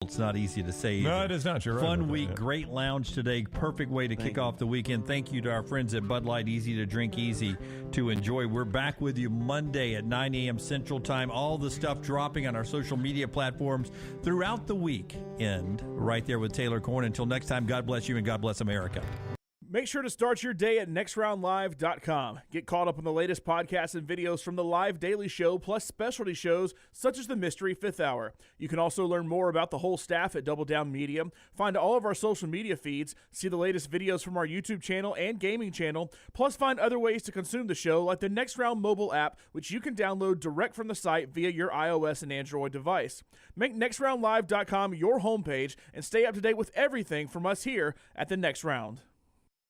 It's not easy to say either. No, it is not. You're right. Fun week, great lounge today. Perfect way to kick off the weekend. Thank you to our friends at Bud Light. Easy to drink, easy to enjoy. We're back with you Monday at 9 a.m. Central Time. All the stuff dropping on our social media platforms throughout the weekend. Right there with Taylor Corn. Until next time, God bless you and God bless America. Make sure to start your day at nextroundlive.com. Get caught up on the latest podcasts and videos from the live daily show, plus specialty shows such as the Mystery Fifth Hour. You can also learn more about the whole staff at Double Down Media, find all of our social media feeds, see the latest videos from our YouTube channel and gaming channel, plus find other ways to consume the show like the Next Round mobile app, which you can download direct from the site via your iOS and Android device. Make nextroundlive.com your homepage and stay up to date with everything from us here at the Next Round.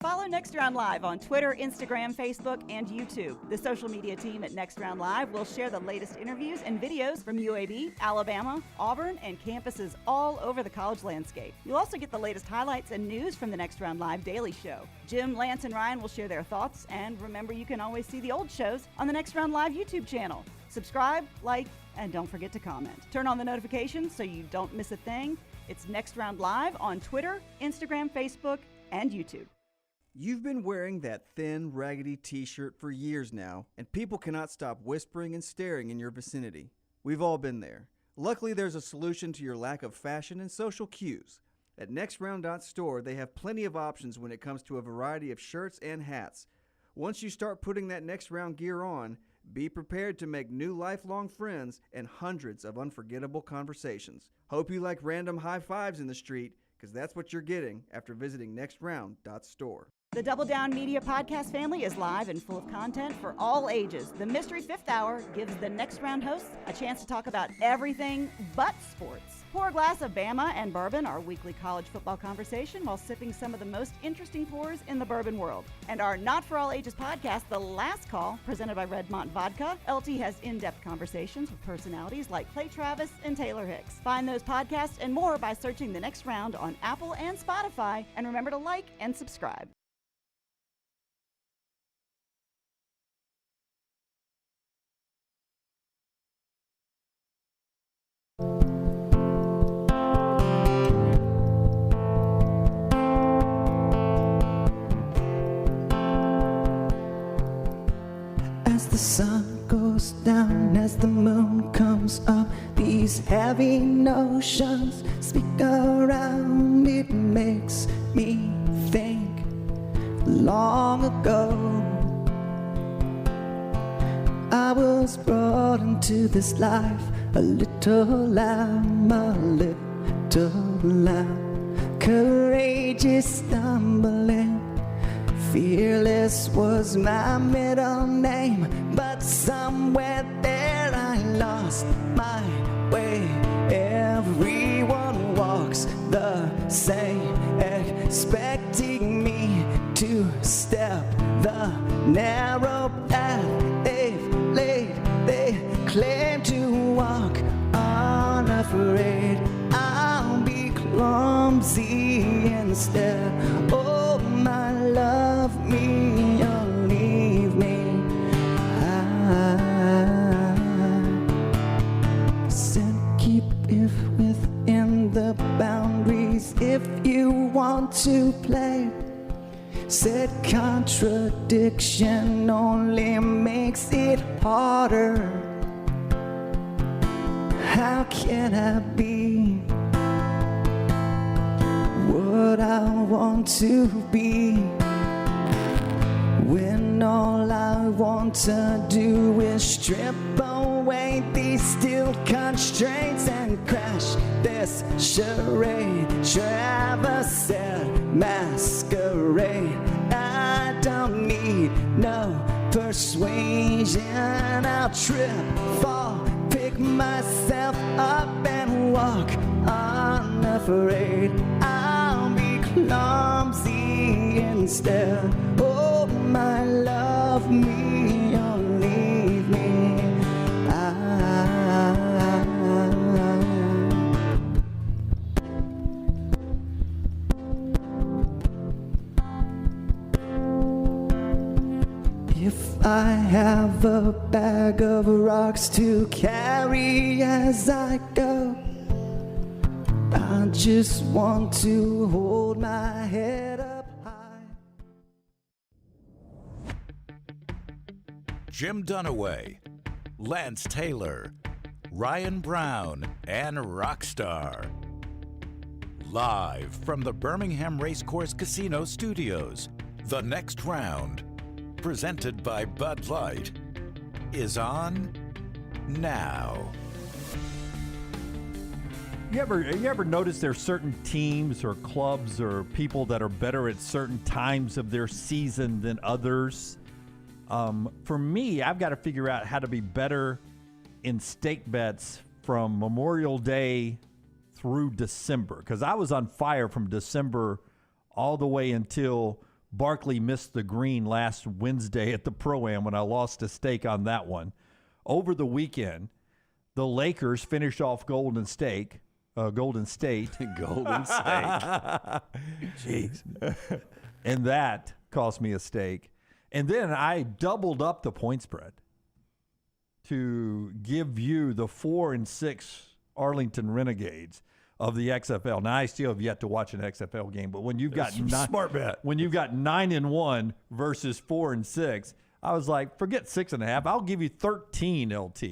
Follow Next Round Live on Twitter, Instagram, Facebook, and YouTube. The social media team at Next Round Live will share the latest interviews and videos from UAB, Alabama, Auburn, and campuses all over the college landscape. You'll also get the latest highlights and news from the Next Round Live daily show. Jim, Lance, and Ryan will share their thoughts, and remember, you can always see the old shows on the Next Round Live YouTube channel. Subscribe, like, and don't forget to comment. Turn on the notifications so you don't miss a thing. It's Next Round Live on Twitter, Instagram, Facebook, and YouTube. You've been wearing that thin, raggedy t-shirt for years now, and people cannot stop whispering and staring in your vicinity. We've all been there. Luckily, there's a solution to your lack of fashion and social cues. At NextRound.store, they have plenty of options when it comes to a variety of shirts and hats. Once you start putting that Next Round gear on, be prepared to make new lifelong friends and hundreds of unforgettable conversations. Hope you like random high fives in the street, because that's what you're getting after visiting NextRound.store. The Double Down Media podcast family is live and full of content for all ages. The Mystery Fifth Hour gives the Next Round hosts a chance to talk about everything but sports. Pour a glass of Bama and bourbon, our weekly college football conversation, while sipping some of the most interesting pours in the bourbon world. And our Not For All Ages podcast, The Last Call, presented by Redmont Vodka. LT has in-depth conversations with personalities like Clay Travis and Taylor Hicks. Find those podcasts and more by searching The Next Round on Apple and Spotify. And remember to like and subscribe. As the sun goes down, as the moon comes up, these heavy notions speak around. It makes me think long ago I was brought into this life a little lamb, courageous, stumbling. Fearless was my middle name, but somewhere there I lost my way. Everyone walks the same, expecting me to step the narrow path they've laid. They claim to walk unafraid. I'll be clumsy instead. Oh, my love me or leave me. I said keep it within the boundaries if you want to play. Said contradiction only makes it harder. How can I be what I want to be when all I want to do is strip away these steel constraints and crash this charade, travesty, masquerade. I don't need no persuasion. I'll trip, fall, pick myself up and walk unafraid. I'll be clumsy instead. Oh, my love me or leave me. If I have a bag of rocks to carry as I go, I just want to hold my head up high. Jim Dunaway, Lance Taylor, Ryan Brown, and Rockstar. Live from the Birmingham Racecourse Casino Studios, the next round, presented by Bud Light, is on now. You ever notice there's certain teams or clubs or people that are better at certain times of their season than others? For me, I've got to figure out how to be better in stake bets from Memorial Day through December, because I was on fire from December all the way until Barkley missed the green last Wednesday at the Pro-Am when I lost a stake on that one. Over the weekend, the Lakers finished off Golden State. Golden State. Jeez. And that cost me a stake. And then I doubled up the point spread to give you the 4 and 6 Arlington Renegades of the XFL. Now, I still have yet to watch an XFL game, but when you've got smart bet. When you've got 9 and 1 versus 4 and 6, I was like, forget 6.5. I'll give you 13 LT.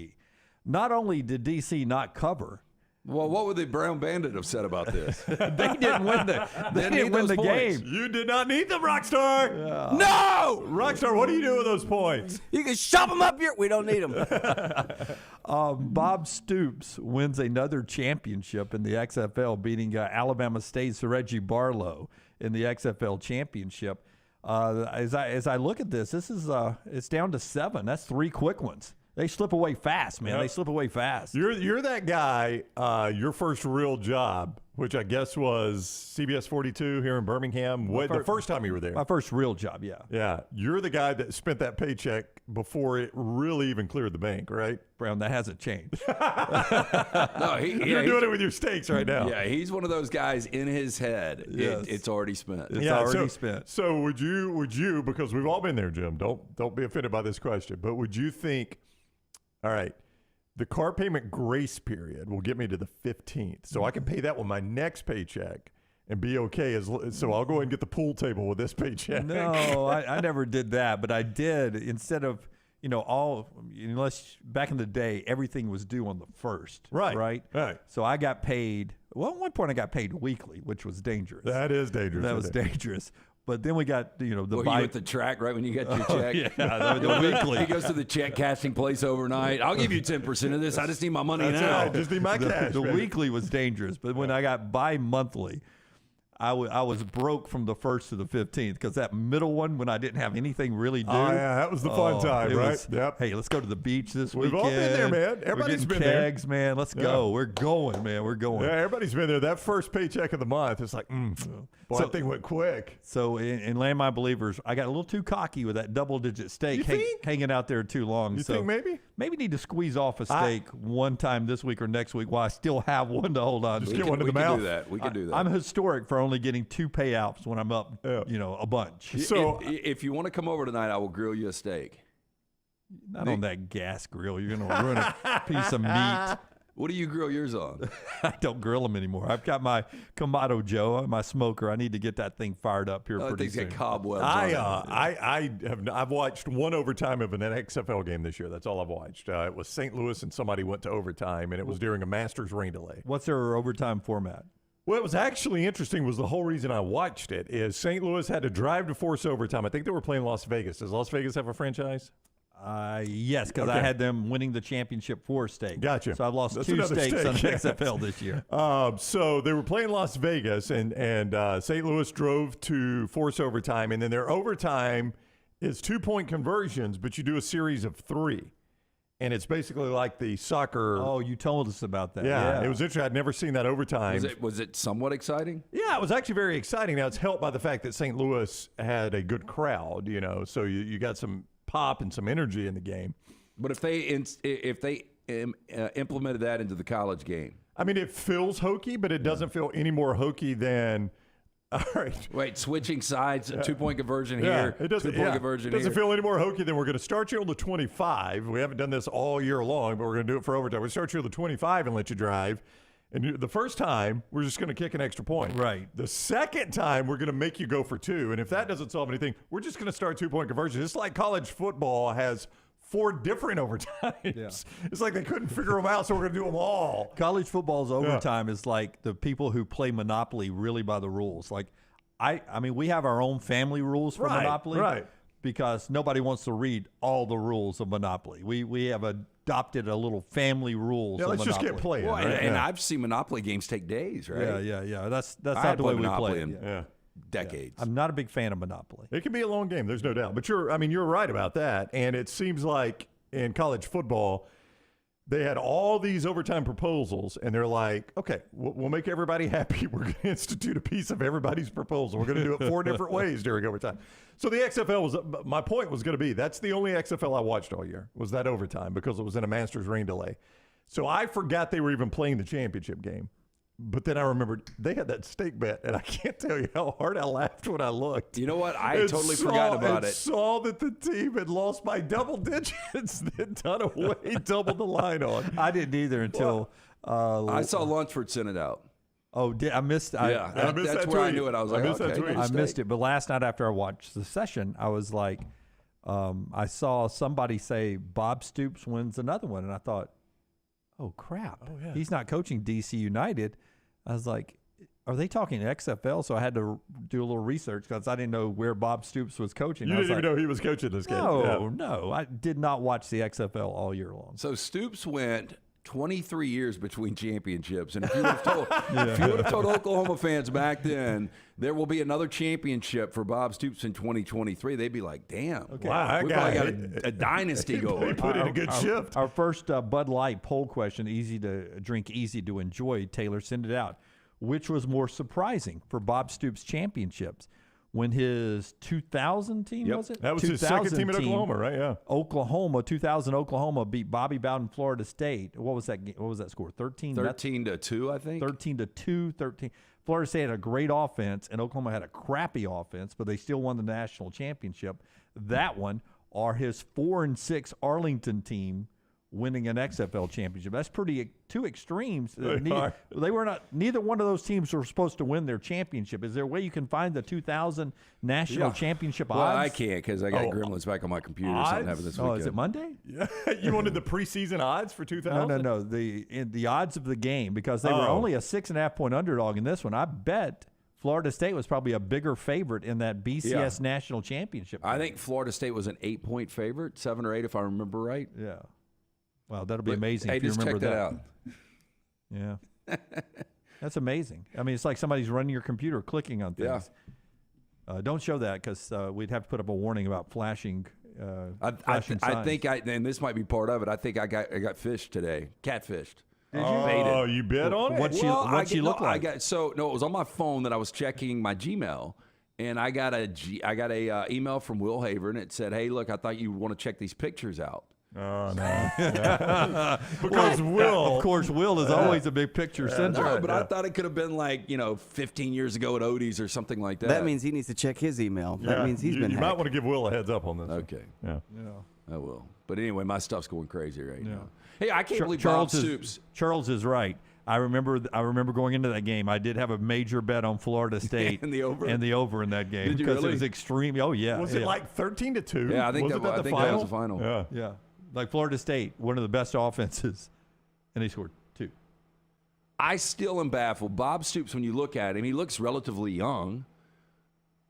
Not only did DC not cover, Well, what would the Brown Bandit have said about this? they didn't win the game. You did not need them, Rockstar. No! Rockstar, what do you do with those points? You can shove them up here. We don't need them. Bob Stoops wins another championship in the XFL, beating Alabama State's Reggie Barlow in the XFL championship. As I look at this is it's down to 7. That's 3 quick ones. They slip away fast, man. Yep. They slip away fast. You're that guy, your first real job, which I guess was CBS 42 here in Birmingham, the first time you were there. My first real job, yeah. Yeah. You're the guy that spent that paycheck before it really even cleared the bank, right? Brown, that hasn't changed. No, You're doing it with your stakes right now. Yeah, he's one of those guys in his head. Yes. It's already spent. It's already spent. So would you, because we've all been there, Jim, don't be offended by this question, but would you think, all right, the car payment grace period will get me to the 15th, so I can pay that with my next paycheck and be okay. So I'll go ahead and get the pool table with this paycheck. No, I never did that, but I did. Instead of, unless back in the day, everything was due on the 1st. Right. So I got paid. Well, at one point I got paid weekly, which was dangerous. That is dangerous. That was dangerous. But then we got, the Were you at the track right when you got your check? Yeah, the weekly. He goes to the check cashing place overnight. I'll give you 10% of this. I just need my money That's now. right. Just need my cash. The baby. weekly was dangerous, but when I got bi-monthly, I was broke from the 1st to the 15th, because that middle one, when I didn't have anything really due. Oh, yeah, that was the fun time, it right? was, Yep. Hey, let's go to the beach this We've weekend. all been there, man. Everybody's We're getting been there. kegs, man. Let's go. We're going, man. We're going. Yeah, everybody's been there. That first paycheck of the month, it's like, boy, that thing went quick. So in Land My Believers, I got a little too cocky with that double-digit stake hanging out there too long. You think maybe? Maybe need to squeeze off a stake one time this week or next week while I still have one to hold on to. Just get one to the mouth. We can do that. I'm historic for only getting 2 payouts when I'm up, a bunch. So if you want to come over tonight, I will grill you a steak. Not on that gas grill. You're going to ruin a piece of meat. What do you grill yours on? I don't grill them anymore. I've got my Kamado Joe, my smoker. I need to get that thing fired up here pretty Things soon. get cobwebs on it. I've watched one overtime of an XFL game this year. That's all I've watched. It was St. Louis and somebody went to overtime, and it was during a Masters rain delay. What's their overtime format? What was actually interesting was the whole reason I watched it is St. Louis had to drive to force overtime. I think they were playing Las Vegas. Does Las Vegas have a franchise? Yes, because I had them winning the championship 4 stake. Gotcha. So I've lost That's 2 another stakes on stake. XFL this year. So they were playing Las Vegas, and St. Louis drove to force overtime, and then their overtime is 2-point conversions, but you do a series of 3. And it's basically like the soccer. Oh, you told us about that. Yeah, it was interesting. I'd never seen that overtime. Was it somewhat exciting? Yeah, it was actually very exciting. Now, it's helped by the fact that St. Louis had a good crowd, so you got some pop and some energy in the game. But if they implemented that into the college game, I mean, it feels hokey, but it doesn't feel any more hokey than. All right. Wait, switching sides, 2-point conversion Yeah, here, it doesn't, 2-point conversion it doesn't here. feel any more hokey than we're going to start you on the 25. We haven't done this all year long, but we're going to do it for overtime. We start you on the 25 and let you drive. And the first time, we're just going to kick an extra point. Right. The second time, we're going to make you go for 2. And if that doesn't solve anything, we're just going to start 2-point conversions. It's like college football has 4 different overtimes. Yeah. It's like they couldn't figure them out, so we're going to do them all. College football's overtime is like the people who play Monopoly really by the rules. Like, I mean, we have our own family rules for Monopoly. Right. Because nobody wants to read all the rules of Monopoly. We have adopted a little family rules of let's Monopoly. just get playing. Well, right? and I've seen Monopoly games take days, right? Yeah. That's I not the way we Monopoly play. in decades. I'm not a big fan of Monopoly. It can be a long game, there's no doubt. But you're right about that. And it seems like in college football, they had all these overtime proposals, and they're like, okay, we'll make everybody happy. We're going to institute a piece of everybody's proposal. We're going to do it 4 different ways during overtime. So the XFL was, my point was going to be, that's the only XFL I watched all year, was that overtime, because it was in a Masters rain delay. So I forgot they were even playing the championship game. But then I remembered they had that stake bet, and I can't tell you how hard I laughed when I looked. You know what? I totally forgot about it. Saw that the team had lost by double digits, then Dunaway doubled the line on. I didn't either until I saw Lunsford send it out. Oh, I missed. I missed that's that where I tweet. knew it. I was like, missed that okay, tweet. I missed it. But last night after I watched the session, I was like, I saw somebody say Bob Stoops wins another one, and I thought, oh crap, he's not coaching DC United. I was like, are they talking XFL? So I had to do a little research because I didn't know where Bob Stoops was coaching. You didn't even know he was coaching this game. No, I did not watch the XFL all year long. So Stoops went 23 years between championships, and if you would have told Oklahoma fans back then there will be another championship for Bob Stoops in 2023, they'd be like, "Damn, wow, we probably got a dynasty going." He put in a good shift. Our first Bud Light poll question: easy to drink, easy to enjoy. Taylor, send it out. Which was more surprising for Bob Stoops' championships? When his 2000 team, was it? That was his second team in Oklahoma, right? Yeah. 2000 Oklahoma beat Bobby Bowden, Florida State. What was that game? What was that score? 13-2, I think. 13-2. Florida State had a great offense, and Oklahoma had a crappy offense, but they still won the national championship. That one, or his 4-6 Arlington team winning an XFL championship. That's pretty two extremes. They were not. Neither one of those teams were supposed to win their championship. Is there a way you can find the 2000 national championship odds? Well, I can't because I got Gremlins back on my computer. Something happened this weekend. Is it Monday? Yeah. You wanted the preseason odds for 2000? No. The odds of the game, because they were only a 6.5-point underdog in this one. I bet Florida State was probably a bigger favorite in that BCS national championship. I think Florida State was an 8-point favorite, 7 or 8 if I remember right. Yeah. Wow, that'll be amazing if you just remember check that out. Yeah. That's amazing. I mean, it's like somebody's running your computer, clicking on things. Yeah. Don't show that because we'd have to put up a warning about flashing. I think and this might be part of it. I think I got fished today, catfished. Oh, you bet on it? What'd she look like? It was on my phone that I was checking my Gmail, and I got a email from Will Haver, and it said, "Hey, look, I thought you would want to check these pictures out." Oh, no. Because Will. Of course, Will is always a big picture sender. No, but I thought it could have been like, 15 years ago at Odie's or something like that. That means he needs to check his email. That means he's been hacked. You might want to give Will a heads up on this. Okay. Yeah. I will. But anyway, my stuff's going crazy right now. Hey, I can't believe Bob Stoops. Charles is right. I remember going into that game. I did have a major bet on Florida State and the over in that game because it was extreme. Oh yeah, was it like 13-2? Yeah, I think that was the final. Yeah, like Florida State, one of the best offenses, and they scored 2. I still am baffled. Bob Stoops, when you look at him, he looks relatively young.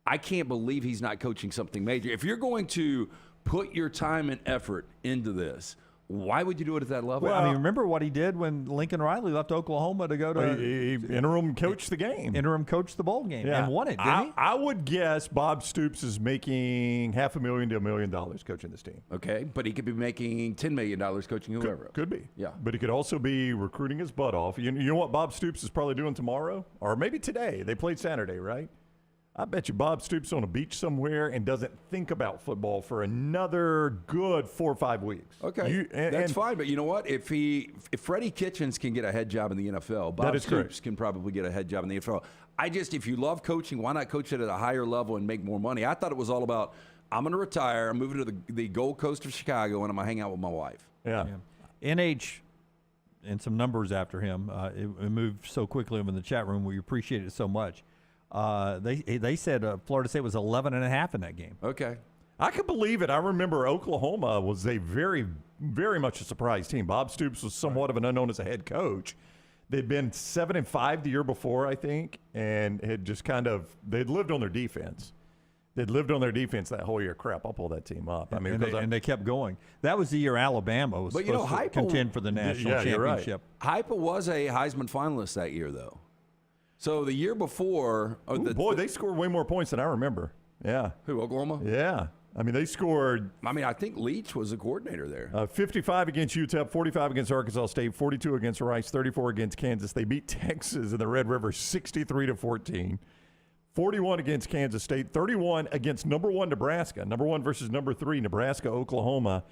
I can't believe he's not coaching something major. If you're going to put your time and effort into this, why would you do it at that level? Well, I mean, remember what he did when Lincoln Riley left Oklahoma to go to he interim coached the game. Interim coached the bowl game and won it, didn't he? I would guess Bob Stoops is making $500,000 to $1 million coaching this team. Okay, but he could be making $10 million coaching whoever. Could be. Yeah. But he could also be recruiting his butt off. You know what Bob Stoops is probably doing tomorrow? Or maybe today. They played Saturday, right? I bet you Bob Stoops on a beach somewhere and doesn't think about football for another good 4 or 5 weeks. Okay, that's fine. But you know what? If Freddie Kitchens can get a head job in the NFL, Bob Stoops can probably get a head job in the NFL. If you love coaching, why not coach it at a higher level and make more money? I thought it was all about, I'm going to retire, I'm moving to the Gold Coast of Chicago, and I'm going to hang out with my wife. Yeah. NH and some numbers after him. It moved so quickly in the chat room. We appreciate it so much. They said Florida State was 11.5 in that game. Okay. I could believe it. I remember Oklahoma was a very, very much a surprise team. Bob Stoops was somewhat of an unknown as a head coach. They'd been 7-5 the year before, I think, and had just they'd lived on their defense. They'd lived on their defense that whole year. Crap, I'll pull that team up. I mean, and they kept going. That was the year Alabama was supposed to contend for the national championship. Right. Heupel was a Heisman finalist that year, though. So the year before, they scored way more points than I remember. Yeah. Who, Oklahoma? Yeah. I mean, they scored. I mean, I think Leach was the coordinator there. 55 against UTEP, 45 against Arkansas State, 42 against Rice, 34 against Kansas. They beat Texas in the Red River 63-14. 41 against Kansas State, 31 against number 1 Nebraska. Number 1 versus number 3, Nebraska, Oklahoma.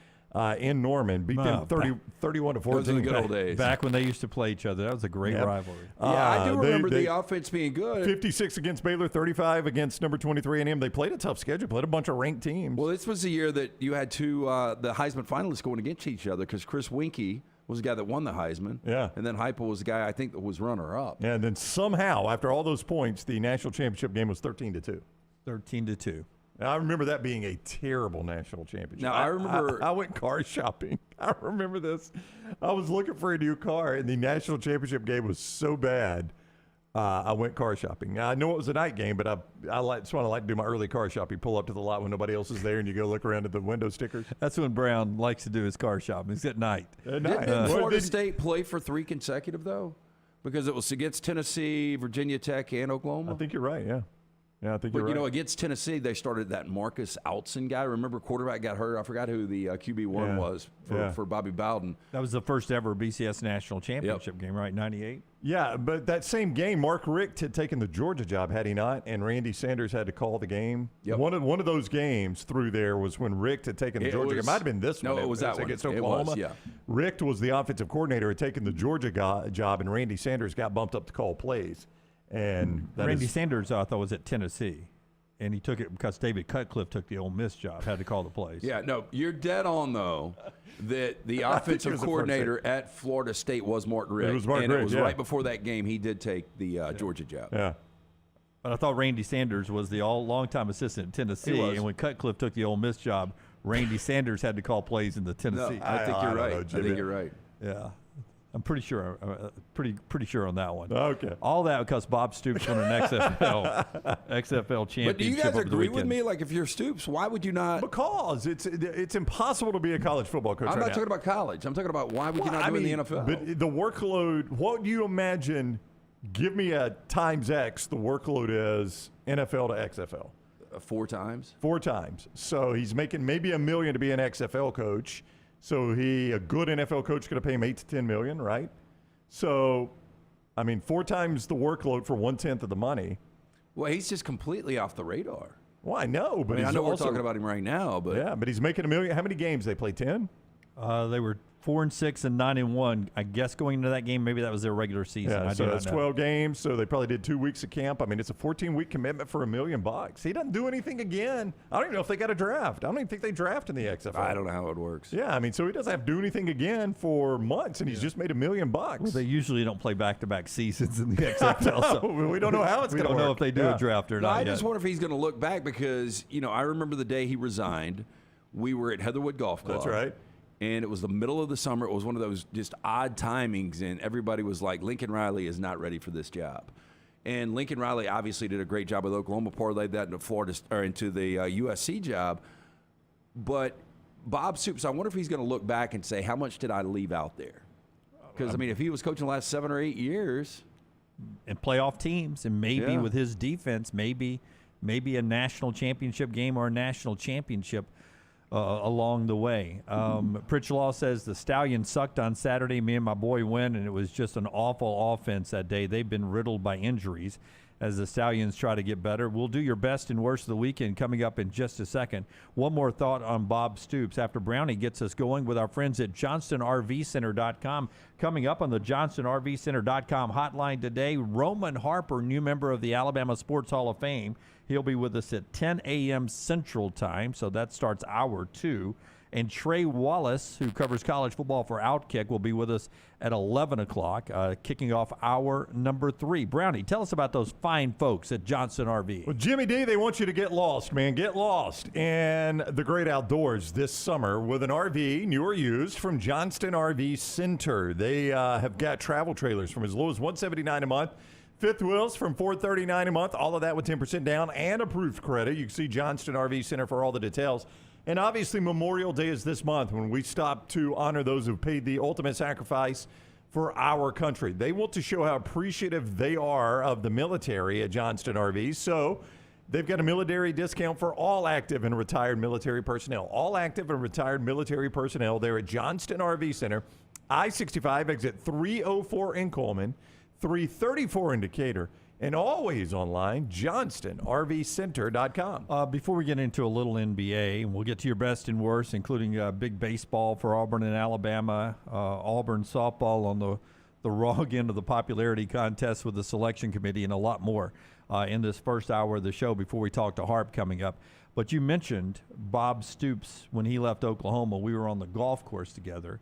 In Norman, beat them 31-14. Those are the good old days. Back when they used to play each other. That was a great rivalry. Yeah, I do remember the offense being good. 56 against Baylor, 35 against number 23 A&M. They played a tough schedule, played a bunch of ranked teams. Well, this was the year that you had two the Heisman finalists going against each other because Chris Winkie was the guy that won the Heisman. Yeah. And then Heupel was the guy I think that was runner-up. Yeah, and then somehow, after all those points, the national championship game was 13-2. 13-2. I remember that being a terrible national championship. Now, I remember... I went car shopping. I remember this. I was looking for a new car, and the national championship game was so bad, I went car shopping. Now, I know it was a night game, but that's why I like to do my early car shopping. Pull up to the lot when nobody else is there, and you go look around at the window stickers. That's when Brown likes to do his car shopping. It's at night. Didn't Florida State play for 3 consecutive, though? Because it was against Tennessee, Virginia Tech, and Oklahoma? I think you're right, yeah. Yeah, I think you're right. But, you know, against Tennessee, they started that Marcus Outson guy. Remember, quarterback got hurt. I forgot who the QB1 was for Bobby Bowden. That was the first ever BCS national championship game, right? 98? Yeah, but that same game, Mark Richt had taken the Georgia job, had he not? And Randy Sanders had to call the game. Yep. One of those games through there was when Richt had taken the Georgia. It might have been this one. No, it was that one. Against Oklahoma. It was, yeah. Richt was the offensive coordinator, had taken the Georgia job, and Randy Sanders got bumped up to call plays. And Randy Sanders, I thought, was at Tennessee. And he took it because David Cutcliffe took the Ole Miss job, had to call the plays. Yeah, no, you're dead on, though, that the offensive coordinator at Florida State was Mark Richt. It was Mark Richt, and it was right before that game he did take the Georgia job. Yeah. But I thought Randy Sanders was the long-time assistant in Tennessee. And when Cutcliffe took the Ole Miss job, Randy Sanders had to call plays in the Tennessee. No, I think you're right. I think you're right. Yeah. I'm pretty sure, pretty sure on that one. Okay. All that because Bob Stoops won an XFL championship. But do you guys agree with me? Like, if you're Stoops, why would you not? Because it's impossible to be a college football coach. I'm not talking about college. I'm talking about why would you not do it in the NFL? But the workload. What do you imagine? Give me a times X. The workload is NFL to XFL. 4 times. 4 times. So he's making maybe $1 million to be an XFL coach. So a good NFL coach could have paid him $8 to $10 million, right? So, I mean, 4 times the workload for 1/10 of the money. Well, he's just completely off the radar. Well, I know, but I know we're talking about him right now, but yeah, but he's making $1 million. How many games they play? 10. They were 4-6 and 9-1. I guess going into that game, maybe that was their regular season. Yeah, so that's 12 games. So they probably did 2 weeks of camp. I mean, it's a 14-week commitment for $1 million. He doesn't do anything again. I don't even know if they got a draft. I don't even think they draft in the XFL. I don't know how it works. Yeah, I mean, so he doesn't have to do anything again for months, and he's just made $1 million. Well, they usually don't play back-to-back seasons in the XFL. So we don't know how it's going to work. We don't know if they do a draft or not. I just wonder if he's going to look back because, I remember the day he resigned. We were at Heatherwood Golf Club. That's right. And it was the middle of the summer. It was one of those just odd timings, and everybody was like, Lincoln Riley is not ready for this job. And Lincoln Riley obviously did a great job with Oklahoma, parlayed that into the USC job. But Bob Stoops, I wonder if he's going to look back and say, how much did I leave out there? Because, I mean, if he was coaching the last 7 or 8 years. And playoff teams, and maybe with his defense, maybe a national championship game or a national championship along the way. Pritchelaw says the Stallions sucked on Saturday. Me and my boy went, and it was just an awful offense that day. They've been riddled by injuries as the Stallions try to get better. We'll do your best and worst of the weekend coming up in just a second. One more thought on Bob Stoops after Brownie gets us going with our friends at JohnstonRVCenter.com. Coming up on the JohnstonRVCenter.com hotline today, Roman Harper, new member of the Alabama Sports Hall of Fame. He'll be with us at 10 a.m. Central Time, so that starts hour 2. And Trey Wallace, who covers college football for Outkick, will be with us at 11 o'clock, kicking off hour number 3. Brownie, tell us about those fine folks at Johnston RV. Well, Jimmy D, they want you to get lost, man. Get lost in the great outdoors this summer with an RV, new or used, from Johnston RV Center. They have got travel trailers from as low as $179 a month. Fifth wheels from $439 a month. All of that with 10% down and approved credit. You can see Johnston RV Center for all the details. And obviously, Memorial Day is this month when we stop to honor those who paid the ultimate sacrifice for our country. They want to show how appreciative they are of the military at Johnston RV. So they've got a military discount for all active and retired military personnel. All active and retired military personnel there at Johnston RV Center. I-65 exit 304 in Coleman, 334 in Decatur. And always online, JohnstonRVCenter.com. Before we get into a little NBA, and we'll get to your best and worst, including big baseball for Auburn and Alabama, Auburn softball on the wrong end of the popularity contest with the selection committee, and a lot more in this first hour of the show before we talk to Harp coming up. But you mentioned Bob Stoops when he left Oklahoma. We were on the golf course together.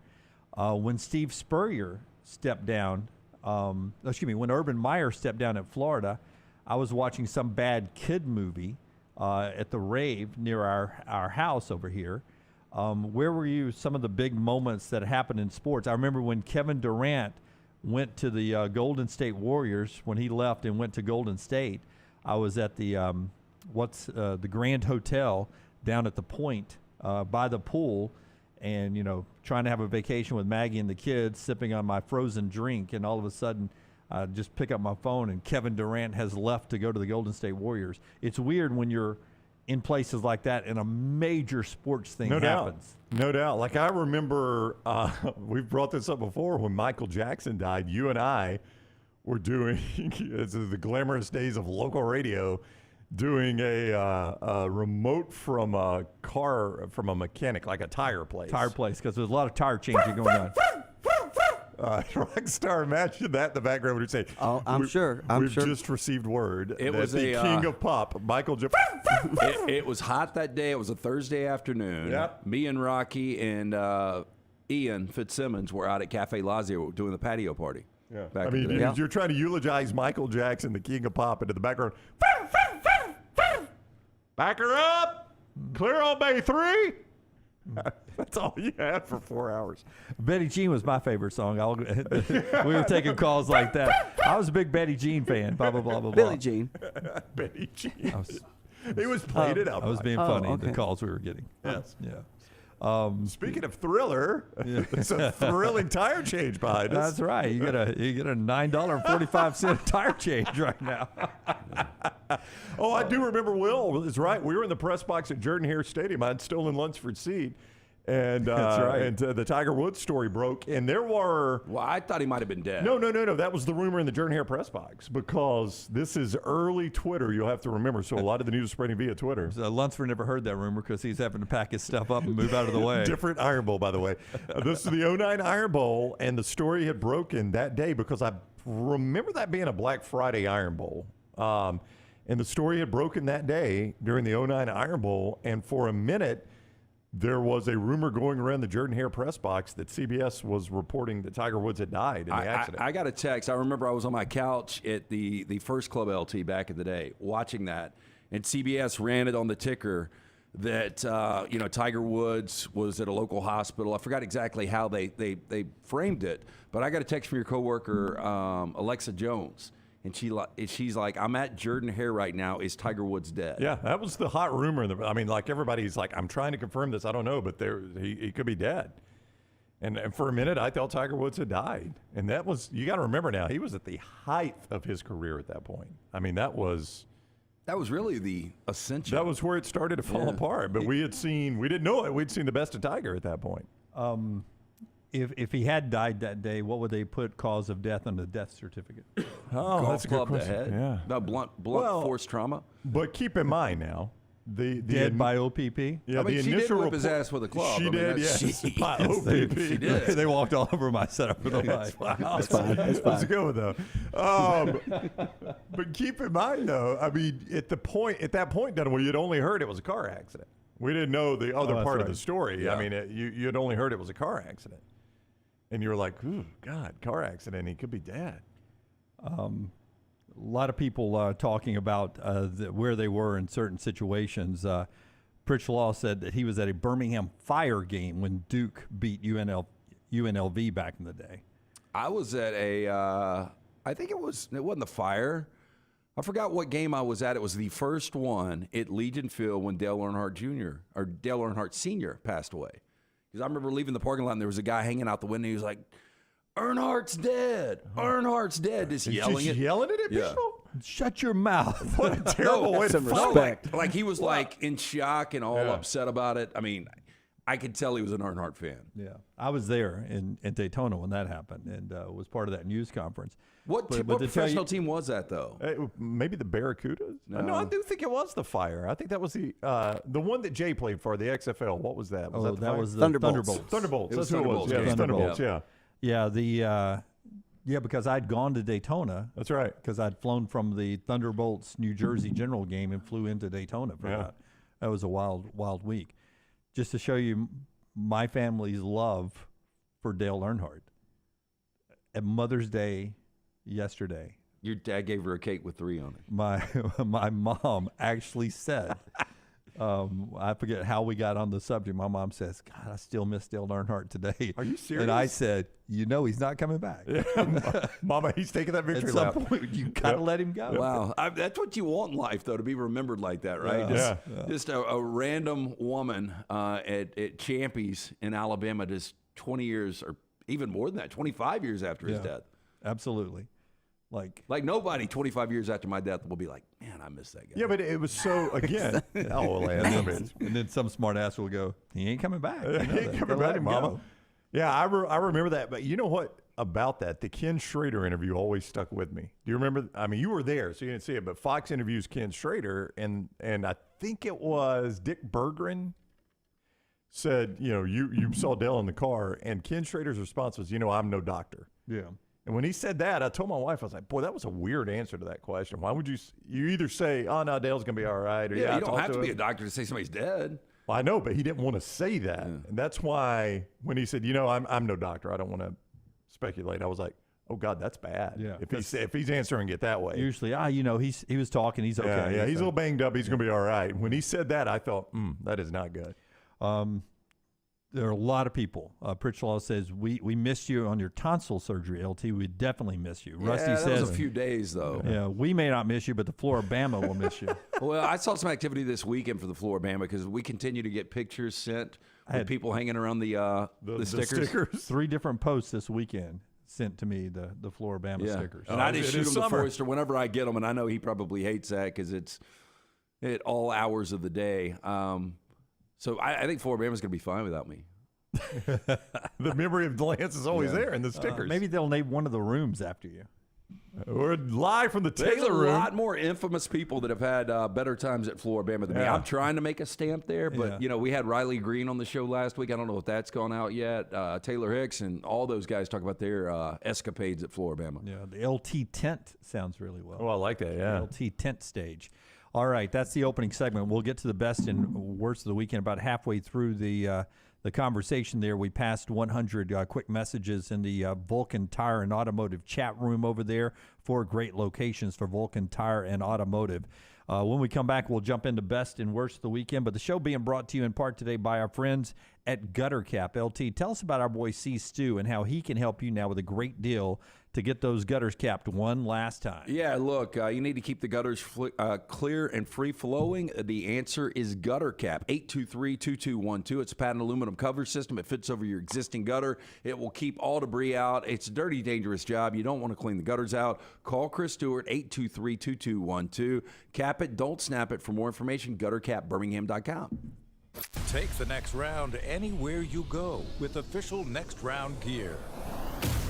When Steve Spurrier stepped down, when Urban Meyer stepped down at Florida, I was watching some bad kid movie at the rave near our house over here. Where were you? Some of the big moments that happened in sports. I remember when Kevin Durant went to the Golden State Warriors. When he left and went to Golden State, I was at the the Grand Hotel down at the Point by the pool. And, trying to have a vacation with Maggie and the kids, sipping on my frozen drink. And all of a sudden, I just pick up my phone and Kevin Durant has left to go to the Golden State Warriors. It's weird when you're in places like that and a major sports thing happens. No doubt. Like I remember, we've brought this up before, when Michael Jackson died, you and I were doing this is the glamorous days of local radio, doing a remote from a car, from a mechanic, like a tire place. Because there's a lot of tire changing going on. Rockstar, imagine that in the background when you say, I'm sure. We've just received word that the king of pop, Michael Jackson. It was hot that day. It was a Thursday afternoon. Yep. Me and Rocky and Ian Fitzsimmons were out at Cafe Lazio doing the patio party. Yeah. I mean, you're trying to eulogize Michael Jackson, the king of pop, into the background. Back her up. Clear on Bay 3. That's all you had for 4 hours. Betty Jean was my favorite song. We were taking calls like that. I was a big Betty Jean fan. Blah, blah, blah, blah, blah. Billie Jean. Betty Jean. He was played it up. I was being funny, the calls we were getting. Yes. Yeah. Speaking of Thriller, it's a thrilling tire change behind us. That's right. You get a $9.45 tire change right now. Oh, I do remember Will is right. We were in the press box at Jordan-Hare Stadium. I had stolen Lunsford's seat. And that's right. And the Tiger Woods story broke, and there were. Well, I thought he might have been dead. No. That was the rumor in the Jordan-Hare press box, because this is early Twitter. You'll have to remember. So a lot of the news is spreading via Twitter. Lunsford never heard that rumor because he's having to pack his stuff up and move out of the way. Different Iron Bowl, by the way. This is the 09 Iron Bowl, and the story had broken that day because I remember that being a Black Friday Iron Bowl. And the story had broken that day during the 09 Iron Bowl, and for a minute, there was a rumor going around the Jordan-Hare press box that CBS was reporting that Tiger Woods had died in the accident. I got a text. I remember I was on my couch at the first Club LT back in the day watching that, and CBS ran it on the ticker that Tiger Woods was at a local hospital. I forgot exactly how they framed it, but I got a text from your coworker, Alexa Jones. And she's like, I'm at Jordan-Hare right now. Is Tiger Woods dead? Yeah, that was the hot rumor. Everybody's like, I'm trying to confirm this. I don't know, but he could be dead. And for a minute, I thought Tiger Woods had died. And that was, you got to remember now, he was at the height of his career at that point. I mean, that was really the ascension. That was where it started to fall apart. But we didn't know it. We'd seen the best of Tiger at that point. If he had died that day, what would they put cause of death on the death certificate? Oh, that's a good question. To head. Yeah. No, blunt force trauma. But keep in mind now, the dead by OPP. Yeah, I mean, the she initial did whip his ass with a club. She did, yes. By OPP. She did. They walked all over my setup with a knife. That's fine. That's a good one, though. But keep in mind, though, I mean, at that point, Dunaway, you'd only heard it was a car accident. We didn't know the other that's part of right. the story. Yeah. I mean, you had only heard it was a car accident. And you were like, ooh, God, car accident. He could be dead. A lot of people talking about where they were in certain situations. Pritchett said that he was at a Birmingham Fire game when Duke beat UNLV back in the day. I was at I think it wasn't the Fire. I forgot what game I was at. It was the first one at Legion Field when Dale Earnhardt Sr. passed away. Because I remember leaving the parking lot and there was a guy hanging out the window. He was like, Earnhardt's dead. Earnhardt's dead. Just yelling it. Yelling at it, Yeah. Bishop? Shut your mouth. What a terrible way to Some fight. respect. Like he was like in shock and all Yeah. upset about it. I mean, I could tell he was an Earnhardt fan. Yeah, I was there in Daytona when that happened and was part of that news conference. What But to tell professional you- team was that, though? Maybe the Barracudas? No. I do think it was the Fire. I think that was the one that Jay played for, the XFL. What was that? Was Oh, that the that Fire? was the Thunderbolts. Thunderbolts. It was That's who it was. Thunderbolts, Yeah, it was yeah. Thunderbolts. Yeah, because I'd gone to Daytona. That's right. Because I'd flown from the Thunderbolts New Jersey General game and flew into Daytona for Yeah. that. That was a wild week. Just to show you my family's love for Dale Earnhardt. At Mother's Day yesterday, Your dad gave her a cake with 3 on it. my mom actually said, I forget how we got on the subject. My mom says, God, I still miss Dale Earnhardt today. Are you And I serious? said, he's not coming back. Mama, he's taking that At victory some lap. point, you got to let him go. Wow. That's what you want in life, though, to be remembered like that, right? Yeah. Just a random woman at Champy's in Alabama just 20 years or even more than that, 25 years after his Yeah. death. Absolutely. Like nobody 25 years after my death will be like, man, I miss that guy. Yeah, but it was so, again. Oh, Lance, I mean, And then some smart ass will go, he ain't coming back. You know he that. ain't coming Gotta let back, him Mama. go. Yeah, I remember that. But you know what about that? The Ken Schrader interview always stuck with me. Do you remember? I mean, you were there, so you didn't see it. But Fox interviews Ken Schrader, and I think it was Dick Berggren said, you saw Dale in the car, and Ken Schrader's response was, I'm no doctor. Yeah. And when he said that, I told my wife, I was like, boy, that was a weird answer to that question. Why would you either say, oh, no, Dale's going to be all right, or Yeah, I you don't talked have to be a him. doctor to say somebody's dead. Well, I know, but he didn't want to say that. And that's why when he said, I'm no doctor, I don't want to speculate, I was like, oh, God, that's bad. Yeah. If he's answering it that way. Usually, he was talking. He's okay. Yeah, he's a So, little banged up. He's going to be all right. When he said that, I thought, that is not good. there are a lot of people. Pritchett says, we missed you on your tonsil surgery, LT. We definitely miss you. Rusty that says, was a few days, though. yeah, we may not miss you, but the Floribama will miss you. Well, I saw some activity this weekend for the Floribama because we continue to get pictures sent with people hanging around the stickers. 3 different posts this weekend sent to me, the Floribama stickers. And I just it shoot is them to summer. Forrester whenever I get them, and I know he probably hates that because it's at all hours of the day. So I think Floribama's going to be fine without me. The memory of Lance is always there in the stickers. Maybe they'll name one of the rooms after you. We're live from the There's a Taylor room. lot more infamous people that have had better times at Floribama than me. Yeah. I'm trying to make a stamp there, but Yeah. we had Riley Green on the show last week. I don't know if that's gone out yet. Taylor Hicks and all those guys talk about their escapades at Floribama. Yeah, the LT tent sounds really well. Oh, I like that, yeah. LT tent stage. All right, that's the opening segment. We'll get to the best and worst of the weekend about halfway through the conversation there. We passed 100 quick messages in the Vulcan Tire and Automotive chat room over there. 4 great locations for Vulcan Tire and Automotive. When we come back, we'll jump into best and worst of the weekend. But the show being brought to you in part today by our friends at Gutter Cap. LT, tell us about our boy C. Stu and how he can help you now with a great deal to get those gutters capped one last time. Yeah, look, you need to keep the gutters clear and free-flowing. The answer is Gutter Cap, 823-2212. It's a patent aluminum cover system. It fits over your existing gutter. It will keep all debris out. It's a dirty, dangerous job. You don't want to clean the gutters out. Call Chris Stewart, 823-2212. Cap it, don't snap it. For more information, guttercapbirmingham.com. Take the next round anywhere you go with official Next Round gear.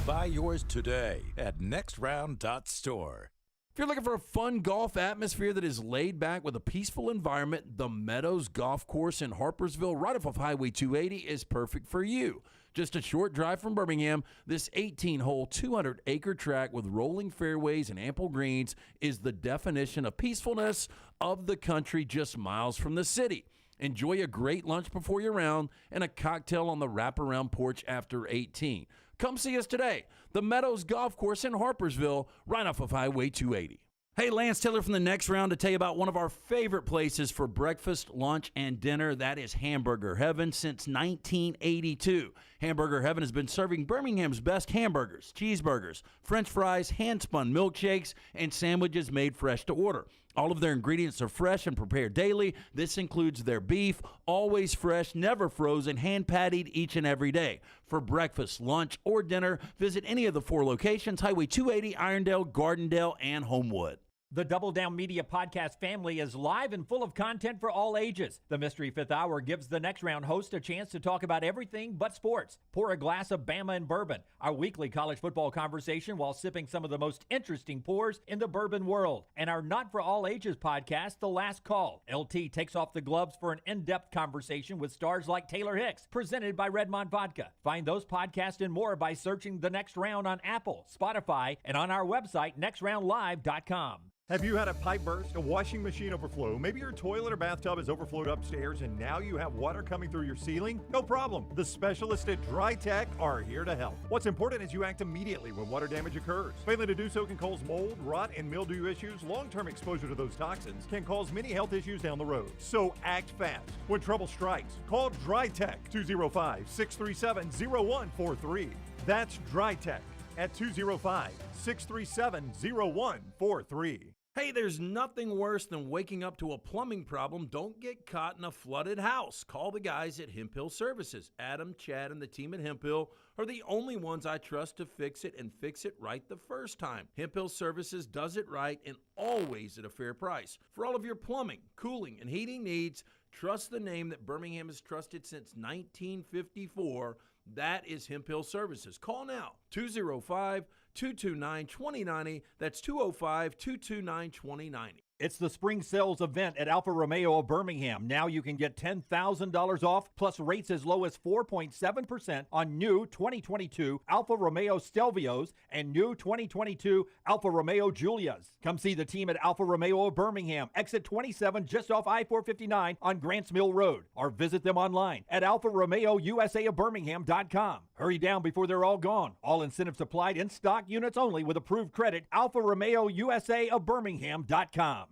Buy yours today at nextround.store. If you're looking for a fun golf atmosphere that is laid back with a peaceful environment, the Meadows Golf Course in Harpersville, right off of Highway 280, is perfect for you. Just a short drive from Birmingham, this 18-hole, 200-acre track with rolling fairways and ample greens is the definition of peacefulness of the country just miles from the city. Enjoy a great lunch before your round and a cocktail on the wraparound porch after 18. Come see us today. The Meadows Golf Course in Harpersville, right off of Highway 280. Hey, Lance Taylor from the Next Round to tell you about one of our favorite places for breakfast, lunch, and dinner. That is Hamburger Heaven since 1982. Hamburger Heaven has been serving Birmingham's best hamburgers, cheeseburgers, French fries, hand-spun milkshakes, and sandwiches made fresh to order. All of their ingredients are fresh and prepared daily. This includes their beef, always fresh, never frozen, hand-pattied each and every day. For breakfast, lunch, or dinner, visit any of the 4 locations, Highway 280, Irondale, Gardendale, and Homewood. The Double Down Media podcast family is live and full of content for all ages. The Mystery Fifth Hour gives the Next Round host a chance to talk about everything but sports. Pour a glass of Bama and bourbon, our weekly college football conversation while sipping some of the most interesting pours in the bourbon world. And our Not For All Ages podcast, The Last Call. LT takes off the gloves for an in-depth conversation with stars like Taylor Hicks, presented by Redmond Vodka. Find those podcasts and more by searching The Next Round on Apple, Spotify, and on our website, nextroundlive.com. Have you had a pipe burst, a washing machine overflow? Maybe your toilet or bathtub has overflowed upstairs and now you have water coming through your ceiling? No problem. The specialists at Dry Tech are here to help. What's important is you act immediately when water damage occurs. Failing to do so can cause mold, rot, and mildew issues. Long-term exposure to those toxins can cause many health issues down the road. So act fast. When trouble strikes, call Dry Tech 205-637-0143. That's Dry Tech at 205-637-0143. Hey, there's nothing worse than waking up to a plumbing problem. Don't get caught in a flooded house. Call the guys at Hemp Hill Services. Adam, Chad, and the team at Hemp Hill are the only ones I trust to fix it and fix it right the first time. Hemp Hill Services does it right and always at a fair price. For all of your plumbing, cooling, and heating needs, trust the name that Birmingham has trusted since 1954. That is Hemp Hill Services. Call now, 205-229-2090. That's 205-229-2090. It's the spring sales event at Alfa Romeo of Birmingham. Now you can get $10,000 off plus rates as low as 4.7% on new 2022 Alfa Romeo Stelvios and new 2022 Alfa Romeo Giulias. Come see the team at Alfa Romeo of Birmingham, exit 27 just off I-459 on Grants Mill Road, or visit them online at alfaromeousaofbirmingham.com. Hurry down before they're all gone. All incentives applied, in stock units only with approved credit. Alfa Romeo USA of Birmingham.com.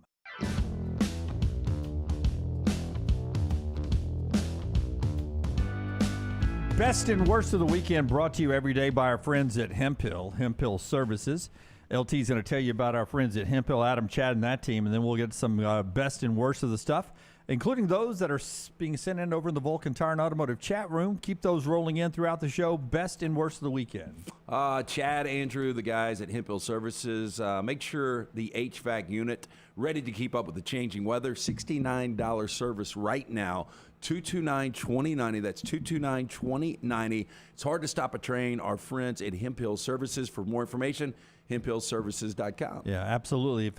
Best and worst of the weekend brought to you every day by our friends at Hemp Hill Services. LT's going to tell you about our friends at Hemp Hill, Adam, Chad, and that team, and then we'll get some best and worst of the stuff, including those that are being sent in over in the Vulcan Tire and Automotive chat room. Keep those rolling in throughout the show. Best and worst of the weekend. Chad, Andrew, the guys at Hemp Hill Services, make sure the HVAC unit ready to keep up with the changing weather. $69 service right now. 229-2090. That's 229-2090. It's hard to stop a train. Our friends at Hemp Hill Services. For more information, hemphillservices.com. Yeah, absolutely. If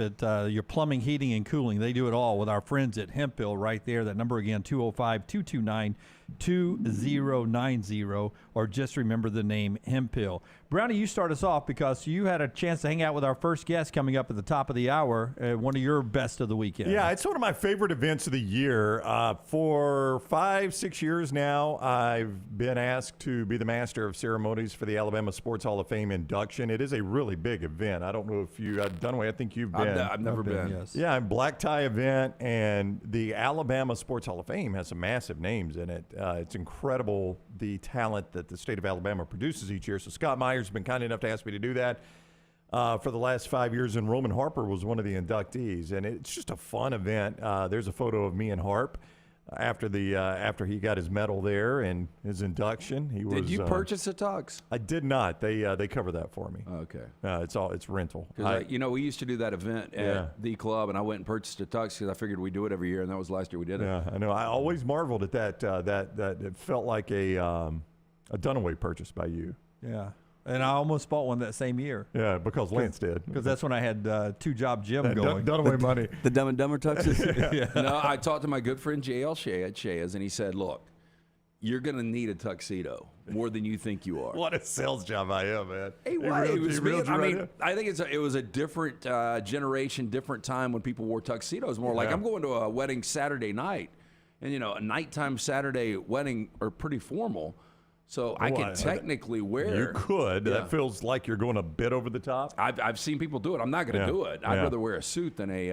your plumbing, heating, and cooling, they do it all with our friends at Hemp Hill right there. That number again, 205-229-2090, or just remember the name Hemp Hill. Brownie, you start us off because you had a chance to hang out with our first guest coming up at the top of the hour, one of your best of the weekend. Yeah, it's one of my favorite events of the year. For 5-6 years now, I've been asked to be the master of ceremonies for the Alabama Sports Hall of Fame induction. It is a really big event. I don't know if you, Dunaway, I think you've been. I've never been. Yes. Yeah, black tie event, and the Alabama Sports Hall of Fame has some massive names in it. It's incredible the talent that the state of Alabama produces each year. So Scott Meyer's been kind enough to ask me to do that for the last 5 years, and Roman Harper was one of the inductees. And it's just a fun event. There's a photo of me and Harp after he got his medal there and his induction. Did you purchase a tux? I did not. They cover that for me. Okay. It's rental. Because we used to do that event at the club, and I went and purchased a tux because I figured we do it every year, and that was last year we did it. Yeah, I know. I always marveled at that. That it felt like a Dunaway purchase by you. Yeah. And I almost bought one that same year. Yeah, because Lance did. Because that's when I had two-job gym going. Dunaway money. The Dumb and Dumber tuxes? Yeah. No, I talked to my good friend J.L. Shea at Shea's, and he said, look, you're going to need a tuxedo more than you think you are. What a sales job I am, man. Hey, it was me. I mean, I think it was a different generation, different time when people wore tuxedos. More like I'm going to a wedding Saturday night. And, a nighttime Saturday wedding are pretty formal. So I can technically wear. You could. Yeah. That feels like you're going a bit over the top. I've seen people do it. I'm not going to do it. I'd rather wear a suit than a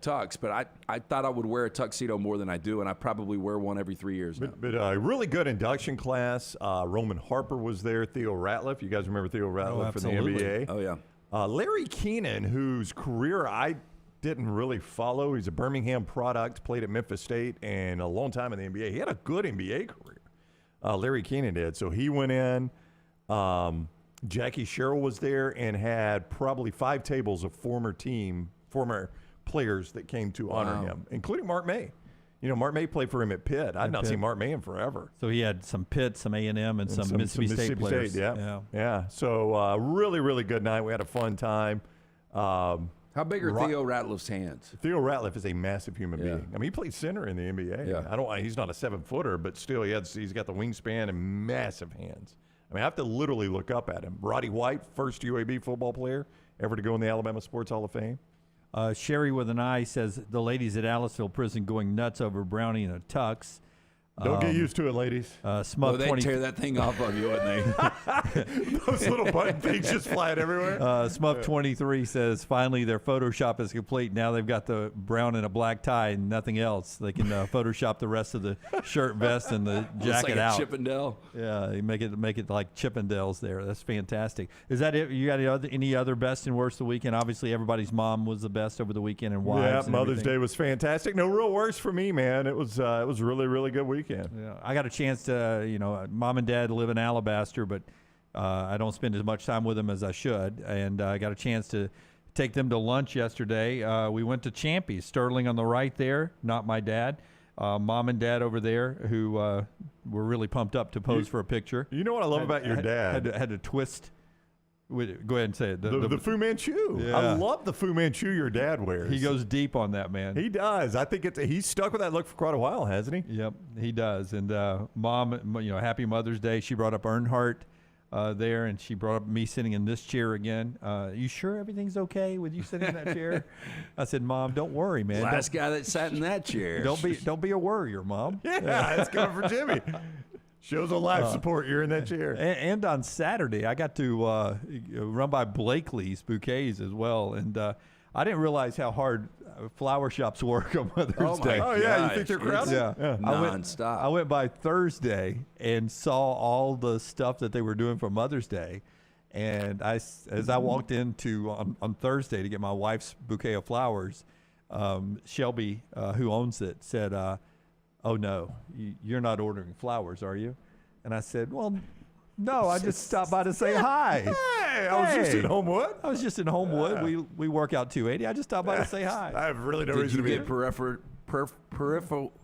tux. But I thought I would wear a tuxedo more than I do, and I probably wear one every 3 years now. But a really good induction class. Roman Harper was there. Theo Ratliff. You guys remember Theo Ratliff from the NBA? Oh, yeah. Larry Keenan, whose career I didn't really follow. He's a Birmingham product, played at Memphis State, and a long time in the NBA. He had a good NBA career. Larry Keenan did. So he went in. Jackie Sherrill was there and had probably 5 tables of former players that came to honor him, including Mark May. Mark May played for him at Pitt. I'd not seen Mark May in forever. So he had some Pitt, some A&M, and some Mississippi State players. Yeah. So really, really good night. We had a fun time. How big are Theo Ratliff's hands? Theo Ratliff is a massive human being. I mean, he played center in the NBA. Yeah. He's not a 7-footer, but still, he's got the wingspan and massive hands. I mean, I have to literally look up at him. Roddy White, first UAB football player ever to go in the Alabama Sports Hall of Fame. Sherry with an eye says the ladies at Aliceville Prison going nuts over Brownie in a tux. Don't get used to it, ladies. Smub they'd tear that thing off of you, wouldn't they? Those little button things just flying everywhere. Smub 23 says finally their Photoshop is complete. Now they've got the brown and a black tie and nothing else. They can Photoshop the rest of the shirt, vest, and the jacket out. Chippendale. Yeah, you make it like Chippendales there. That's fantastic. Is that it? You got any other best and worst of the weekend? Obviously, everybody's mom was the best over the weekend, and wives. Yeah, and Mother's everything. Day was fantastic. No real worst for me, man. It was really, really good weekend. Yeah, I got a chance to, mom and dad live in Alabaster, but I don't spend as much time with them as I should. And I got a chance to take them to lunch yesterday. We went to Champy's, Sterling on the right there, not my dad. Mom and dad over there who were really pumped up to pose for a picture. You know what I love about your dad? Had to twist. Go ahead and say it. The Fu Manchu. Yeah. I love the Fu Manchu your dad wears. He goes deep on that, man. He does. I think he's stuck with that look for quite a while, hasn't he? Yep, he does. And Mom, happy Mother's Day. She brought up Earnhardt there, and she brought up me sitting in this chair again. You sure everything's okay with you sitting in that chair? I said, Mom, don't worry, man. Last guy that sat in that chair. Don't be a worrier, Mom. Yeah, it's coming for Jimmy. Shows on life support. You're in that chair. And on Saturday, I got to run by Blakely's Bouquets as well. And I didn't realize how hard flower shops work on Mother's Day. Oh, yeah. You think they're crowded? Yeah. Nonstop. I went by Thursday and saw all the stuff that they were doing for Mother's Day. And as I walked into on Thursday to get my wife's bouquet of flowers, Shelby, who owns it, said, oh, no, you're not ordering flowers, are you? And I said, well, no, I just stopped by to say hi. Hey, I was just in Homewood. I was just in Homewood. We work out 280. I just stopped by to say hi. I have really no Did reason you to be get here.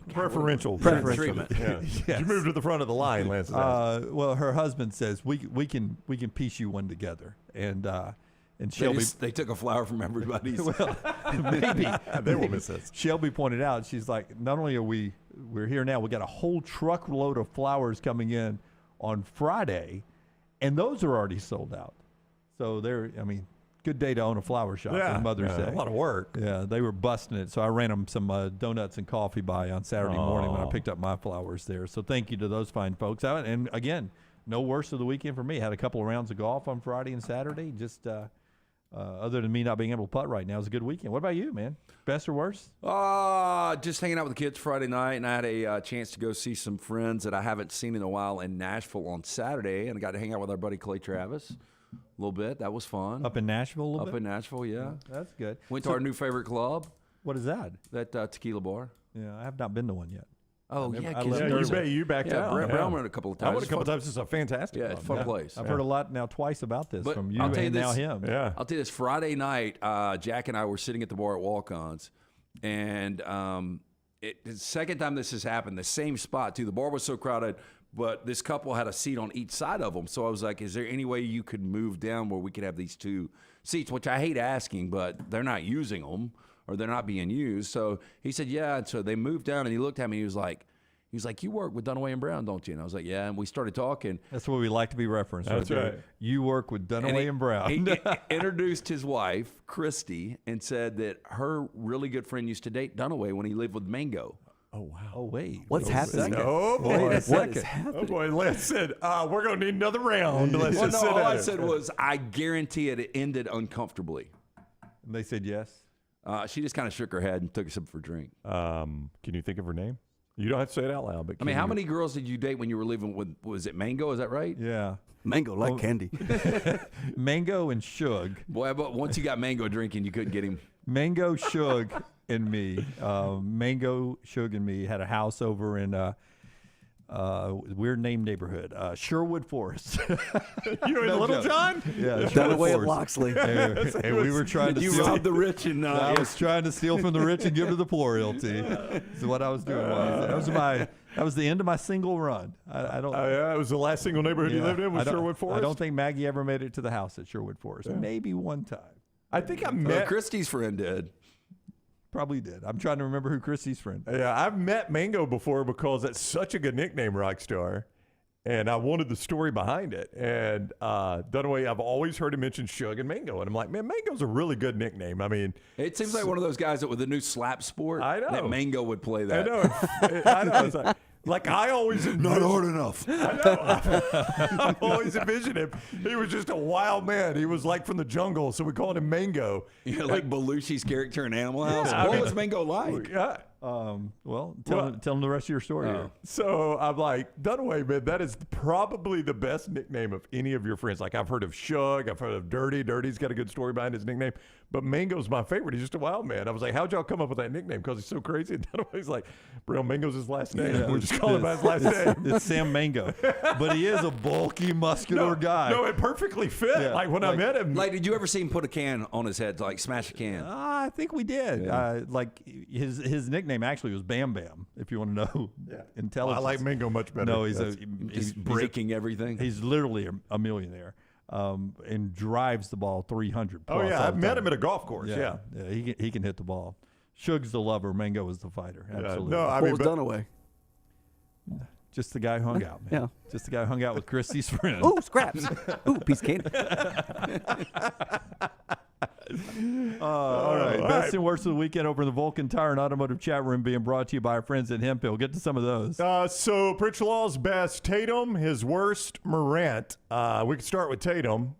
preferential treatment. Yeah. Yes. Did you move to the front of the line, Lance? Well, her husband says we can piece you one together, and Shelby. They took a flower from everybody's. Well, maybe they will miss us. Shelby pointed out, she's like, not only are we're here now, we got a whole truckload of flowers coming in on Friday, and those are already sold out. So good day to own a flower shop on Mother's Day. A lot of work. Yeah, they were busting it. So I ran them some donuts and coffee by on Saturday morning when I picked up my flowers there. So thank you to those fine folks. And again, no worse of the weekend for me. Had a couple of rounds of golf on Friday and Saturday. Just other than me not being able to putt right now, it was a good weekend. What about you, man? Best or worst? Just hanging out with the kids Friday night, and I had a chance to go see some friends that I haven't seen in a while in Nashville on Saturday, and I got to hang out with our buddy Clay Travis a little bit. That was fun. Up in Nashville a little bit? Up in Nashville, yeah. That's good. Went to our new favorite club. What is that? That tequila bar. Yeah, I have not been to one yet. Oh, yeah. You backed out. Brown went a couple of times. I went a couple of times. It's a fantastic it's a fun place. I've heard a lot now twice about this from you and now him. Yeah. I'll tell you this. Friday night, Jack and I were sitting at the bar at Walk-Ons, and the second time this has happened, the same spot, too. The bar was so crowded, but this couple had a seat on each side of them. So I was like, is there any way you could move down where we could have these two seats, which I hate asking, but they're not using them or they're not being used. So he said, yeah. And so they moved down, and he looked at me. He was like, you work with Dunaway and Brown, don't you? And I was like, yeah. And we started talking. That's what we like to be referenced. That's right. You work with Dunaway and Brown. He introduced his wife, Christy, and said that her really good friend used to date Dunaway when he lived with Mango. Oh, wow. Oh, wait. What's happening? Oh, boy. Wait a What second. is happening? Oh, boy. Listen, we're going to need another round. Let's Well, just no, sit all I down. said was, I guarantee it ended uncomfortably. And they said yes. She just kind of shook her head and took a sip of her drink. Can you think of her name? You don't have to say it out loud. But I mean, can how you? many girls did you date when you were living with, was it Mango? Is that right? Yeah. Mango like candy. Mango and Shug. Boy, but once you got Mango drinking, you couldn't get him. Mango, Shug, and me. Mango, Shug, and me had a house over in weird name neighborhood, Sherwood Forest. You and Little John? Yeah, Down the way of Forest. Loxley. And we were trying to You steal. robbed the rich and I was trying to steal from the rich and give to the poor, LT. That's what I was doing. That was the end of my single run. I don't. Yeah, it was the last single neighborhood you yeah, lived in was I don't- Sherwood Forest? I don't think Maggie ever made it to the house at Sherwood Forest. Maybe one time. I think I met. Christie's friend did. Probably did. I'm trying to remember who Christy's friend is. Yeah, I've met Mango before because that's such a good nickname, Rockstar. And I wanted the story behind it. And Dunaway, I've always heard him mention Shug and Mango. And I'm like, man, Mango's a really good nickname. I mean, It seems like one of those guys that with the new slap sport, I know. that Mango would play that. I know. I know. It's like I always Not hard enough. I've always envisioned him. He was just a wild man. He was like from the jungle, so we called him Mango. Yeah, like Belushi's character in Animal House. I What mean- was Mango like? Yeah. Well, tell them the rest of your story. Oh. here. So I'm like, Dunaway, man, that is probably the best nickname of any of your friends. Like I've heard of Shug, I've heard of Dirty. Dirty's got a good story behind his nickname. But Mango's my favorite. He's just a wild man. I was like, how'd y'all come up with that nickname? Because he's so crazy. And Dunaway's like, bro, Mango's his last name. Yeah, We're just calling him by his last name. It's Sam Mango, but he is a bulky, muscular guy. No, it perfectly fit. Yeah, like when I met him. Like, did you ever see him put a can on his head, like smash a can? I think we did. Yeah. Like his nickname actually was Bam Bam. If you want to know, intelligence. I like Mango much better. No, he's Just breaking everything. He's literally a millionaire, and drives the ball 300. Oh yeah, I've met him at a golf course. Yeah. he can hit the ball. Shug's the lover. Mango is the fighter. Absolutely. No, I What mean, was but- Dunaway? Just the guy who hung out, man. Just the guy who hung out with Christy's friend. Ooh, scraps. Ooh, piece of candy. All right. Best and worst of the weekend over in the Vulcan Tire and Automotive chat room, being brought to you by our friends at Hemp Hill. Get to some of those. So Pritch Law's best, Tatum. His worst, Morant. We can start with Tatum.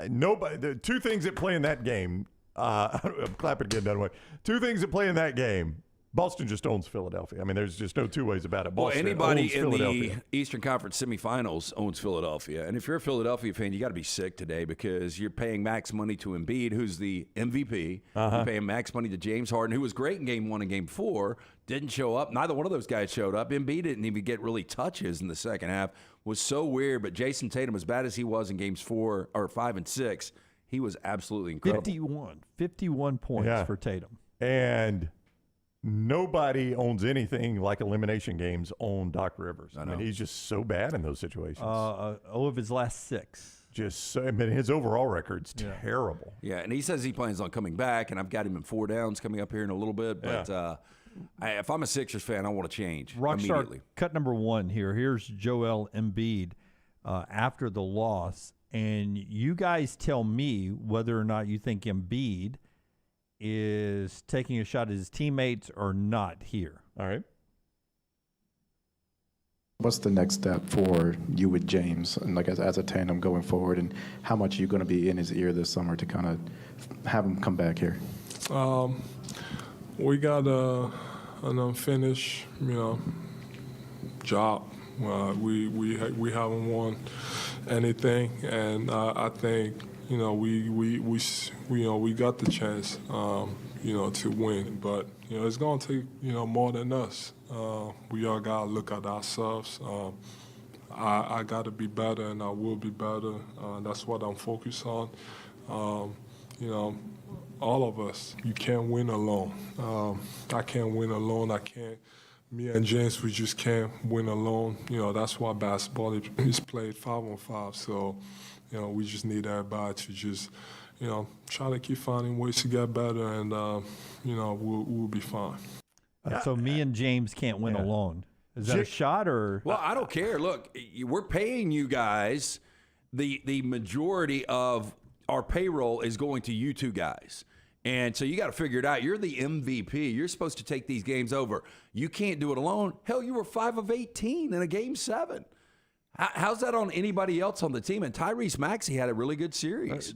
Nobody. The two things that play in that game. I'm clapping again, Dunaway. Two things that play in that game. Boston just owns Philadelphia. I mean, there's just no two ways about it. Well, Boston anybody owns in Philadelphia. the Eastern Conference semifinals owns Philadelphia. And if you're a Philadelphia fan, you got to be sick today because you're paying max money to Embiid, who's the MVP. You're paying max money to James Harden, who was great in Game 1 and Game 4, didn't show up. Neither one of those guys showed up. Embiid didn't even get really touches in the second half. Was so weird. But Jason Tatum, as bad as he was in Games 5 and 6, he was absolutely incredible. 51 points for Tatum. And nobody owns anything like elimination games on Doc Rivers. I mean, he's just so bad in those situations. Of his last 6. Just so, I mean, his overall record's terrible. Yeah, and he says he plans on coming back, and I've got him in 4 downs coming up here in a little bit. But if I'm a Sixers fan, I want to change immediately. Rockstar cut number 1 here. Here's Joel Embiid after the loss. And you guys tell me whether or not you think Embiid is taking a shot at his teammates or not here. All right. What's the next step for you with James, and like as a tandem going forward, and how much are you going to be in his ear this summer to kind of have him come back here? We got an unfinished, job. We haven't won anything, and I think we got the chance to win, but it's gonna take more than us. We all gotta look at ourselves. I gotta be better, and I will be better. That's what I'm focused on. All of us, you can't win alone. I can't win alone. I can't. Me and James, we just can't win alone. That's why basketball is played 5-on-5. So, we just need everybody to just, try to keep finding ways to get better, and we'll be fine. So me and James can't win alone. Is that a shot or? Well, I don't care. Look, we're paying you guys. The majority of our payroll is going to you two guys. And so you got to figure it out. You're the MVP. You're supposed to take these games over. You can't do it alone. Hell, you were 5 of 18 in a Game 7. How's that on anybody else on the team? And Tyrese Maxey had a really good series.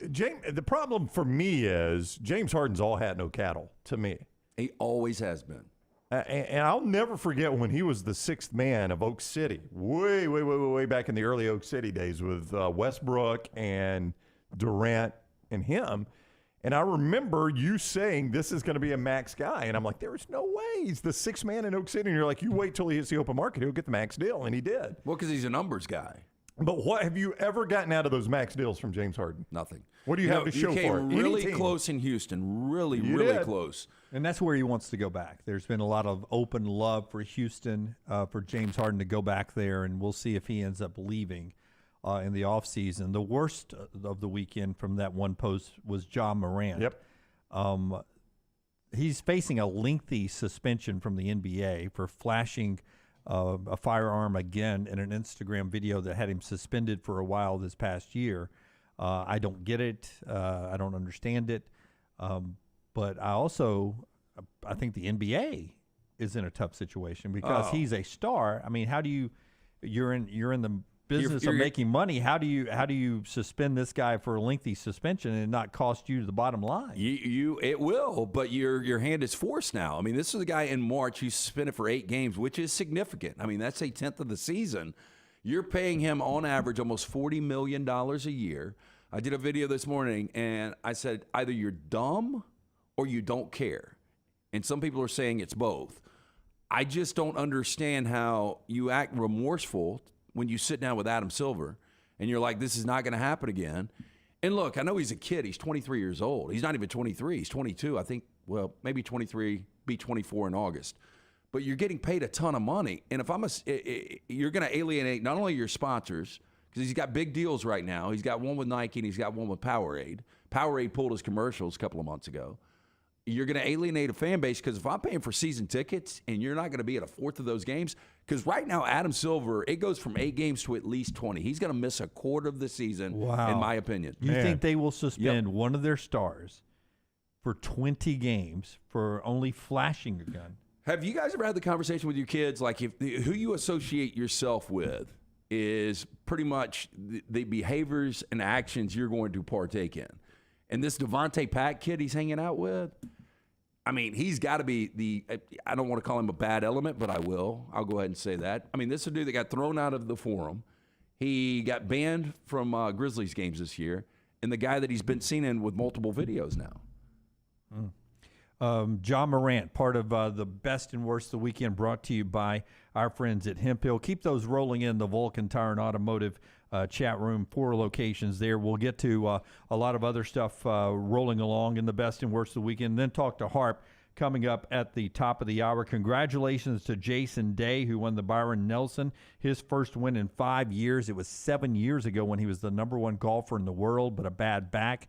James, the problem for me is James Harden's all hat, no cattle to me. He always has been. And I'll never forget when he was the sixth man of Oak City, way back in the early Oak City days with Westbrook and Durant and him. And I remember you saying this is going to be a max guy. And I'm like, there is no way. He's the sixth man in Oak City. And you're like, you wait till he hits the open market. He'll get the max deal. And he did. Well, because he's a numbers guy. But what have you ever gotten out of those max deals from James Harden? Nothing. What do you have to show for it? You came really close in Houston. Really close. And that's where he wants to go back. There's been a lot of open love for Houston, for James Harden to go back there. And we'll see if he ends up leaving in the offseason. The worst of the weekend from that one post was Ja Morant. Yep. He's facing a lengthy suspension from the NBA for flashing a firearm again in an Instagram video that had him suspended for a while this past year. I don't get it. I don't understand it. But I think the NBA is in a tough situation because he's a star. I mean, how do you're in the business of making money. How do you suspend this guy for a lengthy suspension and not cost you the bottom line? It will, but your hand is forced now. I mean, this is a guy in March who's suspended for 8 games, which is significant. I mean, that's a tenth of the season. You're paying him on average almost $40 million a year. I did a video this morning, and I said, either you're dumb or you don't care. And some people are saying it's both. I just don't understand how you act remorseful when you sit down with Adam Silver and you're like, this is not going to happen again. And look, I know he's a kid. He's 23 years old. He's not even 23. He's 22. I think, well, maybe 23, be 24 in August. But you're getting paid a ton of money. And if you're going to alienate not only your sponsors, because he's got big deals right now. He's got one with Nike and he's got one with Powerade. Powerade pulled his commercials a couple of months ago. You're going to alienate a fan base because if I'm paying for season tickets and you're not going to be at a fourth of those games, because right now Adam Silver, it goes from 8 games to at least 20. He's going to miss a quarter of the season, in my opinion. You think they will suspend one of their stars for 20 games for only flashing a gun? Have you guys ever had the conversation with your kids, like who you associate yourself with is pretty much the behaviors and actions you're going to partake in? And this Devontae Pack kid he's hanging out with, I mean, he's got to be I don't want to call him a bad element, but I will. I'll go ahead and say that. I mean, this is a dude that got thrown out of the forum. He got banned from Grizzlies games this year, and the guy that he's been seen in with multiple videos now. Ja Morant, part of the best and worst of the weekend, brought to you by our friends at Hemp Hill. Keep those rolling in the Vulcan Tire and Automotive chat room, 4 locations there. We'll get to a lot of other stuff rolling along in the best and worst of the weekend. Then talk to Harp coming up at the top of the hour. Congratulations to Jason Day, who won the Byron Nelson, his first win in 5 years. It was 7 years ago when he was the #1 golfer in the world, but a bad back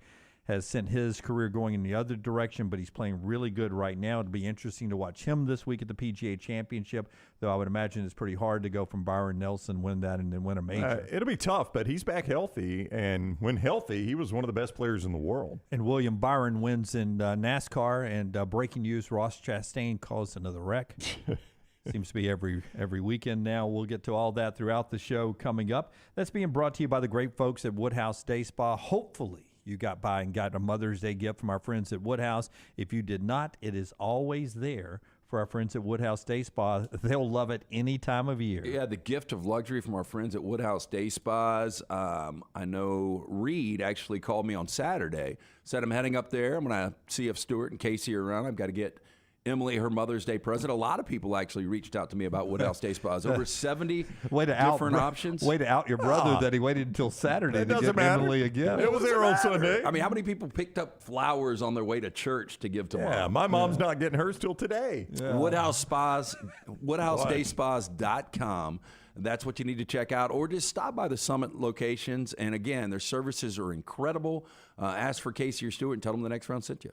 has sent his career going in the other direction, but he's playing really good right now. It'll be interesting to watch him this week at the PGA Championship, though I would imagine it's pretty hard to go from Byron Nelson, win that, and then win a major. It'll be tough, but he's back healthy, and when healthy, he was one of the best players in the world. And William Byron wins in NASCAR, and breaking news, Ross Chastain caused another wreck. Seems to be every weekend now. We'll get to all that throughout the show coming up. That's being brought to you by the great folks at Woodhouse Day Spa. Hopefully, you got by and got a Mother's Day gift from our friends at Woodhouse. If you did not, it is always there for our friends at Woodhouse Day Spa. They'll love it any time of year. Yeah, the gift of luxury from our friends at Woodhouse Day Spas. I know Reed actually called me on Saturday, said I'm heading up there. I'm going to see if Stuart and Casey are around. I've got to get Emily her Mother's Day present. A lot of people actually reached out to me about Woodhouse Day Spas. Over 70 different options. Way to out your brother that he waited until Saturday to give Emily a gift. It was there on Sunday. I mean, how many people picked up flowers on their way to church to give to mom? Yeah, my mom's not getting hers till today. Yeah. Woodhouse Spas, WoodhouseDaySpas.com. That's what you need to check out, or just stop by the Summit locations. And again, their services are incredible. Ask for Casey or Stuart and tell them the next round sent you.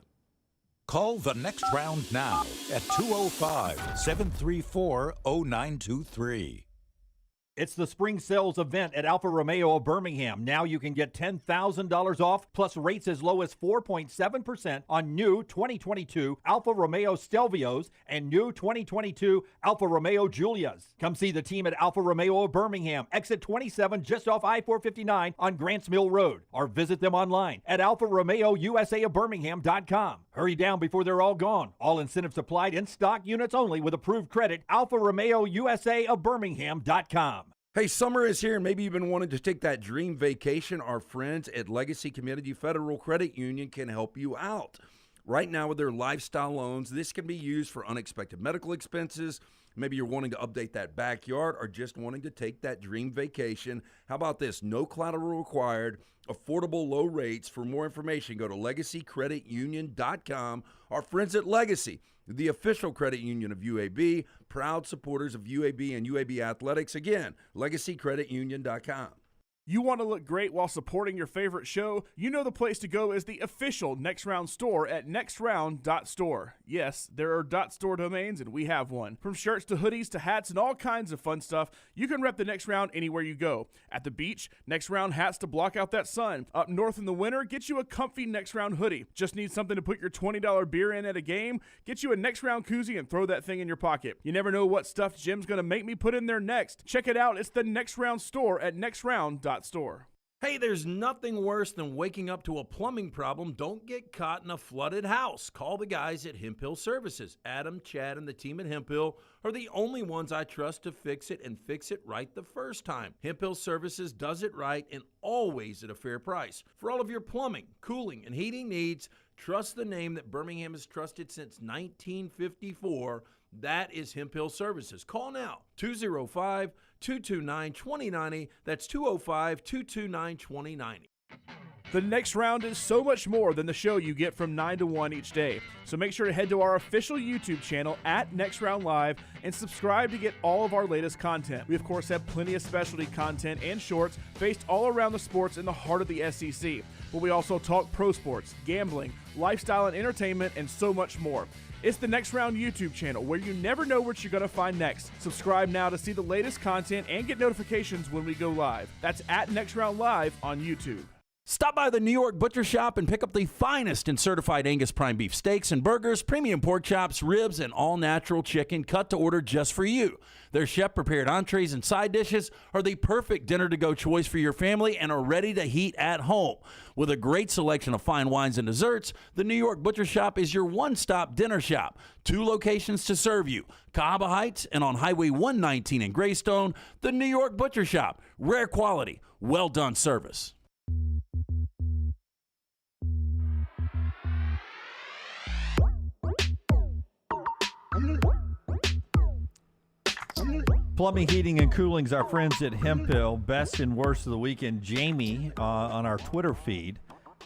Call the next round now at 205-734-0923. It's the spring sales event at Alfa Romeo of Birmingham. Now you can get $10,000 off, plus rates as low as 4.7% on new 2022 Alfa Romeo Stelvios and new 2022 Alfa Romeo Giulias. Come see the team at Alfa Romeo of Birmingham, exit 27 just off I-459 on Grants Mill Road, or visit them online at alfaromeousaofbirmingham.com. Hurry down before they're all gone. All incentives applied in stock units only with approved credit. alfaromeousaofbirmingham.com. Hey, summer is here, and maybe you've been wanting to take that dream vacation. Our friends at Legacy Community Federal Credit Union can help you out. Right now with their lifestyle loans, this can be used for unexpected medical expenses. Maybe you're wanting to update that backyard or just wanting to take that dream vacation. How about this? No collateral required, affordable low rates. For more information, go to legacycreditunion.com. Our friends at Legacy, the official credit union of UAB, proud supporters of UAB and UAB athletics. Again, legacycreditunion.com. You want to look great while supporting your favorite show? You know the place to go is the official Next Round store at nextround.store. Yes, there are .store domains, and we have one. From shirts to hoodies to hats and all kinds of fun stuff, you can rep the Next Round anywhere you go. At the beach, Next Round hats to block out that sun. Up north in the winter, get you a comfy Next Round hoodie. Just need something to put your $20 beer in at a game? Get you a Next Round koozie and throw that thing in your pocket. You never know what stuff Jim's going to make me put in there next. Check it out. It's the Next Round store at nextround.store. Hey, there's nothing worse than waking up to a plumbing problem. Don't get caught in a flooded house. Call the guys at Hemp Hill Services. Adam, Chad, and the team at Hemp Hill are the only ones I trust to fix it and fix it right the first time. Hemp Hill Services does it right and always at a fair price. For all of your plumbing, cooling, and heating needs, trust the name that Birmingham has trusted since 1954. That is Hemp Hill Services. Call now, 205-229-2090. That's 205-229-2090. The Next Round is so much more than the show you get from 9 to 1 each day. So make sure to head to our official YouTube channel at Next Round Live and subscribe to get all of our latest content. We, of course, have plenty of specialty content and shorts based all around the sports in the heart of the SEC. But we also talk pro sports, gambling, lifestyle and entertainment, and so much more. It's the Next Round YouTube channel where you never know what you're going to find next. Subscribe now to see the latest content and get notifications when we go live. That's at Next Round Live on YouTube. Stop by the New York Butcher Shop and pick up the finest in certified Angus prime beef steaks and burgers, premium pork chops, ribs, and all-natural chicken cut to order just for you. Their chef-prepared entrees and side dishes are the perfect dinner-to-go choice for your family and are ready to heat at home. With a great selection of fine wines and desserts, the New York Butcher Shop is your one-stop dinner shop. 2 locations to serve you, Cahaba Heights and on Highway 119 in Greystone. The New York Butcher Shop, rare quality, well-done service. Plumbing, heating, and cooling's our friends at Hemp Hill. Best and worst of the weekend. Jamie on our Twitter feed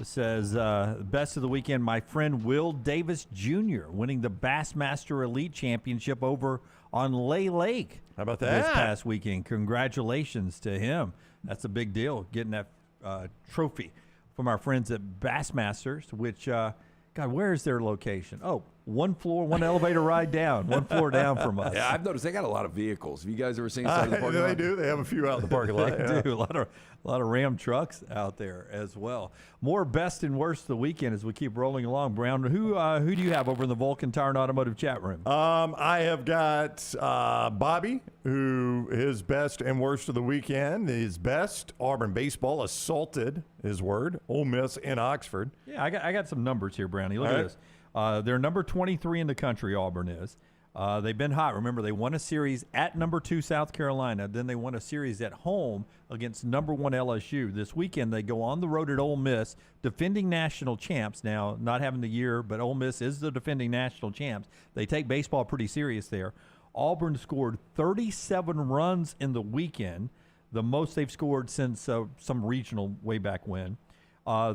says, best of the weekend, my friend Will Davis Jr. winning the Bassmaster Elite Championship over on Lay Lake. How about that? This past weekend. Congratulations to him. That's a big deal, getting that trophy from our friends at Bassmasters, which, God, where is their location? Oh, one floor, one elevator ride down, one floor down from us. Yeah, I've noticed they got a lot of vehicles. Have you guys ever seen inside the parking lot? They do. They have a few out in the parking lot. They do. A lot of Ram trucks out there as well. More best and worst of the weekend as we keep rolling along. Brown, who do you have over in the Vulcan Tire and Automotive chat room? I have got Bobby, who his best and worst of the weekend. His best, Auburn baseball assaulted, his word, Ole Miss in Oxford. Yeah, I got some numbers here, Brownie. Look at this. They're number 23 in the country, Auburn is. They've been hot. Remember, they won a series at number 2 South Carolina. Then they won a series at home against number 1 LSU. This weekend, they go on the road at Ole Miss, defending national champs. Now, not having the year, but Ole Miss is the defending national champs. They take baseball pretty serious there. Auburn scored 37 runs in the weekend, the most they've scored since some regional way back when.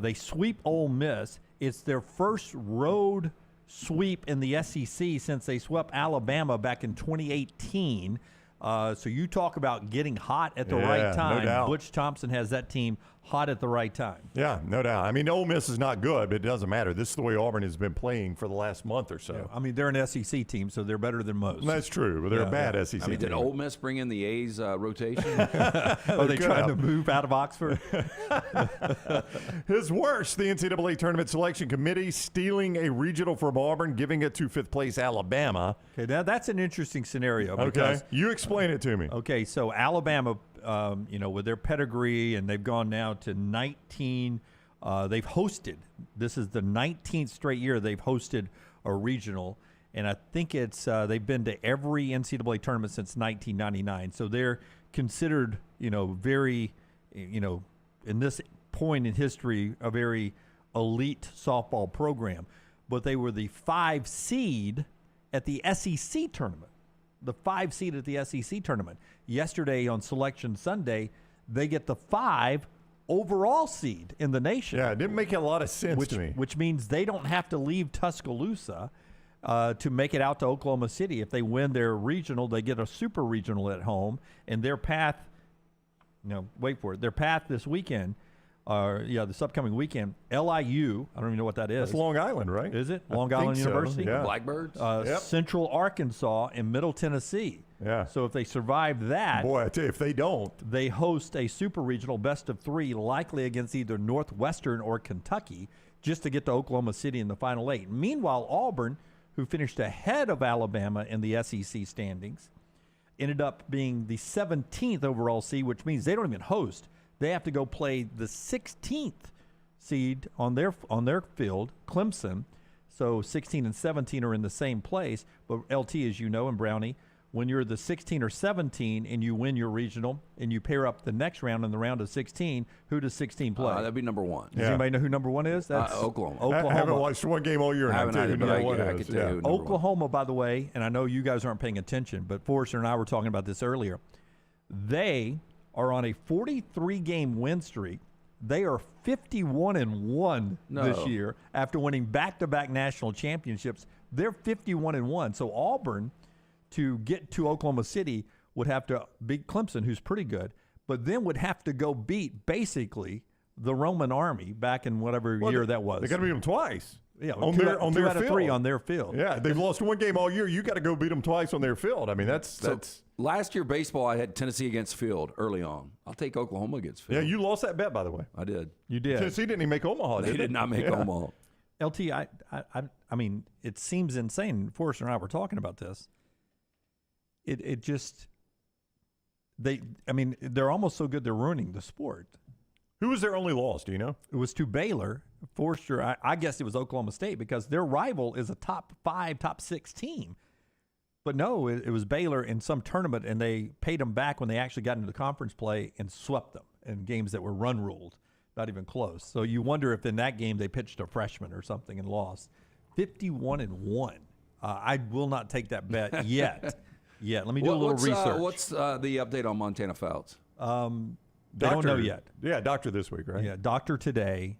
They sweep Ole Miss. It's their first road sweep in the SEC since they swept Alabama back in 2018. So you talk about getting hot at the right time. No doubt. Butch Thompson has that team hot at the right time. Yeah, no doubt. I mean, Ole Miss is not good, but it doesn't matter. This is the way Auburn has been playing for the last month or so. Yeah, I mean, they're an SEC team, so they're better than most. That's true, but they're a bad SEC team. Did Ole Miss bring in the A's rotation? Are they trying to move out of Oxford? His worst, the NCAA Tournament Selection Committee stealing a regional from Auburn, giving it to fifth-place Alabama. Okay, now that's an interesting scenario. Okay, you explain it to me. Okay, so Alabama, with their pedigree, and they've gone now to 19. They've hosted. This is the 19th straight year they've hosted a regional, and I think it's they've been to every NCAA tournament since 1999. So they're considered, very, in this point in history, a very elite softball program. But they were the 5 seed at the SEC tournament. The 5 seed at the SEC tournament. Yesterday on Selection Sunday, they get the 5 overall seed in the nation. Yeah, it didn't make a lot of sense to me. Which means they don't have to leave Tuscaloosa to make it out to Oklahoma City. If they win their regional, they get a super regional at home, and their path, wait for it, their path this weekend, this upcoming weekend, LIU, I don't even know what that is. That's Long Island, right? Is it? Long Island University? Yeah. Blackbirds? Central Arkansas and Middle Tennessee. Yeah. So if they survive that, boy, I tell you, if they don't, they host a super regional best of 3, likely against either Northwestern or Kentucky, just to get to Oklahoma City in the final 8. Meanwhile, Auburn, who finished ahead of Alabama in the SEC standings, ended up being the 17th overall seed, which means they don't even host. They have to go play the 16th seed on their field, Clemson. So 16 and 17 are in the same place. But LT, as you know, and Brownie, when you're the 16 or 17 and you win your regional and you pair up the next round in the round of 16, who does 16 play? That'd be number 1. Does anybody know who number 1 is? That's Oklahoma. I haven't watched one game all year. I haven't either, but I could tell you. Oklahoma, by the way, and I know you guys aren't paying attention, but Forrester and I were talking about this earlier. They are on a 43-game win streak. They are 51-1 this year after winning back-to-back national championships. They're 51-1. So Auburn, to get to Oklahoma City, would have to beat Clemson, who's pretty good, but then would have to go beat basically the Roman army back in whatever year that was. They got to beat them twice. Yeah, on two their out field. of 3 on their field. Yeah, they've lost one game all year. You got to go beat them twice on their field. I mean, that's last year baseball, I had Tennessee against Field early on. I'll take Oklahoma against Field. Yeah, you lost that bet, by the way. I did. You did. Tennessee didn't even make Omaha. They did not make Omaha. LT, I mean, it seems insane. Forrester and I were talking about this. It just they're almost so good they're ruining the sport. Who was their only loss? Do you know? It was to Baylor. Forrester, I guess it was Oklahoma State because their rival is a top 5, top 6 team. But no, it was Baylor in some tournament, and they paid them back when they actually got into the conference play and swept them in games that were run ruled, not even close. So you wonder if in that game they pitched a freshman or something and lost. 51-1. I will not take that bet yet. Let me do a little research. What's the update on Montana Fouts? They don't know yet. Yeah, doctor this week, right? Yeah, doctor today.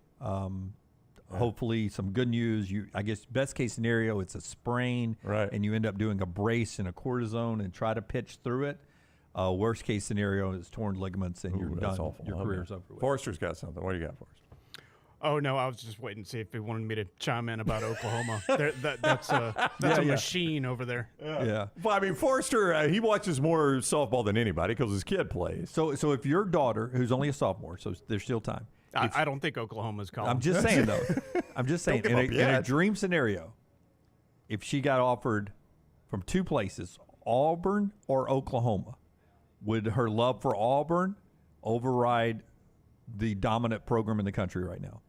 Hopefully some good news. I guess best case scenario, it's a sprain, right? And you end up doing a brace and a cortisone and try to pitch through it. Worst case scenario is torn ligaments and you're done. Awful. Your career's over with. Forrester's got something. What do you got for us? Oh, no, I was just waiting to see if he wanted me to chime in about Oklahoma. That's a machine over there. Yeah. Well, I mean, Forrester, he watches more softball than anybody because his kid plays. So if your daughter, who's only a sophomore, so there's still time. I don't think Oklahoma's calling. I'm just saying, though. I'm just saying, in a dream scenario, if she got offered from 2 places, Auburn or Oklahoma, would her love for Auburn override the dominant program in the country right now?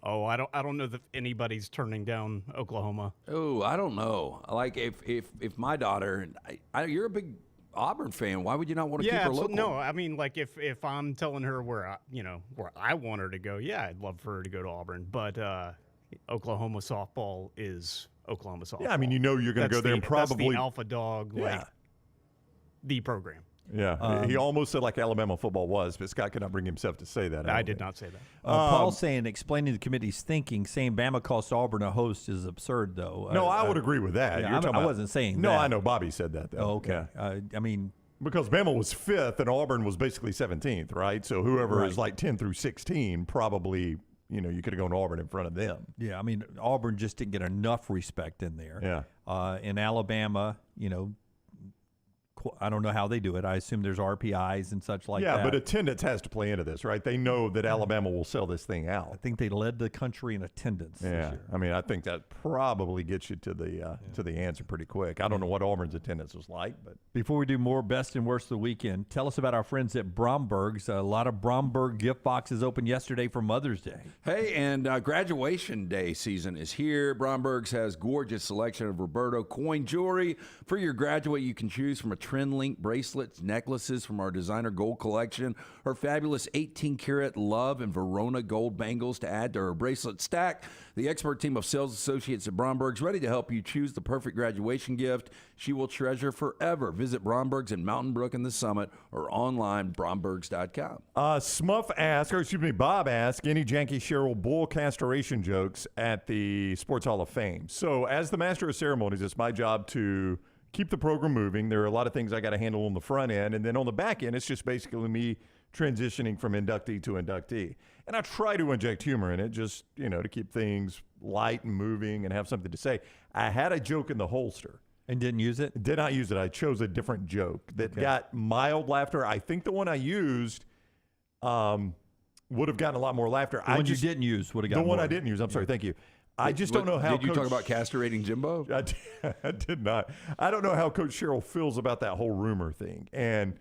Oh, I don't know that anybody's turning down Oklahoma. Oh, I don't know. Like if my daughter, you're a big Auburn fan, why would you not want to keep her local? No, I mean, like if I'm telling her where I want her to go, yeah, I'd love for her to go to Auburn. But Oklahoma softball is Oklahoma softball. Yeah, I mean, you're going to go there and probably that's the alpha dog, like the program. Yeah, he almost said like Alabama football was, but Scott could not bring himself to say that. I did not say that. Paul saying, explaining the committee's thinking, saying Bama cost Auburn a host is absurd, though. No, I would agree with that. Yeah, I wasn't saying that. No, I know Bobby said that, though. Oh, okay. Yeah. I mean, Because Bama was 5th and Auburn was basically 17th, right? So whoever is like 10 through 16 probably, you could have gone Auburn in front of them. Yeah, I mean, Auburn just didn't get enough respect in there. Yeah. In Alabama, I don't know how they do it. I assume there's RPIs and such like that. Yeah, but attendance has to play into this, right? They know that Alabama will sell this thing out. I think they led the country in attendance this year. I mean, I think that probably gets you to the answer pretty quick. I don't know what Auburn's attendance was like, but before we do more best and worst of the weekend, tell us about our friends at Bromberg's. A lot of Bromberg gift boxes opened yesterday for Mother's Day. Hey, and graduation day season is here. Bromberg's has gorgeous selection of Roberto coin jewelry for your graduate. You can choose from a trend link bracelets, necklaces from our designer gold collection, her fabulous 18-karat Love and Verona gold bangles to add to her bracelet stack. The expert team of sales associates at Bromberg's ready to help you choose the perfect graduation gift she will treasure forever. Visit Bromberg's in Mountain Brook in the Summit or online, brombergs.com. Bob asked, any Janky Sherrill bull castration jokes at the Sports Hall of Fame? So as the master of ceremonies, it's my job to keep the program moving. There are a lot of things I got to handle on the front end. And then on the back end, it's just basically me transitioning from inductee to inductee. And I try to inject humor in it just, to keep things light and moving and have something to say. I had a joke in the holster. And didn't use it? Did not use it. I chose a different joke that got mild laughter. I think the one I used would have gotten a lot more laughter. The one you didn't use would have gotten more. The one more. I didn't use. I'm sorry. Thank you. I just don't know how. Did you talk about castrating Jimbo? I did not. I don't know how Coach Sherrill feels about that whole rumor thing. And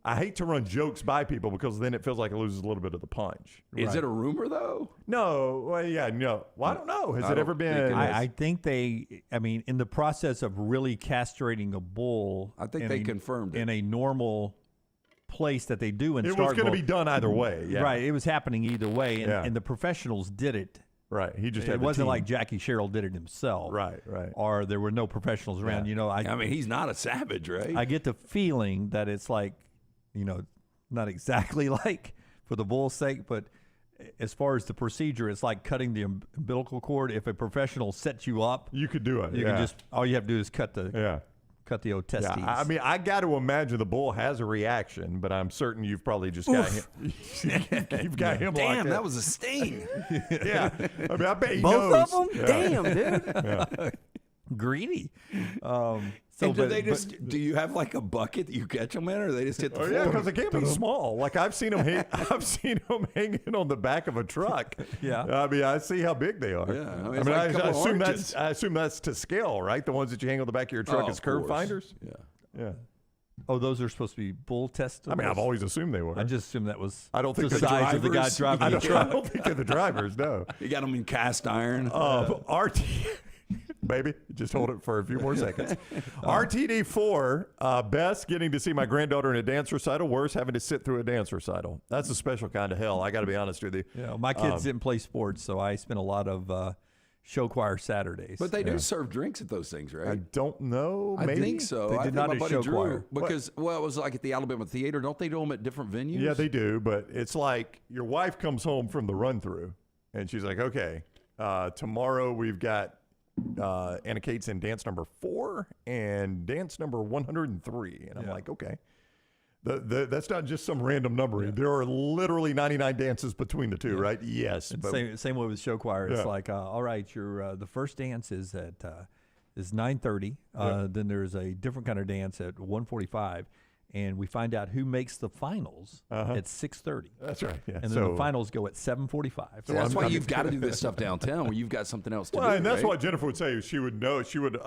I hate to run jokes by people because then it feels like it loses a little bit of the punch. Is it a rumor, though? No. Well, yeah, no. Well, I don't know. Has it ever been? I think in the process of really castrating a bull, I think they confirmed it. In a normal place that they do in It was going to be done either way. Yeah. Right. It was happening either way. And the professionals did it. Right. He just had it the wasn't team. like Jackie Sherrill did it himself. Right. Or there were no professionals around. I mean, he's not a savage, right? I get the feeling that it's like, not exactly like for the bull's sake, but as far as the procedure, it's like cutting the umbilical cord. If a professional sets you up, you could do it. You can just, all you have to do is cut the old testes. Yeah, I mean, I got to imagine the bull has a reaction, but I'm certain you've probably just got him. You've got him. Damn, that was a sting. Yeah, I mean, I bet he Both knows. of them. Damn, dude. Yeah. Greedy. So do you have like a bucket that you catch them in, or they just hit the floor? Yeah, because it can't be small. Like I've seen them. I've seen them hanging on the back of a truck. Yeah. I mean, I see how big they are. Yeah. I assume that's to scale, right? The ones that you hang on the back of your truck as curve finders. Yeah. Oh, those are supposed to be bull tests? I mean, I've always assumed they were. I just assumed that was I don't think the the size of the guy drivers- driving the truck. I don't think they're the drivers, no. You got them in cast iron. RT, baby, just hold it for a few more seconds. RTD4, best getting to see my granddaughter in a dance recital, worse having to sit through a dance recital. That's a special kind of hell. I got to be honest with you. Yeah, my kids didn't play sports, so I spent a lot of show choir Saturdays. But they do serve drinks at those things, right? I don't know. I Maybe. think so. They I did think not my at buddy show Drew, choir. because it was like at the Alabama Theater. Don't they do them at different venues? Yeah, they do. But it's like your wife comes home from the run through and she's like, okay, tomorrow we've got Anna Cates in dance number 4 and dance number 103. And I'm like, okay. That's not just some random number. Yeah. There are literally 99 dances between the two, right? Yes. But same way with show choir. It's like, all right, your the first dance is at is 9:30. Then there's a different kind of dance at 1:45, and we find out who makes the finals at 6:30. That's right. Yeah. And then the finals go at 7:45. So that's why you've got to do this stuff downtown where you've got something else to do. And that's right? what Jennifer would say. She would know. She would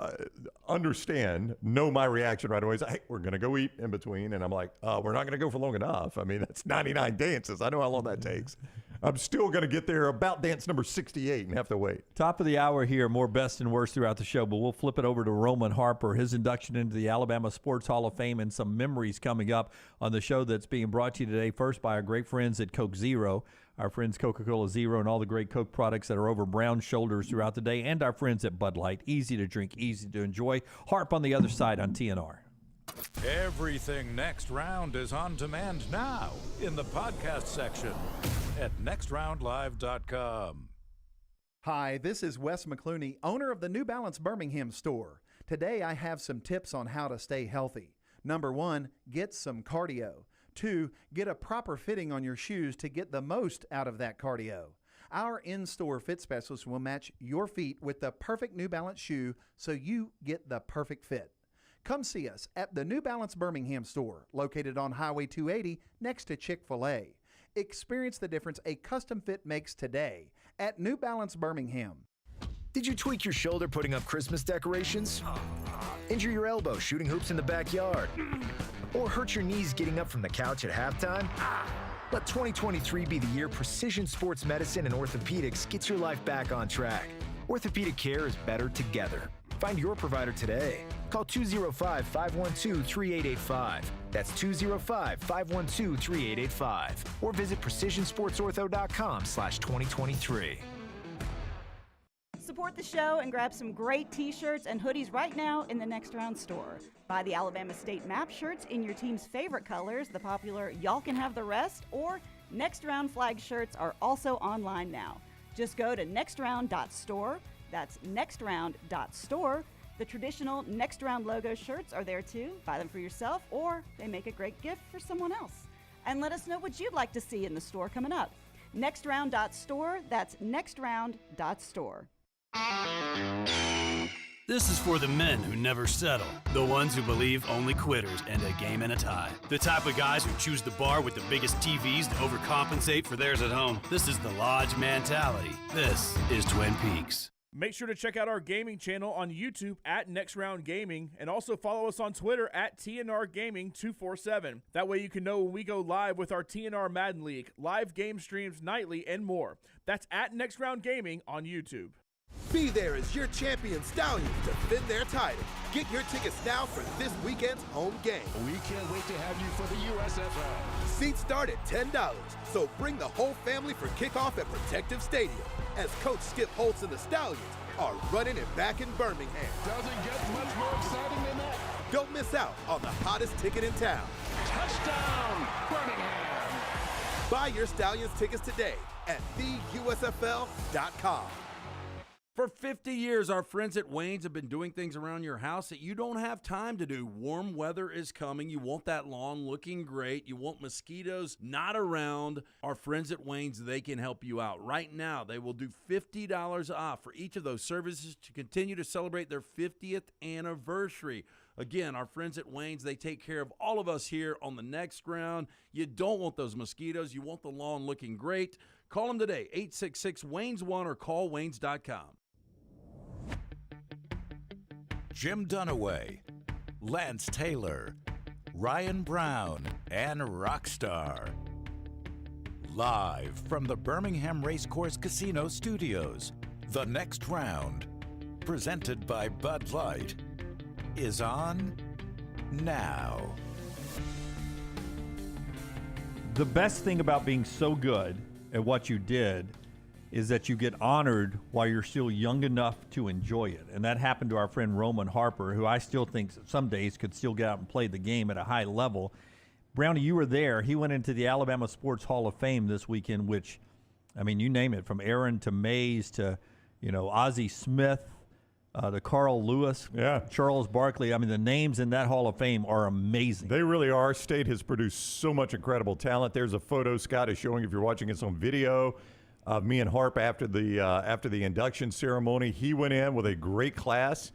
know my reaction right away. It's like, hey, we're going to go eat in between. And I'm like, we're not going to go for long enough. I mean, that's 99 dances. I know how long that takes. I'm still going to get there about dance number 68 and have to wait. Top of the hour here, more best and worst throughout the show, but we'll flip it over to Roman Harper, his induction into the Alabama Sports Hall of Fame, and some memories coming up on the show that's being brought to you today, first by our great friends at Coke Zero, our friends Coca-Cola Zero, and all the great Coke products that are over brown shoulders throughout the day, and our friends at Bud Light, easy to drink, easy to enjoy. Harp on the other side on TNR. Everything Next Round is on demand now in the podcast section at nextroundlive.com. Hi, this is Wes McClooney, owner of the New Balance Birmingham store. Today I have some tips on how to stay healthy. Number 1, get some cardio. 2, get a proper fitting on your shoes to get the most out of that cardio. Our in-store fit specialist will match your feet with the perfect New Balance shoe so you get the perfect fit. Come see us at the New Balance Birmingham store, located on Highway 280 next to Chick-fil-A. Experience the difference a custom fit makes today at New Balance Birmingham. Did you tweak your shoulder putting up Christmas decorations? Injure your elbow shooting hoops in the backyard? Or hurt your knees getting up from the couch at halftime? Let 2023 be the year precision sports medicine and orthopedics gets your life back on track. Orthopedic care is better together. Find your provider today. Call 205-512-3885. That's 205-512-3885. Or visit precisionsportsortho.com/2023. Support the show and grab some great t-shirts and hoodies right now in the Next Round store. Buy the Alabama State Map shirts in your team's favorite colors, the popular Y'all Can Have the Rest, or Next Round flag shirts are also online now. Just go to nextround.store. That's nextround.store. The traditional Next Round logo shirts are there too. Buy them for yourself, or they make a great gift for someone else. And let us know what you'd like to see in the store coming up. Nextround.store. That's nextround.store. This is for the men who never settle, the ones who believe only quitters end a game and a tie, the type of guys who choose the bar with the biggest TVs to overcompensate for theirs at home. This is the Lodge mentality. This is Twin Peaks. Make sure to check out our gaming channel on YouTube at Next Round Gaming, and also follow us on Twitter at TNR Gaming 247. That way you can know when we go live with our TNR Madden League, live game streams nightly, and more. That's at Next Round Gaming on YouTube. Be there as your champion Stallions defend their title. Get your tickets now for this weekend's home game. We can't wait to have you for the USFL. Seats start at $10, so bring the whole family for kickoff at Protective Stadium as Coach Skip Holtz and the Stallions are running it back in Birmingham. Doesn't get much more exciting than that. Don't miss out on the hottest ticket in town. Touchdown, Birmingham! Buy your Stallions tickets today at theusfl.com. For 50 years, our friends at Wayne's have been doing things around your house that you don't have time to do. Warm weather is coming. You want that lawn looking great. You want mosquitoes not around. Our friends at Wayne's, they can help you out. Right now, they will do $50 off for each of those services to continue to celebrate their 50th anniversary. Again, our friends at Wayne's, they take care of all of us here on the Next Round. You don't want those mosquitoes. You want the lawn looking great. Call them today, 866-WAYNES1, or call waynes.com. Jim Dunaway, Lance Taylor, Ryan Brown, and Rockstar. Live from the Birmingham Racecourse Casino Studios, the Next Round, presented by Bud Light, is on now. The best thing about being so good at what you did is that you get honored while you're still young enough to enjoy it. And that happened to our friend Roman Harper, who I still think some days could still get out and play the game at a high level. Brownie, you were there. He went into the Alabama Sports Hall of Fame this weekend, which, I mean, you name it, from Aaron to Mays to, Ozzie Smith to Carl Lewis, Charles Barkley. I mean, the names in that Hall of Fame are amazing. They really are. State has produced so much incredible talent. There's a photo Scott is showing if you're watching us on video. Me and Harp after the induction ceremony. He went in with a great class,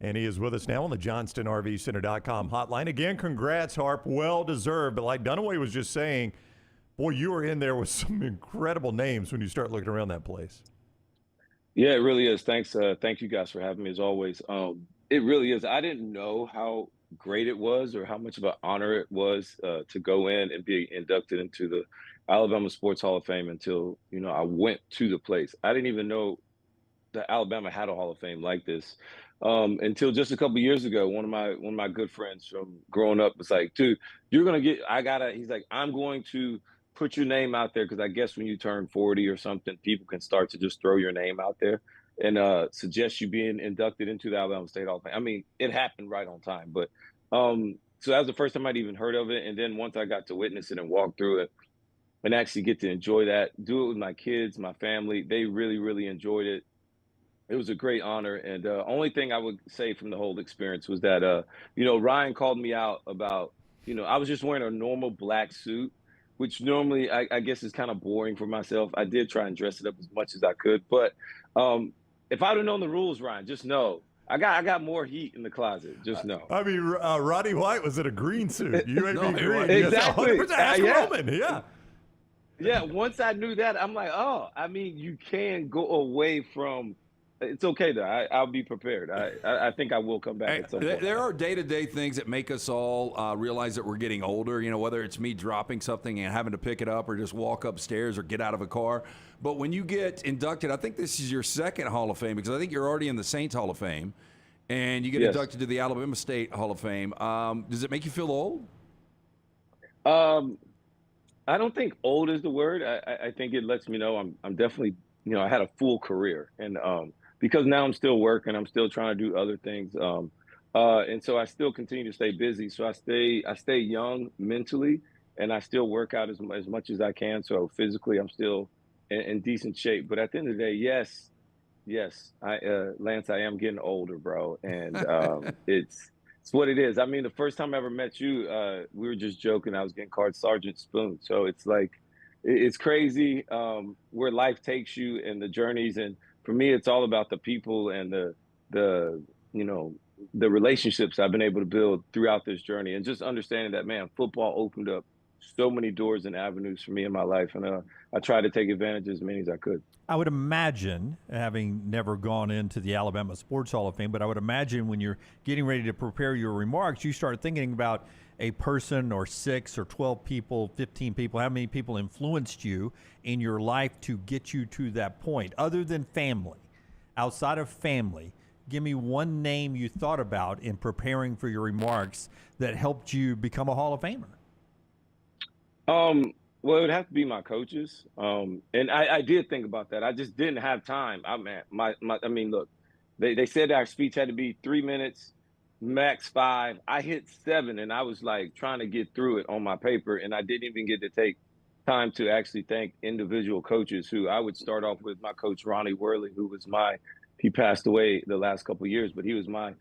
and he is with us now on the JohnstonRVCenter.com hotline. Again, congrats, Harp. Well deserved. But like Dunaway was just saying, boy, you were in there with some incredible names when you start looking around that place. Yeah, it really is. Thanks. Thank you guys for having me as always. It really is. I didn't know how great it was or how much of an honor it was to go in and be inducted into the Alabama Sports Hall of Fame until, I went to the place. I didn't even know that Alabama had a Hall of Fame like this until just a couple of years ago. One of my good friends from growing up was like, dude, he's like, I'm going to put your name out there because I guess when you turn 40 or something, people can start to just throw your name out there and suggest you being inducted into the Alabama State Hall of Fame. I mean, it happened right on time, but so that was the first time I'd even heard of it. And then once I got to witness it and walk through it and actually get to enjoy that, do it with my kids, my family, they really, really enjoyed it. It was a great honor, and only thing I would say from the whole experience was that Ryan called me out about I was just wearing a normal black suit, which normally I guess is kind of boring for myself. I did try and dress it up as much as I could, but if I'd have known the rules, Ryan, just know I got more heat in the closet. Just know. I mean, Roddy White was in a green suit. You ain't be green. Exactly. 100%. Ask Roman. Yeah. Yeah, once I knew that, I'm like, oh, I mean, you can go away from. It's okay though. I'll be prepared. I think I will come back at some point. There are day-to-day things that make us all realize that we're getting older. Whether it's me dropping something and having to pick it up, or just walk upstairs or get out of a car. But when you get inducted, I think this is your second Hall of Fame, because I think you're already in the Saints Hall of Fame, and you get inducted to the Alabama State Hall of Fame. Does it make you feel old? I don't think old is the word. I think it lets me know I'm definitely I had a full career, and because now I'm still working, I'm still trying to do other things, and so I still continue to stay busy. So I stay young mentally, and I still work out as much as I can. So physically, I'm still in decent shape. But at the end of the day, yes, Lance, I am getting older, bro, and it's what it is. I mean, the first time I ever met you, we were just joking. I was getting called Sergeant Spoon. So it's like, it's crazy where life takes you and the journeys. And for me, it's all about the people and the relationships I've been able to build throughout this journey, and just understanding that, man, football opened up so many doors and avenues for me in my life, and I tried to take advantage of as many as I could. I would imagine, having never gone into the Alabama Sports Hall of Fame, but I would imagine when you're getting ready to prepare your remarks, you start thinking about a person or 6 or 12 people, 15 people, how many people influenced you in your life to get you to that point, other than family. Outside of family, give me one name you thought about in preparing for your remarks that helped you become a Hall of Famer. Well, it would have to be my coaches. And I did think about that. I just didn't have time. I mean, look, they said our speech had to be 3 minutes, max 5. I hit 7, and I was like trying to get through it on my paper, and I didn't even get to take time to actually thank individual coaches who I would start off with. My coach, Ronnie Worley, who was he passed away the last couple of years, but he was my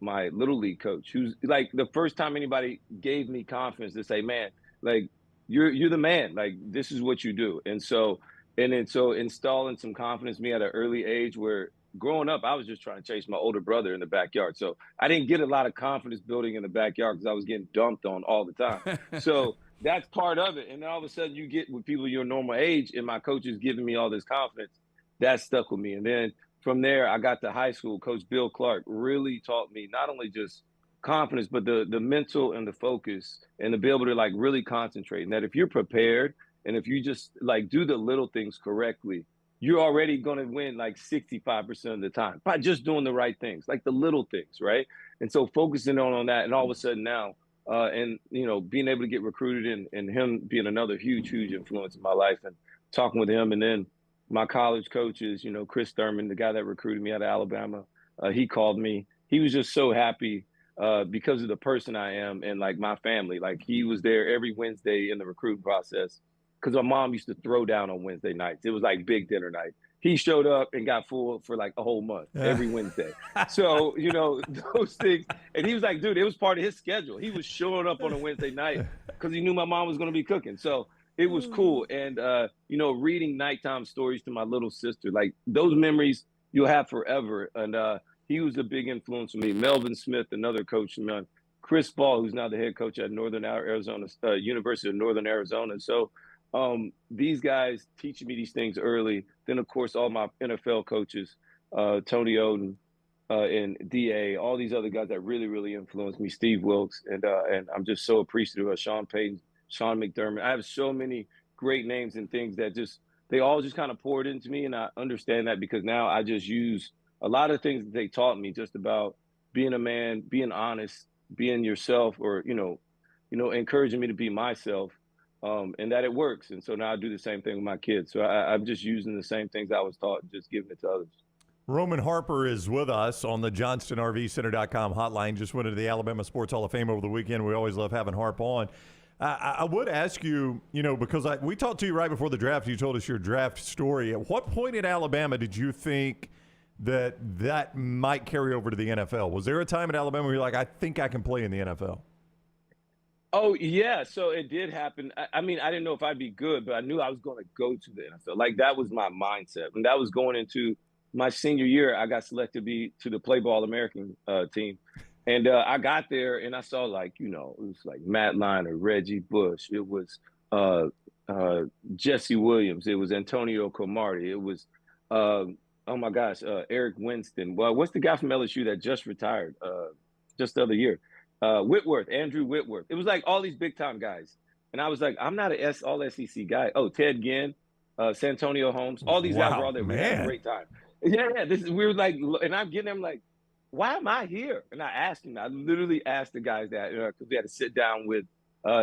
little league coach, who's like the first time anybody gave me confidence to say, man, like, you're the man, like, this is what you do. And so installing some confidence in me at an early age, where growing up, I was just trying to chase my older brother in the backyard. So I didn't get a lot of confidence building in the backyard because I was getting dumped on all the time. So that's part of it. And then all of a sudden you get with people your normal age, and my coach is giving me all this confidence. That stuck with me. And then from there, I got to high school. Coach Bill Clark really taught me not only just confidence, but the mental and the focus, and to be able to like really concentrate. And that if you're prepared, and if you just like do the little things correctly, you're already going to win like 65% of the time by just doing the right things, like the little things, right? And so focusing on that, and all of a sudden now, and being able to get recruited, and him being another huge influence in my life, and talking with him, and then my college coaches, Chris Thurman, the guy that recruited me out of Alabama, he called me. He was just so happy because of the person I am, and like my family. Like, he was there every Wednesday in the recruiting process, because my mom used to throw down on Wednesday nights. It was like big dinner night. He showed up and got full for like a whole month every Wednesday. So, those things. And he was like, dude, it was part of his schedule. He was showing up on a Wednesday night because he knew my mom was going to be cooking. So it was cool. And, reading nighttime stories to my little sister, like those memories you'll have forever. And he was a big influence on me. Melvin Smith, another coach of mine. Chris Ball, who's now the head coach at University of Northern Arizona. So these guys teaching me these things early. Then, of course, all my NFL coaches, Tony Oden and DA, all these other guys that really, really influenced me, Steve Wilkes. And I'm just so appreciative of Sean Payton, Sean McDermott. I have so many great names and things that they all just kind of poured into me. And I understand that, because now I just use a lot of things that they taught me, just about being a man, being honest, being yourself, or, encouraging me to be myself. And that it works. And so now I do the same thing with my kids. So I'm just using the same things I was taught and just giving it to others. Roman Harper is with us on the JohnstonRVCenter.com hotline. Just went into the Alabama Sports Hall of Fame over the weekend. We always love having Harp on. I would ask you, because we talked to you right before the draft. You told us your draft story. At what point in Alabama did you think that might carry over to the NFL? Was there a time at Alabama where you're like, I think I can play in the NFL? Oh, yeah. So it did happen. I mean, I didn't know if I'd be good, but I knew I was going to go to the NFL. Like, that was my mindset. And that was going into my senior year. I got selected to the Play Ball American team. And I got there and I saw, like, it was like Matt Leinart, Reggie Bush. It was Jesse Williams. It was Antonio Cromartie. It was, oh my gosh, Eric Winston. Well, what's the guy from LSU that just retired just the other year? Andrew Whitworth. It was like all these big time guys. And I was like, I'm not an all SEC guy. Oh, Ted Ginn, Santonio Holmes, all these guys were all there. We had a great time. Yeah. We were like, and I'm getting them like, why am I here? And I asked him, I literally asked the guys that, because we had to sit down with,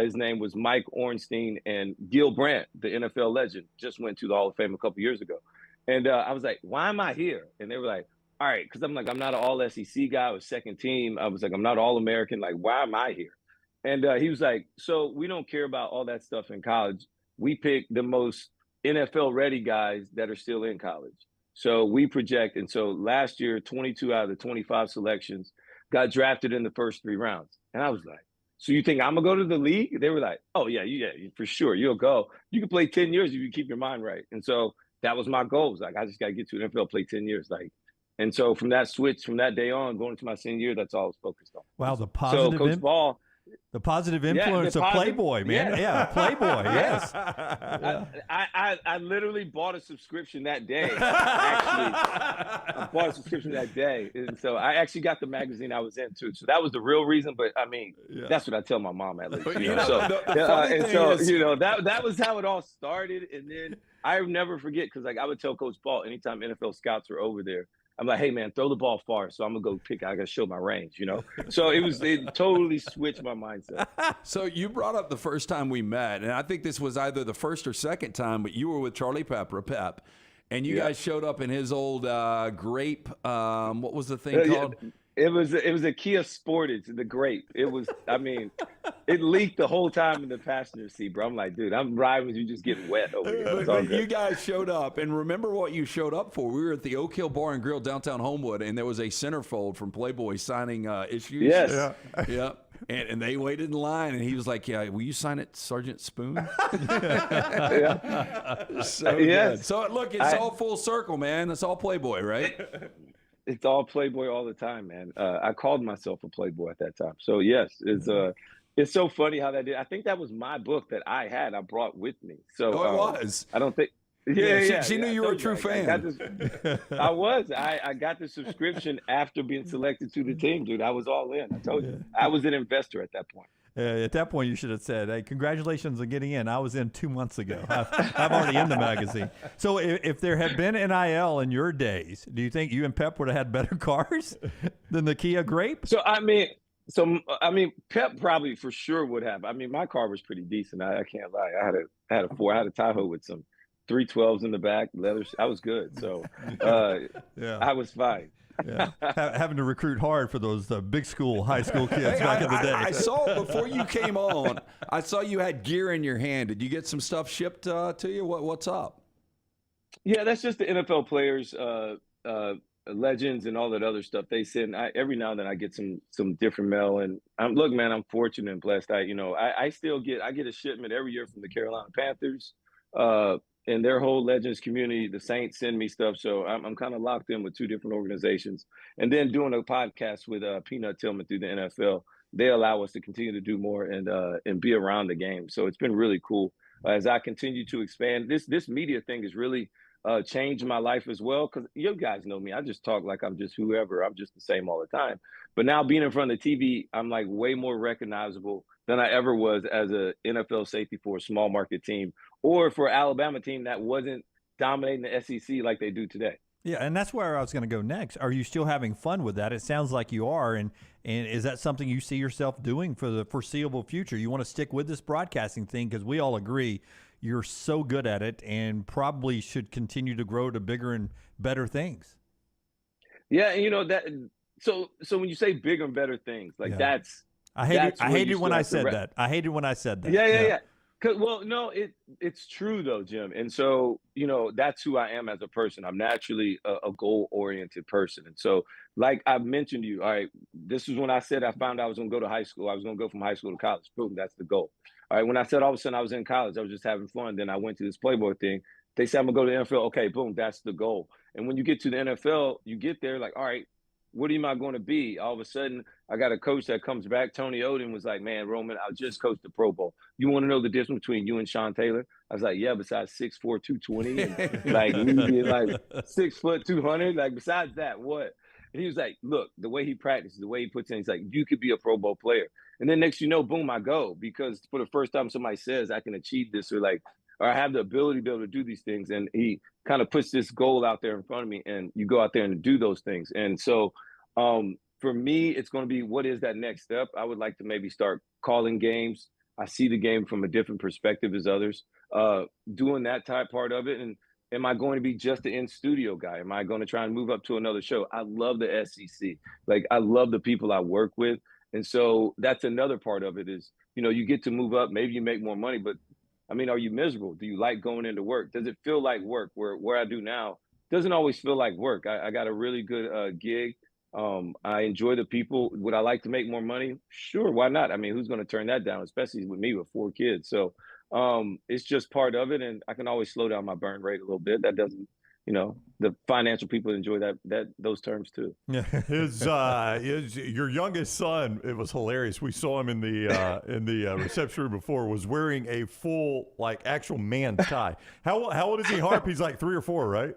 his name was Mike Ornstein, and Gil Brandt, the NFL legend, just went to the Hall of Fame a couple years ago. And I was like, why am I here? And they were like, all right, because I'm like, I'm not an all SEC guy. I was second team. I was like, I'm not all American. Like, why am I here? And he was like, so we don't care about all that stuff in college. We pick the most NFL ready guys that are still in college. So we project. And so last year, 22 out of the 25 selections got drafted in the first 3 rounds. And I was like, so you think I'm going to go to the league? They were like, oh, yeah, for sure. You'll go. You can play 10 years if you keep your mind right. And so that was my goal. It was like, I just got to get to the NFL, play 10 years. Like, and so from that day on, going into my senior year, that's all I was focused on. Wow, the positive. So Coach Ball. The positive influence of Playboy, man. Yeah, Playboy, yes. I literally bought a subscription that day. Actually, I bought a subscription that day. And so I actually got the magazine I was in, too. So that was the real reason. But, I mean, that's what I tell my mom at least. That was how it all started. And then I never forget, because, like, I would tell Coach Ball anytime NFL scouts were over there, I'm like, hey, man, throw the ball far. So I'm going to go pick. I got to show my range, So it totally switched my mindset. So you brought up the first time we met, and I think this was either the first or second time, but you were with Charlie Pep, and you guys showed up in his old grape. What was the thing called? It was a Kia Sportage, the grape. It was, I mean, it leaked the whole time in the passenger seat, bro. I'm like, dude, I'm riding with you, just getting wet over here. But you guys showed up, and remember what you showed up for. We were at the Oak Hill Bar and Grill downtown Homewood, and there was a centerfold from Playboy signing issues. Yes. Yeah. And they waited in line, and he was like, yeah, will you sign it, Sergeant Spoon? So good. So, look, it's all full circle, man. It's all Playboy, right? It's all Playboy all the time, man. I called myself a Playboy at that time. So, yes, it's so funny how that did. I think that was my book that I brought with me. So it was. I don't think. She knew you were a true fan. I was. I got the subscription after being selected to the team, dude. I was all in. I told you. I was an investor at that point. At that point, you should have said, hey, congratulations on getting in. I was in 2 months ago. I'm already in the magazine. So if there had been NIL in your days, do you think you and Pep would have had better cars than the Kia Grape? So, I mean, Pep probably for sure would have. I mean, my car was pretty decent. I can't lie. I had a Tahoe with some 312s in the back, leather. I was good. So I was fine. Yeah, having to recruit hard for those big school, high school kids back in the day. I saw before you came on, I saw you had gear in your hand. Did you get some stuff shipped to you? What's up? Yeah, that's just the NFL players, legends, and all that other stuff they send. Every now and then I get some different mail, and look, man, I'm fortunate and blessed. I still get a shipment every year from the Carolina Panthers. And their whole Legends community, the Saints send me stuff. So I'm kind of locked in with 2 different organizations. And then doing a podcast with Peanut Tillman through the NFL, they allow us to continue to do more and be around the game. So it's been really cool. As I continue to expand, this media thing has really changed my life as well. Because you guys know me. I just talk like I'm just whoever. I'm just the same all the time. But now being in front of the TV, I'm like way more recognizable than I ever was as a NFL safety for a small market team or for an Alabama team that wasn't dominating the SEC like they do today. Yeah, and that's where I was going to go next. Are you still having fun with that? It sounds like you are, and is that something you see yourself doing for the foreseeable future? You want to stick with this broadcasting thing because we all agree you're so good at it and probably should continue to grow to bigger and better things. Yeah, and that. So when you say bigger and better things, like that's. I hated when I said that. I hated when I said that. Yeah. Well, no, it's true though, Jim. And so, that's who I am as a person. I'm naturally a goal-oriented person. And so, like I mentioned to you, all right, this is when I said I found out I was going to go to high school. I was going to go from high school to college. Boom, that's the goal. All right, when I said all of a sudden I was in college, I was just having fun. Then I went to this Playboy thing. They said I'm going to go to the NFL. Okay, boom, that's the goal. And when you get to the NFL, you get there like, all right, what am I going to be? All of a sudden, I got a coach that comes back. Tony Oden was like, man, Roman, I just coached the Pro Bowl. You want to know the difference between you and Sean Taylor? I was like, yeah, besides 6'4", 220, and like me being like 6 foot 200. Like, besides that, what? And he was like, look, the way he practices, the way he puts in, he's like, you could be a Pro Bowl player. And then next you know, boom, I go. Because for the first time somebody says I can achieve this or I have the ability to be able to do these things. And he kind of puts this goal out there in front of me, and you go out there and do those things. And so for me, it's going to be, what is that next step? I would like to maybe start calling games. I see the game from a different perspective as others, doing that type part of it. And am I going to be just the in-studio guy? Am I going to try and move up to another show? I love the SEC. Like, I love the people I work with. And so that's another part of it is, you get to move up. Maybe you make more money, but I mean, are you miserable? Do you like going into work? Does it feel like work? Where I do now doesn't always feel like work. I got a really good gig. I enjoy the people. Would I like to make more money? Sure, why not? I mean, who's going to turn that down, especially with me with 4 kids? So it's just part of it, and I can always slow down my burn rate a little bit. That doesn't, the financial people enjoy those terms too. Yeah, your youngest son, it was hilarious. We saw him in the reception room before, was wearing a full actual man tie. How old is he, Harp? He's like 3 or 4, right?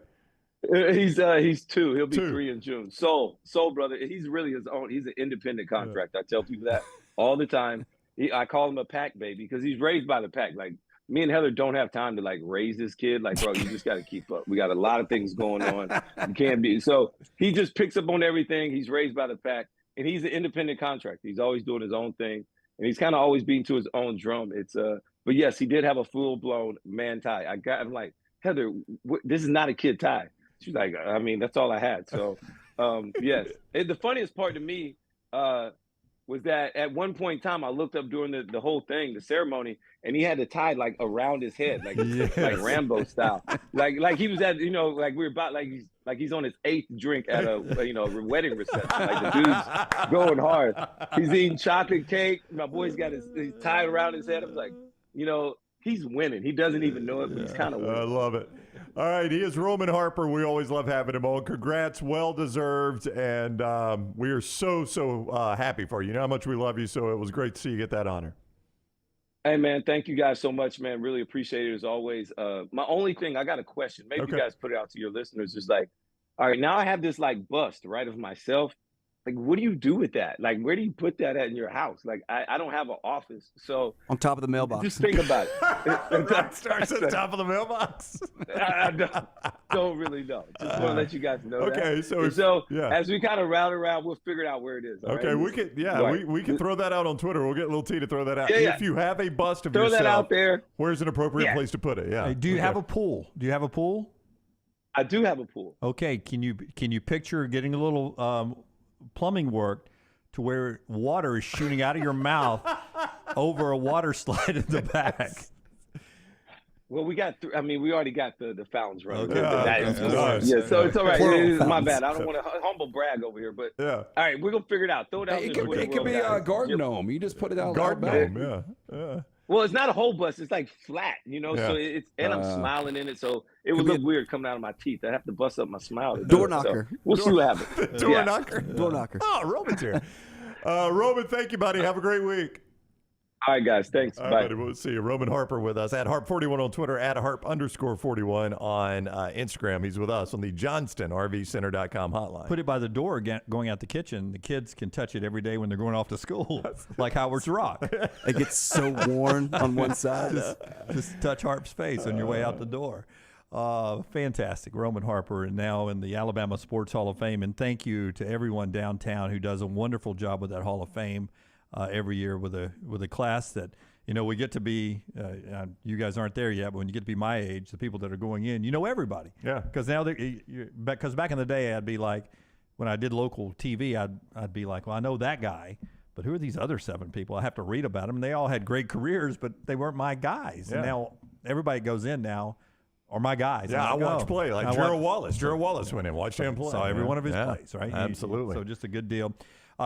He's 2. He'll be 3 in June. Soul brother. He's really his own. He's an independent contractor. I tell people that all the time. I call him a pack baby because he's raised by the pack. Like, me and Heather don't have time to raise this kid. Like, bro, you just got to keep up. We got a lot of things going on. You can't be. So he just picks up on everything. He's raised by the pack, and he's an independent contractor. He's always doing his own thing, and he's kind of always beating to his own drum. But yes, he did have a full blown man tie. I'm like, Heather, this is not a kid tie. She's like, I mean, that's all I had. So, yes. And the funniest part to me was that at one point in time, I looked up during the whole thing, the ceremony, and he had the tie around his head, like Rambo style, like he was at, we're about he's on his 8th drink at a wedding reception. Like, the dude's going hard. He's eating chocolate cake. My boy's got his tie around his head. I was like, he's winning. He doesn't even know it, but he's kind of winning. I love it. All right, he is Roman Harper. We always love having him on. Congrats, well-deserved, and we are so happy for you. You know how much we love you, so it was great to see you get that honor. Hey, man, thank you guys so much, man. Really appreciate it as always. My only thing, I got a question. Maybe you guys put it out to your listeners. Is all right, now I have this bust, right, of myself. Like, what do you do with that? Like, where do you put that at in your house? Like, I don't have an office. So on top of the mailbox. Just think about it. That starts at the top of the mailbox. I don't really know. Just want to let you guys know okay, that. So as we kind of round around, we'll figure out where it is. Okay, right? We can throw that out on Twitter. We'll get Lil T to throw that out. Yeah. If you have a bust of throw yourself, that out there. Where's an appropriate place to put it? Yeah. Hey, do you have a pool? Do you have a pool? I do have a pool. Okay, can you picture getting a little plumbing work to where water is shooting out of your mouth over a water slide in the back? Well, we already got the fountains running. Okay. Yeah, so it's all right. It's my bad. I don't want to humble brag over here, but all right, we're gonna figure it out. Throw it out. It could be a garden gnome. You just put it out. Garden gnome, yeah. Well, it's not a whole bust. It's flat, so and I'm smiling in it, so it would look weird coming out of my teeth. I have to bust up my smile. Door knocker. So we'll see what happens. Door knocker. Door knocker. Oh, Roman's here. Roman, thank you, buddy. Have a great week. All right, guys. Thanks. All Bye. right, we'll see you. Roman Harper with us at Harp41 on Twitter, at Harp_41 on Instagram. He's with us on the JohnstonRVCenter.com hotline. Put it by the door going out the kitchen. The kids can touch it every day when they're going off to school, like Howard's Rock. It gets so worn on one side. Just touch Harp's face on your way out the door. Fantastic. Roman Harper, and now in the Alabama Sports Hall of Fame. And thank you to everyone downtown who does a wonderful job with that Hall of Fame every year with a class that, we get to be, you guys aren't there yet, but when you get to be my age, the people that are going in, everybody. Yeah. Because now, because back in the day, I'd be like, when I did local TV, I'd be like, well, I know that guy, but who are these other 7 people? I have to read about them. They all had great careers, but they weren't my guys. And now everybody goes in now are my guys. Yeah, I watch play. Like Gerald Wallace. Gerald Wallace went in. Watched him play. Saw every one of his plays, right? Absolutely. So just a good deal.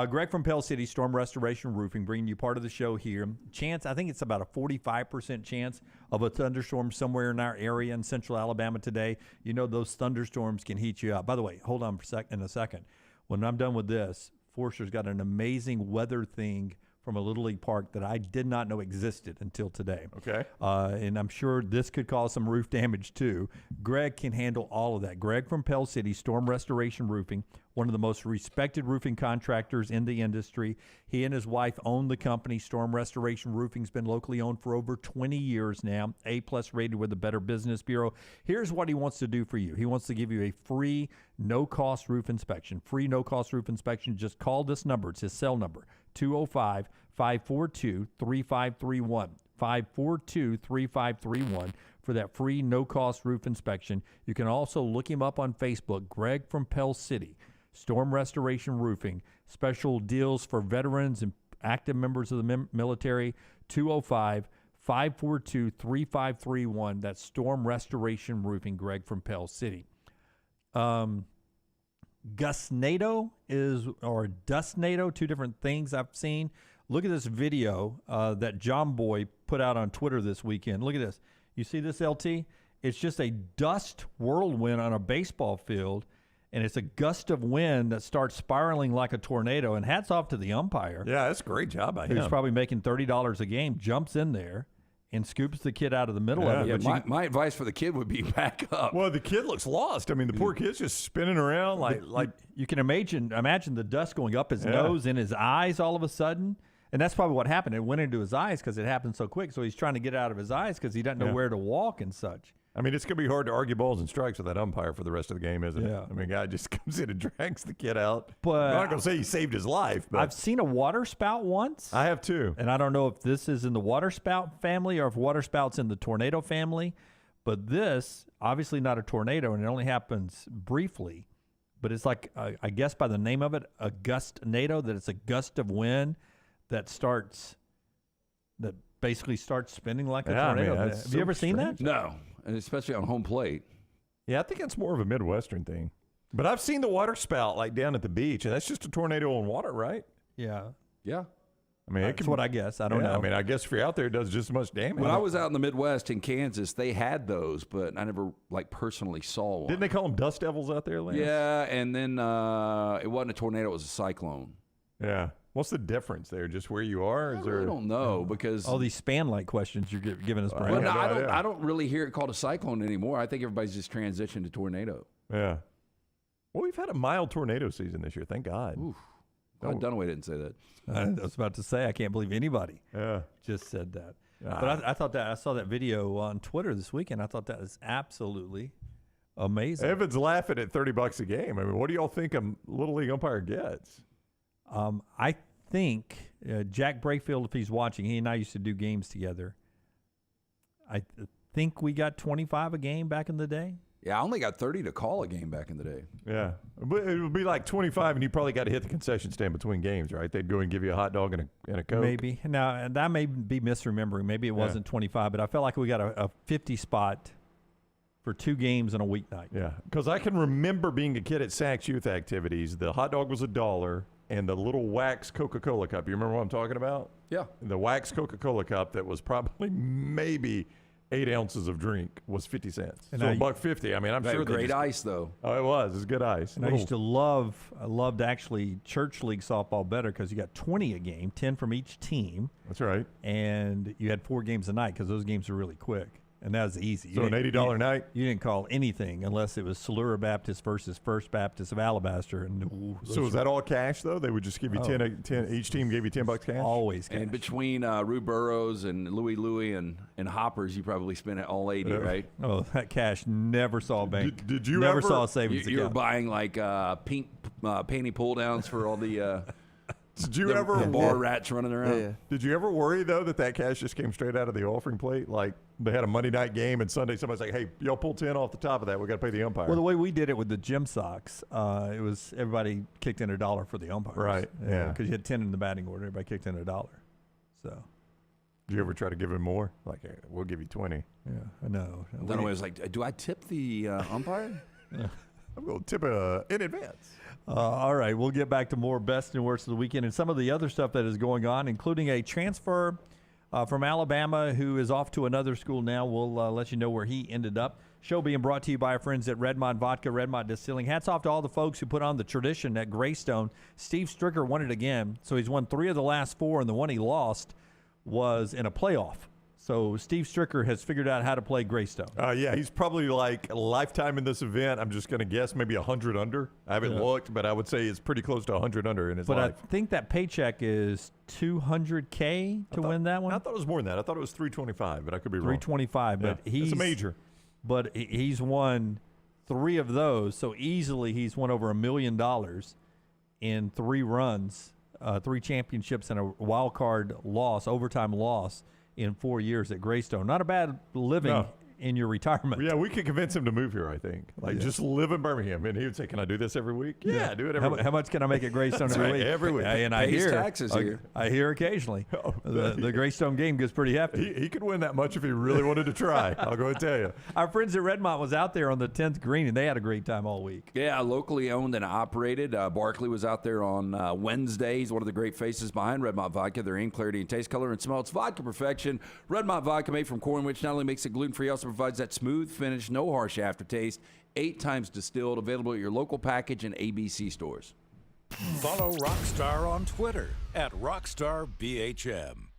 Greg from Pell City Storm Restoration Roofing, bringing you part of the show here. Chance, I think it's about a 45% chance of a thunderstorm somewhere in our area in central Alabama today. You know those thunderstorms can heat you up. By the way, hold on for in a second. When I'm done with this, Forster's got an amazing weather thing from a Little League park that I did not know existed until today. Okay. And I'm sure this could cause some roof damage too. Greg can handle all of that. Greg from Pell City Storm Restoration Roofing, one of the most respected roofing contractors in the industry. He and his wife own the company. Storm Restoration Roofing's been locally owned for over 20 years now, A+ rated with the Better Business Bureau. Here's what he wants to do for you. He wants to give you a free, no-cost roof inspection. Free, no-cost roof inspection. Just call this number. It's his cell number, 205-542-3531. 542-3531 for that free no-cost roof inspection. You can also look him up on Facebook, Greg from Pell City, Storm Restoration Roofing. Special deals for veterans and active members of the military, 205-542-3531. That's Storm Restoration Roofing, Greg from Pell City. Gusnado or Dustnado, 2 different things I've seen. Look at this video that John Boy put out on Twitter this weekend. Look at this. You see this, LT? It's just a dust whirlwind on a baseball field, and it's a gust of wind that starts spiraling like a tornado. And hats off to the umpire. Yeah, that's a great job by him. Who's probably making $30 a game, jumps in there and scoops the kid out of the middle of it. Yeah, my advice for the kid would be back up. Well, the kid looks lost. I mean, the poor kid's just spinning around like you can imagine the dust going up his nose and his eyes all of a sudden. And that's probably what happened. It went into his eyes because it happened so quick. So he's trying to get it out of his eyes because he doesn't know where to walk and such. I mean, it's going to be hard to argue balls and strikes with that umpire for the rest of the game, isn't Yeah. it? I mean, guy just comes in and drags the kid out. But I'm not going to say he saved his life. But I've seen a water spout once. I have too. And I don't know if this is in the water spout family or if water spout's in the tornado family. But this, obviously not a tornado, and it only happens briefly. But it's like, I guess by the name of it, a gustnado, that it's a gust of wind that basically starts spinning like a tornado. Have you ever seen that? No, and especially on home plate. Yeah, I think it's more of a Midwestern thing. But I've seen the water spout like down at the beach, and that's just a tornado on water, right? Yeah. Yeah. I mean, that's what I guess. I don't know. I mean, I guess if you're out there, it does just as much damage. When I was out in the Midwest in Kansas, they had those, but I never personally saw one. Didn't they call them dust devils out there, Lance? Yeah, and then it wasn't a tornado; it was a cyclone. Yeah. What's the difference there? Just where you are? I really don't know because all these span-like questions you're giving us, Brad. Well, no, I don't really hear it called a cyclone anymore. I think everybody's just transitioned to tornado. Yeah. Well, we've had a mild tornado season this year. Thank God. Oof. Glad Dunaway didn't say that. I was about to say, I can't believe anybody just said that. But I thought that I saw that video on Twitter this weekend. I thought that was absolutely amazing. Evan's laughing at $30 a game. I mean, what do y'all think a Little League umpire gets? I think Jack Brayfield, if he's watching, he and I used to do games together. I think we got 25 a game back in the day. Yeah, I only got 30 to call a game back in the day. Yeah. But it would be like 25, and you probably got to hit the concession stand between games, right? They'd go and give you a hot dog and a Coke. Maybe. Now, and I may be misremembering. Maybe it wasn't 25, but I felt like we got a 50 spot for 2 games on a weeknight. Yeah, because I can remember being a kid at Saks Youth Activities. The hot dog was $1, and the little wax Coca-Cola cup. You remember what I'm talking about? Yeah. The wax Coca-Cola cup that was probably maybe 8 ounces of drink was 50 cents. And so $1.50. I mean, I'm sure. Great ice, though. Oh, it was. It was good ice. And I loved actually church league softball better because you got 20 a game, 10 from each team. That's right. And you had 4 games a night because those games are really quick. And that was easy. So an $80 night? You didn't call anything unless it was Salura Baptist versus First Baptist of Alabaster. And so was that all cash, though? They would just give you 10, each team gave you $10 cash? Always cash. And between Rue Burrows and Louie and Hoppers, you probably spent it all 80, right? Oh, that cash never saw a bank. Did you never ever saw a savings You were account. buying like pink panty pull-downs for all the Did you ever the bar rats running around? Yeah. Did you ever worry though that cash just came straight out of the offering plate? Like they had a Monday night game and Sunday somebody's like, "Hey, y'all pull 10 off the top of that. We got to pay the umpire." Well, the way we did it with the gym socks, it was everybody kicked in $1 for the umpires. Right, yeah. Because you had 10 in the batting order, everybody kicked in $1. So. Did you ever try to give him more? Like, hey, we'll give you 20. Yeah, I know. Then I was like, do I tip the umpire? Yeah. I'm going to tip in advance. All right, we'll get back to more best and worst of the weekend and some of the other stuff that is going on, including a transfer from Alabama who is off to another school now. We'll let you know where he ended up. Show being brought to you by our friends at Redmond Vodka, Redmond Distilling. Hats off to all the folks who put on the tradition at Greystone. Steve Stricker won it again, so he's won 3 of the last 4, and the one he lost was in a playoff. So Steve Stricker has figured out how to play Greystone. Yeah, he's probably like a lifetime in this event. I'm just going to guess maybe 100 under. I haven't looked, but I would say it's pretty close to 100 under in his life. But I think that paycheck is $200K to win that one. I thought it was more than that. I thought it was 325, but I could be wrong. 325, but it's a major. But he's won 3 of those, so easily he's won over $1 million in 3 runs, 3 championships, and a wild card loss, overtime loss in 4 years at Greystone. Not a bad living in your retirement. Yeah, we could convince him to move here, I think. Like, just live in Birmingham. And he would say, can I do this every week? Yeah, do it every week. How much can I make at Greystone every week? Every week. And I hear taxes here. I hear occasionally. The Greystone game gets pretty hefty. He could win that much if he really wanted to try. I'll go and tell you. Our friends at Redmont was out there on the 10th green, and they had a great time all week. Yeah, locally owned and operated. Barkley was out there on Wednesday. He's one of the great faces behind Redmont Vodka. Their aim, clarity, and taste, color, and smell. It's vodka perfection. Redmont Vodka made from corn, which not only makes it gluten-free, also provides that smooth finish, no harsh aftertaste, 8 times distilled, available at your local package and ABC stores. Follow Rockstar on Twitter @RockstarBHM.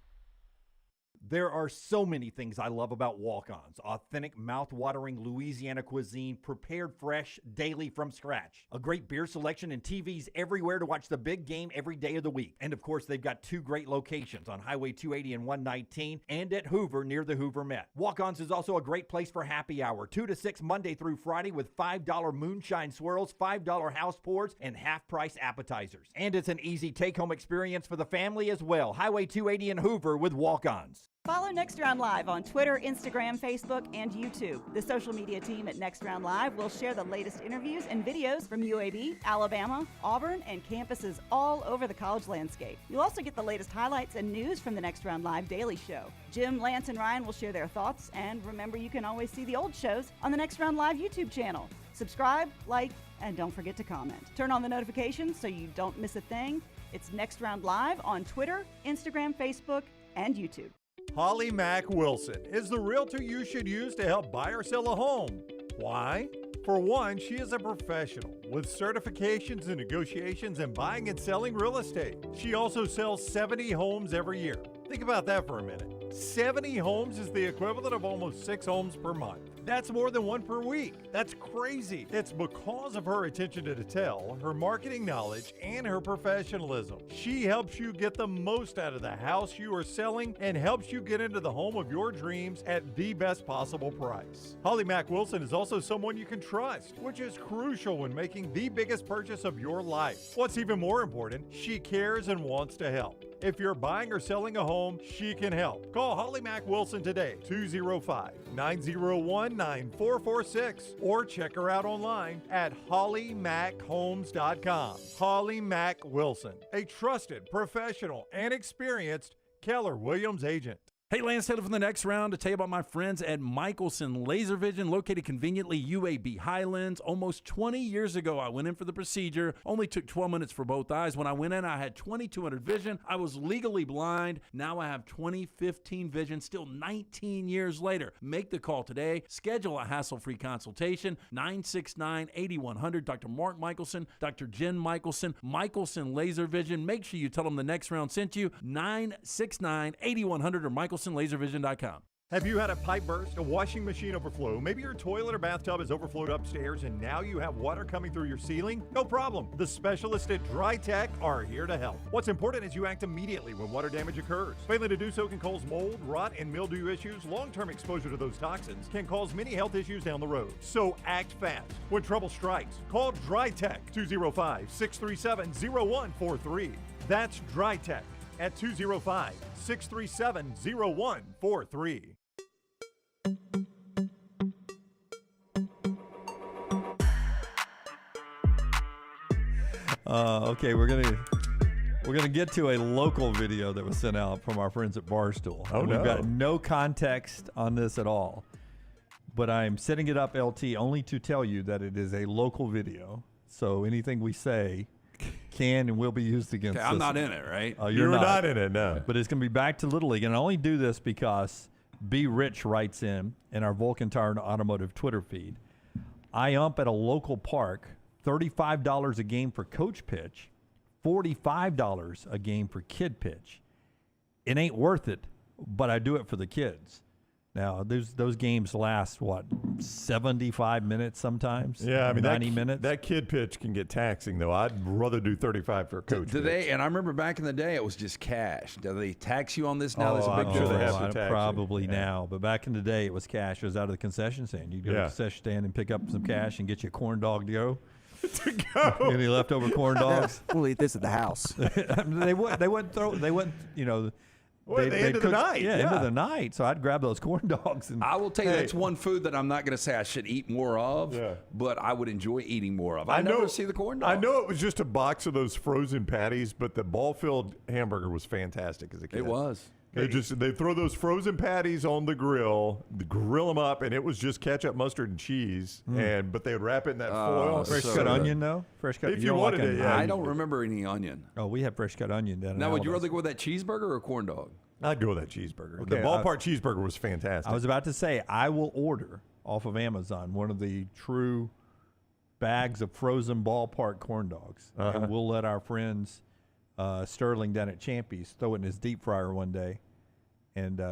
There are so many things I love about walk-ons. Authentic, mouth-watering Louisiana cuisine, prepared fresh, daily from scratch. A great beer selection and TVs everywhere to watch the big game every day of the week. And, of course, they've got 2 great locations on Highway 280 and 119 and at Hoover near the Hoover Met. Walk-ons is also a great place for happy hour, 2 to 6 Monday through Friday with $5 moonshine swirls, $5 house pours, and half-price appetizers. And it's an easy take-home experience for the family as well. Highway 280 and Hoover with walk-ons. Follow Next Round Live on Twitter, Instagram, Facebook, and YouTube. The social media team at Next Round Live will share the latest interviews and videos from UAB, Alabama, Auburn, and campuses all over the college landscape. You'll also get the latest highlights and news from the Next Round Live Daily Show. Jim, Lance, and Ryan will share their thoughts, and remember, you can always see the old shows on the Next Round Live YouTube channel. Subscribe, like, and don't forget to comment. Turn on the notifications so you don't miss a thing. It's Next Round Live on Twitter, Instagram, Facebook, and YouTube. Holly Mack Wilson is the realtor you should use to help buy or sell a home. Why? For one, she is a professional with certifications in negotiations and buying and selling real estate. She also sells 70 homes every year. Think about that for a minute. 70 homes is the equivalent of almost 6 homes per month. That's more than 1 per week. That's crazy. It's because of her attention to detail, her marketing knowledge, and her professionalism. She helps you get the most out of the house you are selling and helps you get into the home of your dreams at the best possible price. Holly Mack Wilson is also someone you can trust, which is crucial when making the biggest purchase of your life. What's even more important, she cares and wants to help. If you're buying or selling a home, she can help. Call Holly Mack Wilson today, 205-901-9446, or check her out online at hollymackhomes.com. Holly Mack Wilson, a trusted, professional, and experienced Keller Williams agent. Hey, Lance Taylor from the Next Round to tell you about my friends at Michelson Laser Vision, located conveniently UAB Highlands. Almost 20 years ago, I went in for the procedure. Only took 12 minutes for both eyes. When I went in, I had 20/200 vision. I was legally blind. Now I have 20/15 vision, still 19 years later. Make the call today. Schedule a hassle-free consultation. 969-8100. Dr. Mark Michelson, Dr. Jen Michelson, Michelson Laser Vision. Make sure you tell them the Next Round sent you. 969-8100 or MichelsonLaserVision.com. Have you had a pipe burst, a washing machine overflow? Maybe your toilet or bathtub is overflowed upstairs and now you have water coming through your ceiling? No problem. The specialists at Dry Tech are here to help. What's important is you act immediately when water damage occurs. Failing to do so can cause mold, rot, and mildew issues. Long-term exposure to those toxins can cause many health issues down the road. So act fast. When trouble strikes, call Dry Tech, 205-637-0143. That's DryTech at 205-637-0143. Okay, we're gonna get to a local video that was sent out from our friends at Barstool. Oh, We've no. got no context on this at all, but I'm setting it up, LT, only to tell you that it is a local video. So anything we say can and will be used against us. I'm not in it, right? You're not in it, no. But it's going to be back to Little League. And I only do this because B. Rich writes in our Vulcan Tire Automotive Twitter feed. I ump at a local park, $35 a game for coach pitch, $45 a game for kid pitch. It ain't worth it, but I do it for the kids. Now, those games last, 75 minutes sometimes? Yeah, I mean, 90 minutes? That kid pitch can get taxing, though. I'd rather do 35 for a coach Do pitch. they? And I remember back in the day, it was just cash. Do they tax you on this now? There's a big difference. Probably now, but back in the day, it was cash. It was out of the concession stand. You'd go to the concession stand and pick up some cash and get you a corn dog to go. Any leftover corn dogs? We'll eat this at the house. They wouldn't throw. They wouldn't. Well, the end of the night. Yeah, end of the night. So I'd grab those corn dogs. And I will tell you, that's one food that I'm not going to say I should eat more of, but I would enjoy eating more of. I never see the corn dog. I know it was just a box of those frozen patties, but the ball-filled hamburger was fantastic as a kid. It was. They throw those frozen patties on the grill, them up, and it was just ketchup, mustard, and cheese. But they would wrap it in that foil. Fresh cut onion, though. Fresh cut. If you wanted it, yeah. I don't remember any onion. Oh, we have fresh cut onion down. Now, would you rather go with that cheeseburger or a corn dog? I'd go with that cheeseburger. Okay, the ballpark cheeseburger was fantastic. I was about to say I will order off of Amazon one of the true bags of frozen ballpark corn dogs, and we'll let our friends Sterling down at Champy's throw it in his deep fryer one day, and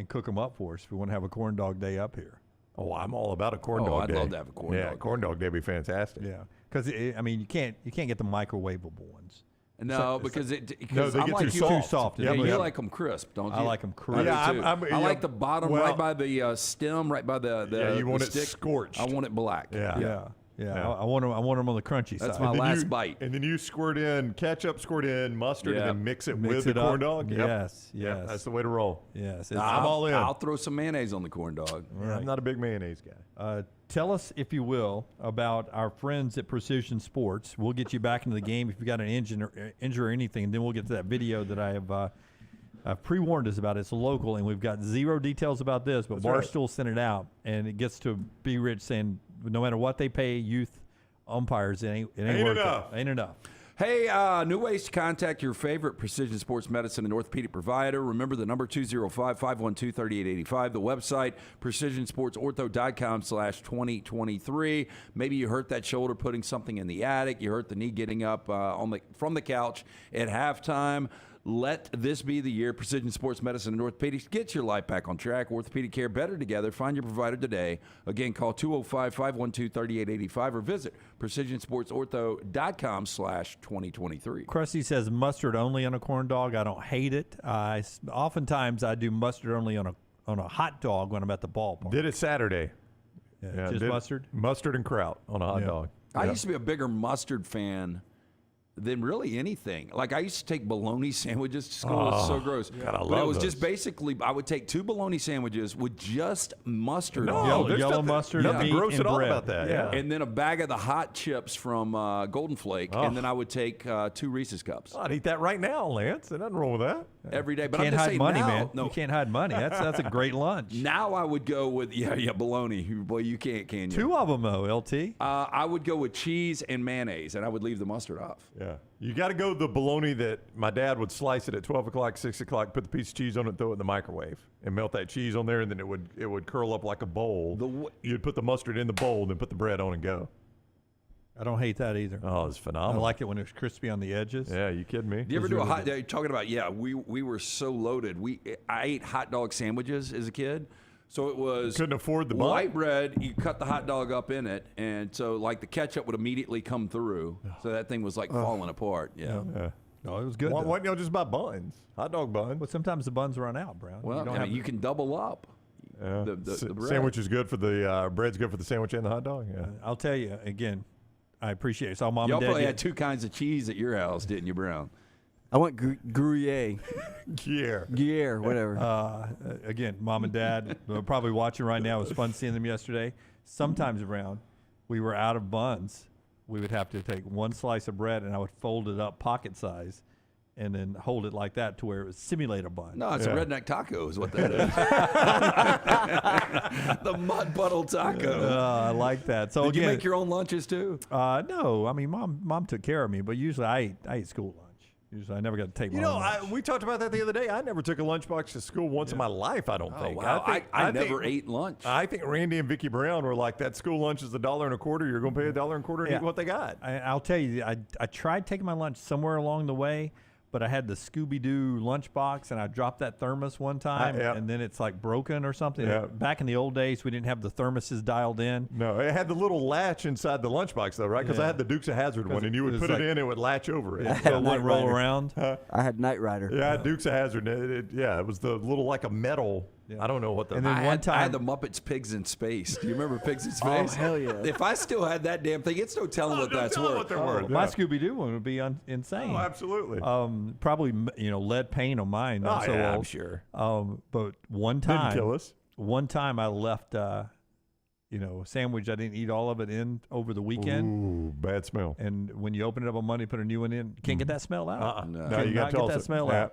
cook them up for us if we want to have a corn dog day up here. Oh, I'm all about a corn dog day. I'd love to have a corn dog. Yeah, corn dog day would be fantastic. Yeah, because I mean you can't get the microwavable ones. No, because they I'm get like too you. soft. Yeah, you like them crisp, don't you? I like them crisp. I do too. I like the bottom right by the stem, right by the you want the it stick. scorched. I want it black. Yeah. I want them on the crunchy side. That's my last bite. And then you squirt in ketchup, squirt in mustard, and then mix it with the up. corn dog. Yep. Yes. Yep, that's the way to roll. Yes. I'm all in. I'll throw some mayonnaise on the corn dog. Right. I'm not a big mayonnaise guy. Tell us, if you will, about our friends at Precision Sports. We'll get you back into the game if you've got an injury or anything, and then we'll get to that video that I have pre-warned us about. It's local, and we've got zero details about this, but Barstool sent it out, and it gets to B. Rich saying no matter what they pay youth umpires, it ain't worth enough. It. Ain't enough. Hey, new ways to contact your favorite precision sports medicine and orthopedic provider. Remember the number 205-512-3885. The website, precisionsportsortho.com/2023. Maybe you hurt that shoulder putting something in the attic. You hurt the knee getting up from the couch at halftime. Let this be the year. Precision Sports Medicine and Orthopedics. Get your life back on track. Orthopedic care better together. Find your provider today. Again, call 205-512-3885 or visit precisionsportsortho.com/2023. Krusty says mustard only on a corn dog. I don't hate it. Oftentimes I do mustard only on a hot dog when I'm at the ballpark. Did it Saturday. Yeah, just mustard? Mustard and kraut on a hot dog. I used to be a bigger mustard fan than really anything. Like, I used to take bologna sandwiges to school. It was so gross. God, I but love it was those. just basically, I would take 2 bologna sandwiches with just mustard on Yellow mustard, nothing meat, gross and at all bread. about that. Yeah. And then a bag of the hot chips from Golden Flake. And then I would take 2 Reese's Cups. I'd eat that right now, Lance. There's nothing wrong with that. Every day. But Can't I'm just hide saying money, now, man. No, You can't hide money. That's a great lunch. now I would go with, bologna. Boy, you can't, can you? 2 of them, though, LT. I would go with cheese and mayonnaise, and I would leave the mustard off. Yeah. You got to go the bologna that my dad would slice it at 12 o'clock, 6 o'clock, put the piece of cheese on it, throw it in the microwave, and melt that cheese on there, and then it would curl up like a bowl. You'd put the mustard in the bowl, and then put the bread on and go. I don't hate that either. Oh, it's I phenomenal. like it when it's crispy on the edges. Yeah, you kidding me? Do you ever do a hot dog? Talking about, we were so loaded. I ate hot dog sandwiches as a kid. So it was Couldn't afford the bun? white bread. You cut the hot dog up in it, and so like the ketchup would immediately come through. So that thing was like falling apart. Yeah. No, it was good. Why don't you just buy buns? Hot dog buns. But sometimes the buns run out, Brown. Well, you can double up. The bread. Sandwich is good for the bread's good for the sandwich and the hot dog. Yeah. I'll tell you again. I appreciate it. So mom Y'all and dad probably did- had 2 kinds of cheese at your house, didn't you, Brown? I want Gruyere. Gruyere, whatever. Again, mom and dad are probably watching right now. It was fun seeing them yesterday. Sometimes around, we were out of buns. We would have to take one slice of bread, and I would fold it up pocket size and then hold it like that to where it would simulate a bun. No, it's a redneck taco is what that is. The mud puddle taco. I like that. So Did again, you make your own lunches too? No. I mean, mom took care of me, but usually I ate school lunch. Usually I never got to take my own lunch. We talked about that the other day. I never took a lunchbox to school once in my life, I don't think. Wow. I never ate lunch. I think Randy and Vicky Brown were like, that school lunch is $1.25. You're going to pay $1.25 and eat what they got. I'll tell you, I tried taking my lunch somewhere along the way, but I had the Scooby-Doo lunchbox, and I dropped that thermos one time, and then it's like broken or something. Yeah. Back in the old days, we didn't have the thermoses dialed in. No, it had the little latch inside the lunchbox, though, right? Because I had the Dukes of Hazzard one, and you would put it in, it would latch over it. So it wouldn't roll around. I had Knight Rider. Yeah, Dukes of Hazzard. It was the little, like a metal. I don't know what the. And then I had the Muppets Pigs in Space. Do you remember Pigs in Space? Oh, hell yeah. If I still had that damn thing, it's no telling what that's worth. My Scooby-Doo one would be insane. Oh, absolutely. Probably, lead paint on mine. I'm so old. I'm sure. But one time. Didn't kill us. One time I left, a sandwich. I didn't eat all of it in over the weekend. Ooh, bad smell. And when you open it up on Monday, put a new one in, can't get that smell out. No, you got to get that smell out.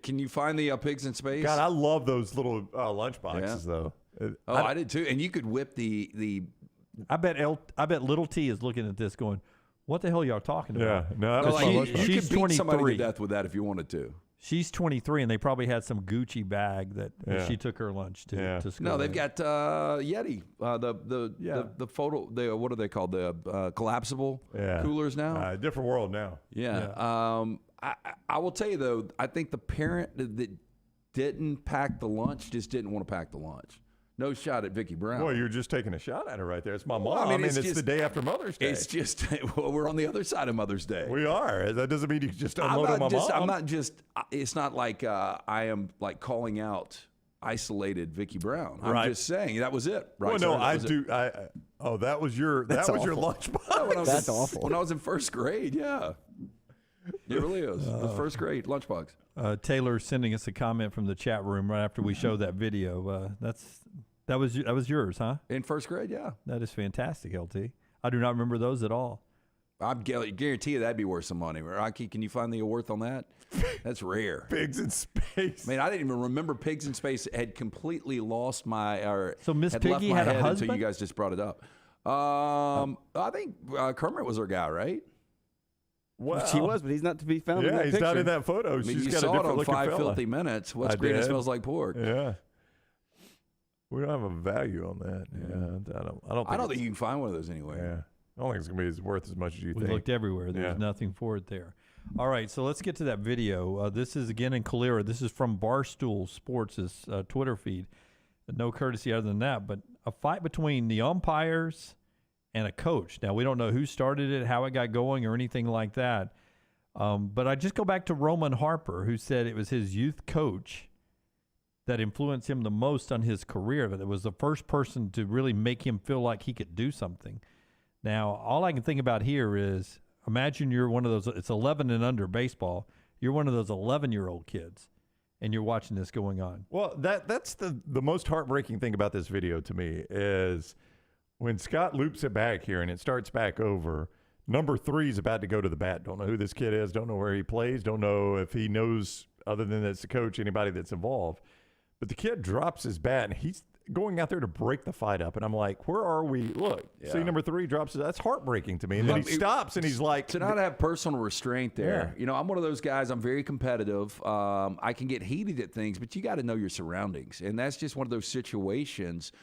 Can you find the Pigs in Space? God, I love those little lunch boxes, though. I did too. And you could whip the. I bet Little T is looking at this going, "What the hell y'all talking about?" Yeah, no, that was she's she's 23. Somebody to death with that if you wanted to. She's 23, and they probably had some Gucci bag that she took her lunch to school. No, they've got Yeti. The photo. What are they called? The collapsible coolers now. Different world now. Yeah. I will tell you though, I think the parent that didn't pack the lunch just didn't want to pack the lunch. No shot at Vicky Brown. Well, you're just taking a shot at her right there. It's my mom. Well, I mean, it's the day after Mother's Day. It's just we're on the other side of Mother's Day. We are. That doesn't mean you just unload on my mom. I'm not just. It's not like I am like calling out isolated Vicky Brown. I'm just saying that was it. Right? Well, no, I do. That was your your lunchbox. That's awful. When I was in first grade, yeah. It really is. The first grade lunchbox. Taylor sending us a comment from the chat room right after we showed that video. That was yours, huh? In first grade, yeah. That is fantastic, LT. I do not remember those at all. I guarantee you that'd be worth some money. Rocky, can you find the worth on that? That's rare. Pigs in Space. I mean, I didn't even remember Pigs in Space. Had completely lost my. So Miss Piggy had a husband? Until you guys just brought it up. I think Kermit was her guy, right? Well, she was, but he's not to be found in that picture. He's not in that photo. I mean, She's you got saw a different it on looking 5 fella. Filthy Minutes. What's green and smells like pork? Yeah. We don't have a value on that. Yeah, I don't think you can find one of those anywhere. Yeah. I don't think it's going to be as worth as much as you We think. looked everywhere. There's nothing for it there. All right, so let's get to that video. This is, again, in Calera. This is from Barstool Sports' Twitter feed. No courtesy other than that, but a fight between the umpires and a coach. Now, we don't know who started it, how it got going, or anything like that. But I just go back to Roman Harper, who said it was his youth coach that influenced him the most on his career. But it was the first person to really make him feel like he could do something. Now, all I can think about here is, imagine you're one of those, it's 11 and under baseball. You're one of those 11-year-old kids, and you're watching this going on. Well, that's the most heartbreaking thing about this video to me is when Scott loops it back here and it starts back over, number 3 is about to go to the bat. Don't know who this kid is. Don't know where he plays. Don't know if he knows, other than that's the coach, anybody that's involved. But the kid drops his bat, and he's going out there to break the fight up. And I'm like, where are we? Look, see number 3 drops it. That's heartbreaking to me. And then he stops, and he's like. To not have personal restraint there. Yeah. I'm one of those guys. I'm very competitive. I can get heated at things, but you got to know your surroundings. And that's just one of those situations.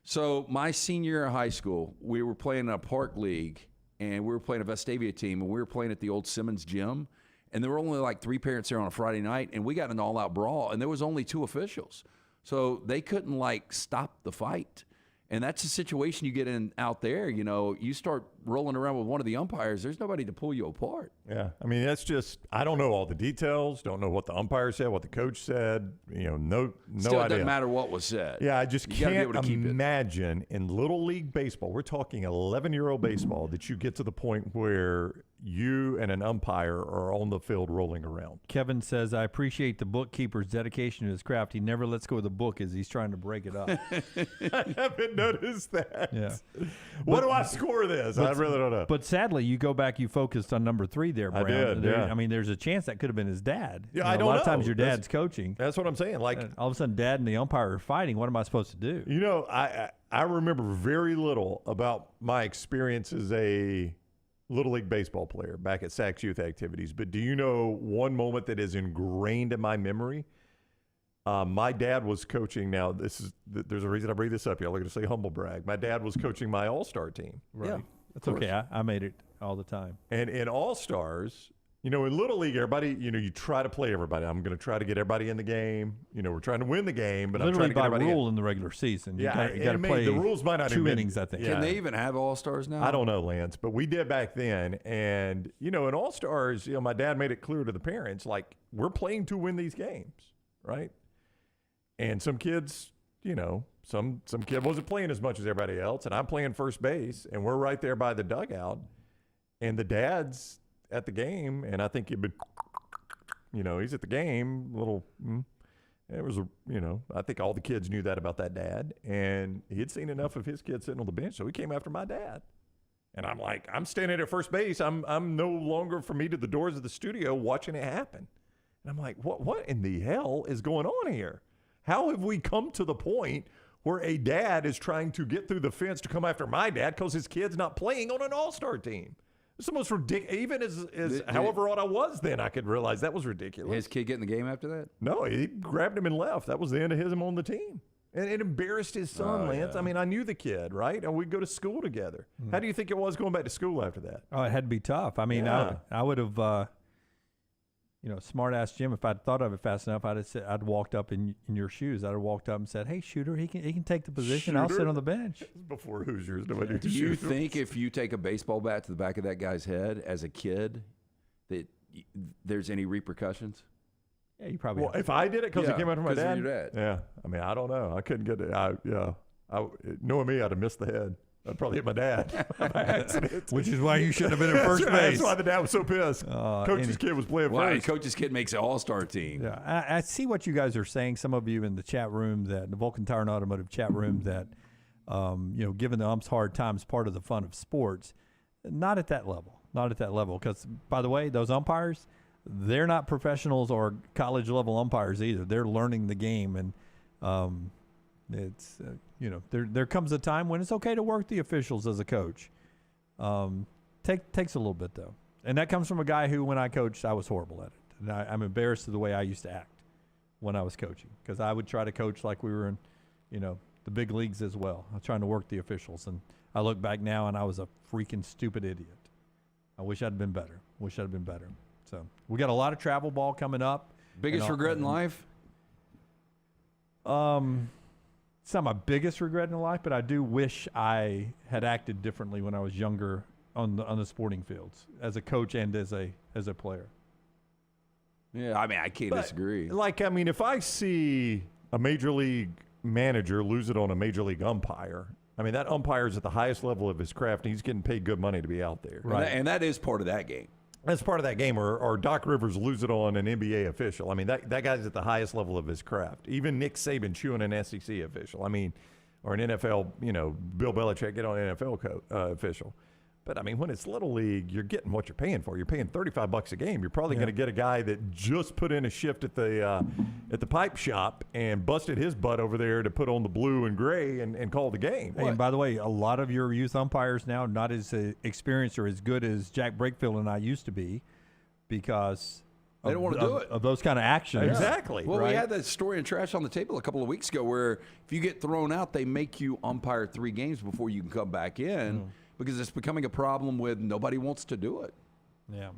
So my senior year of high school, we were playing in a park league. And we were playing a Vestavia team, and we were playing at the old Simmons gym. And there were only like 3 parents there on a Friday night, and we got an all-out brawl, and there was only 2 officials. So they couldn't, stop the fight. And that's the situation you get in out there. You start rolling around with one of the umpires, there's nobody to pull you apart. Yeah. I mean, that's just, I don't know all the details, don't know what the umpire said, what the coach said, no Still, idea. It doesn't matter what was said. Yeah, I just can't imagine in Little League Baseball, we're talking 11-year-old baseball, that you get to the point where you and an umpire are on the field rolling around. Kevin says, I appreciate the bookkeeper's dedication to his craft. He never lets go of the book as he's trying to break it up. I haven't noticed that. Yeah. What do I score this? I really don't know. But sadly, you go back, you focused on number 3 there, Brown. I did, yeah. I mean, there's a chance that could have been his dad. Yeah, You know, I don't A lot know. of times your dad's That's- coaching. That's what I'm saying. Like, And all of a sudden, dad and the umpire are fighting. What am I supposed to do? you know, I remember very little about my experience as a Little League baseball player back at Saks Youth Activities. But do you know one moment that is ingrained in my memory? My dad was coaching. Now, there's a reason I bring this up. Y'all are going to say humble brag. My dad was coaching my All-Star team. Right. Yeah, That's okay. I made it all the time. And in All-Stars, you know, in Little League, everybody, you know, you try to play everybody. I'm going to try to get everybody in the game. You know, we're trying to win the game, but Literally I'm trying to by get everybody rule in the regular season. You Yeah, got to play the rules might not 2 have been- innings, I think. Yeah. Can they even have All-Stars now? I don't know, Lance, but we did back then. And, you know, in All-Stars, you know, my dad made it clear to the parents, like, we're playing to win these games, right? And some kids, you know, some kid wasn't playing as much as everybody else, and I'm playing first base, and we're right there by the dugout, and the dad's at the game, and I think he's at the game, it was I think all the kids knew that about that dad, and he had seen enough of his kid sitting on the bench, so he came after my dad. And I'm like, I'm standing at first base. I'm no longer from me to the doors of the studio watching it happen. And I'm like, what in the hell is going on here? How have we come to the point where a dad is trying to get through the fence to come after my dad because his kid's not playing on an all-star team? It's the most ridiculous. Even as however old I was then, I could realize that was ridiculous. His kid get in the game after that? No, he grabbed him and left. That was the end of him on the team. And it embarrassed his son, Lance. yeah. I mean, I knew the kid, right? And we'd go to school together. How do you think it was going back to school after that? Oh, it had to be tough. I mean, Yeah. I would have, smart-ass Jim, if I'd thought of it fast enough, I'd walked up in your shoes. I'd have walked up and said, hey, Shooter, he can take the position. I'll sit Shooter? on the bench. Before Hoosiers. Nobody Do you think if you take a baseball bat to the back of that guy's head as a kid that there's any repercussions? Yeah, you probably. Well, if I did it because it came out from my 'cause of dad, your dad. yeah. I mean, I don't know. I couldn't get it. Knowing me, I'd have missed the head. I'd probably hit my dad by accident. Which is why you shouldn't have been at first That's right. base. That's why the dad was so pissed. Coach's kid was playing Why? first. Coach's kid makes an all-star team. Yeah, I see what you guys are saying. Some of you in the chat room, the Vulcan Tire and Automotive chat room, that giving the umps hard time is part of the fun of sports. Not at that level. Not at that level. Because, by the way, those umpires, they're not professionals or college level umpires either. They're learning the game, and it's there comes a time when it's okay to work the officials as a coach. Takes a little bit though, and that comes from a guy who, when I coached, I was horrible at it, and I'm embarrassed of the way I used to act when I was coaching, because I would try to coach like we were in, the big leagues as well. I was trying to work the officials, and I look back now and I was a freaking stupid idiot. I wish I'd been better. So we got a lot of travel ball coming up. Biggest regret in life? It's not my biggest regret in life, but I do wish I had acted differently when I was younger on the sporting fields, as a coach and as a player. Yeah, I mean, I can't disagree. If I see a major league manager lose it on a major league umpire, I mean, that umpire is at the highest level of his craft, and he's getting paid good money to be out there. Right. And that is part of that game. That's part of that game. Or Doc Rivers lose it on an NBA official. I mean, that guy's at the highest level of his craft. Even Nick Saban chewing an SEC official. I mean, or an NFL, Bill Belichick get on an NFL official. But, I mean, when it's Little League, you're getting what you're paying for. You're paying $35 a game. You're probably going to get a guy that just put in a shift at the pipe shop and busted his butt over there to put on the blue and gray and call the game. Hey, and by the way, a lot of your youth umpires now not as experienced or as good as Jack Brakefield and I used to be, because they don't want to do it. Of those kind of actions. Exactly. Well, right? we had that story in Trash on the Table a couple of weeks ago where if you get thrown out, they make you umpire 3 games before you can come back in. Because it's becoming a problem with nobody wants to do it. Yeah.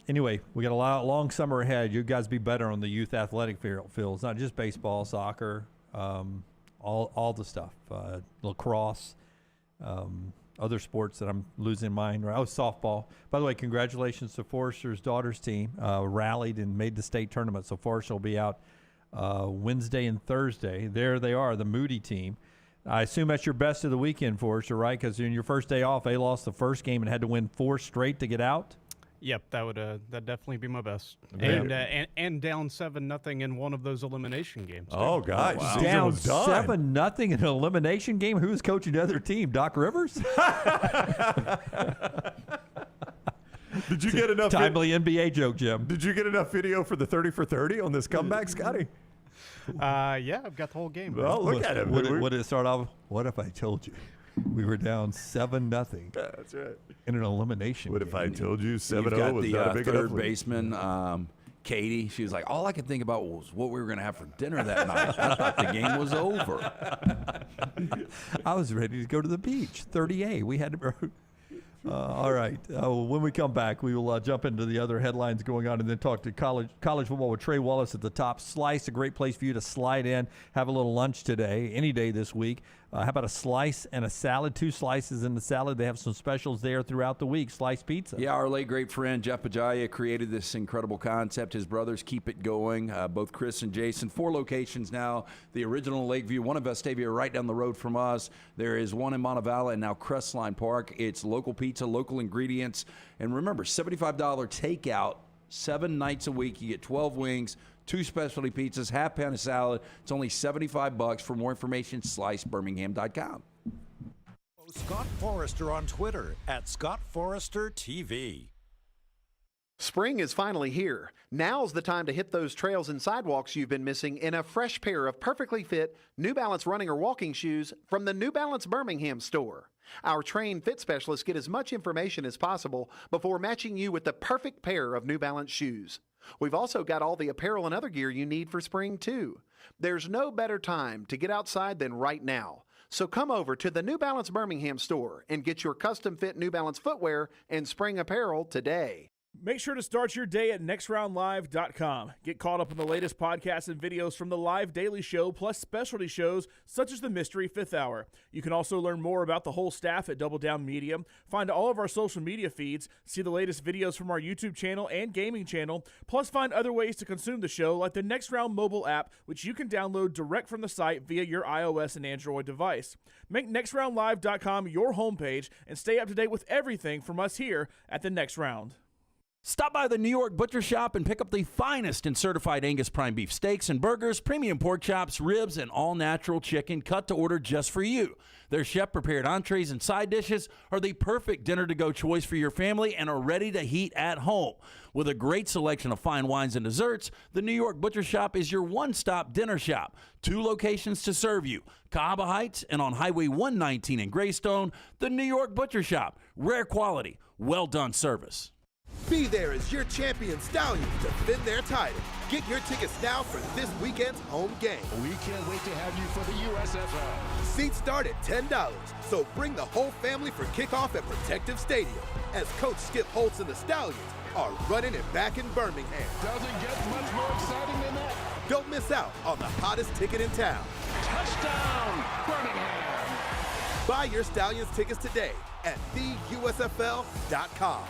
Anyway, we got a long summer ahead. You guys be better on the youth athletic fields, not just baseball, soccer, all the stuff, lacrosse, other sports that I'm losing mind. Oh, softball. By the way, congratulations to Forrester's daughter's team. Rallied and made the state tournament. So Forrester will be out Wednesday and Thursday. There they are, the Moody team. I assume that's your best of the weekend for us, right? Because in your first day off, they lost the first game and had to win 4 straight to get out. Yep, that'd definitely be my best. Man. And down 7-0 in one of those elimination games. Too. Oh gosh, Wow. season Down was done. 7-0 in an elimination game. Who was coaching the other team? Doc Rivers. Did you get enough timely NBA joke, Jim? Did you get enough video for the 30 for 30 on this comeback, Scotty? Yeah, I've got the whole game. Well, look at it. What did it start off? What if I told you we were down 7-0? That's right. In an elimination. What if I told you 7-0 You've got was the not a big enough third lead? baseman, Katie. She was like, all I could think about was what we were going to have for dinner that night. I thought the game was over. I was ready to go to the beach. 30A. We had to. All right. When we come back, we will jump into the other headlines going on and then talk to college football with Trey Wallace at the top. Slice, a great place for you to slide in, have a little lunch today, any day this week. How about a slice and a salad? 2 slices in the salad. They have some specials there throughout the week. Slice pizza. Yeah, our late great friend Jeff Pajaya created this incredible concept. His brothers keep it going, both Chris and Jason. 4 locations now. The original in Lakeview, one in Vestavia right down the road from us. There is one in Montevallo and now Crestline Park. It's local pizza, local ingredients. And remember, $75 takeout, 7 nights a week. You get 12 wings, 2 specialty pizzas, half pound of salad. It's only $75. For more information, slicebirmingham.com. Scott Forrester on Twitter @ScottForresterTV. Spring is finally here. Now's the time to hit those trails and sidewalks you've been missing in a fresh pair of perfectly fit New Balance running or walking shoes from the New Balance Birmingham store. Our trained fit specialists get as much information as possible before matching you with the perfect pair of New Balance shoes. We've also got all the apparel and other gear you need for spring, too. There's no better time to get outside than right now. So come over to the New Balance Birmingham store and get your custom-fit New Balance footwear and spring apparel today. Make sure to start your day at nextroundlive.com. Get caught up on the latest podcasts and videos from the live daily show, plus specialty shows such as the Mystery 5th Hour. You can also learn more about the whole staff at Double Down Media, find all of our social media feeds, see the latest videos from our YouTube channel and gaming channel, plus find other ways to consume the show like the Next Round mobile app, which you can download direct from the site via your iOS and Android device. Make nextroundlive.com your homepage and stay up to date with everything from us here at the Next Round. Stop by the New York Butcher Shop and pick up the finest in certified Angus prime beef steaks and burgers, premium pork chops, ribs, and all-natural chicken cut to order just for you. Their chef-prepared entrees and side dishes are the perfect dinner-to-go choice for your family and are ready to heat at home. With a great selection of fine wines and desserts, the New York Butcher Shop is your one-stop dinner shop. 2 locations to serve you, Cahaba Heights and on Highway 119 in Greystone. The New York Butcher Shop, rare quality, well-done service. Be there as your champion Stallions defend their title. Get your tickets now for this weekend's home game. We can't wait to have you for the USFL. Seats start at $10, so bring the whole family for kickoff at Protective Stadium as Coach Skip Holtz and the Stallions are running it back in Birmingham. Doesn't get much more exciting than that. Don't miss out on the hottest ticket in town. Touchdown, Birmingham. Buy your Stallions tickets today at theusfl.com.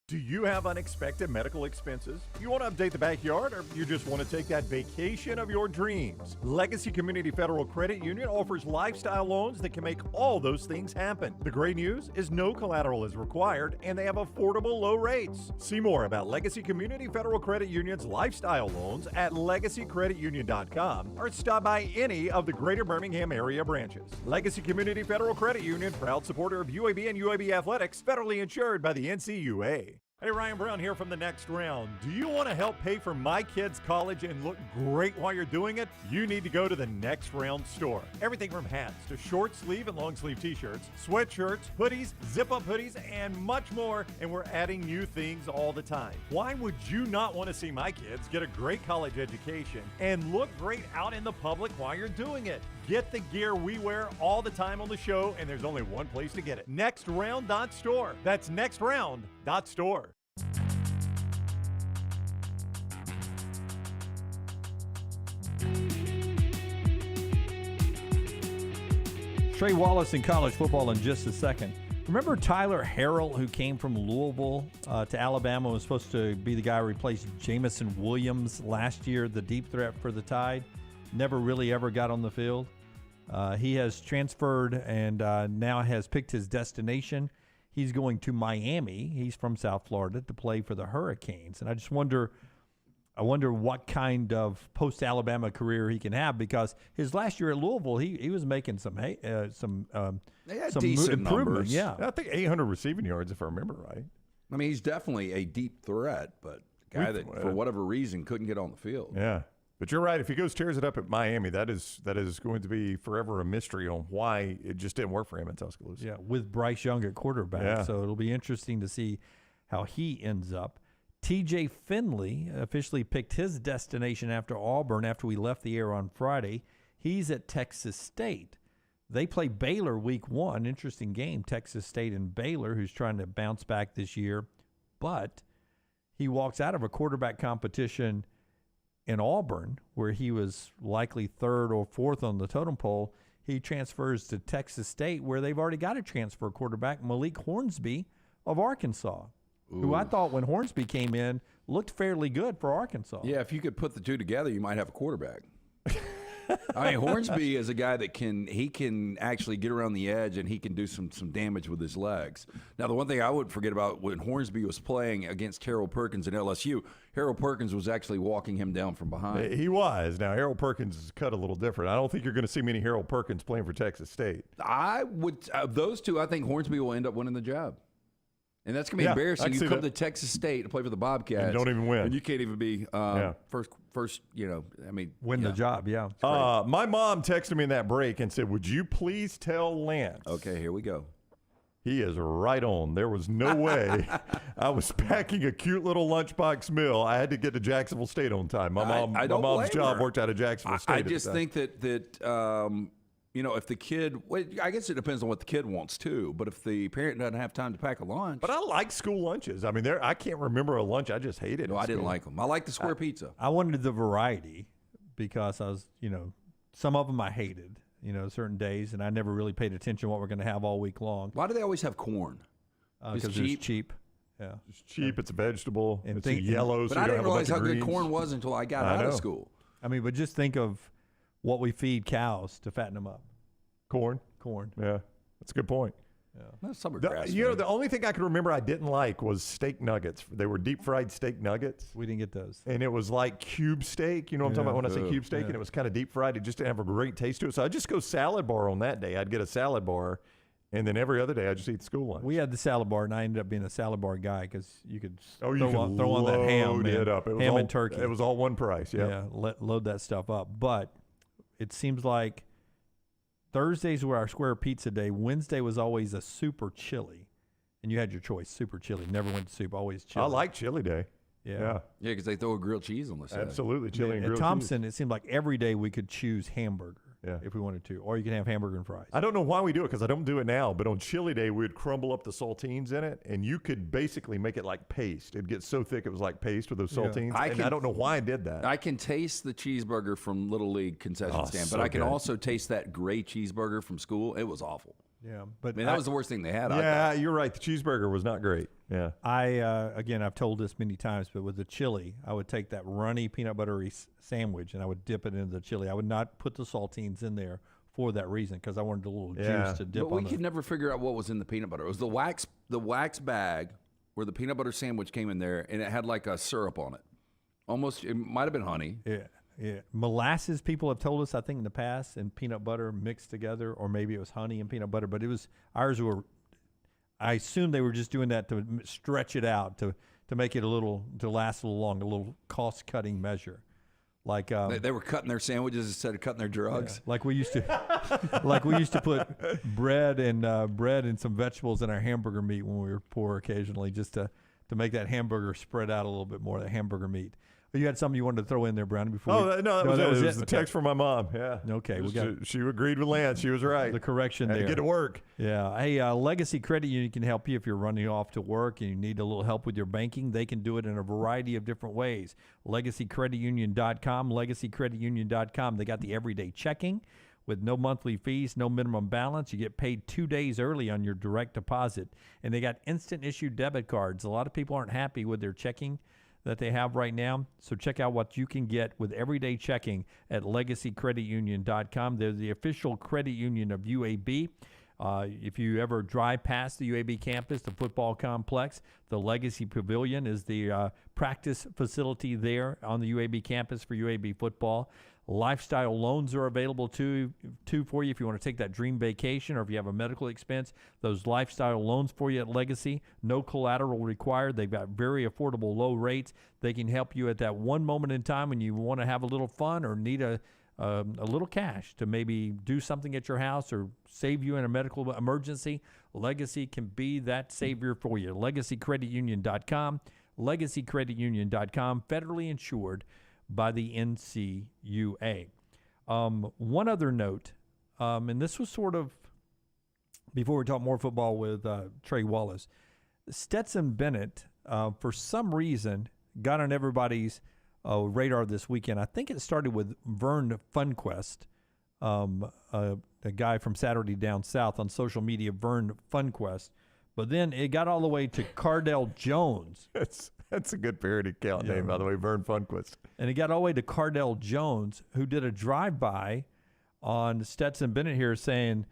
Do you have unexpected medical expenses? You want to update the backyard, or you just want to take that vacation of your dreams? Legacy Community Federal Credit Union offers lifestyle loans that can make all those things happen. The great news is no collateral is required, and they have affordable low rates. See more about Legacy Community Federal Credit Union's lifestyle loans at legacycreditunion.com or stop by any of the greater Birmingham area branches. Legacy Community Federal Credit Union, proud supporter of UAB and UAB athletics, federally insured by the NCUA. Hey, Ryan Brown here from The Next Round. Do you want to help pay for my kids' college and look great while you're doing it? You need to go to The Next Round store. Everything from hats to short sleeve and long sleeve t-shirts, sweatshirts, hoodies, zip-up hoodies, and much more. And we're adding new things all the time. Why would you not want to see my kids get a great college education and look great out in the public while you're doing it? Get the gear we wear all the time on the show, and there's only one place to get it. nextround.store. That's nextround.store. Trey Wallace in college football in just a second. Remember Tyler Harrell, who came from Louisville to Alabama, was supposed to be the guy who replaced Jamison Williams last year, the deep threat for the Tide? Never really ever got on the field. He has transferred and now has picked his destination. He's going to Miami. He's from South Florida to play for the Hurricanes. And I just wonder what kind of post-Alabama career he can have, because his last year at Louisville, he was making some decent improvement. numbers. Yeah, I think 800 receiving yards, if I remember right. I mean, he's definitely a deep threat, but a guy that, for whatever reason, couldn't get on the field. Yeah. But you're right. If he tears it up at Miami, that is going to be forever a mystery on why it just didn't work for him in Tuscaloosa. Yeah, with Bryce Young at quarterback. Yeah. So it'll be interesting to see how he ends up. TJ Finley officially picked his destination after Auburn after we left the air on Friday. He's at Texas State. They play Baylor week 1. Interesting game, Texas State and Baylor, who's trying to bounce back this year. But he walks out of a quarterback competition in Auburn, where he was likely 3rd or 4th on the totem pole. He transfers to Texas State, where they've already got a transfer quarterback, Malik Hornsby of Arkansas, who I thought when Hornsby came in looked fairly good for Arkansas. Yeah, if you could put the two together, you might have a quarterback. I mean, Hornsby is a guy that can actually get around the edge, and he can do some damage with his legs. Now, the one thing I would forget about when Hornsby was playing against Harold Perkins at LSU, Harold Perkins was actually walking him down from behind. He was. Now, Harold Perkins is cut a little different. I don't think you're going to see many Harold Perkins playing for Texas State. I would of those two, I think Hornsby will end up winning the job. And that's going to be embarrassing. You come to Texas State to play for the Bobcats. And you don't even win. And you can't even be first, win the job, yeah. My mom texted me in that break and said, would you please tell Lance? Okay, here we go. He is right on. There was no way. I was packing a cute little lunchbox meal. I had to get to Jacksonville State on time. My mom's job worked out of Jacksonville State. I just think that if the kid, I guess it depends on what the kid wants too. But if the parent doesn't have time to pack a lunch, but I like school lunches. I mean, I can't remember a lunch I just hated. No, I didn't like them. I like the square pizza. I wanted the variety because I was, some of them I hated. Certain days, and I never really paid attention to what we're going to have all week long. Why do they always have corn? Because it's cheap. Yeah, it's cheap. It's a vegetable. And it's yellow. But so I you didn't have realize a how bunch of good greens. corn was until I got out of school. I mean, but just think of what we feed cows to fatten them up. Corn. Yeah, that's a good point. Yeah, that's summer grass. The only thing I could remember I didn't like was steak nuggets. They were deep fried steak nuggets. We didn't get those. And it was like cube steak. You know what I'm talking about when I say cube steak? Yeah. And it was kind of deep fried. It just didn't have a great taste to it. So I'd just go salad bar on that day. I'd get a salad bar. And then every other day I'd just eat the school lunch. We had the salad bar, and I ended up being a salad bar guy because you could throw on that ham it up. It was ham all, and turkey. It was all one price. Yeah, load that stuff up. But it seems like Thursdays were our square pizza day. Wednesday was always a super chili. And you had your choice, super chili. Never went to soup, always chili. I like chili day. Yeah, because they throw a grilled cheese on the side. Absolutely, chili and grilled cheese. At Thompson, it seemed like every day we could choose hamburger if we wanted to. Or you can have hamburger and fries. I don't know why we do it because I don't do it now. But on chili day, we would crumble up the saltines in it. And you could basically make it like paste. It'd get so thick it was like paste with those saltines. I don't know why I did that. I can taste the cheeseburger from Little League concession stand. So but I can good. also taste that gray cheeseburger from school. It was awful. Yeah, but that was the worst thing they had. Yeah, you're right. The cheeseburger was not great. Yeah. I've told this many times, but with the chili, I would take that runny peanut buttery sandwich and I would dip it into the chili. I would not put the saltines in there for that reason because I wanted a little juice to dip but on. We could never figure out what was in the peanut butter. It was the wax bag where the peanut butter sandwich came in there, and it had like a syrup on it. Almost, it might have been honey. Yeah. Molasses, people have told us, I think in the past, and peanut butter mixed together, or maybe it was honey and peanut butter, but I assume they were just doing that to stretch it out, to make it to last a little long, a little cost-cutting measure. Like they were cutting their sandwiches instead of cutting their drugs. Yeah, like we used to put bread and some vegetables in our hamburger meat when we were poor occasionally, just to make that hamburger spread out a little bit more, the hamburger meat. You had something you wanted to throw in there, Brownie, before that was it. It was the text from my mom. Yeah. Okay. She agreed with Lance. She was right. The correction Had there. to get to work. Yeah. Hey, Legacy Credit Union can help you if you're running off to work and you need a little help with your banking. They can do it in a variety of different ways. LegacyCreditUnion.com, LegacyCreditUnion.com. They got the everyday checking with no monthly fees, no minimum balance. You get paid 2 days early on your direct deposit. And they got instant issue debit cards. A lot of people aren't happy with their checking. that they have right now. So check out what you can get with everyday checking at legacycreditunion.com. They're the official credit union of UAB. If you ever drive past the UAB campus, the football complex, the Legacy Pavilion is the practice facility there on the UAB campus for UAB football. Lifestyle loans are available too for you if you want to take that dream vacation, or if you have a medical expense. Those lifestyle loans for you at Legacy, no collateral required. They've got very affordable low rates. They can help you at that one moment in time when you want to have a little fun or need a little cash to maybe do something at your house or save you in a medical emergency. Legacy can be that savior for you. LegacyCreditUnion.com. LegacyCreditUnion.com. Federally insured by the NCUA. One other note, and this was sort of before we talk more football with Trey Wallace. Stetson Bennett, for some reason, got on everybody's radar this weekend. I think it started with Vern Funquest, a guy from Saturday Down South on social media, Vern Funquest. But then it got all the way to Cardell Jones. That's a good parody account name, by the way, Vern Funquest. And it got all the way to Cardell Jones, who did a drive-by on Stetson Bennett here saying,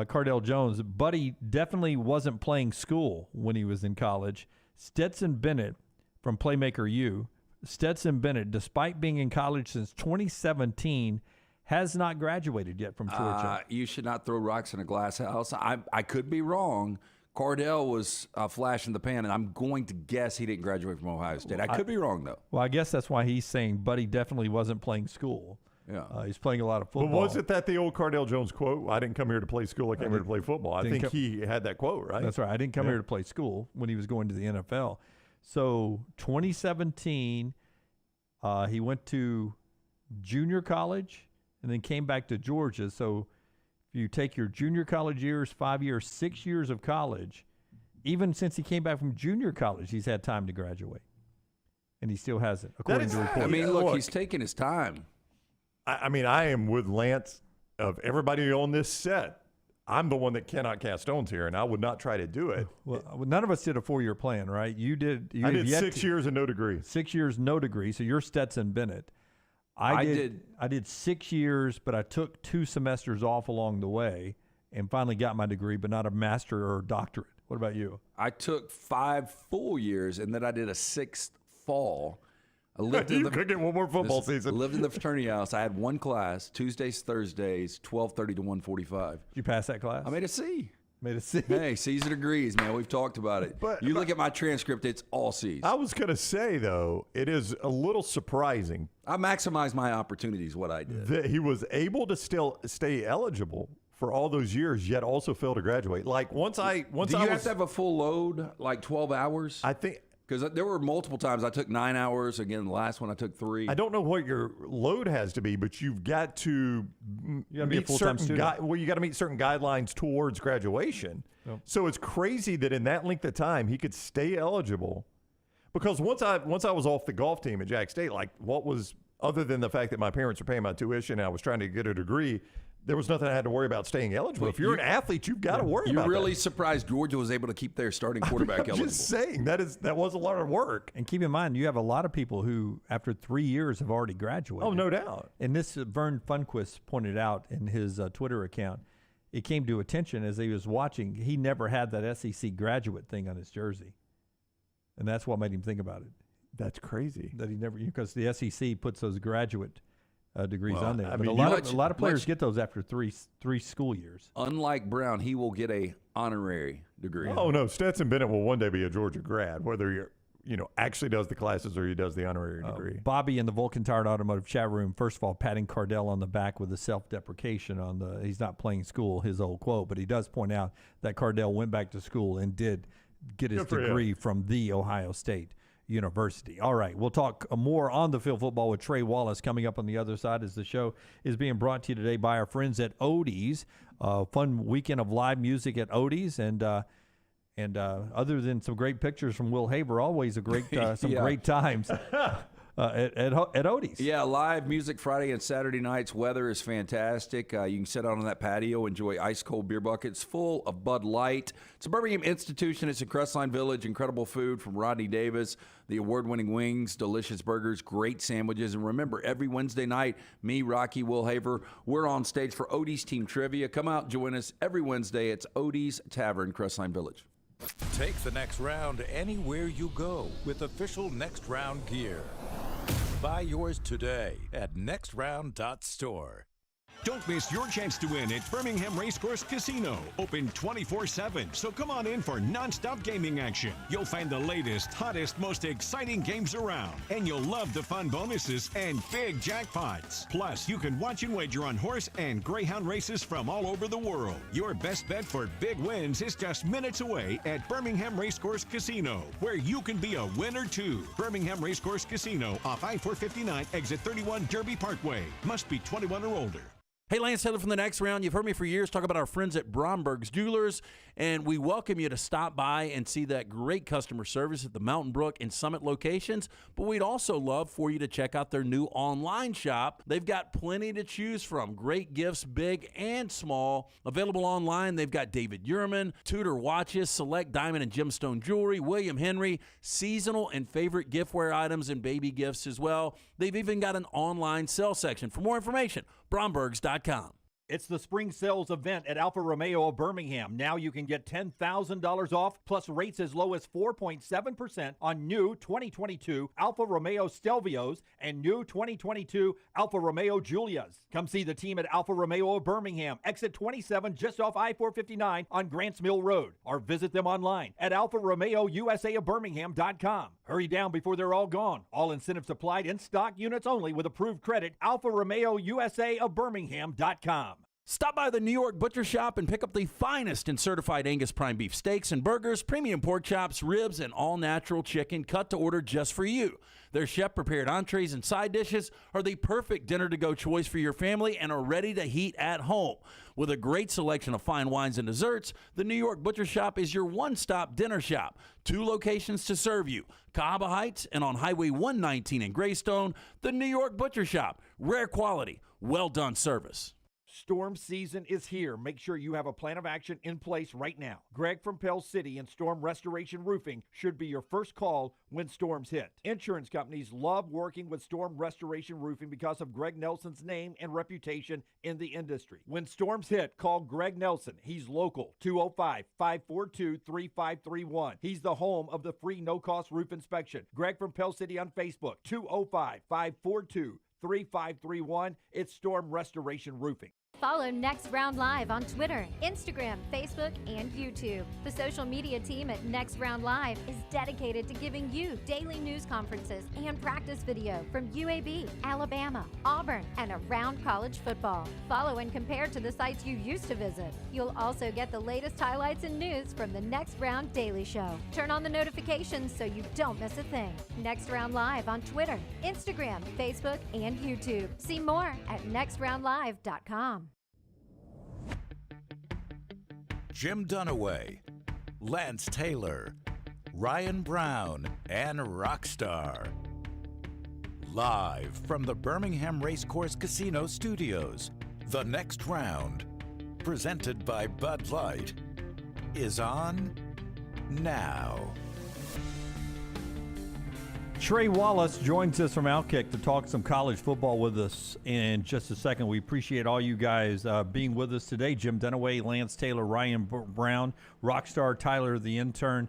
Cardell Jones, Buddy definitely wasn't playing school when he was in college. Stetson Bennett from Playmaker U, Stetson Bennett, despite being in college since 2017, has not graduated yet from Georgia. You should not throw rocks in a glass house. I could be wrong. Cardell was a flash in the pan, and I'm going to guess he didn't graduate from Ohio State. I could be wrong, though. Well, I guess that's why he's saying Buddy definitely wasn't playing school. Yeah. He's playing a lot of football. But wasn't that the old Cardell Jones quote? I didn't come here to play school. I came here to play football. I think he had that quote, right? That's right. I didn't come here to play school when he was going to the NFL. So 2017, he went to junior college and then came back to Georgia. So if you take your junior college years, 5 years, 6 years of college, even since he came back from junior college, he's had time to graduate. And he still hasn't, according to reports. I mean, look, he's taking his time. I mean, I am with Lance of everybody on this set. I'm the one that cannot cast stones here, and I would not try to do it. Well, none of us did a 4-year plan, right? You did. I did 6 years and no degree. 6 years, no degree. So you're Stetson Bennett. I did 6 years, but I took 2 semesters off along the way and finally got my degree, but not a master or a doctorate. What about you? I took 5 full years, and then I did a 6th fall. I lived you could get one more football season. I lived in the fraternity house. I had one class, Tuesdays, Thursdays, 12:30 to 1:45. Did you pass that class? I made a C. Made a C. Hey, C's and degrees, man. We've talked about it. But you look at my transcript, it's all C's. I was going to say, though, it is a little surprising. I maximized my opportunities, what I did. That he was able to still stay eligible for all those years, yet also fail to graduate. Like, Do you have to have a full load, like 12 hours? I think. Because there were multiple times I took 9 hours. Again, the last one I took 3. I don't know what your load has to be, but you've got to meet certain you got to meet certain guidelines towards graduation. Yep. So it's crazy that in that length of time he could stay eligible. Because once I was off the golf team at Jack State, like what was other than the fact that my parents were paying my tuition and I was trying to get a degree, there was nothing I had to worry about staying eligible. Well, if you're an athlete, you've got to worry about that. You're really surprised Georgia was able to keep their starting quarterback eligible. I'm just saying, that was a lot of work. And keep in mind, you have a lot of people who, after 3 years, have already graduated. Oh, no doubt. And this Vern Funquist pointed out in his Twitter account, it came to attention as he was watching, he never had that SEC graduate thing on his jersey. And that's what made him think about it. That's crazy. That he never, because the SEC puts those graduate degrees on there. I But mean, a lot of players get those after three school years. Unlike Brown, he will get a honorary degree. Oh, no. Stetson Bennett will one day be a Georgia grad, whether you're actually does the classes or he does the honorary degree. Bobby in the Vulcan Tired Automotive chat room, first of all, patting Cardell on the back with a self-deprecation on he's not playing school, his old quote, but he does point out that Cardell went back to school and did get his degree from the Ohio State University. All right, we'll talk more on the field football with Trey Wallace coming up on the other side, as the show is being brought to you today by our friends at Odie's. Fun weekend of live music at Odie's, and other than some great pictures from Will Haber, always a great great times. at Odie's. Yeah, live music Friday and Saturday nights. Weather is fantastic. You can sit out on that patio, enjoy ice-cold beer buckets full of Bud Light. It's a Birmingham institution. It's in Crestline Village. Incredible food from Rodney Davis. The award-winning wings, delicious burgers, great sandwiches. And remember, every Wednesday night, me, Rocky, Will Haver, we're on stage for Odie's Team Trivia. Come out, join us every Wednesday. It's Odie's Tavern, Crestline Village. Take the next round anywhere you go with official Next Round gear. Buy yours today at nextround.store. Don't miss your chance to win at Birmingham Racecourse Casino. Open 24/7, so come on in for non-stop gaming action. You'll find the latest, hottest, most exciting games around. And you'll love the fun bonuses and big jackpots. Plus, you can watch and wager on horse and greyhound races from all over the world. Your best bet for big wins is just minutes away at Birmingham Racecourse Casino, where you can be a winner too. Birmingham Racecourse Casino off I-459, exit 31 Derby Parkway. Must be 21 or older. Hey, Lance Taylor from the Next Round. You've heard me for years talk about our friends at Bromberg's Jewelers, and we welcome you to stop by and see that great customer service at the Mountain Brook and Summit locations. But we'd also love for you to check out their new online shop. They've got plenty to choose from. Great gifts, big and small. Available online, they've got David Yurman, Tudor watches, select diamond and gemstone jewelry, William Henry, seasonal and favorite giftware items, and baby gifts as well. They've even got an online sale section. For more information, Brombergs.com. It's the spring sales event at Alfa Romeo of Birmingham. Now you can get $10,000 off plus rates as low as 4.7% on new 2022 Alfa Romeo Stelvios and new 2022 Alfa Romeo Giulias. Come see the team at Alfa Romeo of Birmingham, exit 27 just off I-459 on Grants Mill Road, or visit them online at alfaromeousa.birmingham.com. Hurry down before they're all gone. All incentives applied, in stock units only with approved credit. Alfa Romeo USA of Birmingham.com. Stop by the New York Butcher Shop and pick up the finest in certified Angus prime beef steaks and burgers, premium pork chops, ribs, and all-natural chicken cut to order just for you. Their chef-prepared entrees and side dishes are the perfect dinner-to-go choice for your family and are ready to heat at home. With a great selection of fine wines and desserts, the New York Butcher Shop is your one-stop dinner shop. 2 locations to serve you, Cahaba Heights and on Highway 119 in Greystone. The New York Butcher Shop, rare quality, well-done service. Storm season is here. Make sure you have a plan of action in place right now. Greg from Pell City and Storm Restoration Roofing should be your first call when storms hit. Insurance companies love working with Storm Restoration Roofing because of Greg Nelson's name and reputation in the industry. When storms hit, call Greg Nelson. He's local, 205-542-3531. He's the home of the free no-cost roof inspection. Greg from Pell City on Facebook, 205-542-3531. It's Storm Restoration Roofing. Follow Next Round Live on Twitter, Instagram, Facebook, and YouTube. The social media team at Next Round Live is dedicated to giving you daily news conferences and practice video from UAB, Alabama, Auburn, and around college football. Follow and compare to the sites you used to visit. You'll also get the latest highlights and news from the Next Round Daily Show. Turn on the notifications so you don't miss a thing. Next Round Live on Twitter, Instagram, Facebook, and YouTube. See more at nextroundlive.com. Jim Dunaway, Lance Taylor, Ryan Brown, and Rockstar. Live from the Birmingham Racecourse Casino Studios, the Next Round, presented by Bud Light, is on now. Trey Wallace joins us from Outkick to talk some college football with us in just a second. We appreciate all you guys being with us today. Jim Dunaway, Lance Taylor, Ryan Brown, Rockstar, Tyler the intern,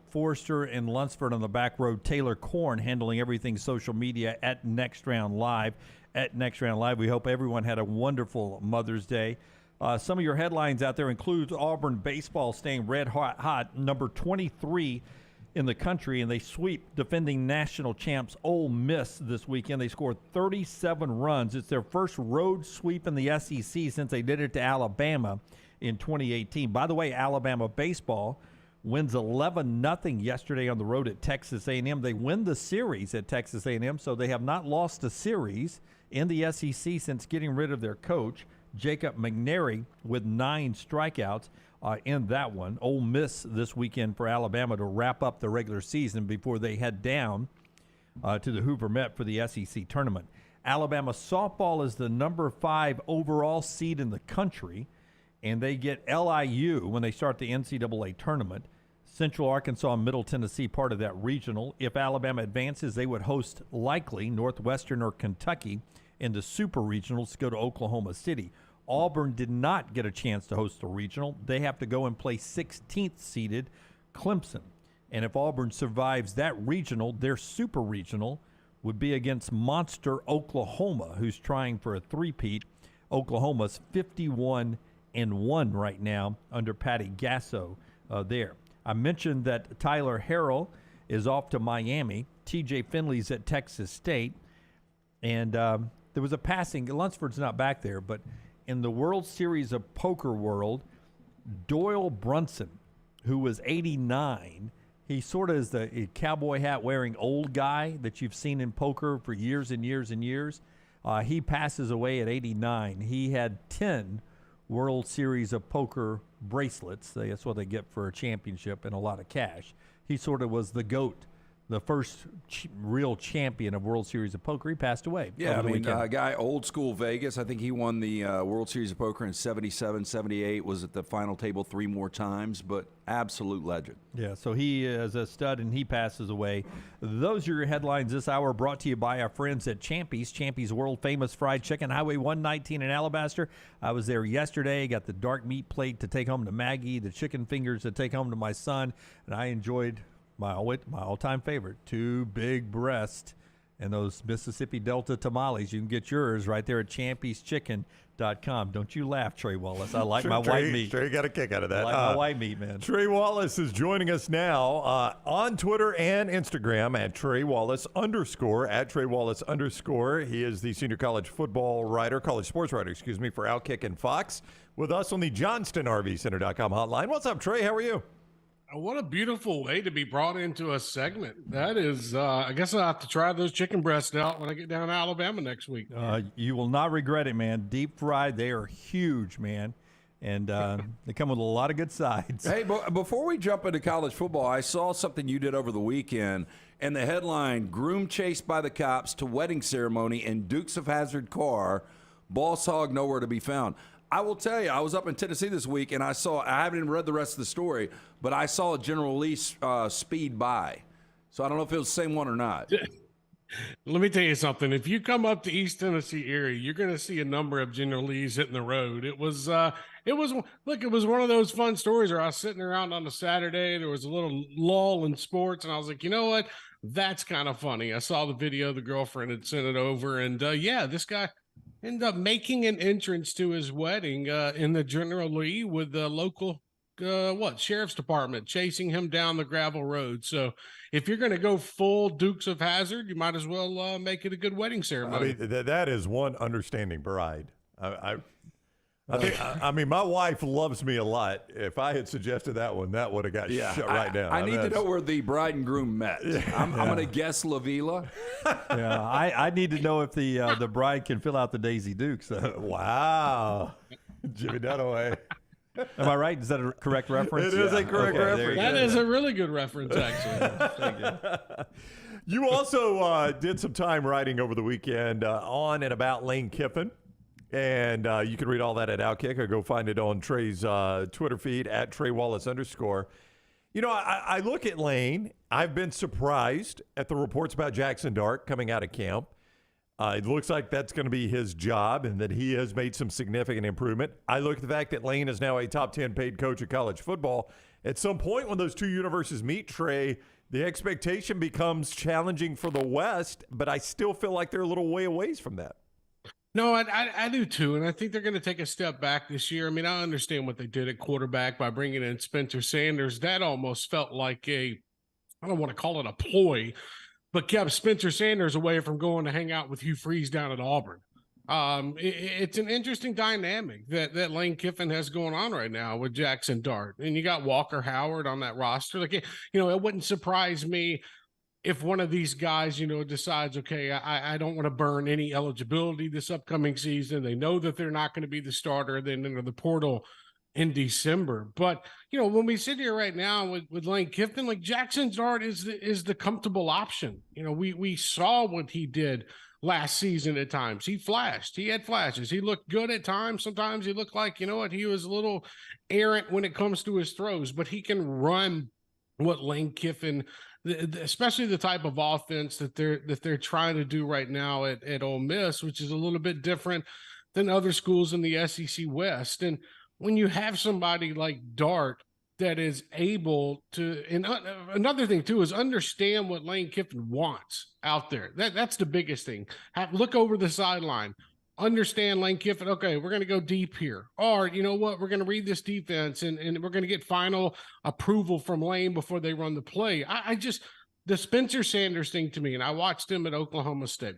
Forrester and Lunsford on the back road, Taylor Korn handling everything social media at Next Round Live. At Next Round Live, we hope everyone had a wonderful Mother's Day. Some of your headlines out there include Auburn baseball staying red hot, number 23 in the country, and they sweep defending national champs Ole Miss this weekend. They scored 37 runs. It's their first road sweep in the SEC since they did it to Alabama in 2018. By the way, Alabama baseball wins 11-0 yesterday on the road at Texas A&M. They win the series at Texas A&M, so they have not lost a series in the SEC since getting rid of their coach, Jacob McNary, with 9 strikeouts. In that one. Ole Miss this weekend for Alabama to wrap up the regular season before they head down to the Hoover Met for the SEC tournament. Alabama softball is the number 5 overall seed in the country, and they get LIU when they start the NCAA tournament. Central Arkansas and Middle Tennessee part of that regional. If Alabama advances, they would host likely Northwestern or Kentucky in the super regionals to go to Oklahoma City. Auburn did not get a chance to host the regional. They have to go and play 16th seeded Clemson. And if Auburn survives that regional, their super regional would be against monster Oklahoma, who's trying for a three-peat. Oklahoma's 51-1 right now under Patty Gasso there. I mentioned that Tyler Harrell is off to Miami. TJ Finley's at Texas State. And there was a passing. Lunsford's not back there, but in the World Series of Poker world, Doyle Brunson, who was 89, he sort of is the cowboy hat wearing old guy that you've seen in poker for years and years and years. He passes away at 89. He had 10 World Series of Poker bracelets. That's what they get for a championship and a lot of cash. He sort of was the GOAT, the first real champion of World Series of Poker. He passed away. Yeah, I mean, guy, old school Vegas. I think he won the World Series of Poker in 77, 78, was at the final table 3 more times, but absolute legend. Yeah, so he is a stud, and he passes away. Those are your headlines this hour, brought to you by our friends at Champy's. Champy's world-famous fried chicken, Highway 119 in Alabaster. I was there yesterday, got the dark meat plate to take home to Maggie, the chicken fingers to take home to my son, and I enjoyed my all-time favorite, 2 big breasts and those Mississippi Delta tamales. You can get yours right there at champyschicken.com. Don't you laugh, Trey Wallace. I like my white meat. Trey got a kick out of that. I like my white meat, man. Trey Wallace is joining us now on Twitter and Instagram at Trey Wallace _ at Trey Wallace _. He is the senior college sports writer, for Outkick and Fox, with us on the JohnstonRVCenter.com hotline. What's up, Trey? How are you? What a beautiful way to be brought into a segment. That is, I guess I'll have to try those chicken breasts out when I get down to Alabama next week. You will not regret it, man. Deep fried. They are huge, man. And they come with a lot of good sides. Hey, before we jump into college football, I saw something you did over the weekend, and the headline, groom chased by the cops to wedding ceremony in Dukes of Hazzard car, boss hog nowhere to be found. I will tell you, I was up in Tennessee this week, and I haven't even read the rest of the story, but I saw a General Lee speed by. So I don't know if it was the same one or not. Let me tell you something. If you come up to East Tennessee area, you're going to see a number of General Lees hitting the road. It was one of those fun stories where I was sitting around on a Saturday. There was a little lull in sports, and I was like, you know what? That's kind of funny. I saw the video. The girlfriend had sent it over, and this guy ended up making an entrance to his wedding in the General Lee with the local sheriff's department chasing him down the gravel road. So if you're going to go full Dukes of Hazzard, you might as well make it a good wedding ceremony. I mean, that is one understanding bride. I mean, my wife loves me a lot. If I had suggested that one, that would have got shut right down. I need to know where the bride and groom met. I'm going to guess La Vila. Yeah, I need to know if the bride can fill out the Daisy Dukes. Wow. Jimmy Dunaway. Am I right? Is that a correct reference? It is a correct reference. That is a really good reference, actually. You also did some time writing over the weekend on and about Lane Kiffin. And you can read all that at Outkick or go find it on Trey's Twitter feed at Trey Wallace _. You know, I look at Lane. I've been surprised at the reports about Jackson Dart coming out of camp. It looks like that's going to be his job and that he has made some significant improvement. I look at the fact that Lane is now a top 10 paid coach of college football. At some point when those two universes meet, Trey, the expectation becomes challenging for the West, but I still feel like they're a little way away from that. No, I do too, and I think they're going to take a step back this year. I mean, I understand what they did at quarterback by bringing in Spencer Sanders. That almost felt like I don't want to call it a ploy, but kept Spencer Sanders away from going to hang out with Hugh Freeze down at Auburn. It's an interesting dynamic that Lane Kiffin has going on right now with Jackson Dart, and you got Walker Howard on that roster. Like, it wouldn't surprise me if one of these guys, decides, okay, I don't want to burn any eligibility this upcoming season. They know that they're not going to be the starter. Then into the portal, in December. But, when we sit here right now with Lane Kiffin, like Jackson Dart is the comfortable option. We saw what he did last season at times. He flashed. He had flashes. He looked good at times. Sometimes he looked like, he was a little errant when it comes to his throws, but he can run what Lane Kiffin, especially the type of offense that they're trying to do right now at Ole Miss, which is a little bit different than other schools in the SEC West. And when you have somebody like Dart that is able to, and another thing too is understand what Lane Kiffin wants out there. That's the biggest thing. Look over the sideline, understand Lane Kiffin. Okay, we're going to go deep here, or you know what, we're going to read this defense and we're going to get final approval from Lane before they run the play. The Spencer Sanders thing to me, and I watched him at Oklahoma State.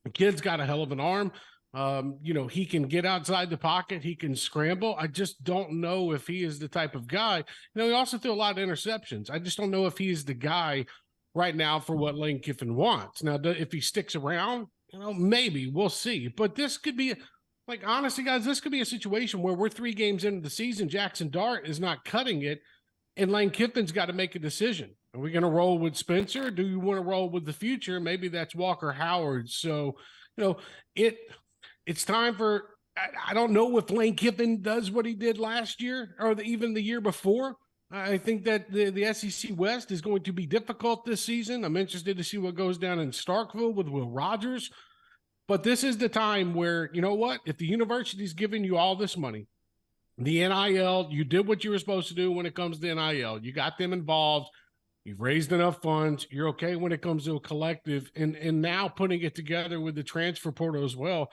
The kid's got a hell of an arm. He can get outside the pocket. He can scramble. I just don't know if he is the type of guy. He also threw a lot of interceptions. I just don't know if he's the guy right now for what Lane Kiffin wants. Now, if he sticks around, maybe we'll see. But this could be, honestly, guys, this could be a situation where we're 3 games into the season. Jackson Dart is not cutting it, and Lane Kiffin's got to make a decision. Are we going to roll with Spencer? Do you want to roll with the future? Maybe that's Walker Howard. So, it's time for, I don't know if Lane Kiffin does what he did last year or even the year before. I think that the SEC West is going to be difficult this season. I'm interested to see what goes down in Starkville with Will Rogers. But this is the time where, if the university's giving you all this money, the NIL, you did what you were supposed to do when it comes to NIL. You got them involved. You've raised enough funds. You're okay when it comes to a collective. And now putting it together with the transfer portal as well.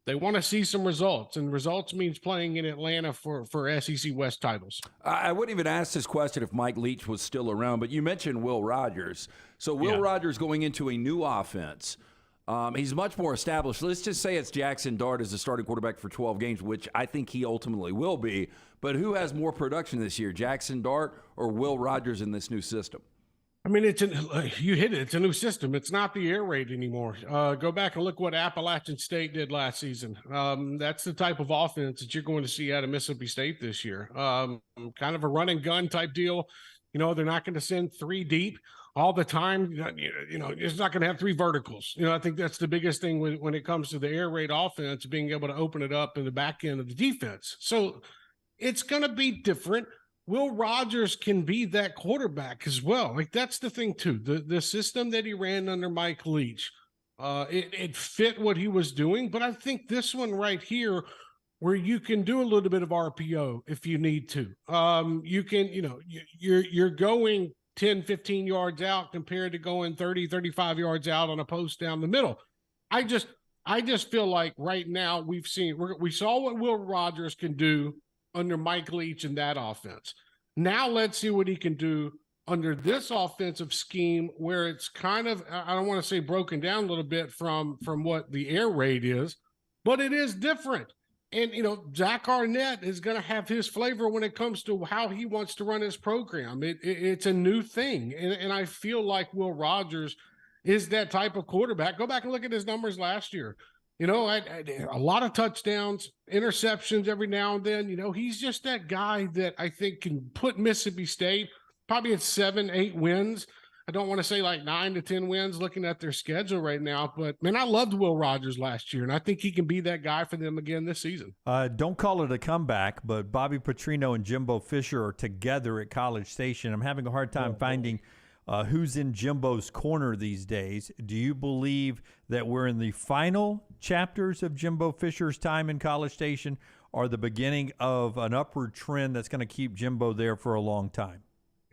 They want to see some results, and results means playing in Atlanta for SEC West titles. I wouldn't even ask this question if Mike Leach was still around, but you mentioned Will Rogers. So Will Rogers going into a new offense. He's much more established. Let's just say it's Jackson Dart as the starting quarterback for 12 games, which I think he ultimately will be. But who has more production this year, Jackson Dart or Will Rogers in this new system? I mean, you hit it. It's a new system. It's not the air raid anymore. Go back and look what Appalachian State did last season. That's the type of offense that you're going to see out of Mississippi State this year. Kind of a run and gun type deal. They're not going to send 3 deep all the time. It's not going to have 3 verticals. I think that's the biggest thing when it comes to the air raid offense, being able to open it up in the back end of the defense. So it's going to be different. Will Rogers can be that quarterback as well. That's the thing too. The system that he ran under Mike Leach, it fit what he was doing. But I think this one right here, where you can do a little bit of RPO if you need to. You can, you're going 10, 15 yards out compared to going 30, 35 yards out on a post down the middle. I just feel like right now we saw what Will Rogers can do under Mike Leach in that offense. Now let's see what he can do under this offensive scheme, where it's kind of, I don't want to say broken down a little bit from what the air raid is, but it is different. And, Zach Arnett is going to have his flavor when it comes to how he wants to run his program. It's a new thing. And I feel like Will Rogers is that type of quarterback. Go back and look at his numbers last year. A lot of touchdowns, interceptions every now and then. He's just that guy that I think can put Mississippi State probably at 7, 8 wins. I don't want to say 9 to 10 wins looking at their schedule right now. But, man, I loved Will Rogers last year, and I think he can be that guy for them again this season. Don't call it a comeback, but Bobby Petrino and Jimbo Fisher are together at College Station. I'm having a hard time finding who's in Jimbo's corner these days. Do you believe that we're in the final chapters of Jimbo Fisher's time in College Station, or the beginning of an upward trend that's going to keep Jimbo there for a long time?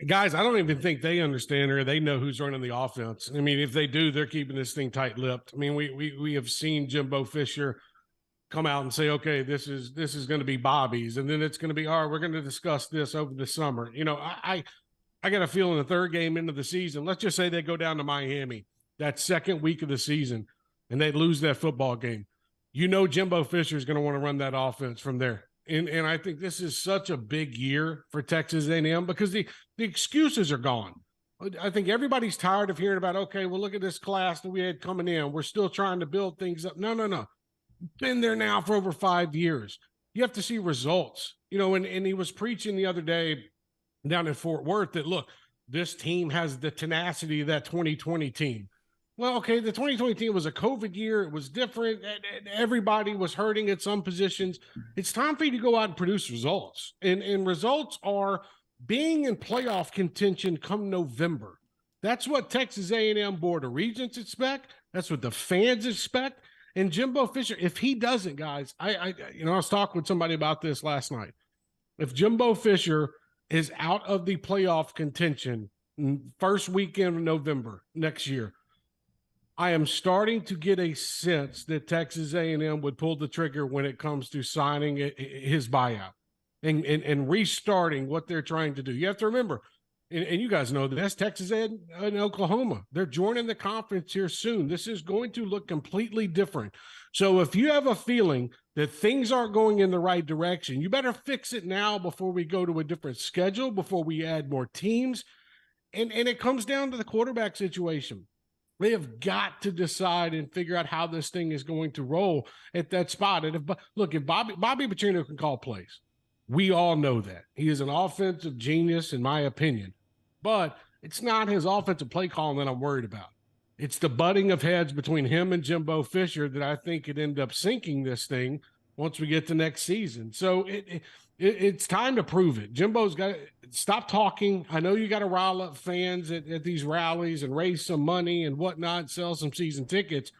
Guys, I don't even think they understand or they know who's running the offense. I mean, if they do, they're keeping this thing tight-lipped. I mean, we have seen Jimbo Fisher come out and say, okay, this is going to be Bobby's, and then it's going to be, all right, we're going to discuss this over the summer. I got a feeling the 3rd game into the season, let's just say they go down to Miami that 2nd week of the season and they lose that football game. Jimbo Fisher is going to want to run that offense from there. And I think this is such a big year for Texas A&M because the excuses are gone. I think everybody's tired of hearing about, okay, well, look at this class that we had coming in. We're still trying to build things up. No. Been there now for over 5 years. You have to see results. and he was preaching the other day down in Fort Worth that, look, this team has the tenacity of that 2020 team. Well, okay, the 2020 team was a COVID year. It was different. Everybody was hurting at some positions. It's time for you to go out and produce results. And results are being in playoff contention come November. That's what Texas A&M Board of Regents expect. That's what the fans expect. And Jimbo Fisher, if he doesn't, guys, I was talking with somebody about this last night. If Jimbo Fisher is out of the playoff contention first weekend of November next year, I am starting to get a sense that Texas A&M would pull the trigger when it comes to signing his buyout and restarting what they're trying to do. You have to remember, and you guys know that's Texas A&M and Oklahoma. They're joining the conference here soon. This is going to look completely different. So if you have a feeling that things aren't going in the right direction, you better fix it now before we go to a different schedule, before we add more teams. And it comes down to the quarterback situation. They have got to decide and figure out how this thing is going to roll at that spot. And if Bobby Petrino can call plays, we all know that. He is an offensive genius, in my opinion. But it's not his offensive play calling that I'm worried about. It's the butting of heads between him and Jimbo Fisher that I think could end up sinking this thing once we get to next season. So it's time to prove it. Jimbo's got to stop talking. I know you got to rile up fans at these rallies and raise some money and whatnot, sell some season tickets.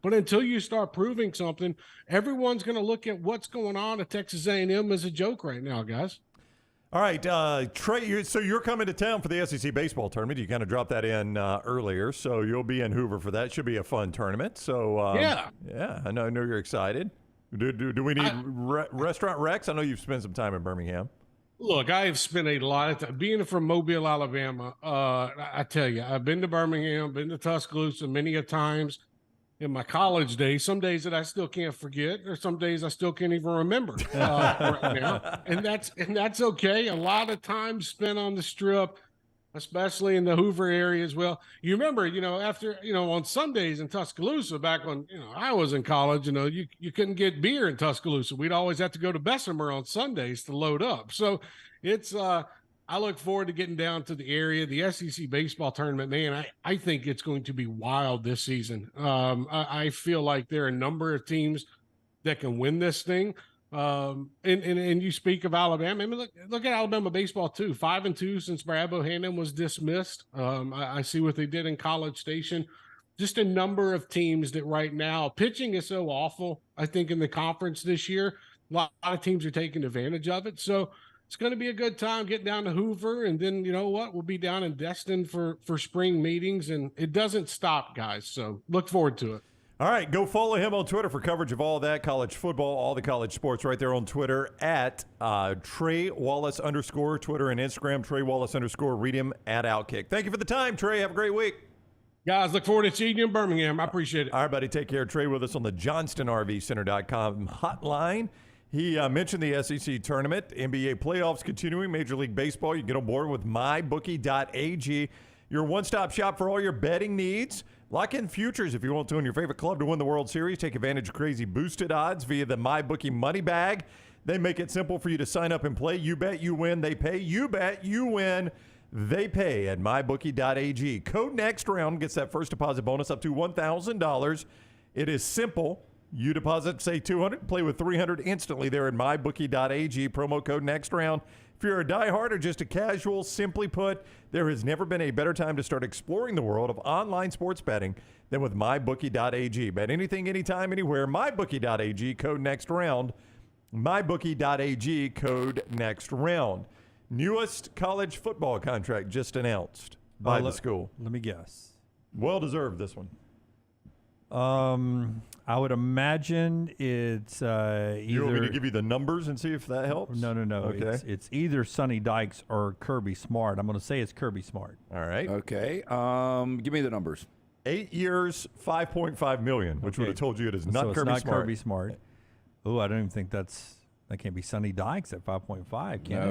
But until you start proving something, everyone's going to look at what's going on at Texas A&M as a joke right now, guys. All right, Trey, so you're coming to town for the SEC baseball tournament. You kind of dropped that in earlier, so you'll be in Hoover for that. Should be a fun tournament. So yeah, I know you're excited. Do we need restaurant recs? I know you've spent some time in Birmingham. Look, I have spent a lot of time being from Mobile, Alabama. I tell you, I've been to Birmingham, been to Tuscaloosa many a times in my college days. Some days that I still can't forget, or some days I still can't even remember right now, and that's okay. A lot of time spent on the Strip, especially in the Hoover area as well. You remember, after, on Sundays in Tuscaloosa, back when, I was in college, you couldn't get beer in Tuscaloosa. We'd always have to go to Bessemer on Sundays to load up. So it's, I look forward to getting down to the area. The SEC baseball tournament, man, I think it's going to be wild this season. I feel like there are a number of teams that can win this thing. And you speak of Alabama. I mean, look at Alabama baseball too. 5-2 since Brad Bohannon was dismissed. I see what they did in College Station. Just a number of teams that right now pitching is so awful. I think in the conference this year, a lot of teams are taking advantage of it. So it's going to be a good time getting down to Hoover, and then we'll be down in Destin for spring meetings, and it doesn't stop, guys. So look forward to it. All right, go follow him on Twitter for coverage of all that college football, all the college sports right there on Twitter at Trey Wallace _ Twitter and Instagram, Trey Wallace _ read him at Outkick. Thank you for the time, Trey. Have a great week. Guys, look forward to seeing you in Birmingham. I appreciate it. All right, buddy. Take care. Trey with us on the JohnstonRVCenter.com hotline. He mentioned the SEC tournament, NBA playoffs continuing, Major League Baseball. You can get on board with mybookie.ag, your one-stop shop for all your betting needs. Lock in futures if you want to in your favorite club to win the World Series. Take advantage of crazy boosted odds via the MyBookie Money Bag. They make it simple for you to sign up and play. You bet, you win, they pay. You bet, you win, they pay at mybookie.ag. Code next round gets that first deposit bonus up to $1,000. It is simple. You deposit, say, $200, play with $300 instantly there at mybookie.ag. Promo code next round. If you're a diehard or just a casual, simply put, there has never been a better time to start exploring the world of online sports betting than with mybookie.ag. Bet anything, anytime, anywhere. Mybookie.ag, code next round. Mybookie.ag, code next round. Newest college football contract just announced by the school. Let me guess. Well deserved, this one. I would imagine it's either. You want me to give you the numbers and see if that helps? No. Okay. It's either Sonny Dykes or Kirby Smart. I'm going to say it's Kirby Smart. All right. Okay. Give me the numbers. 8 years, $5.5 million, which would have told you it is not Kirby Smart. Kirby Smart. Oh, I don't even think that can't be Sonny Dykes at 5.5, can it?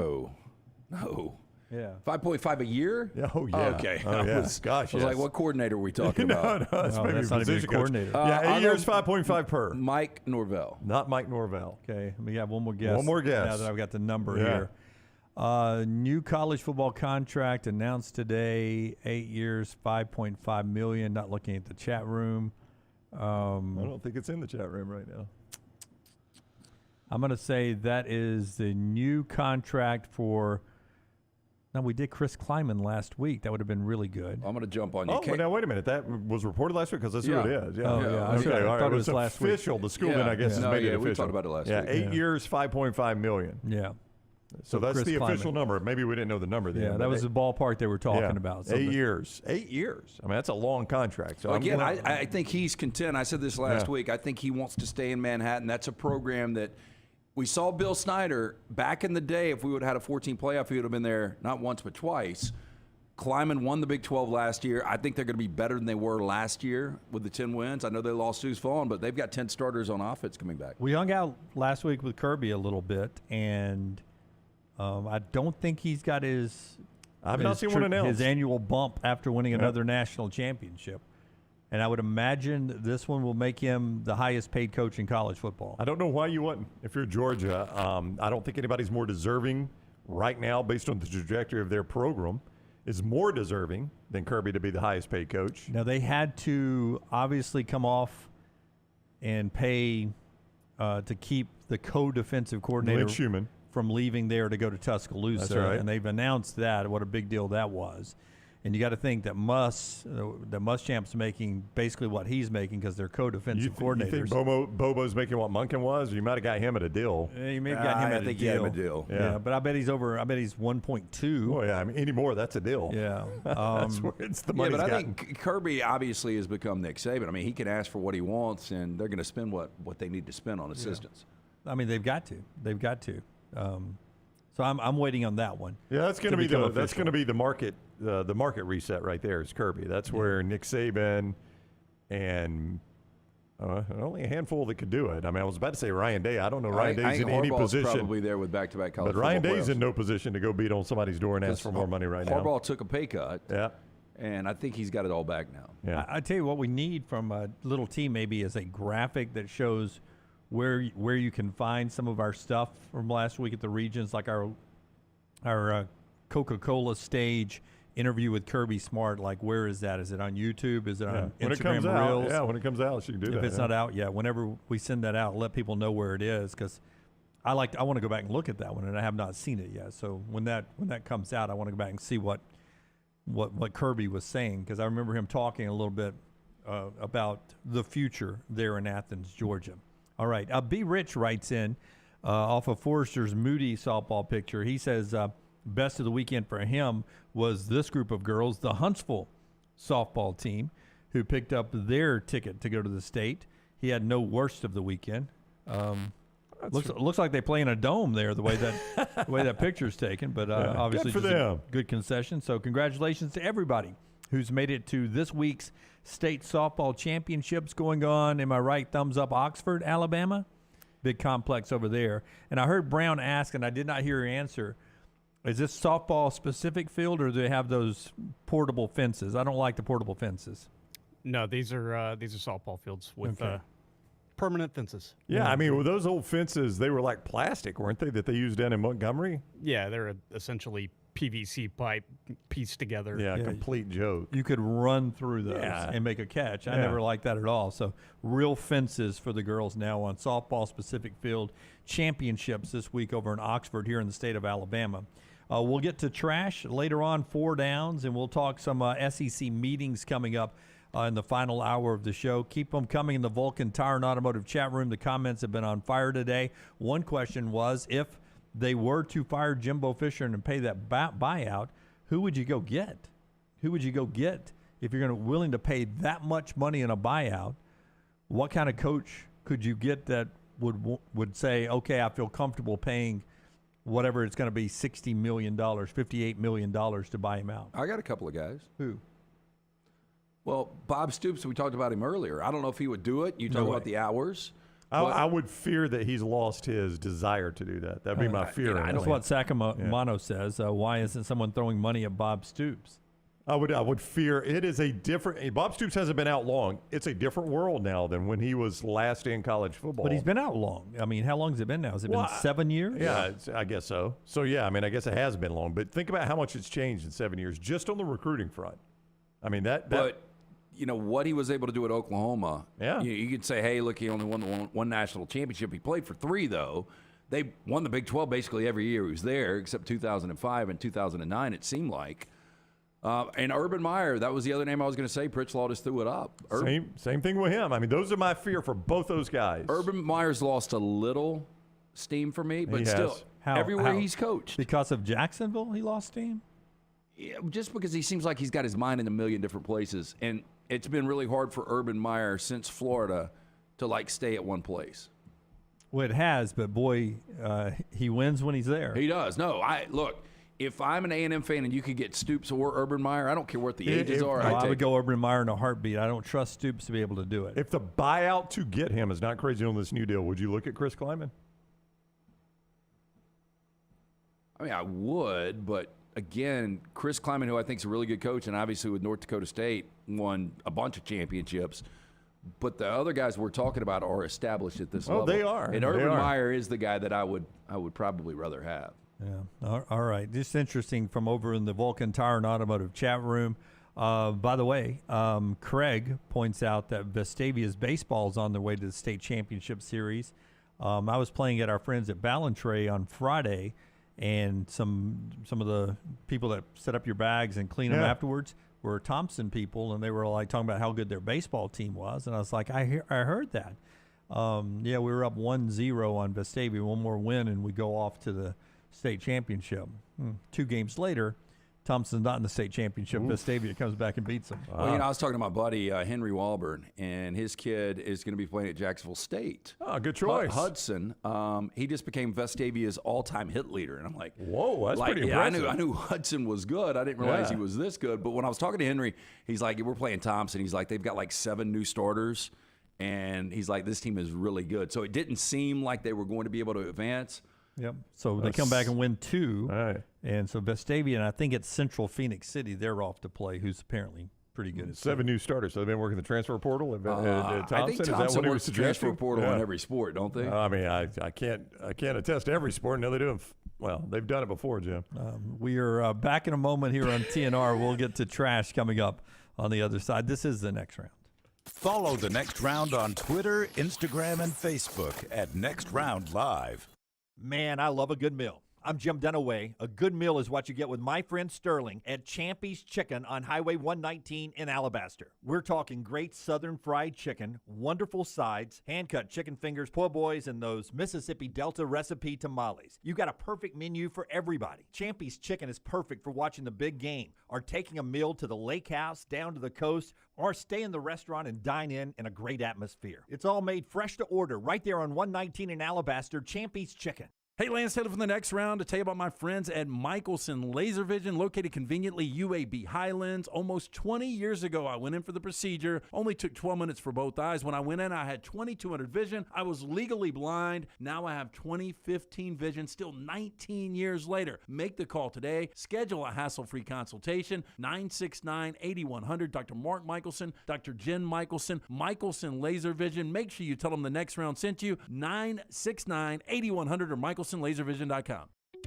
No. Yeah. 5.5 a year? Oh, yeah. Okay. Oh, yeah. I was like, what coordinator are we talking about? No, that's maybe that's not even a position coach. coordinator. Yeah, 8 years, 5.5 per. Mike Norvell. Not Mike Norvell. Okay, we have one more guess. One more guess. Now that I've got the number Yeah. here. New college football contract announced today, 8 years, $5.5 million. Not looking at the chat room. I don't think it's in the chat room right now. I'm going to say that is the new contract for. Now, we did Chris Kleiman last week. That would have been really good. I'm going to jump on you. Oh, well, now wait a minute. That was reported last week because that's who it is. Yeah. Oh, yeah. Okay. I All right. thought it was was last official. week. The school then, I guess, is made it official. we talked about it last week. 8 years, $5.5 million. Yeah. So that's Chris the official Kleiman. number. Maybe we didn't know the number then. Yeah, that was the ballpark they were talking about. So 8 years. 8 years. I mean, that's a long contract. So Well, again, I think he's content. I said this last week. I think he wants to stay in Manhattan. That's a program that we saw Bill Snyder back in the day. If we would have had a 14 playoff, he would have been there not once but twice. Kleiman won the Big 12 last year. I think they're going to be better than they were last year with the 10 wins. I know they lost Sue's Fallen, but they've got 10 starters on offense coming back. We hung out last week with Kirby a little bit, and I don't think he's got his. I've not seen one announced. His annual bump after winning another national championship. And I would imagine this one will make him the highest paid coach in college football. I don't know why you wouldn't. If you're Georgia, I don't think anybody's more deserving right now, based on the trajectory of their program, is more deserving than Kirby to be the highest paid coach. Now, they had to obviously come off and pay to keep the co-defensive coordinator Lynch Schumann from leaving there to go to Tuscaloosa. That's right. And they've announced that, what a big deal that was. And you got to think that Muschamp's making basically what he's making because they're co-defensive coordinators. You think Bobo's making what Monken was? You might have got him at a deal. You may have got him at a deal. I think he had him a deal. Yeah, but I bet he's over. I bet he's 1.2. Oh yeah, I mean anymore that's a deal. Yeah, that's where it's the money. Yeah, but I think Kirby obviously has become Nick Saban. I mean, he can ask for what he wants, and they're going to spend what they need to spend on assistants. I mean, they've got to. They've got to. So I'm waiting on that one. Yeah, that's going to be the market reset right there is Kirby. That's where Nick Saban and only a handful that could do it. I mean, I was about to say Ryan Day. I don't know Ryan Day's in any position. Probably there with back-to-back college. But Ryan football Day's playoffs. in no position to go beat on somebody's door and ask for more money right now. Harbaugh took a pay cut. Yeah. And I think he's got it all back now. Yeah. I tell you what we need from a little team maybe is a graphic that shows where you can find some of our stuff from last week at the Regions, like our Coca-Cola stage interview with Kirby Smart. Like, where is that? Is it on YouTube? Is it on when Instagram it comes Reels? Out, yeah, when it comes out, you can do that. If it's not out yet, whenever we send that out, let people know where it is, because I want to go back and look at that one, and I have not seen it yet. So when that comes out, I want to go back and see what Kirby was saying, because I remember him talking a little bit about the future there in Athens, Georgia. All right. B. Rich writes in off of Forrester's Moody softball picture. He says best of the weekend for him was this group of girls, the Huntsville softball team, who picked up their ticket to go to the state. He had no worst of the weekend. Looks like they play in a dome there, the way that picture's taken. But obviously, good for just them. A good concession. So congratulations to everybody who's made it to this week's state softball championships going on. Am I right? Thumbs up, Oxford, Alabama. Big complex over there. And I heard Brown ask, and I did not hear your answer. Is this softball specific field, or do they have those portable fences? I don't like the portable fences. No, these are softball fields with permanent fences. Yeah, I mean, those old fences, they were like plastic, weren't they, that they used down in Montgomery? Yeah, they're essentially PVC pipe pieced together. Yeah, complete joke. You could run through those and make a catch. I never liked that at all. So real fences for the girls now on softball specific field championships this week over in Oxford here in the state of Alabama. We'll get to trash later on, 4 downs, and we'll talk some SEC meetings coming up in the final hour of the show. Keep them coming in the Vulcan Tire and Automotive chat room. The comments have been on fire today. One question was, if they were to fire Jimbo Fisher and pay that buyout, who would you go get? Who would you go get if you're willing to pay that much money in a buyout? What kind of coach could you get that would say, okay, I feel comfortable paying whatever it's going to be, $60 million, $58 million to buy him out? I got a couple of guys. Who? Well, Bob Stoops, we talked about him earlier. I don't know if he would do it. You talk about the hours. I would fear that he's lost his desire to do that. That'd be my fear. That's what Sacamano says. Why isn't someone throwing money at Bob Stoops? I would fear it is a different. Bob Stoops hasn't been out long. It's a different world now than when he was last in college football. But he's been out long. I mean, how long has it been now? Has it been 7 years? Yeah, I guess so. So yeah, I mean, I guess it has been long. But think about how much it's changed in 7 years just on the recruiting front. I mean But you know what he was able to do at Oklahoma. Yeah, you could say, hey, look, he only won one national championship. He played for 3 though. They won the Big 12 basically every year he was there, except 2005 and 2009. It seemed like. And Urban Meyer, that was the other name I was going to say. Pritchlaw just threw it up. Same thing with him. I mean, those are my fear for both those guys. Urban Meyer's lost a little steam for me, but still, everywhere he's coached. Because of Jacksonville, he lost steam? Yeah, just because he seems like he's got his mind in a million different places. And it's been really hard for Urban Meyer since Florida to, stay at one place. Well, it has, but boy, he wins when he's there. He does. No, look. If I'm an A&M fan and you could get Stoops or Urban Meyer, I don't care what the ages are. I would go Urban Meyer in a heartbeat. I don't trust Stoops to be able to do it. If the buyout to get him is not crazy on this new deal, would you look at Chris Kleiman? I mean, I would, but again, Chris Kleiman, who I think is a really good coach, and obviously with North Dakota State won a bunch of championships. But the other guys we're talking about are established at this level. Oh, they are. And Urban Meyer is the guy that I would probably rather have. Yeah. All right. Just interesting from over in the Vulcan Tire and Automotive chat room. By the way, Craig points out that Vestavia's baseball is on their way to the state championship series. I was playing at our friends at Ballantrae on Friday, and some of the people that set up your bags and clean them afterwards were Thompson people, and they were talking about how good their baseball team was. And I was like, I heard that. We were up 1-0 on Vestavia, one more win, and we go off to the state championship. 2 games later, Thompson's not in the state championship. Vestavia comes back and beats them. Well, I was talking to my buddy Henry Walburn, and his kid is going to be playing at Jacksonville State. Oh, good choice. Hudson. He just became Vestavia's all-time hit leader, and I'm like, whoa, that's pretty impressive. I knew Hudson was good. I didn't realize he was this good. But when I was talking to Henry, he's like, we're playing Thompson. He's like, they've got 7 new starters, and he's like, this team is really good. So it didn't seem like they were going to be able to advance. Yep. So they come back and win 2. All right. And so Vestavia, and I think it's Central Phoenix City, they're off to play, who's apparently pretty good. 7 new starters. So they've been working the transfer portal at Thompson. I think Thompson is that what works the transfer portal in every sport, don't they? I mean, I can't attest to every sport. No, they do. Well, they've done it before, Jim. We are back in a moment here on TNR. We'll get to trash coming up on the other side. This is the next round. Follow the next round on Twitter, Instagram, and Facebook at Next Round Live. Man, I love a good meal. I'm Jim Dunaway. A good meal is what you get with my friend Sterling at Champy's Chicken on Highway 119 in Alabaster. We're talking great southern fried chicken, wonderful sides, hand-cut chicken fingers, po' boys, and those Mississippi Delta recipe tamales. You got a perfect menu for everybody. Champy's Chicken is perfect for watching the big game, or taking a meal to the lake house, down to the coast, or stay in the restaurant and dine in a great atmosphere. It's all made fresh to order right there on 119 in Alabaster, Champy's Chicken. Hey, Lance Taylor from the next round to tell you about my friends at Michelson Laser Vision, located conveniently UAB Highlands. Almost 20 years ago, I went in for the procedure. Only took 12 minutes for both eyes. When I went in, I had 20/200 vision. I was legally blind. Now I have 20/15 vision, still 19 years later. Make the call today. Schedule a hassle-free consultation. 969-8100. Dr. Mark Michelson, Dr. Jen Michelson, Michelson Laser Vision. Make sure you tell them the next round sent you. 969-8100 or MichelSonLaserVision.com.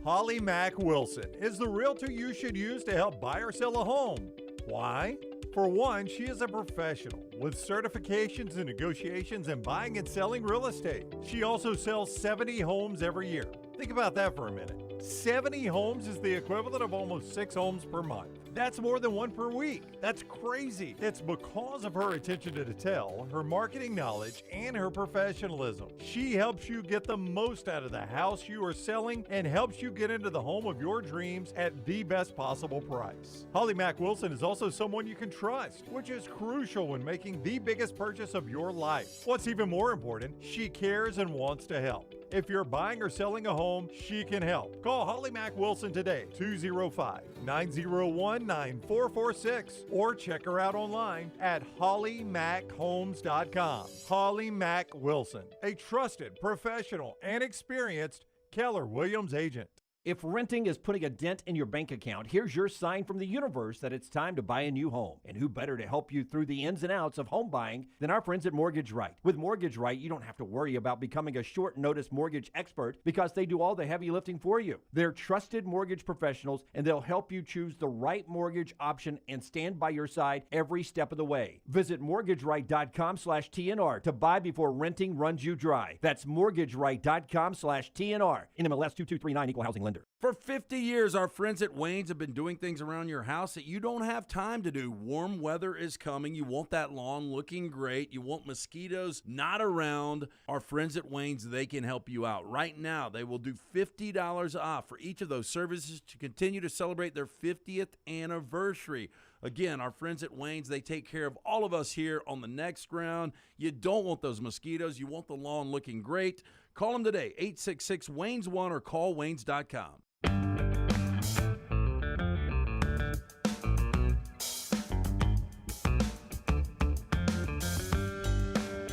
Holly Mack Wilson is the realtor you should use to help buy or sell a home. Why? For one, she is a professional with certifications in negotiations and buying and selling real estate. She also sells 70 homes every year. Think about that for a minute. 70 homes is the equivalent of almost 6 homes per month. That's more than 1 per week. That's crazy. It's because of her attention to detail, her marketing knowledge, and her professionalism. She helps you get the most out of the house you are selling and helps you get into the home of your dreams at the best possible price. Holly Mack Wilson is also someone you can trust, which is crucial when making the biggest purchase of your life. What's even more important, she cares and wants to help. If you're buying or selling a home, she can help. Call Holly Mack Wilson today, 205-901-9446, or check her out online at hollymachomes.com. Holly Mack Wilson, a trusted, professional, and experienced Keller Williams agent. If renting is putting a dent in your bank account, here's your sign from the universe that it's time to buy a new home. And who better to help you through the ins and outs of home buying than our friends at Mortgage Right. With Mortgage Right, you don't have to worry about becoming a short notice mortgage expert because they do all the heavy lifting for you. They're trusted mortgage professionals, and they'll help you choose the right mortgage option and stand by your side every step of the way. Visit mortgageright.com/TNR to buy before renting runs you dry. That's mortgageright.com/TNR. NMLS 2239, Equal Housing Lender. For 50 years, our friends at Wayne's have been doing things around your house that you don't have time to do. Warm weather is coming. You want that lawn looking great. You want mosquitoes not around. Our friends at Wayne's, they can help you out. Right now, they will do $50 off for each of those services to continue to celebrate their 50th anniversary. Again, our friends at Wayne's, they take care of all of us here on the next round. You don't want those mosquitoes. You want the lawn looking great. Call them today, 866-WAYNES1, or call waynes.com.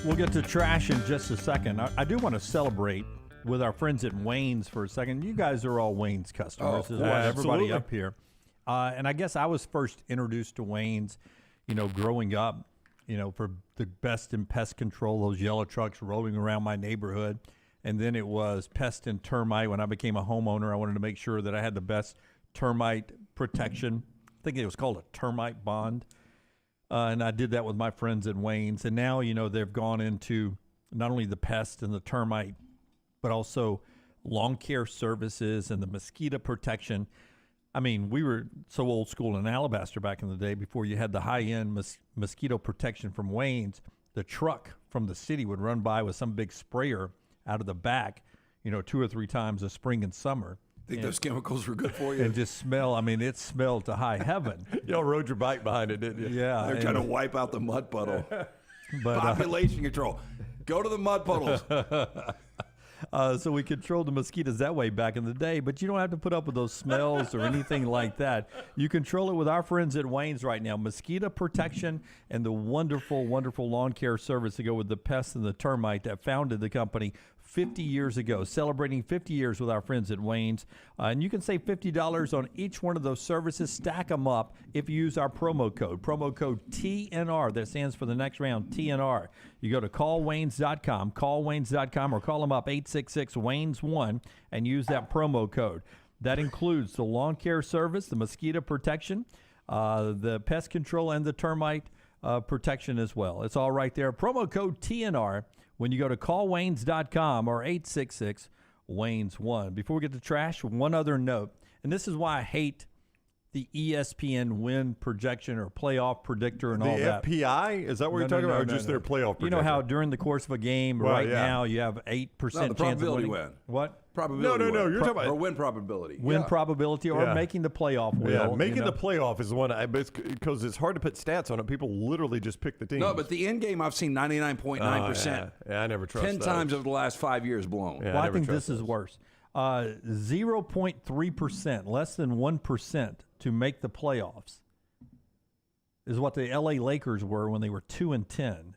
We'll get to trash in just a second. I do want to celebrate with our friends at Wayne's for a second. You guys are all Wayne's customers. Oh, is what everybody absolutely. up here. And I guess I was first introduced to Wayne's, growing up, for the best in pest control, those yellow trucks rolling around my neighborhood. And then it was pest and termite. When I became a homeowner, I wanted to make sure that I had the best termite protection. I think it was called a termite bond. And I did that with my friends at Wayne's. And now, they've gone into not only the pest and the termite, but also lawn care services and the mosquito protection. I mean, we were so old school in Alabaster back in the day before you had the high-end mosquito protection from Wayne's. The truck from the city would run by with some big sprayer out of the back, 2 or 3 times a spring and summer. Think those chemicals were good for you? And just smell. I mean, it smelled to high heaven. Y'all rode your bike behind it, didn't you? Yeah. They're trying to wipe out the mud puddle. But, Population control. Go to the mud puddles. So we controlled the mosquitoes that way back in the day, but you don't have to put up with those smells or anything like that. You control it with our friends at Wayne's right now. Mosquito protection and the wonderful, wonderful lawn care service to go with the pests and the termite that founded the company 50 years ago, celebrating 50 years with our friends at Wayne's. And you can save $50 on each one of those services. Stack them up if you use our promo code TNR. That stands for the next round, TNR. You go to callwaynes.com, or call them up, 866-WAYNES1, and use that promo code. That includes the lawn care service, the mosquito protection, the pest control, and the termite protection as well. It's all right there. Promo code TNR when you go to callwaynes.com or 866-WAYNES1. Before we get to trash, one other note, and this is why I hate the ESPN win projection or playoff predictor and all that. The FPI? Is that what you're talking about, or just their playoff predictor? You know how during the course of a game now you have 8% chance probability of winning? win. What? Probability No. You're talking about or win probability. Win probability or making the playoff. Yeah, making the playoff is the one, because it's hard to put stats on it. People literally just pick the team. No, but the end game I've seen 99.9%. Yeah, I never trust 10 those. times over the last 5 years blown. Yeah, Well, I think this is worse. 0.3%, less than 1% to make the playoffs is what the LA Lakers were when they were 2-10,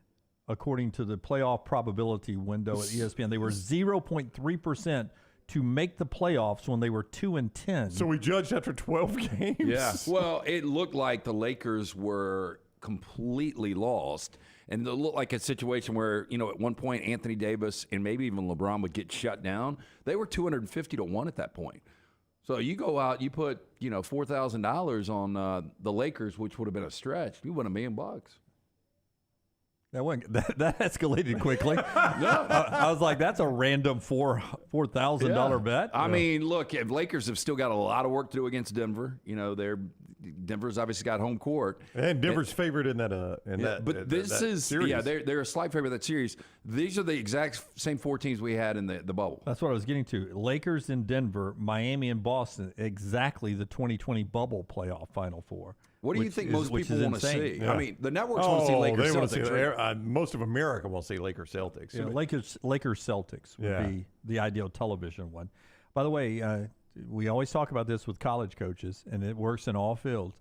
according to the playoff probability window at ESPN. They were 0.3% to make the playoffs when they were 2-10. So we judged after 12 games? Yeah. Well, it looked like the Lakers were completely lost. And it looked like a situation where, at one point Anthony Davis and maybe even LeBron would get shut down. They were 250-1 at that point. So you go out, you put, $4,000 on the Lakers, which would have been a stretch. You win $1 million. That escalated quickly. I was like, that's a random $4,000 bet. I mean, look, if Lakers have still got a lot of work to do against Denver. They're Denver's obviously got home court. And Denver's favored in that. But this is series. they're a slight favorite of that series. These are the exact same 4 teams we had in the bubble. That's what I was getting to. Lakers in Denver, Miami and Boston, exactly the 2020 bubble playoff Final Four. What do you think most people want to see? Yeah. I mean, the networks want to see Lakers they Celtics. want to see, most of America will see Lakers Celtics. Yeah, Lakers Celtics would be the ideal television one. By the way, we always talk about this with college coaches, and it works in all fields.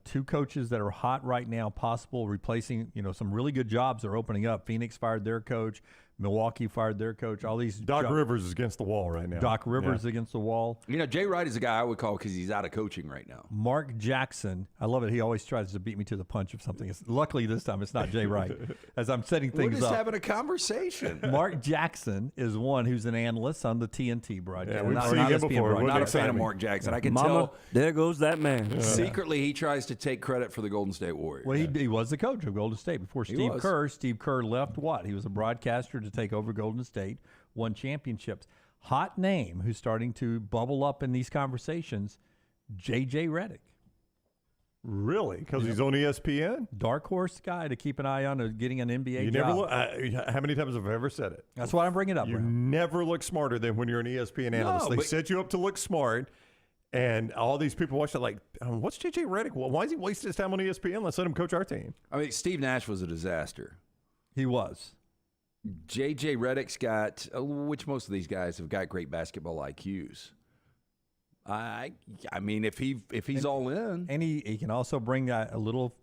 2 coaches that are hot right now, possible replacing, some really good jobs are opening up. Phoenix fired their coach. Milwaukee fired their coach. All these Doc Rivers is against the wall right now. Doc Rivers against the wall. Jay Wright is a guy I would call because he's out of coaching right now. Mark Jackson, I love it. He always tries to beat me to the punch of something. Luckily this time it's not Jay Wright. As I'm setting things We're just up, having a conversation. Mark Jackson is one who's an analyst on the TNT broadcast. Yeah, we've seen him before. Not a fan of Mark Jackson. I can tell. There goes that man. Secretly, he tries to take credit for the Golden State Warriors. Well, he was the coach of Golden State before Steve Kerr. Steve Kerr left what? He was a broadcaster to take over Golden State, won championships. Hot name who's starting to bubble up in these conversations, J.J. Redick. Really? Because he's on ESPN? Dark horse guy to keep an eye on getting an NBA You job. never look, how many times have I ever said it? That's why I'm bringing it up. You never look smarter than when you're an ESPN analyst. They set you up to look smart, and all these people watch it like, what's J.J. Redick? Well, why is he wasting his time on ESPN? Let's let him coach our team. I mean, Steve Nash was a disaster. He was. J.J. Redick's got, which most of these guys have got great basketball IQs. I mean, if he's all in, and he can also bring a little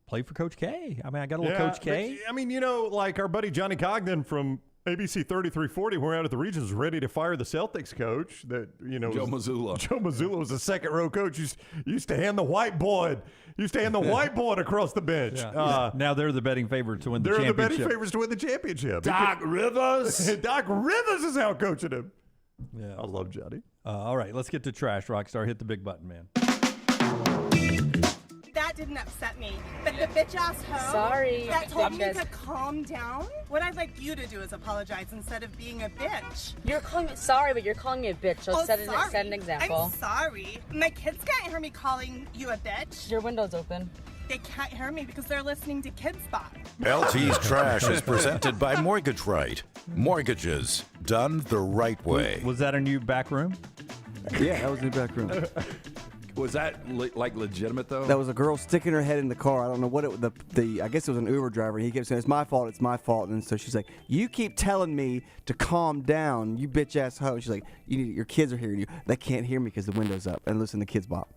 play for Coach K. I mean, I got a little Coach K. But, I mean, like our buddy Johnny Cogden from ABC 3340, we're out at the regions, ready to fire the Celtics coach. That Joe Mazzulla. Joe Mazzulla was a second row coach. Used to hand the whiteboard. Across the bench. Yeah. Now they're the betting favorite to win the championship. They're the betting favorites to win the championship. Doc Rivers. Doc Rivers is out coaching him. Yeah, I love Johnny. All right, let's get to trash. Rockstar, hit the big button, man. That didn't upset me. But the bitch-ass hoe that told me to calm down, what I'd like you to do is apologize instead of being a bitch. You're calling me sorry, but you're calling me a bitch. So set an example. I'm sorry. My kids can't hear me calling you a bitch. Your window's open. They can't hear me because they're listening to Kids Bop. LT's Trash is presented by Mortgage Right. Mortgages done the right way. Was that a new back room? Yeah, that was in the back room. Was that legitimate though? That was a girl sticking her head in the car. I don't know what I guess it was an Uber driver. And he kept saying, it's my fault. And so she's like, you keep telling me to calm down, you bitch ass hoe. She's like, your kids are hearing you. They can't hear me because the window's up. And listen to Kids Bop.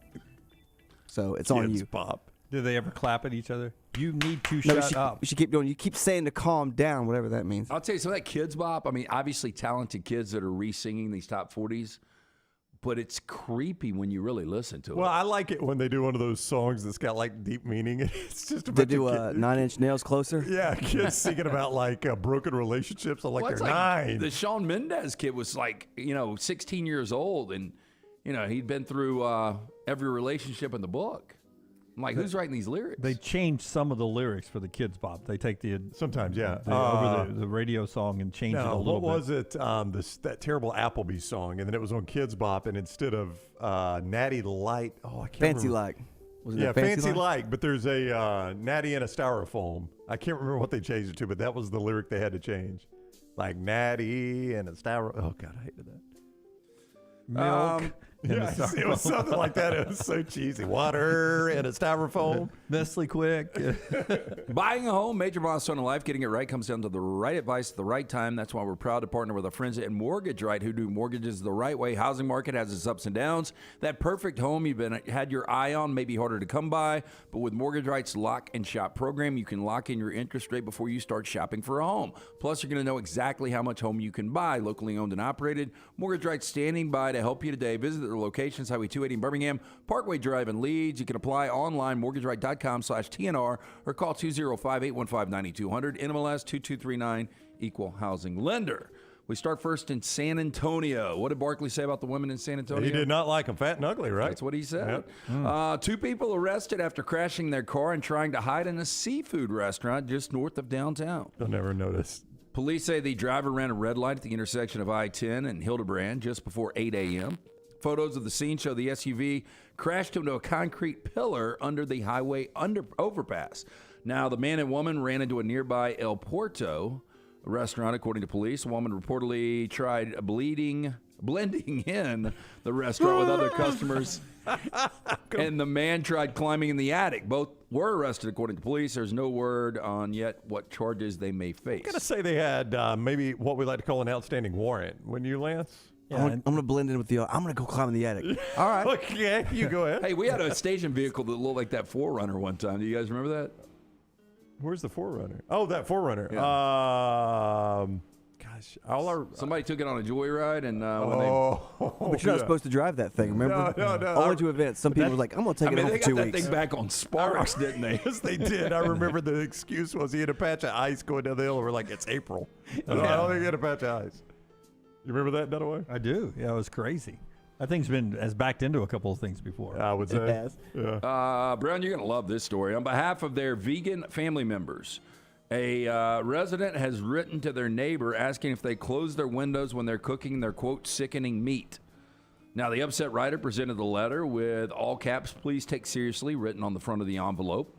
So it's on you. Kids Bop. Did they ever clap at each other? You need to shut up. She keep doing. You keep saying to calm down, whatever that means. I'll tell you, some of that Kids Bop, I mean, obviously talented kids that are re-singing these top 40s, but it's creepy when you really listen to it. Well, I like it when they do one of those songs that's got like deep meaning. It's just a They bunch do of 9 Inch Nails Closer. Yeah, kids singing about like broken relationships. I'm like, Well, it's they're 9. The Shawn Mendes kid was like, 16 years old, and he'd been through every relationship in the book. I'm like, who's writing these lyrics? They changed some of the lyrics for the Kids Bop. They take sometimes, yeah, over the radio song and change it a little bit. What was it? That terrible Applebee's song, and then it was on Kids Bop, and instead of Natty Light, I can't Fancy remember. Like. Wasn't Yeah, it Fancy Like, but there's a Natty and a Styrofoam. I can't remember what they changed it to, but that was the lyric they had to change. Like Natty and a Styrofoam. Oh, God, I hated that. Milk. Yeah, it was something like that. It was so cheesy. Water and a styrofoam. Nestle Quick. Buying a home, major milestone in life, getting it right comes down to the right advice at the right time. That's why we're proud to partner with our friends at Mortgage Right, who do mortgages the right way. Housing market has its ups and downs. That perfect home you've had your eye on may be harder to come by, but with Mortgage Right's Lock and Shop program, you can lock in your interest rate before you start shopping for a home. Plus, you're going to know exactly how much home you can buy. Locally owned and operated. Mortgage Right's standing by to help you today. Visit their locations, Highway 280 in Birmingham, Parkway Drive in Leeds. You can apply online, mortgageright.com/TNR, or call 205-815-9200, NMLS 2239, Equal Housing Lender. We start first in San Antonio. What did Barkley say about the women in San Antonio? He did not like them fat and ugly, right? That's what he said. Yep. 2 people arrested after crashing their car and trying to hide in a seafood restaurant just north of downtown. They'll never notice. Police say the driver ran a red light at the intersection of I-10 and Hildebrand just before 8 a.m. Photos of the scene show the SUV crashed into a concrete pillar under the highway overpass. Now, the man and woman ran into a nearby El Porto restaurant, according to police. A woman reportedly tried blending in the restaurant with other customers, and the man tried climbing in the attic. Both were arrested, according to police. There's no word on yet what charges they may face. I'm going to say they had maybe what we like to call an outstanding warrant. Wouldn't you, Lance? Yeah, I'm going to blend in with the. I'm going to go climb in the attic. All right. Okay, you go ahead. Hey, we had a station vehicle that looked like that 4Runner one time. Do you guys remember that? Where's the 4Runner? Oh, that 4Runner. Yeah. Gosh, somebody took it on a joyride, and but you're not supposed to drive that thing. Remember? No. Only to events. Some people were like, "I'm going to take it home for 2 weeks." They got that thing back on sparks, didn't they? Yes, they did. I remember the excuse was he had a patch of ice going down the hill. We're like, it's April. I don't think he had a patch of ice. You remember that, Dunaway? I do. Yeah, it was crazy. That thing's has backed into a couple of things before. I would say. It has. Yeah. Brown, you're going to love this story. On behalf of their vegan family members, a resident has written to their neighbor asking if they close their windows when they're cooking their, quote, sickening meat. Now, the upset writer presented the letter with all caps, "Please take seriously," written on the front of the envelope.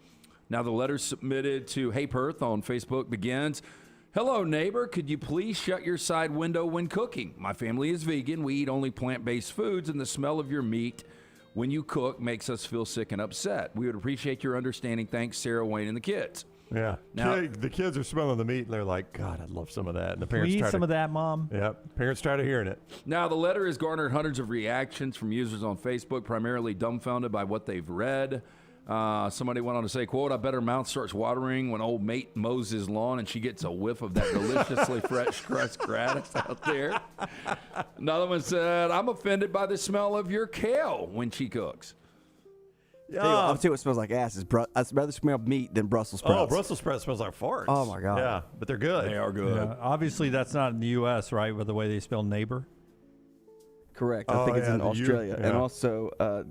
Now, the letter submitted to Hey Perth on Facebook begins, "Hello, neighbor. Could you please shut your side window when cooking? My family is vegan. We eat only plant-based foods, and the smell of your meat when you cook makes us feel sick and upset. We would appreciate your understanding. Thanks, Sarah, Wayne, and the kids." Yeah. Now, the kids are smelling the meat, and they're like, God, I'd love some of that. And the parents Can we eat try some of that, Mom? Yep. Parents tired of hearing it. Now, the letter has garnered hundreds of reactions from users on Facebook, primarily dumbfounded by what they've read. Somebody went on to say, quote, "I bet her mouth starts watering when old mate mows his lawn and she gets a whiff of that deliciously fresh grass out there." Another one said, "I'm offended by the smell of your kale when she cooks." I'll tell you what smells like ass. I'd rather smell meat than Brussels sprouts. Oh, Brussels sprouts smells like farts. Oh, my God. Yeah, but they're good. They are good. Yeah, obviously, that's not in the U.S., right, with the way they spell neighbor? Correct. I think it's in Australia. And also, have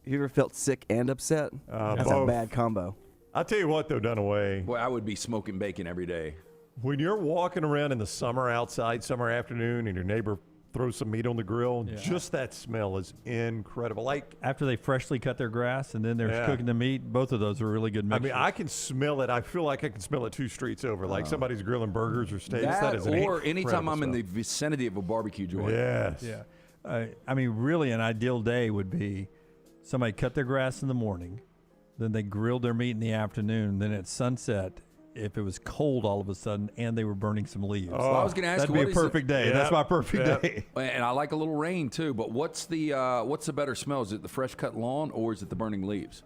you ever felt sick and upset? That's both. a bad combo. I'll tell you what, though, Dunaway. Boy, I would be smoking bacon every day. When you're walking around in the summer outside, summer afternoon, and your neighbor throws some meat on the grill, just that smell is incredible. Like after they freshly cut their grass and then they're cooking the meat, both of those are really good mixtures. I mean, I can smell it. I feel like I can smell it 2 streets over. Like somebody's grilling burgers or steaks. That is or anytime I'm in the vicinity of a barbecue joint. Yes. Yeah. I mean, really, an ideal day would be somebody cut their grass in the morning, then they grilled their meat in the afternoon, then at sunset, if it was cold all of a sudden and they were burning some leaves. Oh, well, I was going to ask that'd be a perfect day. That's my perfect day. And I like a little rain too. But what's the better smell? Is it the fresh cut lawn or is it the burning leaves?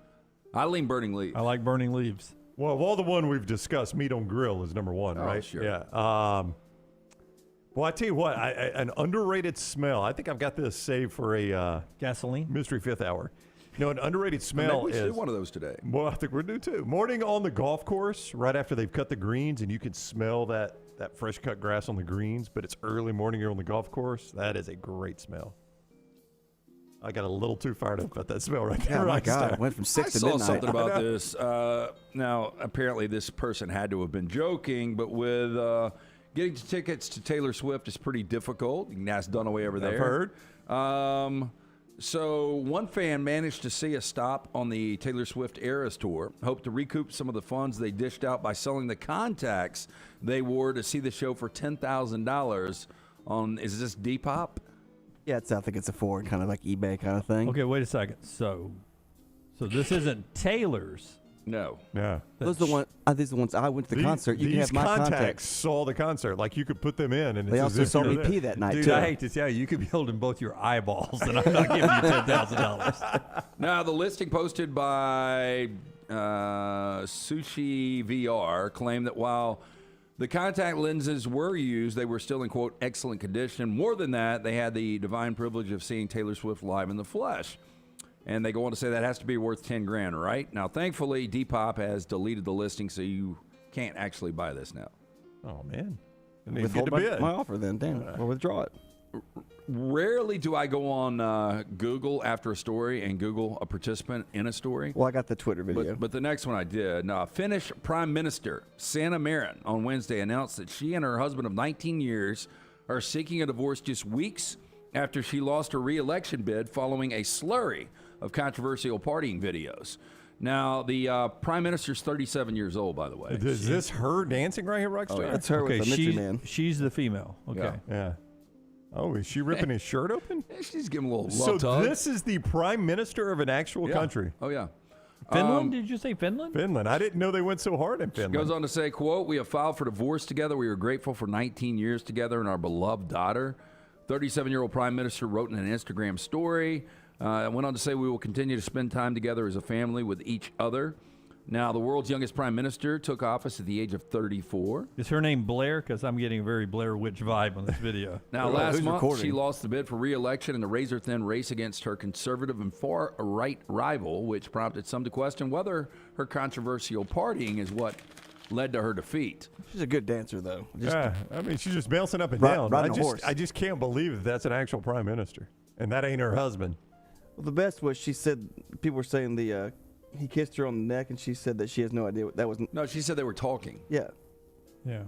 I lean burning leaves. I like burning leaves. Well, of all the one we've discussed, meat on grill is number one, right? Sure. Yeah. Well, I tell you what, an underrated smell. I think I've got this saved for a gasoline mystery 5th hour. No, an underrated smell we should is do one of those today. Well, I think we're due too. Morning on the golf course, right after they've cut the greens, and you can smell that fresh cut grass on the greens. But it's early morning here on the golf course. That is a great smell. I got a little too fired up about that smell right there. Yeah, my God, it went from 6 to midnight. I saw something about this. Now, apparently, this person had to have been joking, but with getting tickets to Taylor Swift is pretty difficult. You can ask Dunaway over there. I've heard. So one fan managed to see a stop on the Taylor Swift Eras Tour, hoped to recoup some of the funds they dished out by selling the contacts they wore to see the show for $10,000 on, is this Depop? Yeah, I think it's a Ford, kind of like eBay kind of thing. Okay, wait a second. So this isn't Taylor's. No. Yeah. These are the ones I went to the concert. You can have my contacts saw the concert. Like you could put them in. And they also saw me pee that night, Dude, too. I hate to tell you, you could be holding both your eyeballs, and I'm not giving you $10,000. Now, the listing posted by Sushi VR claimed that while the contact lenses were used, they were still in, quote, excellent condition. More than that, they had the divine privilege of seeing Taylor Swift live in the flesh. And they go on to say that has to be worth $10,000, right? Now, thankfully, Depop has deleted the listing, so you can't actually buy this now. Oh, man. Withhold my offer then. Damn. We'll withdraw it. Rarely do I go on Google after a story and Google a participant in a story. Well, I got the Twitter video. But the next one I did. Now, Finnish Prime Minister Sanna Marin on Wednesday announced that she and her husband of 19 years are seeking a divorce just weeks after she lost her re-election bid following a slurry of controversial partying videos. Now, the Prime Minister's 37 years old, by the way. Is this her dancing right here, Rockstar? Oh, yeah. That's her with the Mystery Man. She's the female. Okay. Yeah. Oh, is she ripping his shirt open? Yeah, she's giving a little So love tug. this is the prime minister of an actual country. Oh, yeah. Finland? Did you say Finland? Finland. I didn't know they went so hard in Finland. She goes on to say, quote, "We have filed for divorce together. We are grateful for 19 years together and our beloved daughter." 37-year-old prime minister wrote in an Instagram story, went on to say, "We will continue to spend time together as a family with each other." Now, the world's youngest prime minister took office at the age of 34. Is her name Blair? Because I'm getting a very Blair Witch vibe on this video. Now, last month, she lost the bid for re-election in the razor-thin race against her conservative and far-right rival, which prompted some to question whether her controversial partying is what led to her defeat. She's a good dancer, though. Yeah, I mean, she's just bouncing up and down. I just can't believe that's an actual prime minister, and that ain't her husband. Well, the best was she said, people were saying he kissed her on the neck, and she said that she has no idea what that was. No, she said they were talking. Yeah. Yeah.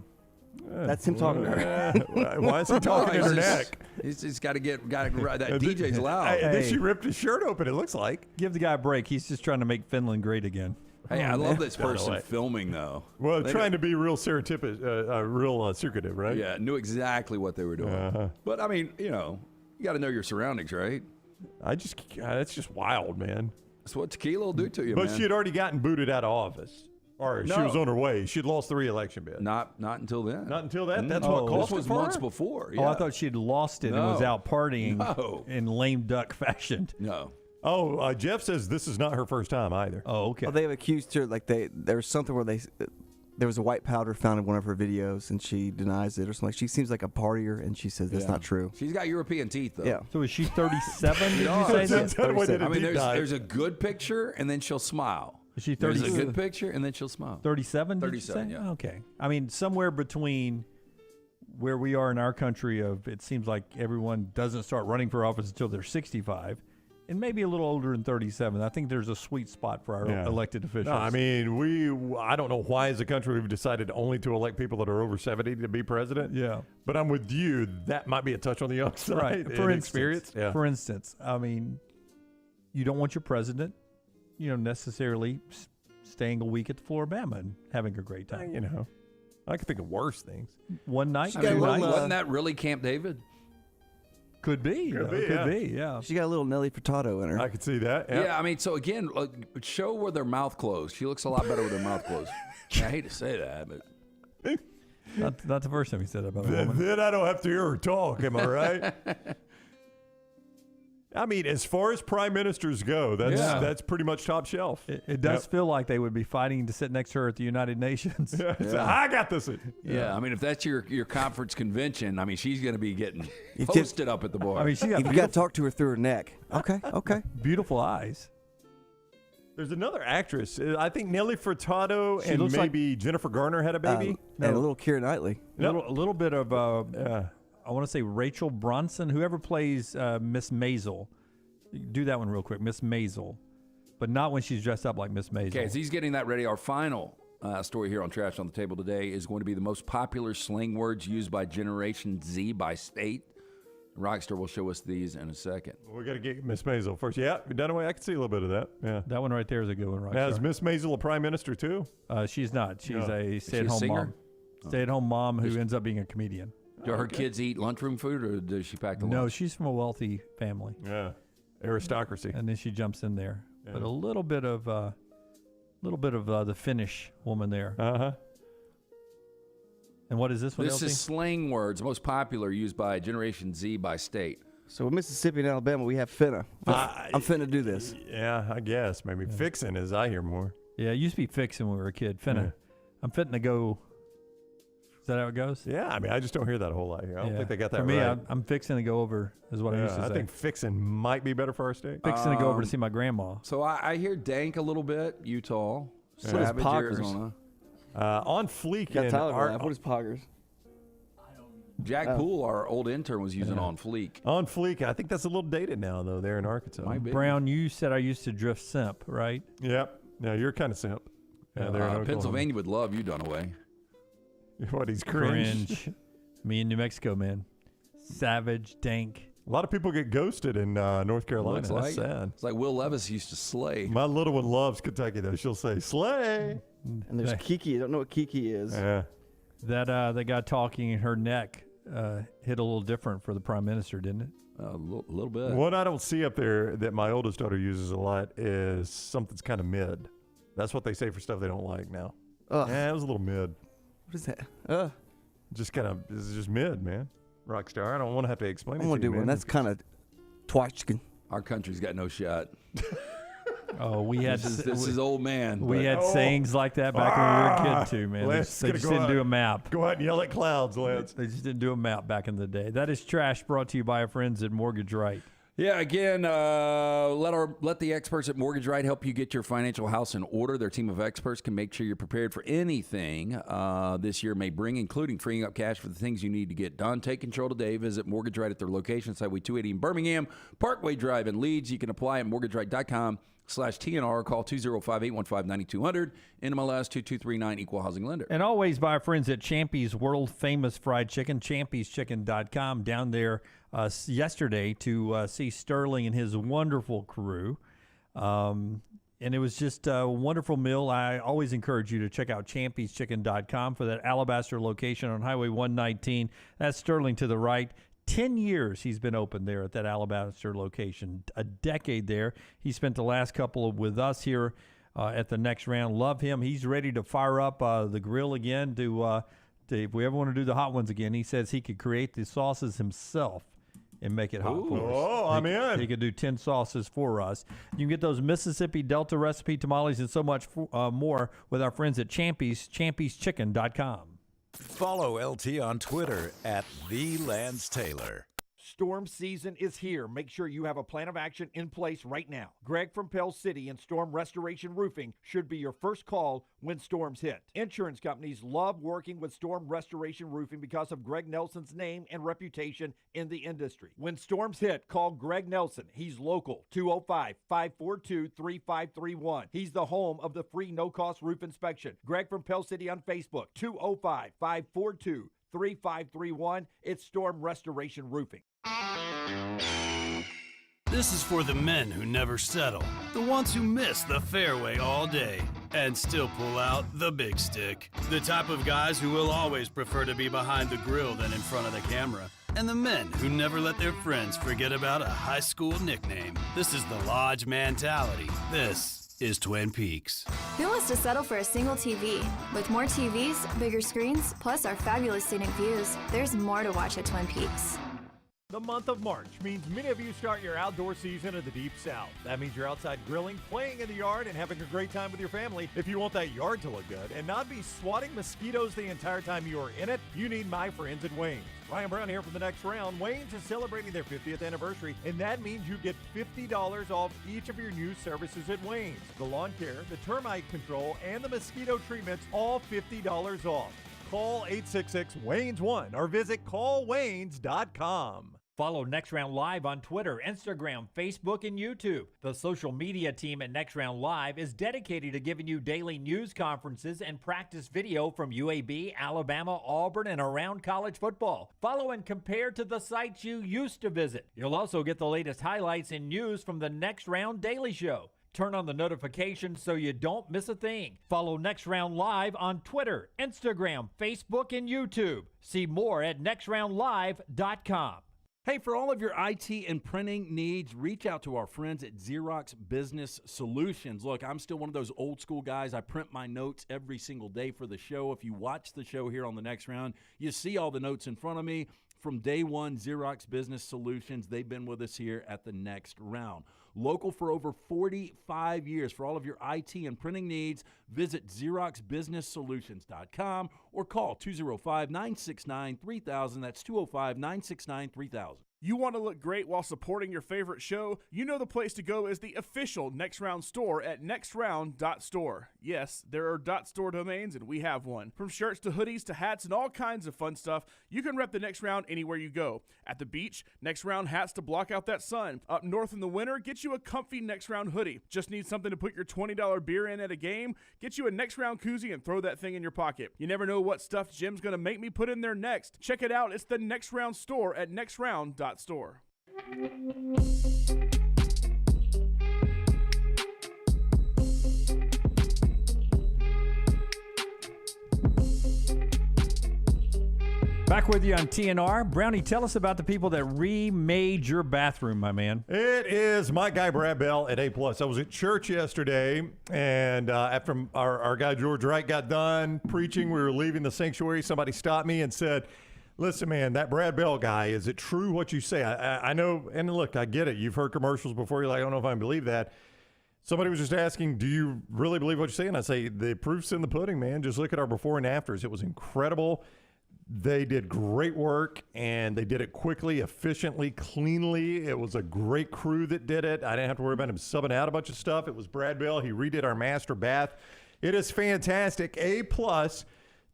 That's him talking to her. Why is he talking in her neck? He's got to get that DJ's loud. And then she ripped his shirt open, it looks like. Give the guy a break. He's just trying to make Finland great again. Hey, I love this person filming, though. Well, trying to be real real secretive, right? Yeah, knew exactly what they were doing. But, I mean, you got to know your surroundings, right? That's just wild, man. That's what tequila will do to you, but man. she had already gotten booted out of office. Or she was on her way. She had lost the re-election bid. Not until then. Not until then? That's what cost This was months before. Oh, I thought she'd lost it and was out partying in lame duck fashion. No. Oh, Jeff says this is not her first time either. Oh, okay. Well, they have accused her, there was something where there was a white powder found in one of her videos, and she denies it or something. She seems like a partier, and she says that's not true. She's got European teeth, though. Yeah. So is she 37? Did you say that? I mean, there's a good picture, and then she'll smile. Is she There's 30? a good picture, and then she'll smile. 37? 37, yeah. Okay. I mean, somewhere between where we are in our country it seems like everyone doesn't start running for office until they're 65. And maybe a little older than 37. I think there's a sweet spot for our elected officials. No, I mean, I don't know why as a country we've decided only to elect people that are over 70 to be president. Yeah. But I'm with you. That might be a touch on the young side. Right. For instance, I mean, you don't want your president, necessarily staying a week at the Floribama and having a great time. I can think of worse things. One night, wasn't that really Camp David? Could be. Could be, yeah. She got a little Nelly Furtado in her. I could see that. Yeah, I mean, so again, show with her mouth closed. She looks a lot better with her mouth closed. I hate to say that, but not the first time he said that about a woman. Then I don't have to hear her talk. Am I right? I mean, as far as prime ministers go, that's pretty much top shelf. It does feel like they would be fighting to sit next to her at the United Nations. So I got this. Yeah, I mean, if that's your conference convention, I mean, she's going to be getting posted up at the bar. I mean, you got to talk to her through her neck. Okay. Beautiful eyes. There's another actress. I think Nelly Furtado and maybe Jennifer Garner had a baby. And a little Keira Knightley. A little bit of... I want to say Rachel Bronson, whoever plays Miss Maisel. Do that one real quick, Miss Maisel. But not when she's dressed up like Miss Maisel. Okay, as he's getting that ready, our final story here on Trash on the Table today is going to be the most popular slang words used by Generation Z by state. Rockstar will show us these in a second. We got to get Miss Maisel first. Yeah, Dunaway, I can see a little bit of that. Yeah, that one right there is a good one. Rockstar. Now, is Miss Maisel a prime minister too? She's not. She's a stay-at-home mom. Stay-at-home mom who ends up being a comedian. Do her kids eat lunchroom food, or does she pack the lunch? No, she's from a wealthy family. Yeah, aristocracy. And then she jumps in there, but a little bit of the Finnish woman there. And what is this one? This is slang words, most popular used by Generation Z by state. So in Mississippi and Alabama, we have finna. I'm finna do this. Yeah, I guess maybe fixing as I hear more. Yeah, it used to be fixing when we were a kid. Finna. Yeah. I'm fitting to go. Is that how it goes? Yeah, I mean, I just don't hear that a whole lot here. I don't think they got that for me, right. I'm fixing to go over, is what I used to say. I think fixing might be better for our state. Fixing to go over to see my grandma. So I hear dank a little bit, Utah. Savage, Arizona. On fleek. Got Tyler what is poggers? Jack Poole, our old intern, was using on fleek. On fleek. I think that's a little dated now, though, there in Arkansas. Might be. Brown, you said I used to drift simp, right? Yep. Now you're kind of simp. Yeah, Pennsylvania would love you, Dunaway. What, he's cringe. Me in New Mexico, man. Savage, dank. A lot of people get ghosted in North Carolina. That's sad. It's like Will Levis used to slay. My little one loves Kentucky, though. She'll say, slay. And there's Kiki. I don't know what Kiki is. Yeah. That guy talking in her neck hit a little different for the prime minister, didn't it? A little bit. What I don't see up there that my oldest daughter uses a lot is something's kind of mid. That's what they say for stuff they don't like now. Yeah, it was a little mid. What is that? Just kind of, this is just mid, man. Rockstar. I don't want to have to explain it I'm going to do one. That's kind of twatchkin. Our country's got no shot. Oh, we had this is old man. We had sayings like that back when we were a kid too, man. They just didn't do a map. Go out and yell at clouds, Lance. They just didn't do a map back in the day. That is Trash, brought to you by our friends at Mortgage Right. Yeah, again, let the experts at Mortgage Right help you get your financial house in order. Their team of experts can make sure you're prepared for anything this year may bring, including freeing up cash for the things you need to get done. Take control today. Visit Mortgage Right at their location, Highway 280 in Birmingham, Parkway Drive in Leeds. You can apply at mortgageright.com/TNR. Call 205-815-9200. NMLS 2239, Equal Housing Lender. And always by our friends at Champy's World Famous Fried Chicken, champyschicken.com, down there yesterday to see Sterling and his wonderful crew. And it was just a wonderful meal. I always encourage you to check out champyschicken.com for that Alabaster location on Highway 119. That's Sterling to the right. 10 years he's been open there at that Alabaster location, a decade there. He spent the last couple with us here at the next round. Love him. He's ready to fire up the grill again to if we ever want to do the hot ones again. He says he could create the sauces himself and make it hot for us. Oh, I'm in. He could do 10 sauces for us. You can get those Mississippi Delta recipe tamales and so much more with our friends at Champy's, champyschicken.com. Follow LT on Twitter at @TheLanceTaylor. Storm season is here. Make sure you have a plan of action in place right now. Greg from Pell City and Storm Restoration Roofing should be your first call when storms hit. Insurance companies love working with Storm Restoration Roofing because of Greg Nelson's name and reputation in the industry. When storms hit, call Greg Nelson. He's local, 205-542-3531. He's the home of the free no-cost roof inspection. Greg from Pell City on Facebook, 205-542-3531. It's Storm Restoration Roofing. This is for the men who never settle, the ones who miss the fairway all day and still pull out the big stick, the type of guys who will always prefer to be behind the grill than in front of the camera, and the men who never let their friends forget about a high school nickname. This is the Lodge mentality. This is Twin Peaks. Who wants to settle for a single TV? With more TVs, bigger screens, plus our fabulous scenic views, there's more to watch at Twin Peaks. The month of March means many of you start your outdoor season in the Deep South. That means you're outside grilling, playing in the yard, and having a great time with your family. If you want that yard to look good and not be swatting mosquitoes the entire time you are in it, you need my friends at Wayne's. Ryan Brown here for the next round. Wayne's is celebrating their 50th anniversary, and that means you get $50 off each of your new services at Wayne's. The lawn care, the termite control, and the mosquito treatments, all $50 off. Call 866-WAYNES1 or visit callwaynes.com. Follow Next Round Live on Twitter, Instagram, Facebook, and YouTube. The social media team at Next Round Live is dedicated to giving you daily news conferences and practice video from UAB, Alabama, Auburn, and around college football. Follow and compare to the sites you used to visit. You'll also get the latest highlights and news from the Next Round Daily Show. Turn on the notifications so you don't miss a thing. Follow Next Round Live on Twitter, Instagram, Facebook, and YouTube. See more at nextroundlive.com. Hey, for all of your IT and printing needs, reach out to our friends at Xerox Business Solutions. Look, I'm still one of those old school guys. I print my notes every single day for the show. If you watch the show here on the Next Round, you see all the notes in front of me. From day one, Xerox Business Solutions, they've been with us here at the Next Round. Local for over 45 years. For all of your IT and printing needs, visit XeroxBusinessSolutions.com or call 205-969-3000. That's 205-969-3000. You want to look great while supporting your favorite show? You know the place to go is the official Next Round store at nextround.store. Yes, there are .store domains, and we have one. From shirts to hoodies to hats and all kinds of fun stuff, you can rep the Next Round anywhere you go. At the beach, Next Round hats to block out that sun. Up north in the winter, get you a comfy Next Round hoodie. Just need something to put your $20 beer in at a game? Get you a Next Round koozie and throw that thing in your pocket. You never know what stuff Jim's going to make me put in there next. Check it out. It's the Next Round store at nextround.store. Back with you on TNR. Brownie, tell us about the people that remade your bathroom, my man. It is my guy, Brad Bell at A+. I was at church yesterday, and after our guy George Wright got done preaching, we were leaving the sanctuary. Somebody stopped me and said, listen, man, that Brad Bell guy, is it true what you say? I know, and look, I get it. You've heard commercials before. You're like, I don't know if I believe that. Somebody was just asking, do you really believe what you say? And I say, the proof's in the pudding, man. Just look at our before and afters. It was incredible. They did great work, and they did it quickly, efficiently, cleanly. It was a great crew that did it. I didn't have to worry about him subbing out a bunch of stuff. It was Brad Bell. He redid our master bath. It is fantastic. A+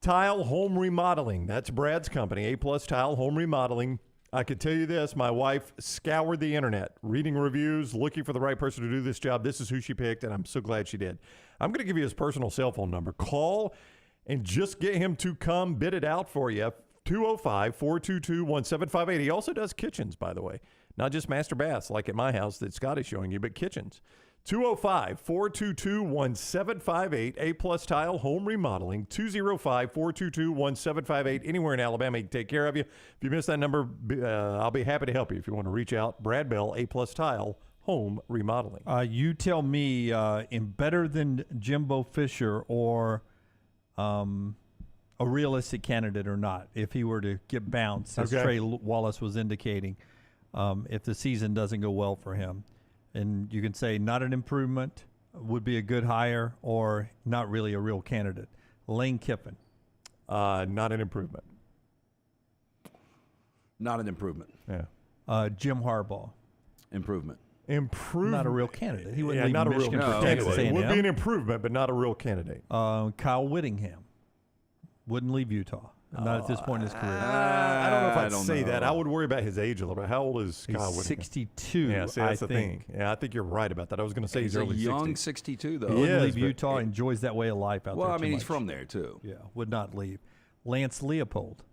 Tile Home Remodeling. That's Brad's company, A+ Tile Home Remodeling. I can tell you this. My wife scoured the internet, reading reviews, looking for the right person to do this job. This is who she picked, and I'm so glad she did. I'm going to give you his personal cell phone number. Call and just get him to come bid it out for you. 205-422-1758. He also does kitchens, by the way. Not just master baths like at my house that Scott is showing you, but kitchens. 205-422-1758. A+ Tile Home Remodeling. 205-422-1758. Anywhere in Alabama, he can take care of you. If you miss that number, I'll be happy to help you if you want to reach out. Brad Bell, A+ Tile Home Remodeling. You tell me, in Better Than Jimbo Fisher or a realistic candidate or not, if he were to get bounced, as Trey Wallace was indicating, if the season doesn't go well for him. And you can say not an improvement, would be a good hire, or not really a real candidate. Lane Kiffin. Not an improvement. Not an improvement. Yeah. Jim Harbaugh. Improvement. Not a real candidate. He wouldn't leave not Michigan a real for Texas candidate. A&M. Would be an improvement, but not a real candidate. Kyle Whittingham. Wouldn't leave Utah. Not at this point in his career. I don't know if I'd say that. I would worry about his age a little bit. How old is Kyle Whittingham? 62, Yeah, see, that's the thing. Yeah, I think you're right about that. I was going to say he's a early young 60s. 62, though. Wouldn't leave Utah. Enjoys that way of life out there. Well, I too mean, he's much. from there, too. Yeah, would not leave. Lance Leopold.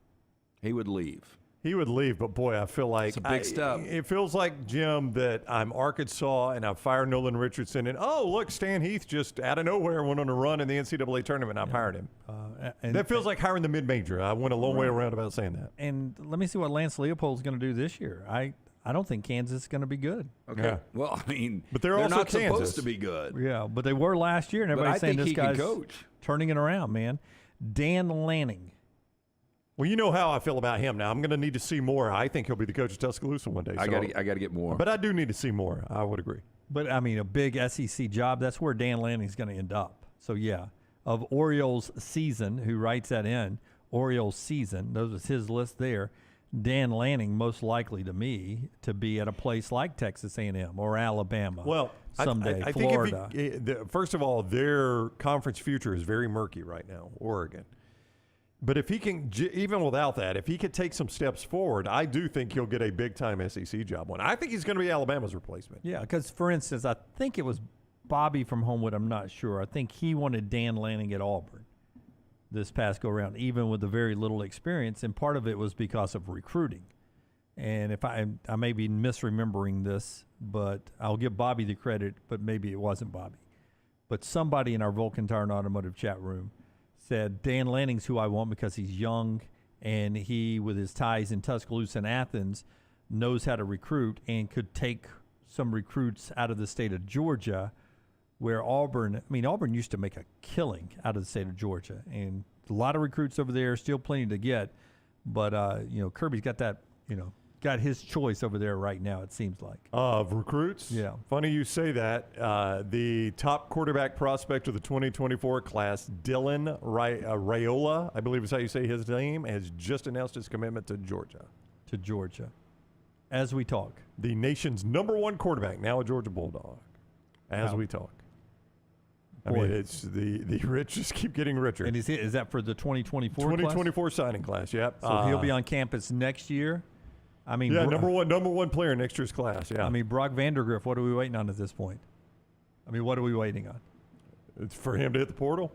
He would leave. He would leave, but boy, I feel like It's a big step. It feels like, Jim, that I'm Arkansas and I fired Nolan Richardson, and oh, look, Stan Heath just out of nowhere went on a run in the NCAA tournament, and I've hired him. That feels like hiring the mid-major. I went a long way around about saying that. And let me see what Lance Leopold's going to do this year. I don't think Kansas is going to be good. Okay. Yeah. Well, I mean, but they're also not Kansas. supposed to be good. Yeah, but they were last year, and everybody's saying this guy's coach. turning it around, man. Dan Lanning. Well, you know how I feel about him now. I'm going to need to see more. I think he'll be the coach of Tuscaloosa one day. I got to get more. But I do need to see more. I would agree. But, I mean, a big SEC job, that's where Dan Lanning's going to end up. So, yeah, of Orioles season, who writes that in, Orioles season, those was his list there. Dan Lanning, most likely to me, to be at a place like Texas A&M or Alabama. Well, someday, I Florida. think first of all, their conference future is very murky right now, Oregon. But if he can, even without that, if he could take some steps forward, I do think he'll get a big-time SEC job one. I think he's going to be Alabama's replacement. Yeah, because, for instance, I think it was Bobby from Homewood, I'm not sure. I think he wanted Dan Lanning at Auburn this past go-around, even with the very little experience, and part of it was because of recruiting. And if I may be misremembering this, but I'll give Bobby the credit, but maybe it wasn't Bobby. But somebody in our Vulcan Tire and Automotive chat room said Dan Lanning's who I want because he's young and he, with his ties in Tuscaloosa and Athens, knows how to recruit and could take some recruits out of the state of Georgia, where Auburn used to make a killing out of the state of Georgia, and a lot of recruits over there, still plenty to get, but Kirby's got that, got his choice over there right now, it seems like. Of recruits? Yeah. Funny you say that. The top quarterback prospect of the 2024 class, Dylan Raiola, I believe is how you say his name, has just announced his commitment to Georgia. To Georgia. As we talk. The nation's #1 quarterback, now a Georgia Bulldog. As we talk. I mean, it's the rich just keep getting richer. And is that for the 2024 2024 signing class, yep. So he'll be on campus next year? I mean, yeah, number one player in next year's class. Yeah. I mean, Brock Vandergriff. What are we waiting on at this point? I mean, what are we waiting on? It's for him to hit the portal.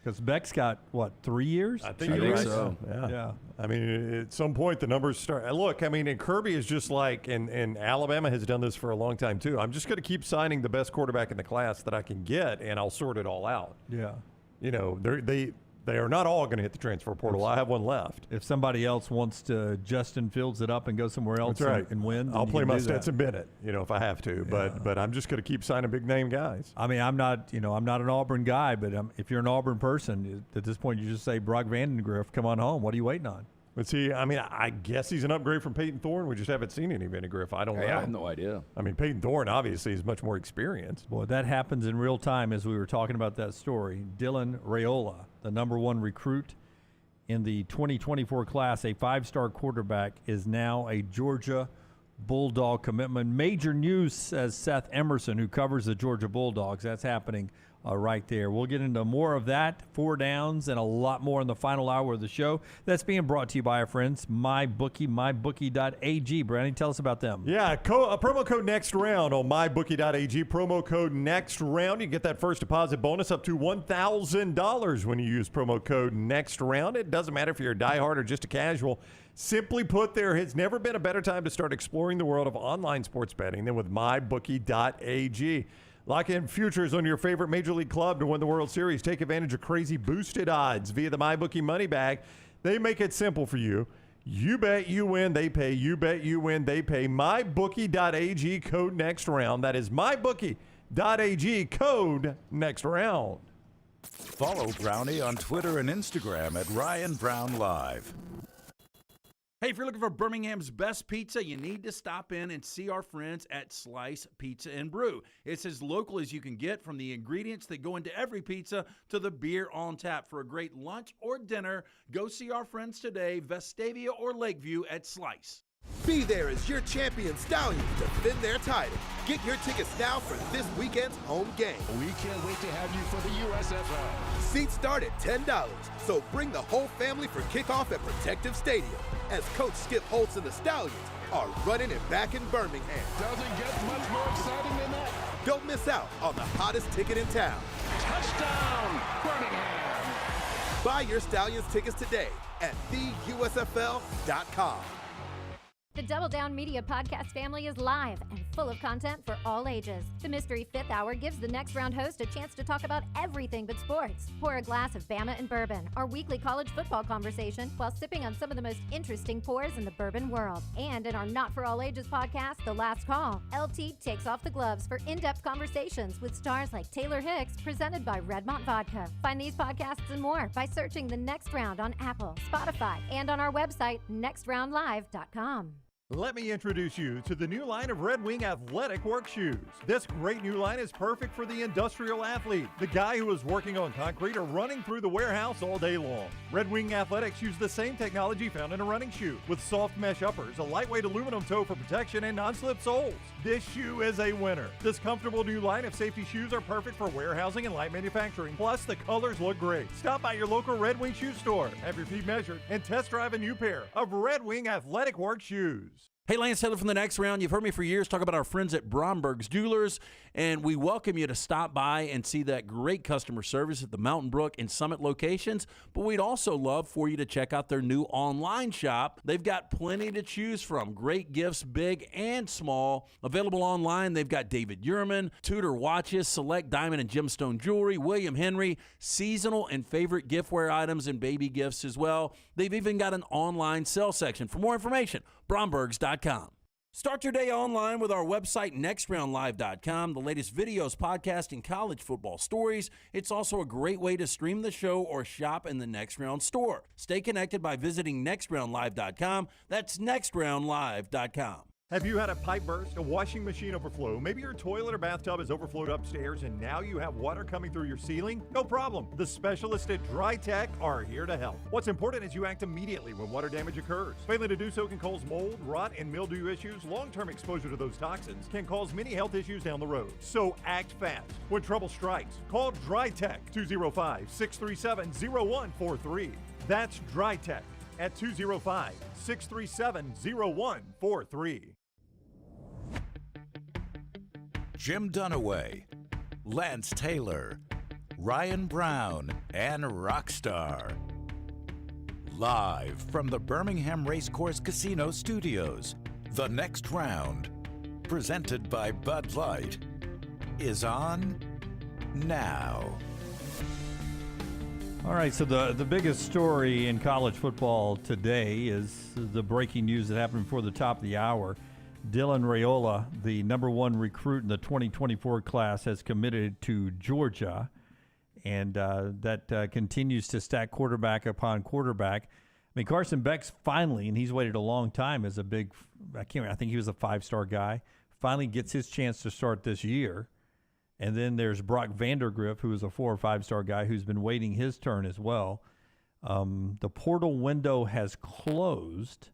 Because Beck's got, what, 3 years? I think so. Yeah. I mean, at some point, the numbers start. Look, I mean, and Kirby is just like, and Alabama has done this for a long time, too. I'm just going to keep signing the best quarterback in the class that I can get, and I'll sort it all out. Yeah. You know, they are not all going to hit the transfer portal. I have one left. If somebody else wants to Justin Fields it up and go somewhere else and win, I'll play my Stetson Bennett, if I have to. But I'm just going to keep signing big name guys. I mean, I'm not an Auburn guy, but if you're an Auburn person, at this point you just say Brock Vandagriff, come on home. What are you waiting on? But see, I mean, I guess he's an upgrade from Peyton Thorne. We just haven't seen any Vandagriff. I don't know. I have no idea. I mean, Peyton Thorne obviously is much more experienced. Boy, that happens in real time as we were talking about that story. Dylan Raiola, the number 1 recruit in the 2024 class, a 5-star quarterback, is now a Georgia Bulldog commitment. Major news, says Seth Emerson, who covers the Georgia Bulldogs. That's happening right there. We'll get into more of that, 4 downs, and a lot more in the final hour of the show. That's being brought to you by our friends, MyBookie, mybookie.ag. Brandon, tell us about them. Yeah, a promo code next round on mybookie.ag. Promo code next round. You get that first deposit bonus up to $1,000 when you use promo code next round. It doesn't matter if you're a diehard or just a casual. Simply put, there has never been a better time to start exploring the world of online sports betting than with mybookie.ag. Lock in futures on your favorite Major League club to win the World Series. Take advantage of crazy boosted odds via the MyBookie Money Bag. They make it simple for you. You bet, you win, they pay. You bet, you win, they pay. MyBookie.ag, code next round. That is MyBookie.ag, code next round. Follow Brownie on Twitter and Instagram at Ryan Brown Live. Hey, if you're looking for Birmingham's best pizza, you need to stop in and see our friends at Slice Pizza and Brew. It's as local as you can get, from the ingredients that go into every pizza to the beer on tap. For a great lunch or dinner, go see our friends today, Vestavia or Lakeview at Slice. Be there as your champion Stallions defend their title. Get your tickets now for this weekend's home game. We can't wait to have you for the USFL. Seats start at $10, so bring the whole family for kickoff at Protective Stadium as Coach Skip Holtz and the Stallions are running it back in Birmingham. Doesn't get much more exciting than that. Don't miss out on the hottest ticket in town. Touchdown, Birmingham. Buy your Stallions tickets today at theusfl.com. The Double Down Media podcast family is live and full of content for all ages. The Mystery Fifth Hour gives the next round host a chance to talk about everything but sports. Pour a glass of Bama and Bourbon, our weekly college football conversation, while sipping on some of the most interesting pours in the bourbon world. And in our Not For All Ages podcast, The Last Call, LT takes off the gloves for in-depth conversations with stars like Taylor Hicks, presented by Redmont Vodka. Find these podcasts and more by searching The Next Round on Apple, Spotify, and on our website, nextroundlive.com. Let me introduce you to the new line of Red Wing athletic work shoes. This great new line is perfect for the industrial athlete, the guy who is working on concrete or running through the warehouse all day long. Red Wing Athletics use the same technology found in a running shoe, with soft mesh uppers, a lightweight aluminum toe for protection, and non-slip soles. This shoe is a winner. This comfortable new line of safety shoes are perfect for warehousing and light manufacturing. Plus, the colors look great. Stop by your local Red Wing shoe store, have your feet measured, and test drive a new pair of Red Wing athletic work shoes. Hey, Lance Taylor from The Next Round. You've heard me for years talk about our friends at Bromberg's Jewelers, and we welcome you to stop by and see that great customer service at the Mountain Brook and Summit locations. But we'd also love for you to check out their new online shop. They've got plenty to choose from. Great gifts, big and small. Available online, they've got David Yurman, Tudor watches, select diamond and gemstone jewelry, William Henry, seasonal and favorite giftware items, and baby gifts as well. They've even got an online sale section. For more information, Brombergs.com. Start your day online with our website, nextroundlive.com. The latest videos, podcasts, and college football stories. It's also a great way to stream the show or shop in the Next Round store. Stay connected by visiting nextroundlive.com. That's nextroundlive.com. Have you had a pipe burst, a washing machine overflow? Maybe your toilet or bathtub has overflowed upstairs and now you have water coming through your ceiling? No problem. The specialists at Dry Tech are here to help. What's important is you act immediately when water damage occurs. Failing to do so can cause mold, rot, and mildew issues. Long-term exposure to those toxins can cause many health issues down the road. So act fast. When trouble strikes, call Dry Tech 205-637-0143. That's Dry Tech at 205-637-0143. Jim Dunaway, Lance Taylor, Ryan Brown, and Rockstar. Live from the Birmingham Racecourse Casino Studios, the next round, presented by Bud Light, is on now. All right, so the biggest story in college football today is the breaking news that happened before the top of the hour. Dylan Raiola, the number one recruit in the 2024 class, has committed to Georgia, and that continues to stack quarterback upon quarterback. I mean, Carson Beck's finally, and he's waited a long time as a big, I think he was a 5-star guy, finally gets his chance to start this year. And then there's Brock Vandergriff, who is a 4- or 5-star guy who's been waiting his turn as well. The portal window has closed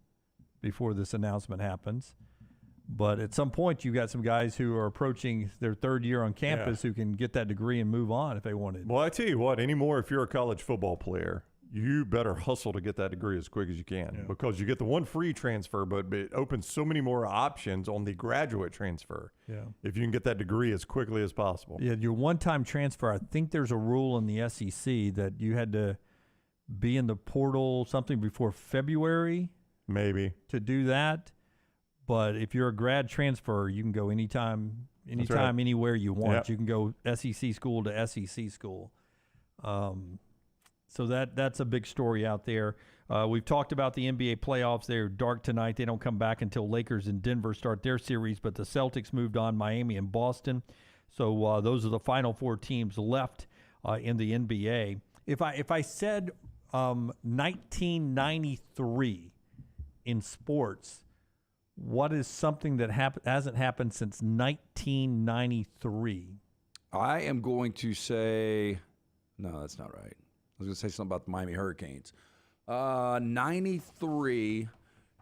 before this announcement happens. But at some point, you've got some guys who are approaching their third year on campus who can get that degree and move on if they wanted. Well, I tell you what, anymore, if you're a college football player, you better hustle to get that degree as quick as you can because you get the one free transfer, but it opens so many more options on the graduate transfer. Yeah. If you can get that degree as quickly as possible. Yeah, your one-time transfer, I think there's a rule in the SEC that you had to be in the portal something before February. Maybe. To do that. But if you're a grad transfer, you can go anytime, right. anywhere you want. Yep. You can go SEC school to SEC school. So that's a big story out there. We've talked about the NBA playoffs. They're dark tonight. They don't come back until Lakers and Denver start their series, but the Celtics moved on, Miami and Boston. So those are the final 4 teams left in the NBA. If I said 1993 in sports, what is something that hasn't happened since 1993? I am going to say, no, that's not right. I was going to say something about the Miami Hurricanes. 93,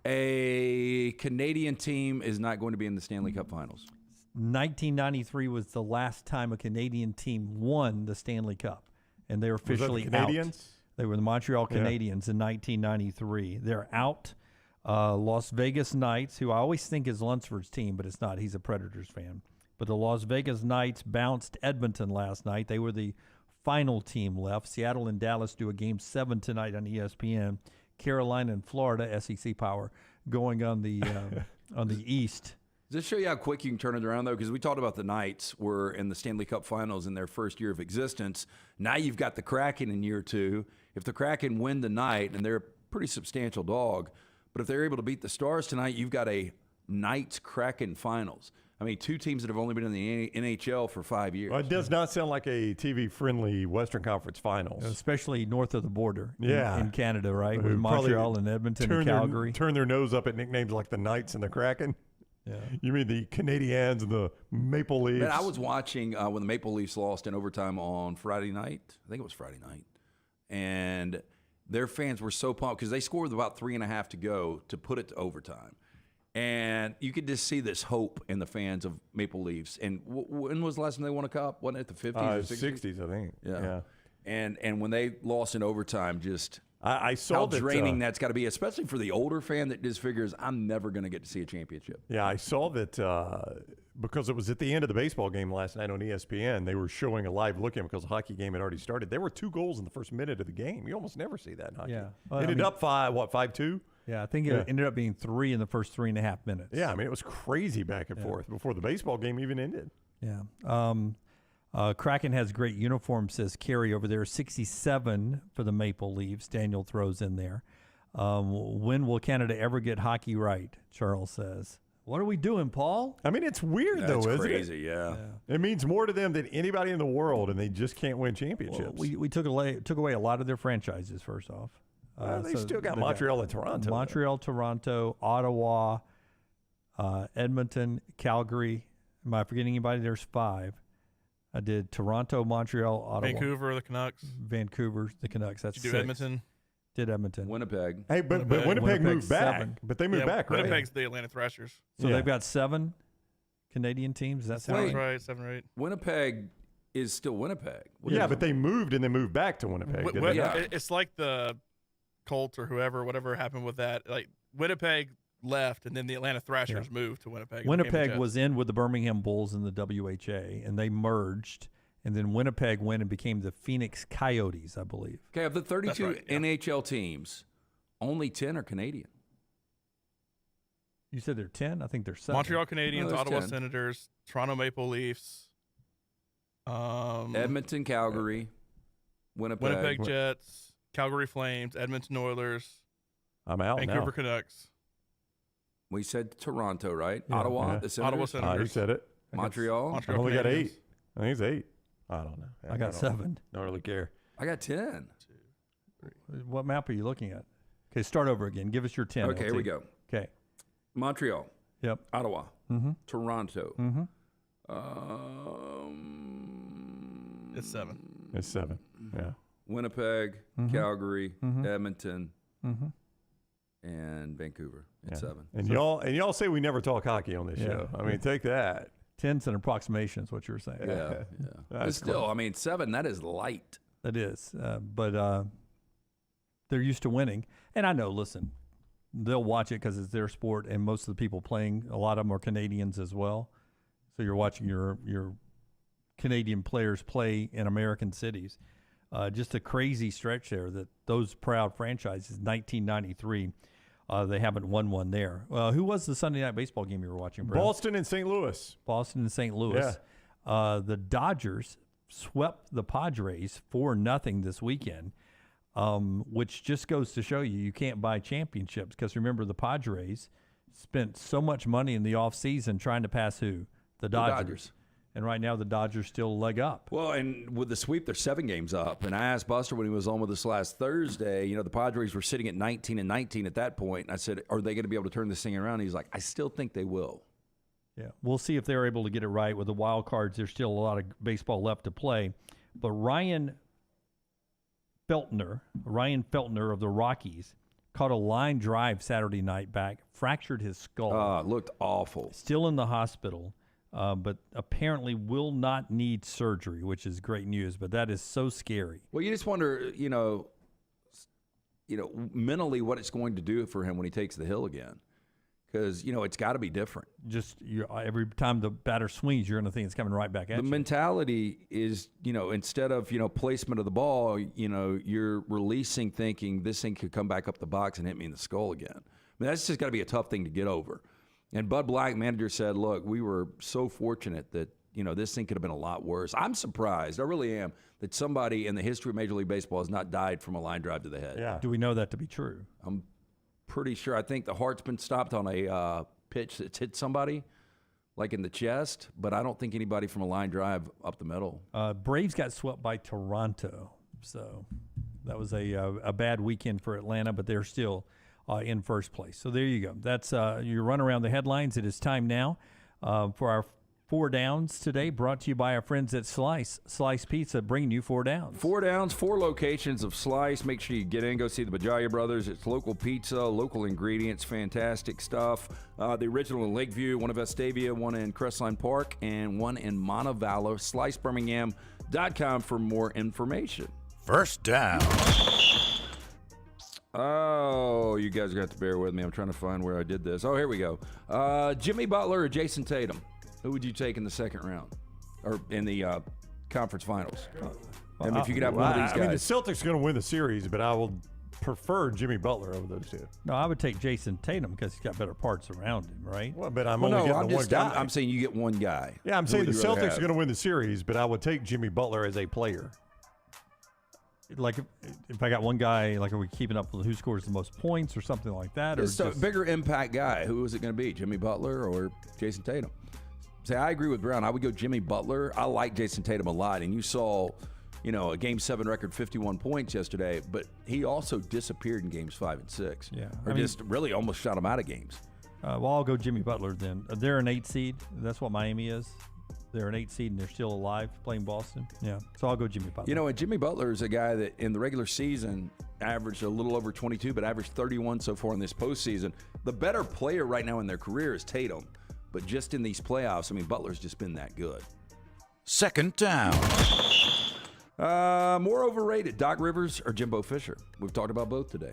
a Canadian team is not going to be in the Stanley Cup Finals. 1993 was the last time a Canadian team won the Stanley Cup, and they're officially was that the Canadiens? out. They were the Montreal Canadiens in 1993. They're out. Las Vegas Knights, who I always think is Lunsford's team, but it's not. He's a Predators fan. But the Las Vegas Knights bounced Edmonton last night. They were the final team left. Seattle and Dallas do a Game 7 tonight on ESPN. Carolina and Florida, SEC power, going on the on the East. Does this show you how quick you can turn it around, though? Because we talked about the Knights were in the Stanley Cup Finals in their first year of existence. Now you've got the Kraken in year 2. If the Kraken win tonight, and they're a pretty substantial dog, but if they're able to beat the Stars tonight, you've got a Knights-Kraken Finals. I mean, 2 teams that have only been in the NHL for 5 years. Well, it does not sound like a TV-friendly Western Conference Finals. Especially north of the border in Canada, right? With Montreal and Edmonton and Calgary. Turn their nose up at nicknames like the Knights and the Kraken. Yeah. You mean the Canadiens and the Maple Leafs? Man, I was watching when the Maple Leafs lost in overtime on Friday night. I think it was Friday night. And their fans were so pumped because they scored with about 3.5 to go to put it to overtime. And you could just see this hope in the fans of Maple Leafs. And when was the last time they won a cup? Wasn't it the 50s or 60s? 60s, I think. Yeah. And when they lost in overtime, just I saw how that, draining that's got to be, especially for the older fan that just figures, I'm never going to get to see a championship. Yeah, I saw that because it was at the end of the baseball game last night on ESPN. They were showing a live look at because the hockey game had already started. There were 2 goals in the first minute of the game. You almost never see that in hockey. Yeah. Ended up 5-2? Yeah, I think it ended up being 3 in the first 3.5 minutes. Yeah, I mean, it was crazy back and forth before the baseball game even ended. Yeah. Kraken has great uniforms, says Kerry over there. 67 for the Maple Leafs. Daniel throws in there. When will Canada ever get hockey right? Charles says. What are we doing, Paul? I mean, it's weird, though, isn't crazy, it? yeah. It means more to them than anybody in the world, and they just can't win championships. Well, we took away a lot of their franchises, first off. They still got Montreal and Toronto. Montreal, Toronto, Ottawa, Edmonton, Calgary. Am I forgetting anybody? There's 5. I did Toronto, Montreal, Ottawa. Vancouver, the Canucks. Vancouver, the Canucks. That's Did you 6. do Edmonton? Did Edmonton. Winnipeg. Hey, but Winnipeg moved back. 7. But they moved back, right? Winnipeg's the Atlanta Thrashers. So they've got 7 Canadian teams. That sounds right. 7 or 8. Winnipeg is still Winnipeg. But they moved and they moved back to Winnipeg. It's like the Colts or whatever happened with that. Like Winnipeg left, and then the Atlanta Thrashers moved to Winnipeg. Winnipeg was in with the Birmingham Bulls in the WHA, and they merged. And then Winnipeg went and became the Phoenix Coyotes, I believe. Okay, of the 32 NHL teams, only 10 are Canadian. You said they're 10? I think they're 7. Montreal Canadiens, No, Ottawa 10. Senators, Toronto Maple Leafs, Edmonton, Calgary, Winnipeg Jets, Calgary Flames, Edmonton Oilers. I'm out Vancouver now. Canucks. We said Toronto, right? Yeah, Ottawa, yeah. the Senators. Ottawa Senators. He said it. Montreal. I only got 8. I think it's 8. I don't know. I got 7. Don't really care. I got 10. What map are you looking at? Okay, start over again. Give us your 10. Okay, here we go. Okay. Montreal. Yep. Ottawa. Mm-hmm. Toronto. Mm-hmm. It's 7. It's 7. Yeah. Winnipeg, Mhm. Calgary, Mhm. Edmonton, Mm-hmm. and Vancouver. It's Yeah. 7. And y'all say we never talk hockey on this show. I mean, take that. 10's an approximation is what you were saying. Yeah. But still, I mean, 7, that is light. It is. But they're used to winning. And I know, listen, they'll watch it because it's their sport, and most of the people playing, a lot of them are Canadians as well. So you're watching your Canadian players play in American cities. Just a crazy stretch there that those proud franchises, 1993, they haven't won one there. Who was the Sunday night baseball game you were watching, Brad? Boston and St. Louis. Boston and St. Louis. The Dodgers swept the Padres 4-0 this weekend, which just goes to show you can't buy championships because remember the Padres spent so much money in the offseason trying to pass who? The Dodgers. And right now the Dodgers still a leg up. Well, and with the sweep, they're 7 games up. And I asked Buster when he was on with us last Thursday, the Padres were sitting at 19-19 at that point. And I said, are they going to be able to turn this thing around? And he's like, I still think they will. Yeah, we'll see if they're able to get it right with the wild cards. There's still a lot of baseball left to play. But Ryan Feltner of the Rockies caught a line drive Saturday night back, fractured his skull. It looked awful. Still in the hospital, but apparently will not need surgery, which is great news. But that is so scary. Well, you just wonder, mentally what it's going to do for him when he takes the hill again. Because, it's got to be different. Just every time the batter swings, you're going to think it's coming right back at you. The mentality is, instead of, placement of the ball, you're releasing thinking this thing could come back up the box and hit me in the skull again. I mean, that's just got to be a tough thing to get over. And Bud Black, manager, said, look, we were so fortunate that, this thing could have been a lot worse. I'm surprised, I really am, that somebody in the history of Major League Baseball has not died from a line drive to the head. Yeah. Do we know that to be true? I'm pretty sure. I think the heart's been stopped on a pitch that's hit somebody, like in the chest, but I don't think anybody from a line drive up the middle. Braves got swept by Toronto, so that was a bad weekend for Atlanta, but they're still in first place. So there you go. That's your run around the headlines. It is time now for our 4 Downs today, brought to you by our friends at Slice Pizza, bringing you 4 Downs. 4 Downs, 4 locations of Slice. Make sure you get in, go see the Bajaya Brothers. It's local pizza, local ingredients, fantastic stuff. The original in Lakeview, one in Vestavia, one in Crestline Park, and one in Montevallo. SliceBirmingham.com for more information. First down. Oh, you guys got to bear with me. I'm trying to find where I did this. Oh, here we go. Jimmy Butler or Jason Tatum? Who would you take in the second round or in the conference finals? I mean, if you could have one of these guys. I mean, the Celtics are going to win the series, but I will prefer Jimmy Butler over those two. No, I would take Jason Tatum because he's got better parts around him, right? Well, but I'm only getting the one guy. I'm saying you get one guy. Yeah, I'm saying the Celtics are going to win the series, but I would take Jimmy Butler as a player. Like if I got one guy, like are we keeping up with who scores the most points or something like that? Or Just a bigger impact guy. Who is it going to be, Jimmy Butler or Jason Tatum? Say, I agree with Brown. I would go Jimmy Butler. I like Jason Tatum a lot, and you saw, a Game 7 record, 51 points yesterday, but he also disappeared in Games 5 and 6. Yeah. Or just really almost shot him out of games. Well, I'll go Jimmy Butler then. They're an 8 seed. That's what Miami is. They're an 8 seed, and they're still alive playing Boston. Yeah, so I'll go Jimmy Butler. And Jimmy Butler is a guy that in the regular season averaged a little over 22, but averaged 31 so far in this postseason. The better player right now in their career is Tatum. But just in these playoffs, I mean, Butler's just been that good. Second down. More overrated, Doc Rivers or Jimbo Fisher? We've talked about both today.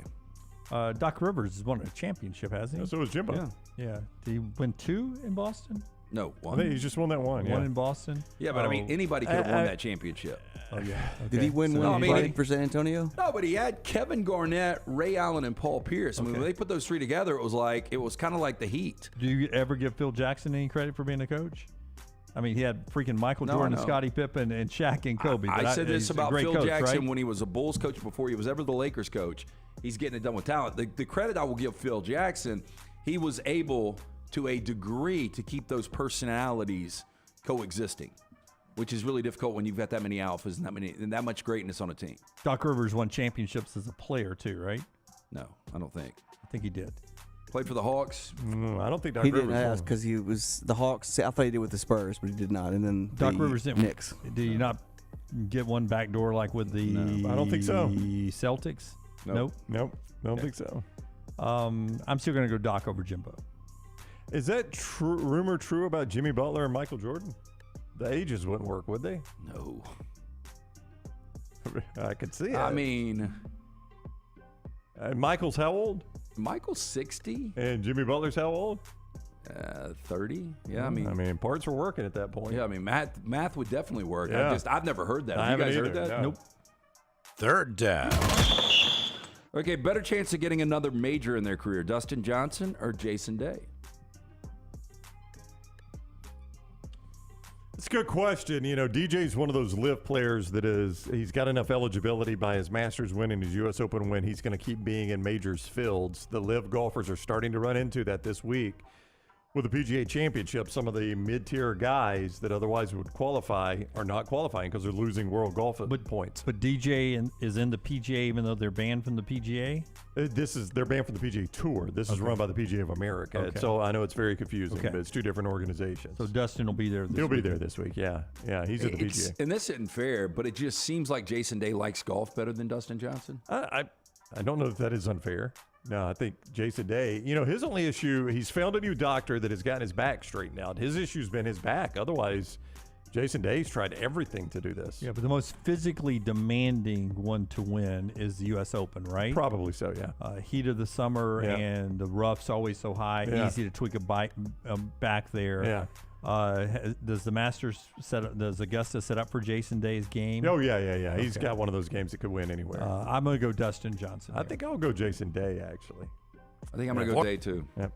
Doc Rivers has won a championship, hasn't he? Yeah, so was Jimbo. Yeah. Did he win 2 in Boston? No, I one. think he just won that one. One in Boston. Yeah, but I mean, anybody could have won that championship. Oh yeah. Did he win one for San Antonio? No, but he had Kevin Garnett, Ray Allen, and Paul Pierce. I mean, when they put those three together, it was kind of like the Heat. Do you ever give Phil Jackson any credit for being a coach? I mean, he had freaking Michael Jordan and Scottie Pippen and Shaq and Kobe. I said this about Phil coach, Jackson right? when he was a Bulls coach before he was ever the Lakers coach. He's getting it done with talent. The credit I will give Phil Jackson, he was able to a degree to keep those personalities coexisting, which is really difficult when you've got that many alphas and that much greatness on a team. Doc Rivers won championships as a player too, right? No, I don't think. I think he did. Played for the Hawks? I don't think Doc He Rivers didn't ask because he was the Hawks. I thought he did with the Spurs, but he did not. And then Doc the Rivers didn't. Knicks. Did you not get one back door like with the I don't think so. Celtics? Nope. Don't think so. I'm still going to go Doc over Jimbo. Is that rumor true about Jimmy Butler and Michael Jordan? The ages wouldn't work, would they? No. I could see it. I mean, Michael's how old? Michael's 60. And Jimmy Butler's how old? 30. Yeah, I mean, parts were working at that point. Yeah, I mean, math would definitely work. Yeah. I've never heard that. I Have you guys haven't heard either, that? no. Nope. Third down. Okay, better chance of getting another major in their career, Dustin Johnson or Jason Day? It's a good question. You know, DJ's one of those live players he's got enough eligibility by his Masters win and his U.S. Open win. He's going to keep being in majors fields. The live golfers are starting to run into that this week with the PGA Championship. Some of the mid-tier guys that otherwise would qualify are not qualifying because they're losing world golf points. But DJ is in the PGA even though they're banned from the PGA? They're banned from the PGA Tour. This is run by the PGA of America. Okay. So I know it's very confusing, but it's two different organizations. So Dustin will be there this week. He'll be there this week, yeah. Yeah, he's at the PGA. And this isn't fair, but it just seems like Jason Day likes golf better than Dustin Johnson. I don't know if that is unfair. No, I think Jason Day, his only issue, he's found a new doctor that has gotten his back straightened out. His issue's been his back. Otherwise, Jason Day's tried everything to do this. Yeah, but the most physically demanding one to win is the U.S. Open, right? Probably so, yeah. Heat of the summer and the rough's always so high, easy to tweak a back there. Yeah. Does the Masters does Augusta set up for Jason Day's game? Oh, yeah. He's got one of those games that could win anywhere. I'm going to go Dustin Johnson. I think I'll go Jason Day, actually. I think I'm going to go Day, too. Yep.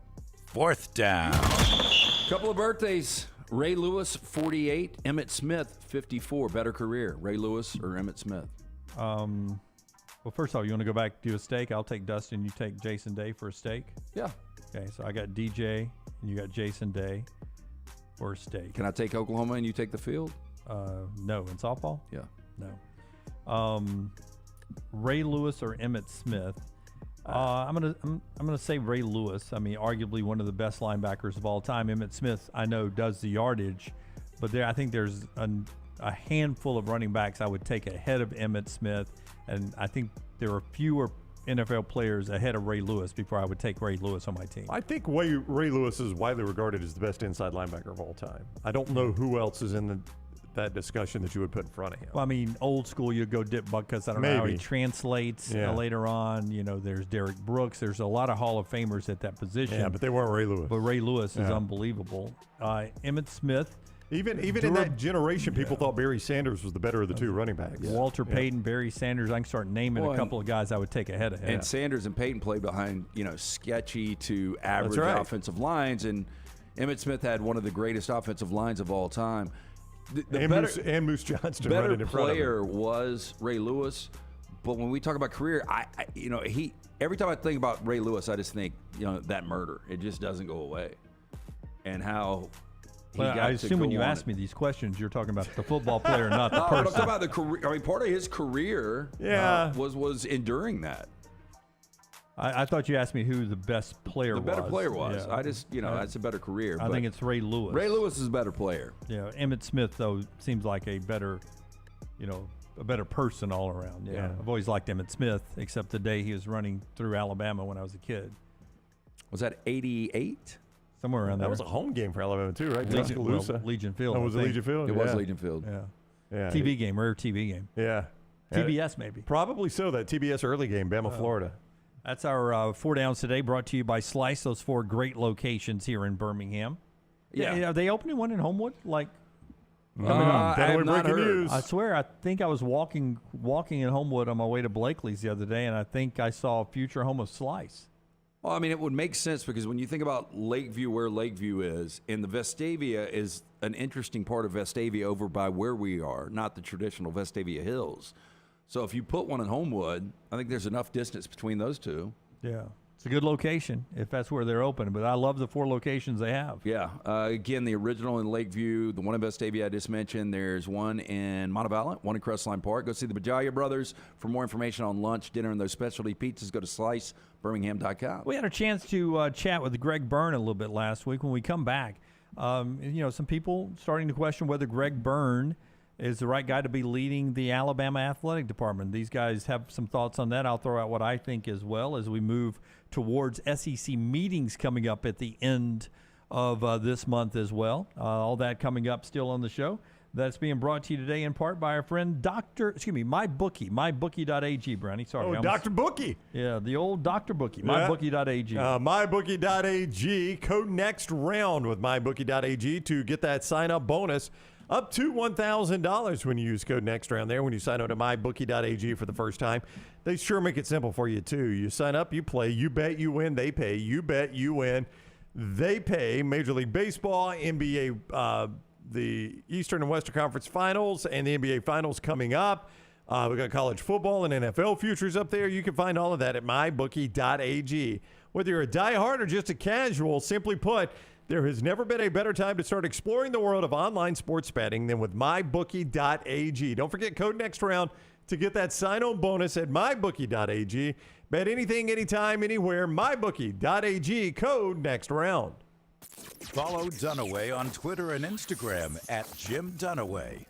Fourth down. Couple of birthdays. Ray Lewis, 48. Emmett Smith, 54. Better career, Ray Lewis or Emmett Smith? Well, first off, you want to go back to a steak? I'll take Dustin. You take Jason Day for a steak? Yeah. Okay, so I got DJ and you got Jason Day for a steak. Can I take Oklahoma and you take the field? No. In softball? Yeah. No. Ray Lewis or Emmett Smith? I'm gonna say Ray Lewis. I mean, arguably one of the best linebackers of all time. Emmett Smith, I know, does the yardage, but I think there's a handful of running backs I would take ahead of Emmett Smith, and I think there are fewer NFL players ahead of Ray Lewis before I would take Ray Lewis on my team. I think Ray Lewis is widely regarded as the best inside linebacker of all time. I don't know who else is in that discussion that you would put in front of him. Well, I mean, old school, you'd go Dick Butkus. I don't know how he translates later on. There's Derek Brooks. There's a lot of Hall of Famers at that position. Yeah, but they weren't Ray Lewis. But Ray Lewis is unbelievable. Emmett Smith. Even in that generation, people thought Barry Sanders was the better of the two running backs. Walter Payton, Barry Sanders. I can start naming a couple of guys I would take ahead of him. And Sanders and Payton played behind, sketchy to average offensive lines. And Emmett Smith had one of the greatest offensive lines of all time. Moose Johnston better running in front of him. player was Ray Lewis, but when we talk about career, every time I think about Ray Lewis, I just think that murder. It just doesn't go away, and how. I assume when you ask me these questions, you're talking about the football player, not the person. I'm talking about the career. I mean, part of his career, was enduring that. I thought you asked me who the best player was. The better player was. Yeah. I just, that's a better career. I think it's Ray Lewis. Ray Lewis is a better player. Yeah, Emmett Smith, though, seems like a better person all around. Yeah. I've always liked Emmett Smith, except the day he was running through Alabama when I was a kid. Was that 88? Somewhere around there. That was a home game for Alabama, too, right? Legion Field. Oh, was it Legion Field? It was Legion Field. Yeah. TV game, rare TV game. Yeah. TBS, maybe. Probably so, that TBS early game, Bama, Florida. That's our 4 downs today, brought to you by Slice, those 4 great locations here in Birmingham. Yeah. Are they opening one in Homewood? Like, I have not heard. News. I swear, I think I was walking in Homewood on my way to Blakely's the other day, and I think I saw a future home of Slice. Well, I mean, it would make sense because when you think about Lakeview, where Lakeview is, and the Vestavia is an interesting part of Vestavia over by where we are, not the traditional Vestavia Hills. So if you put one in Homewood, I think there's enough distance between those two. Yeah. It's a good location if that's where they're open, but I love the 4 locations they have. Yeah. Again, the original in Lakeview, the one in Vestavia I just mentioned. There's one in Montevallo, one in Crestline Park. Go see the Bajalia Brothers. For more information on lunch, dinner, and those specialty pizzas, go to slicebirmingham.com. We had a chance to chat with Greg Byrne a little bit last week. When we come back, some people starting to question whether Greg Byrne is the right guy to be leading the Alabama athletic department. These guys have some thoughts on that. I'll throw out what I think as well as we move towards SEC meetings coming up at the end of this month as well. All that coming up still on the show. That's being brought to you today in part by our friend MyBookie, mybookie.ag, Brownie. Sorry. Dr. Bookie. Yeah, the old Dr. Bookie, mybookie.ag. Mybookie.ag, code next round with mybookie.ag to get that sign-up bonus up to $1,000 when you use code next round there when you sign up to mybookie.ag for the first time. They sure make it simple for you, too. You sign up, you play, you bet, you win, they pay. You bet, you win, they pay. Major League Baseball, NBA, the Eastern and Western Conference Finals, and the NBA Finals coming up. We got college football and NFL futures up there. You can find all of that at mybookie.ag. Whether you're a diehard or just a casual, simply put, there has never been a better time to start exploring the world of online sports betting than with mybookie.ag. Don't forget code next round to get that sign-on bonus at mybookie.ag. Bet anything, anytime, anywhere. mybookie.ag, code next round. Follow Dunaway on Twitter and Instagram at Jim Dunaway.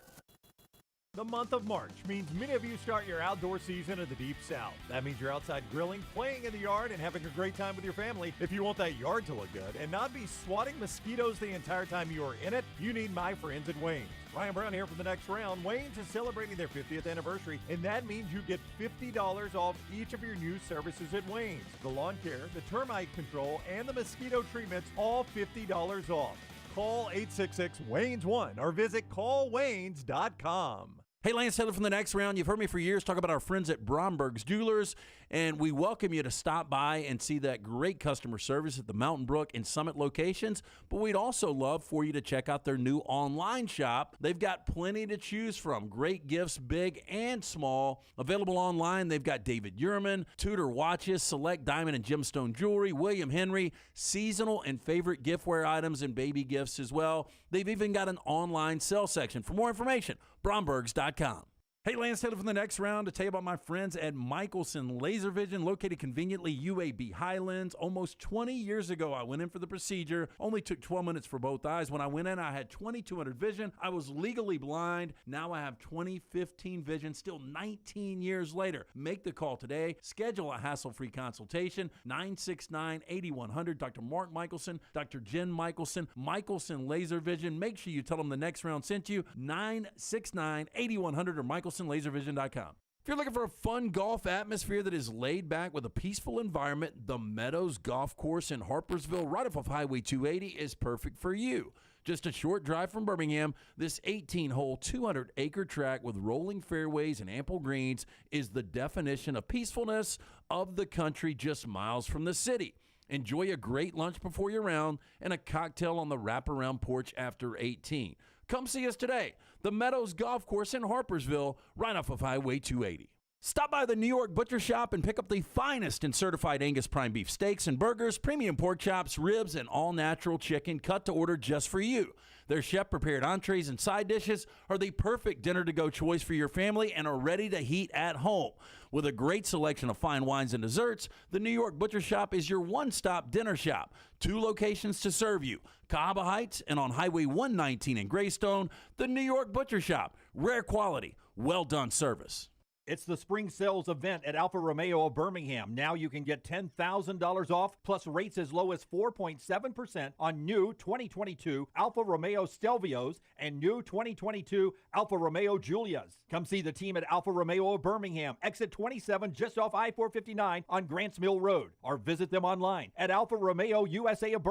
The month of March means many of you start your outdoor season in the Deep South. That means you're outside grilling, playing in the yard, and having a great time with your family. If you want that yard to look good and not be swatting mosquitoes the entire time you are in it, you need my friends at Wayne's. Ryan Brown here for the next round. Wayne's is celebrating their 50th anniversary, and that means you get $50 off each of your new services at Wayne's. The lawn care, the termite control, and the mosquito treatments, all $50 off. Call 866-WAYNES1 or visit callwaynes.com. Hey, Lance Taylor from the next round. You've heard me for years talk about our friends at Bromberg's Jewelers, and we welcome you to stop by and see that great customer service at the Mountain Brook and Summit locations. But we'd also love for you to check out their new online shop. They've got plenty to choose from. Great gifts, big and small. Available online, they've got David Yurman, Tudor watches, select diamond and gemstone jewelry, William Henry, seasonal and favorite giftware items and baby gifts as well. They've even got an online sale section. For more information, brombergs.com. Hey, Lance Taylor from the next round to tell you about my friends at Michelson Laser Vision, located conveniently UAB Highlands. Almost 20 years ago, I went in for the procedure. Only took 12 minutes for both eyes. When I went in, I had 2200 vision. I was legally blind. Now I have 20/15 vision, still 19 years later. Make the call today. Schedule a hassle-free consultation. 969-8100. Dr. Mark Michelson, Dr. Jen Michelson, Michelson Laser Vision. Make sure you tell them the next round sent you. 969-8100 or MichelsonLaserVision.com. If you're looking for a fun golf atmosphere that is laid back with a peaceful environment, the Meadows Golf Course in Harpersville, right off of Highway 280, is perfect for you. Just a short drive from Birmingham, this 18-hole, 200-acre track with rolling fairways and ample greens is the definition of peacefulness of the country just miles from the city. Enjoy a great lunch before your round and a cocktail on the wraparound porch after 18. Come see us today. The Meadows Golf Course in Harpersville, right off of Highway 280. Stop by the New York Butcher Shop and pick up the finest in certified Angus prime beef steaks and burgers, premium pork chops, ribs, and all-natural chicken cut to order just for you. Their chef-prepared entrees and side dishes are the perfect dinner-to-go choice for your family and are ready to heat at home. With a great selection of fine wines and desserts, the New York Butcher Shop is your one-stop dinner shop. 2 locations to serve you, Cahaba Heights and on Highway 119 in Greystone. The New York Butcher Shop, rare quality, well-done service. It's the spring sales event at Alfa Romeo of Birmingham. Now you can get $10,000 off plus rates as low as 4.7% on new 2022 Alfa Romeo Stelvios and new 2022 Alfa Romeo Giulias. Come see the team at Alfa Romeo of Birmingham, exit 27 just off I-459 on Grants Mill Road, or visit them online at alfaromeousa of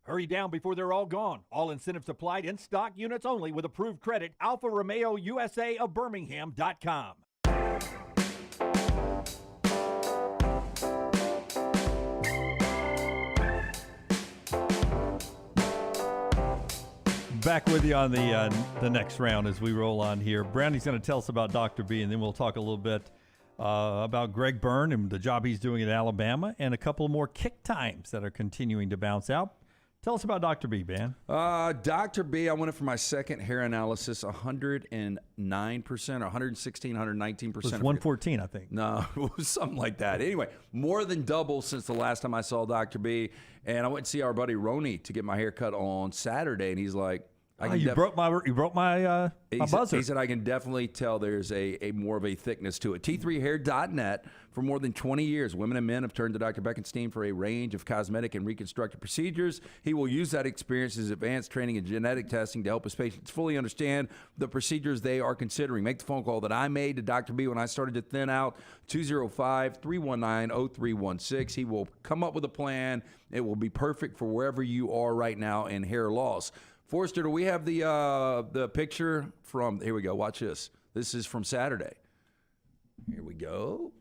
Hurry down before they're all gone. All incentives applied, in stock units only with approved credit. Alfa Romeo USA of Birmingham.com. Back with you on the next round as we roll on here. Brownie's going to tell us about Dr. B, and then we'll talk a little bit about Greg Byrne and the job he's doing at Alabama, and a couple more kick times that are continuing to bounce out. Tell us about Dr. B, Ben. Dr. B, I went in for my second hair analysis, 109%, or 116, 119%. It was 114, I think. No, it was something like that. Anyway, more than double since the last time I saw Dr. B. And I went to see our buddy Roni to get my hair cut on Saturday, and he's like, you broke my buzzer. He said, I can definitely tell there's a more of a thickness to it. T3hair.net. For more than 20 years, women and men have turned to Dr. Beckenstein for a range of cosmetic and reconstructive procedures. He will use that experience, his advanced training and genetic testing to help his patients fully understand the procedures they are considering. Make the phone call that I made to Dr. B when I started to thin out, 205-319-0316. He will come up with a plan. It will be perfect for wherever you are right now in hair loss. Forrester, do we have the picture from, here we go, watch this. This is from Saturday. Here we go.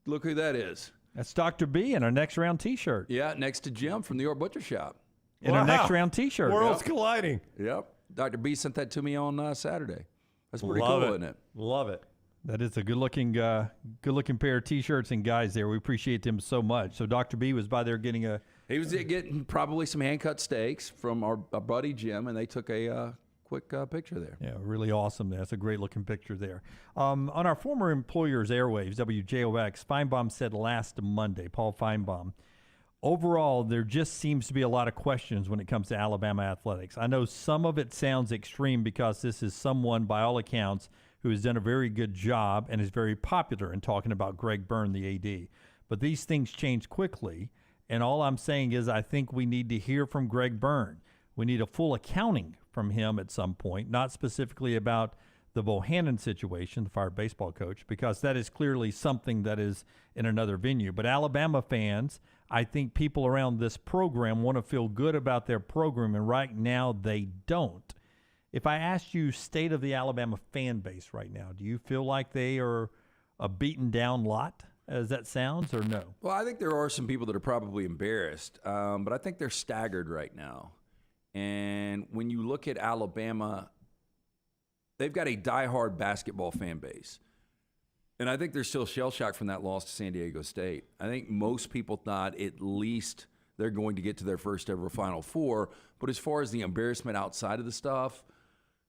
Look who that is. That's Dr. B in our next round T-shirt. Yeah, next to Jim from the York Butcher Shop. In our next round T-shirt. Worlds colliding. Yep. Dr. B sent that to me on Saturday. That's pretty cool, isn't it? Love it. That is a good-looking pair of T-shirts and guys there. We appreciate them so much. So Dr. B was by there getting a... He was getting probably some hand-cut steaks from our buddy Jim, and they took a quick picture there. Yeah, really awesome. That's a great-looking picture there. On our former employer's airwaves, WJOX, Feinbaum said last Monday, Paul Feinbaum, overall, there just seems to be a lot of questions when it comes to Alabama athletics. I know some of it sounds extreme because this is someone, by all accounts, who has done a very good job and is very popular in talking about Greg Byrne, the AD. But these things change quickly, and all I'm saying is I think we need to hear from Greg Byrne. We need a full accounting from him at some point, not specifically about the Bohannon situation, the fired baseball coach, because that is clearly something that is in another venue. But Alabama fans, I think people around this program want to feel good about their program, and right now they don't. If I asked you state of the Alabama fan base right now, do you feel like they are a beaten down lot, as that sounds, or no? Well, I think there are some people that are probably embarrassed, but I think they're staggered right now. And when you look at Alabama, they've got a diehard basketball fan base. And I think they're still shell-shocked from that loss to San Diego State. I think most people thought at least they're going to get to their first ever Final Four. But as far as the embarrassment outside of the stuff,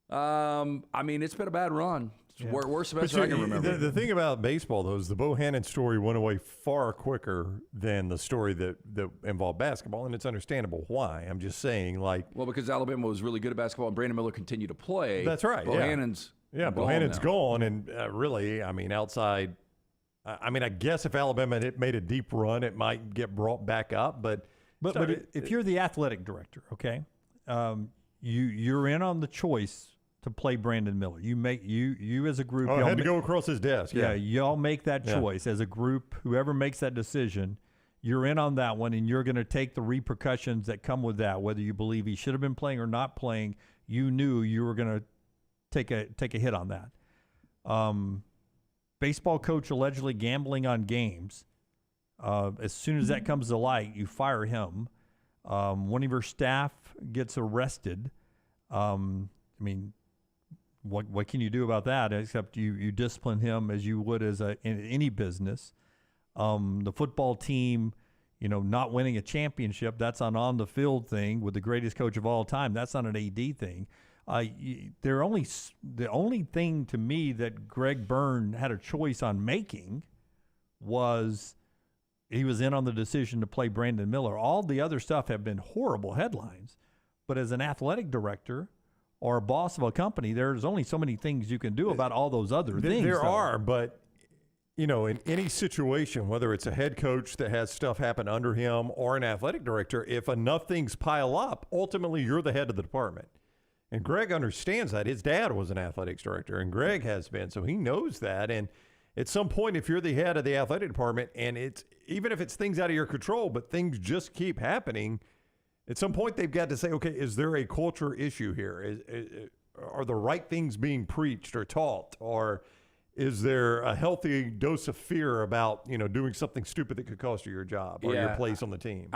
I mean, it's been a bad run. It's worse than I can remember. The thing about baseball, though, is the Bohannon story went away far quicker than the story that involved basketball, and it's understandable why. I'm just saying, like... Well, because Alabama was really good at basketball, and Brandon Miller continued to play. That's right, Bohannon's Bohannon's gone, and really, I mean, outside... I mean, I guess if Alabama had made a deep run, it might get brought back up, but if you're the athletic director, okay, you're in on the choice to play Brandon Miller. You as a group. Oh, had to go across his desk. Yeah, y'all make that choice as a group. Whoever makes that decision, you're in on that one, and you're going to take the repercussions that come with that. Whether you believe he should have been playing or not playing, you knew you were going to take a hit on that. Baseball coach allegedly gambling on games. As soon as that comes to light, you fire him. One of your staff gets arrested. I mean, what can you do about that except you discipline him as you would in any business. The football team, not winning a championship, that's an on-the-field thing with the greatest coach of all time. That's not an AD thing. The only thing to me that Greg Byrne had a choice on making was he was in on the decision to play Brandon Miller. All the other stuff have been horrible headlines. But as an athletic director, or a boss of a company, there's only so many things you can do about all those other things. There are, but in any situation, whether it's a head coach that has stuff happen under him or an athletic director, if enough things pile up, ultimately you're the head of the department. And Greg understands that. His dad was an athletics director, and Greg has been, so he knows that. And at some point, if you're the head of the athletic department, and it's even if it's things out of your control, but things just keep happening, at some point they've got to say, okay, is there a culture issue here? Are the right things being preached or taught? Or is there a healthy dose of fear about, doing something stupid that could cost you your job or your place on the team?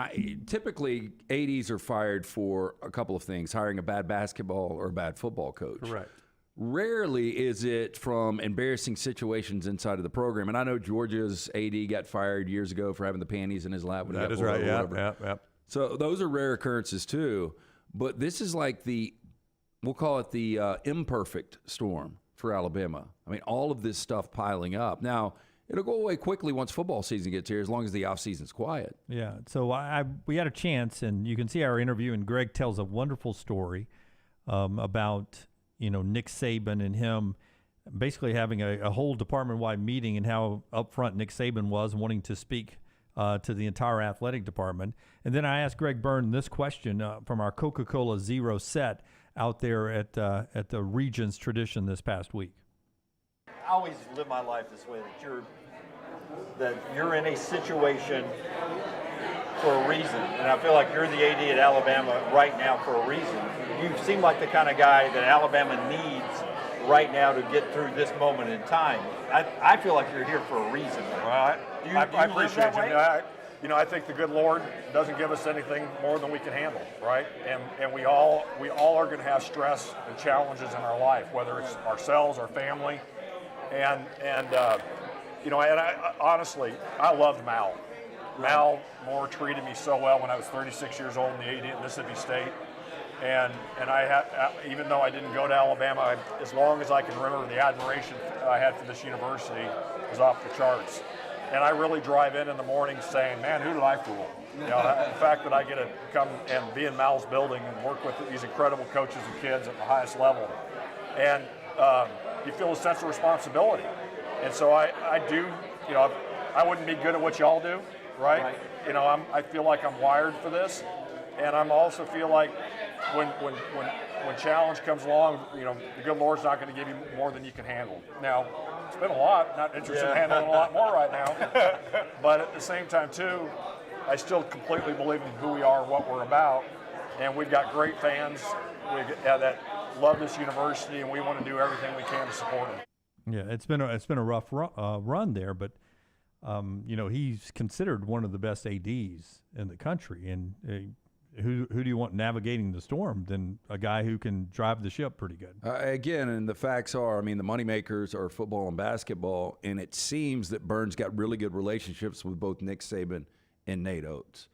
Typically, ADs are fired for a couple of things: hiring a bad basketball or a bad football coach. Correct. Rarely is it from embarrassing situations inside of the program. And I know Georgia's AD got fired years ago for having the panties in his lap. When That he got is right. Yeah. So those are rare occurrences too. But this is like we'll call it the imperfect storm for Alabama. I mean, all of this stuff piling up. Now, it'll go away quickly once football season gets here, as long as the offseason's quiet. Yeah. So we had a chance, and you can see our interview, and Greg tells a wonderful story about Nick Saban and him basically having a whole department-wide meeting, and how upfront Nick Saban was wanting to speak to the entire athletic department. And then I asked Greg Byrne this question from our Coca-Cola Zero set out there at the Regions Tradition this past week. I always live my life this way, that you're in a situation for a reason, and I feel like you're the AD at Alabama right now for a reason. You seem like the kind of guy that Alabama needs right now to get through this moment in time. I feel like you're here for a reason. Well, I appreciate you. I think the good Lord doesn't give us anything more than we can handle, right? And we all are going to have stress and challenges in our life, whether it's ourselves, our family, and honestly, I loved Mal. Mal Moore treated me so well when I was 36 years old in the AD at Mississippi State. And I had, even though I didn't go to Alabama, as long as I can remember, the admiration I had for this university was off the charts. And I really drive in the morning saying, man, who did I fool? The fact that I get to come and be in Mal's building and work with these incredible coaches and kids at the highest level. And you feel a sense of responsibility. And so I do, I wouldn't be good at what y'all do, right? I feel like I'm wired for this. And I'm also feel like when challenge comes along, the good Lord's not going to give you more than you can handle. Now, it's been a lot, not interested in handling a lot more right now. But at the same time, too, I still completely believe in who we are, what we're about. And we've got great fans that love this university, and we want to do everything we can to support them. Yeah, it's been a rough run there, but he's considered one of the best ADs in the country, and who do you want navigating the storm than a guy who can drive the ship pretty good? Again, and the facts are, the moneymakers are football and basketball, and it seems that Burns got really good relationships with both Nick Saban and Nate Oates.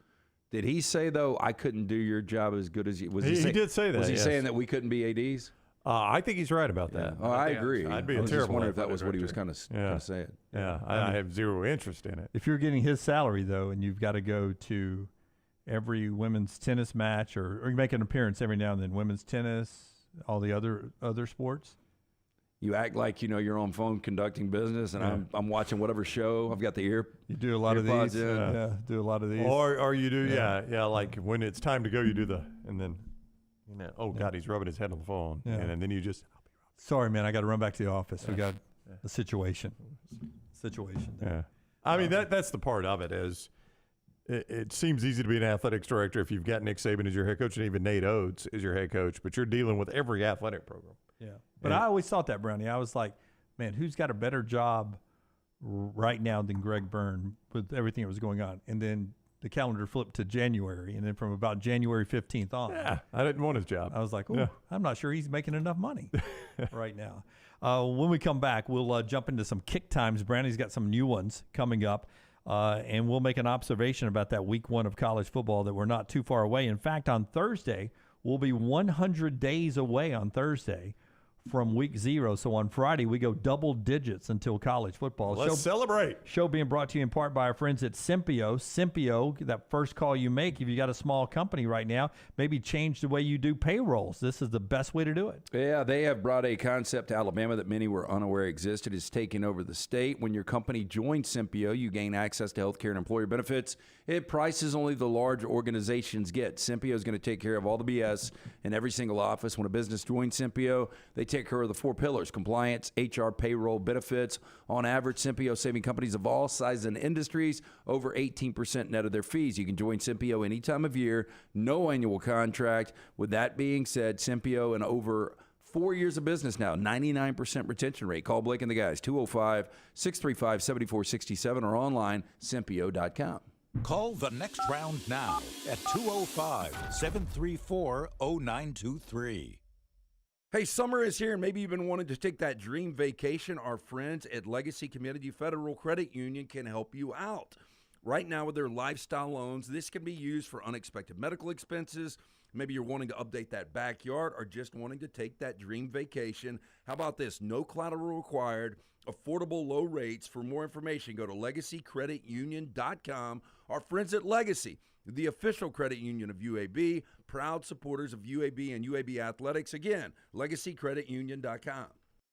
Did he say, though, I couldn't do your job as good as you? He did say that. Was he saying that we couldn't be ADs? I think he's right about that. Oh, I agree. I'd be I a was terrible just wondering if that was athletic what he was director. kind of saying. Yeah, I have zero interest in it. If you're getting his salary, though, and you've got to go to every women's tennis match or you make an appearance every now and then, women's tennis, all the other sports. You act like you're on phone conducting business, and I'm watching whatever show. I've got the ear. You do a lot of these. Yeah, do a lot of these. Or you do, like when it's time to go, you do and then, oh God, he's rubbing his head on the phone, and then you just. Sorry, man, I got to run back to the office. We got a situation there. Yeah, that's the part of it is. It seems easy to be an athletics director if you've got Nick Saban as your head coach and even Nate Oates as your head coach, but you're dealing with every athletic program. Yeah. But I always thought that, Brownie. I was like, man, who's got a better job right now than Greg Byrne with everything that was going on? And then the calendar flipped to January, and then from about January 15th on. Yeah, I didn't want his job. I was like, I'm not sure he's making enough money right now. When we come back, we'll jump into some kick times. Brownie's got some new ones coming up. And we'll make an observation about that week 1 of college football that we're not too far away. In fact, on Thursday, we'll be 100 days away on Thursday from week 0. So on Friday, we go double digits until college football. Let's celebrate. Show being brought to you in part by our friends at Sympio. Sympio, that first call you make, if you got a small company right now, maybe change the way you do payrolls. This is the best way to do it. Yeah, they have brought a concept to Alabama that many were unaware existed. It's taking over the state. When your company joins Sympio, you gain access to health care and employer benefits at prices only the large organizations get. Sympio is going to take care of all the BS in every single office. When a business joins Sympio, they take care of the 4 pillars: compliance, HR, payroll, benefits. On average, Sympio saving companies of all sizes and industries over 18% net of their fees. You can join Sympio any time of year, no annual contract. With that being said, Sympio in over 4 years of business now, 99% retention rate. Call Blake and the guys, 205-635-7467 or online, Sympio.com. Call the Next Round now at 205-734-0923. Hey, summer is here, and maybe you've been wanting to take that dream vacation. Our friends at Legacy Community Federal Credit Union can help you out. Right now with their lifestyle loans, this can be used for unexpected medical expenses. Maybe you're wanting to update that backyard or just wanting to take that dream vacation. How about this? No collateral required, affordable low rates. For more information, go to legacycreditunion.com. Our friends at Legacy, the official credit union of UAB, proud supporters of UAB and UAB athletics. Again, legacycreditunion.com.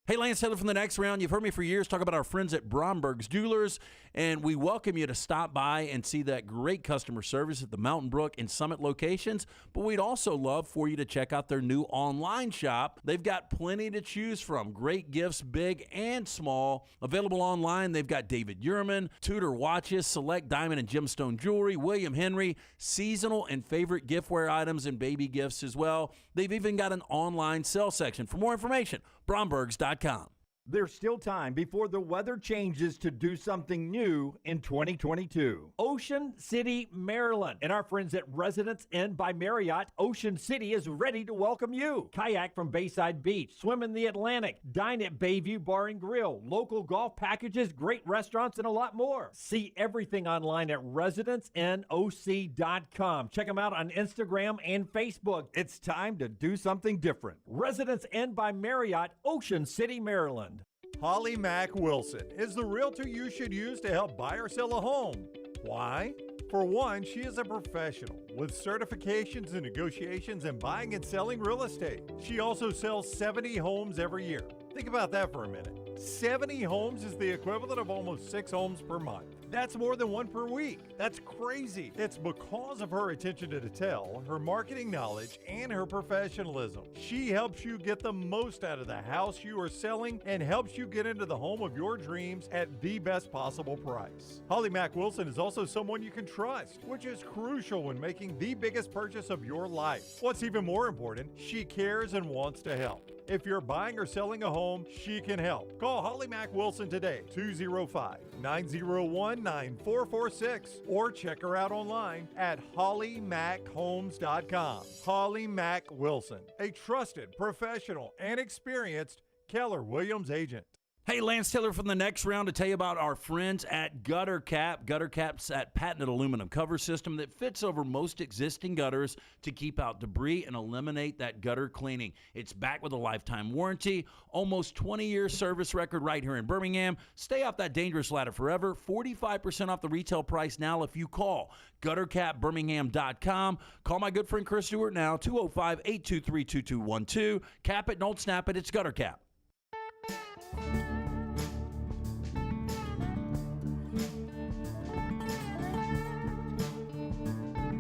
Hey, Lance Taylor from the Next Round. You've heard me for years talk about our friends at Bromberg's Jewelers, and we welcome you to stop by and see that great customer service at the Mountain Brook and Summit locations. But we'd also love for you to check out their new online shop. They've got plenty to choose from. Great gifts, big and small. Available online, they've got David Yurman, Tudor watches, select diamond and gemstone jewelry, William Henry, seasonal and favorite giftware items and baby gifts as well. They've even got an online sale section. For more information, Brombergs.com. There's still time before the weather changes to do something new in 2022. Ocean City, Maryland, and our friends at Residence Inn by Marriott, Ocean City is ready to welcome you. Kayak from Bayside Beach, swim in the Atlantic, dine at Bayview Bar and Grill, local golf packages, great restaurants, and a lot more. See everything online at residenceinnoc.com. Check them out on Instagram and Facebook. It's time to do something different. Residence Inn by Marriott, Ocean City, Maryland. Holly Mack Wilson is the realtor you should use to help buy or sell a home. Why? For one, she is a professional with certifications in negotiations and buying and selling real estate. She also sells 70 homes every year. Think about that for a minute. 70 homes is the equivalent of almost 6 homes per month. That's more than 1 per week. That's crazy. It's because of her attention to detail, her marketing knowledge, and her professionalism. She helps you get the most out of the house you are selling and helps you get into the home of your dreams at the best possible price. Holly Mack Wilson is also someone you can trust, which is crucial when making the biggest purchase of your life. What's even more important, she cares and wants to help. If you're buying or selling a home, she can help. Call Holly Mack Wilson today, 205-901-9446, or check her out online at hollymackhomes.com. Holly Mack Wilson, a trusted, professional, and experienced Keller Williams agent. Hey, Lance Taylor from the Next Round to tell you about our friends at Gutter Cap. Gutter Cap's that patented aluminum cover system that fits over most existing gutters to keep out debris and eliminate that gutter cleaning. It's backed with a lifetime warranty, almost 20-year service record right here in Birmingham. Stay off that dangerous ladder forever. 45% off the retail price now if you call guttercapbirmingham.com. Call my good friend Chris Stewart now, 205-823-2212. Cap it, don't snap it. It's Gutter Cap.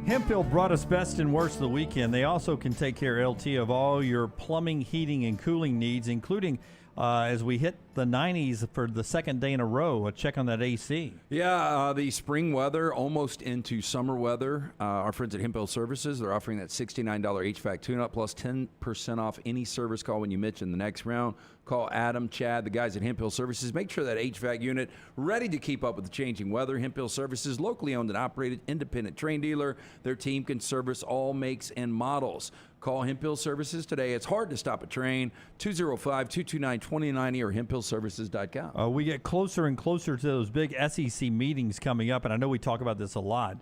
Hemphill brought us best and worst of the weekend. They also can take care, LT, of all your plumbing, heating, and cooling needs, including as we hit the 90s for the second day in a row. A check on that AC. Yeah, the spring weather almost into summer weather. Our friends at Hemphill Services, they're offering that $69 HVAC tune-up plus 10% off any service call when you mention the Next Round. Call Adam, Chad, the guys at Hemphill Services. Make sure that HVAC unit ready to keep up with the changing weather. Hemphill Services, locally owned and operated, independent train dealer. Their team can service all makes and models. Call Hemphill Services today. It's hard to stop a train. 205-229-2090 or hemphillservices.com. We get closer and closer to those big SEC meetings coming up, and I know we talk about this a lot.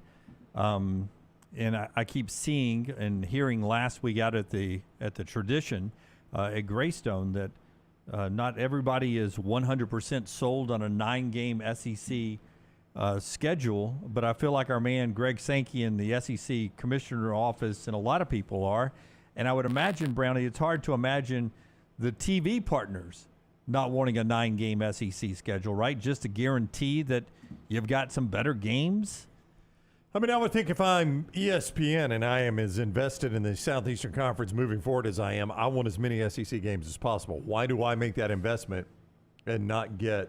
And I keep seeing and hearing last week out at the Tradition at Greystone that not everybody is 100% sold on a 9-game SEC schedule, but I feel like our man Greg Sankey in the SEC commissioner office and a lot of people are. And I would imagine, Brownie, it's hard to imagine the TV partners not wanting a 9-game SEC schedule, right? Just to guarantee that you've got some better games. I mean, I would think if I'm ESPN and I am as invested in the Southeastern Conference moving forward as I am, I want as many SEC games as possible. Why do I make that investment and not get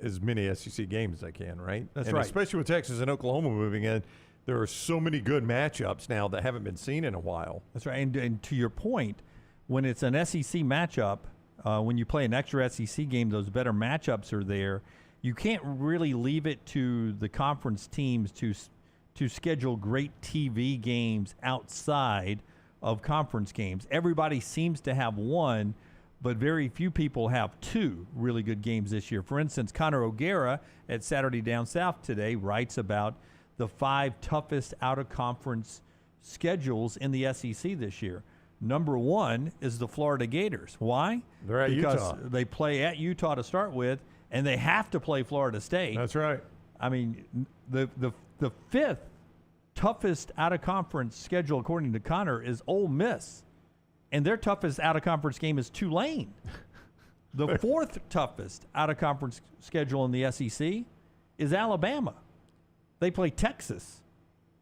as many SEC games as I can, right? That's and right. Especially with Texas and Oklahoma moving in, there are so many good matchups now that haven't been seen in a while. That's right. And to your point, when it's an SEC matchup, when you play an extra SEC game, those better matchups are there. You can't really leave it to the conference teams to schedule great TV games outside of conference games. Everybody seems to have one, but very few people have two really good games this year. For instance, Connor O'Gara at Saturday Down South today writes about the 5 toughest out-of-conference schedules in the SEC this year. Number 1 is the Florida Gators. Why? They're at Utah. Because they play at Utah to start with, and they have to play Florida State. That's right. I mean, the 5th toughest out-of-conference schedule, according to Connor, is Ole Miss. And their toughest out-of-conference game is Tulane. The 4th toughest out-of-conference schedule in the SEC is Alabama. They play Texas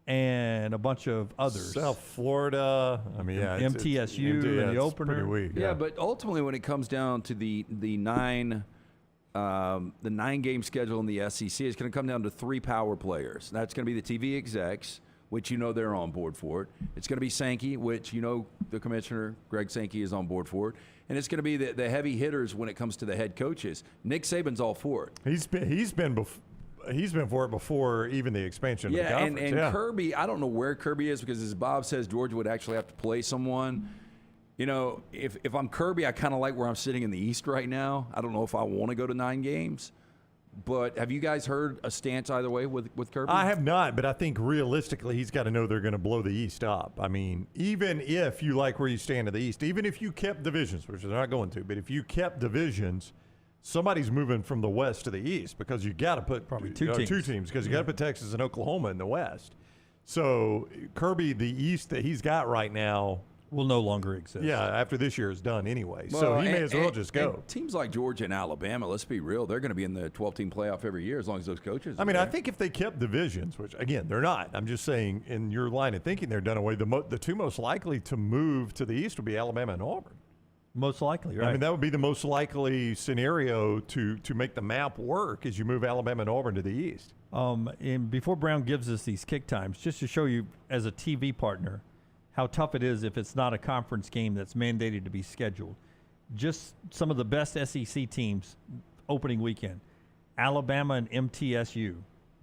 and a bunch of others. South Florida. I mean, yeah. MTSU in the opener. Pretty weak. Yeah, but ultimately when it comes down to the 9-game schedule in the SEC, it's going to come down to 3 power players. That's going to be the TV execs, which they're on board for it. It's going to be Sankey, which the commissioner, Greg Sankey, is on board for it. And it's going to be the heavy hitters when it comes to the head coaches. Nick Saban's all for it. He's been for it before even the expansion of the conference. And Kirby, I don't know where Kirby is because as Bob says, Georgia would actually have to play someone. If I'm Kirby, I kind of like where I'm sitting in the East right now. I don't know if I want to go to 9 games. But have you guys heard a stance either way with Kirby? I have not, but I think realistically he's got to know they're going to blow the East up. I mean, even if you like where you stand in the East, even if you kept divisions, which they're not going to, but if you kept divisions, somebody's moving from the West to the East because you got to put probably two teams because you got to put Texas and Oklahoma in the West. So Kirby, the East that he's got right now will no longer exist. Yeah, after this year is done anyway. So he may as well just go. Teams like Georgia and Alabama, let's be real, they're going to be in the 12-team playoff every year as long as those coaches are there. I think if they kept divisions, which, again, they're not. I'm just saying in your line of thinking they're done away. The 2 most likely to move to the East would be Alabama and Auburn. Most likely, right? I mean, that would be the most likely scenario to make the map work as you move Alabama and Auburn to the East. And before Brown gives us these kick times, just to show you as a TV partner how tough it is if it's not a conference game that's mandated to be scheduled. Just some of the best SEC teams opening weekend. Alabama and MTSU.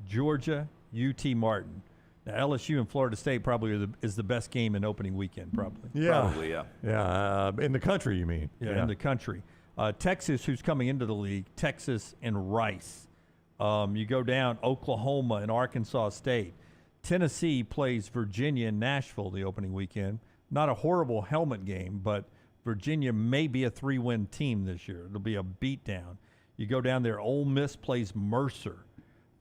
Georgia, UT Martin. Now, LSU and Florida State probably is the best game in opening weekend, probably. Yeah. Probably, yeah. Yeah, in the country, you mean. Yeah, in the country. Texas, who's coming into the league, Texas and Rice. You go down, Oklahoma and Arkansas State. Tennessee plays Virginia and Nashville the opening weekend. Not a horrible helmet game, but Virginia may be a 3-win team this year. It'll be a beatdown. You go down there, Ole Miss plays Mercer.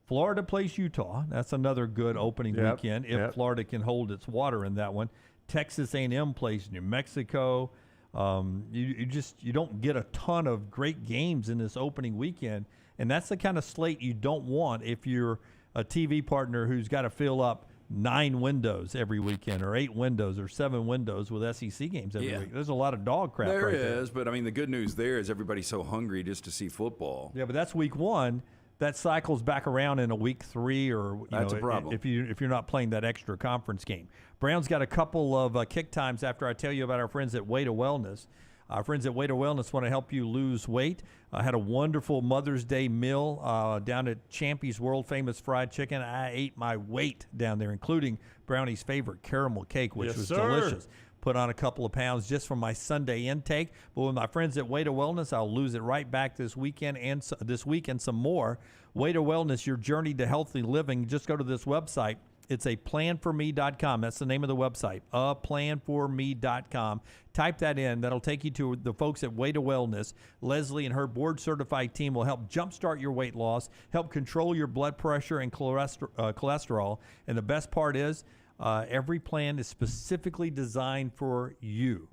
Florida plays Utah. That's another good opening weekend if Florida can hold its water in that one. Texas A&M plays New Mexico. You don't get a ton of great games in this opening weekend, and that's the kind of slate you don't want if you're a TV partner who's got to fill up 9 windows every weekend or 8 windows or 7 windows with SEC games every week. There's a lot of dog crap there right there. is, but I mean, the good news there is everybody's so hungry just to see football. Yeah, but that's week 1. That cycles back around in a week 3 or that's a problem. if you're not playing that extra conference game. Brown's got a couple of kick times after I tell you about our friends at Way to Wellness. Our friends at Way to Wellness want to help you lose weight. I had a wonderful Mother's Day meal down at Champy's World Famous Fried Chicken. I ate my weight down there, including Brownie's favorite caramel cake, which was delicious. Put on a couple of pounds just from my Sunday intake. But with my friends at Way to Wellness, I'll lose it right back this weekend and this week and some more. Way to Wellness, your journey to healthy living. Just go to this website. It's a planforme.com. That's the name of the website, aplanforme.com. Type that in. That'll take you to the folks at Way to Wellness. Leslie and her board-certified team will help jumpstart your weight loss, help control your blood pressure and cholesterol. And the best part is every plan is specifically designed for you.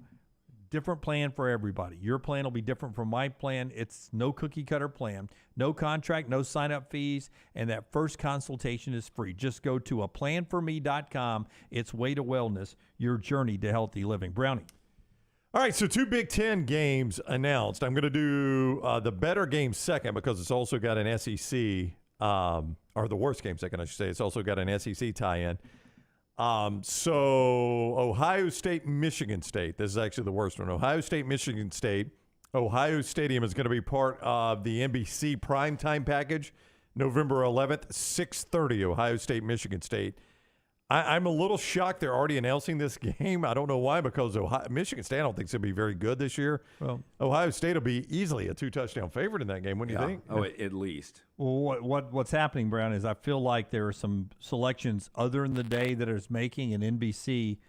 Different plan for everybody. Your plan will be different from my plan. It's no cookie cutter plan, no contract, no sign up fees, and that first consultation is free. Just go to aplanforme.com. It's Way to Wellness, your journey to healthy living. Brownie. All right, so 2 Big Ten games announced. I'm going to do the better game second because it's also got an SEC, or the worst game second, I should say. It's also got an SEC tie-in. So Ohio State, Michigan State. This is actually the worst one. Ohio State, Michigan State. Ohio Stadium is going to be part of the NBC primetime package, November 11th, 6:30, Ohio State, Michigan State. I'm a little shocked they're already announcing this game. I don't know why, because Michigan State I don't think is going to be very good this year. Well, Ohio State will be easily a 2-touchdown favorite in that game, wouldn't you think? Oh, at least. Well, what's happening, Brown, is I feel like there are some selections other in the day that is making an NBC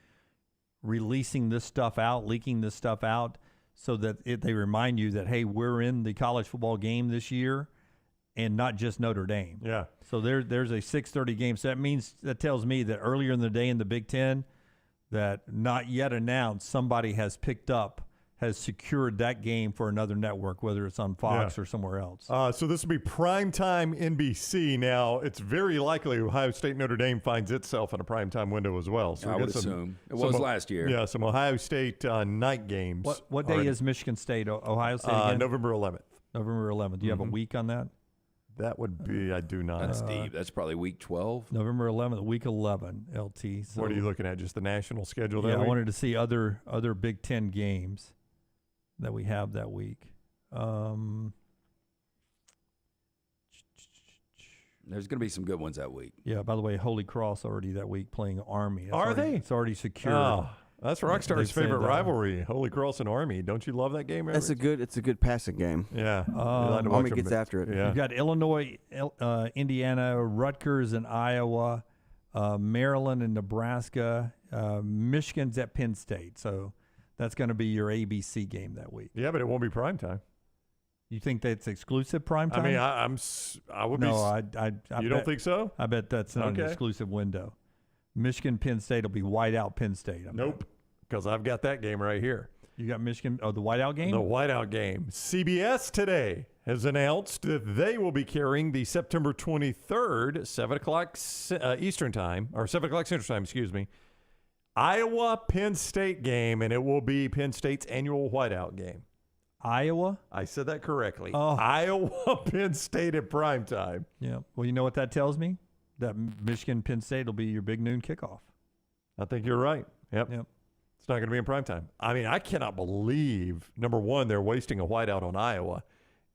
releasing this stuff out, leaking this stuff out, so that they remind you that, hey, we're in the college football game this year, and not just Notre Dame. Yeah. So there's a 6:30 game. So that tells me that earlier in the day in the Big Ten, that not yet announced, somebody has secured that game for another network, whether it's on Fox or somewhere else. So this will be primetime NBC. Now, it's very likely Ohio State Notre Dame finds itself in a primetime window as well. So I would assume. It was last year. Yeah, some Ohio State night games. What day is Michigan State, Ohio State again? November 11th. November 11th. Do you have a week on that? That would be, I do not. That's deep. That's probably week 12. November 11th, week 11, LT. So, what are you looking at? Just the national schedule? Yeah, that week? I wanted to see other Big Ten games that we have that week. There's going to be some good ones that week. Yeah, by the way, Holy Cross already that week playing Army. Are they? It's already secured. Oh, that's Rockstar's favorite rivalry, Holy Cross and Army. Don't you love that game, Eric? It's a good passing game. Yeah. Army gets after it. Yeah. You've got Illinois, Indiana, Rutgers and Iowa, Maryland and Nebraska, Michigan's at Penn State. So that's going to be your ABC game that week. Yeah, but it won't be primetime. You think that's exclusive primetime? I mean, I would be. No, I don't think so? I bet that's not an exclusive window. Michigan, Penn State will be whiteout Penn State. Nope, because I've got that game right here. You got Michigan, the whiteout game? The whiteout game. CBS today has announced that they will be carrying the September 23rd, 7 o'clock Eastern time, or 7 o'clock Central time, excuse me, Iowa-Penn State game, and it will be Penn State's annual whiteout game. Iowa? I said that correctly. Oh. Iowa-Penn State at primetime. Yeah. Well, you know what that tells me? That Michigan-Penn State will be your big noon kickoff. I think you're right. Yep. It's not going to be in primetime. I mean, I cannot believe, number one, they're wasting a whiteout on Iowa.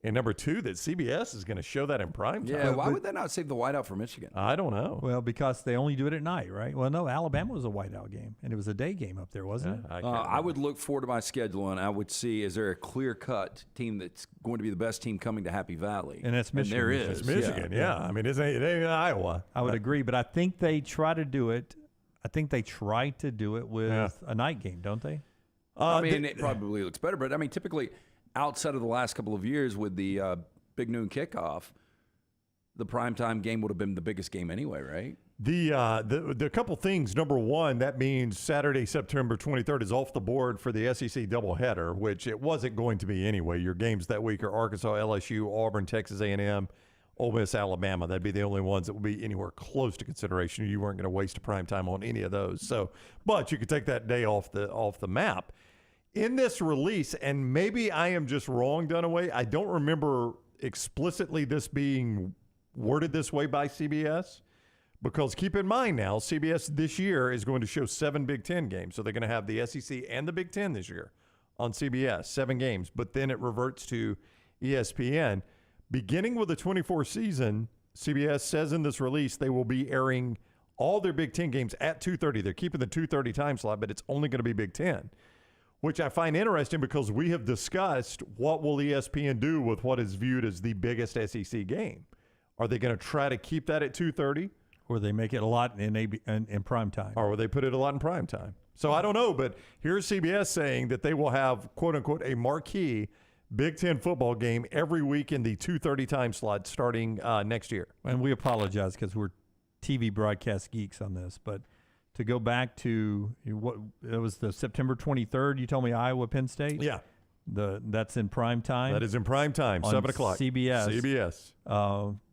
And number two, that CBS is going to show that in primetime. Yeah, why would they not save the whiteout for Michigan? I don't know. Well, because they only do it at night, right? Well, no, Alabama was a whiteout game, and it was a day game up there, wasn't it? I would look forward to my schedule, and I would see, is there a clear-cut team that's going to be the best team coming to Happy Valley? And that's Michigan. And there is. It's Michigan, yeah. I mean, it ain't Iowa. I would agree, but I think they try to do it. I think they try to do it with a night game, don't they? I mean, it probably looks better, but I mean, typically, outside of the last couple of years with the big noon kickoff, the primetime game would have been the biggest game anyway, right? The couple things. Number one, that means Saturday, September 23rd is off the board for the SEC doubleheader, which it wasn't going to be anyway. Your games that week are Arkansas, LSU, Auburn, Texas A&M, Ole Miss, Alabama. That'd be the only ones that would be anywhere close to consideration. You weren't going to waste a primetime on any of those. So, but you could take that day off the map. In this release, and maybe I am just wrong, Dunaway, I don't remember explicitly this being worded this way by CBS, because keep in mind now, CBS this year is going to show 7 Big Ten games. So they're going to have the SEC and the Big Ten this year on CBS, 7 games. But then it reverts to ESPN. Beginning with the 24 season, CBS says in this release they will be airing all their Big Ten games at 2:30. They're keeping the 2:30 time slot, but it's only going to be Big Ten, which I find interesting because we have discussed what will ESPN do with what is viewed as the biggest SEC game. Are they going to try to keep that at 2:30, Or they make it a lot in prime time. Or they put it a lot in prime time. So I don't know, but here's CBS saying that they will have, quote unquote, a marquee Big Ten football game every week in the 2:30 time slot starting next year. And we apologize because we're TV broadcast geeks on this, but to go back to what it was the September 23rd, you told me Iowa Penn State? Yeah. That's in prime time. That is in prime time, 7 o'clock. CBS.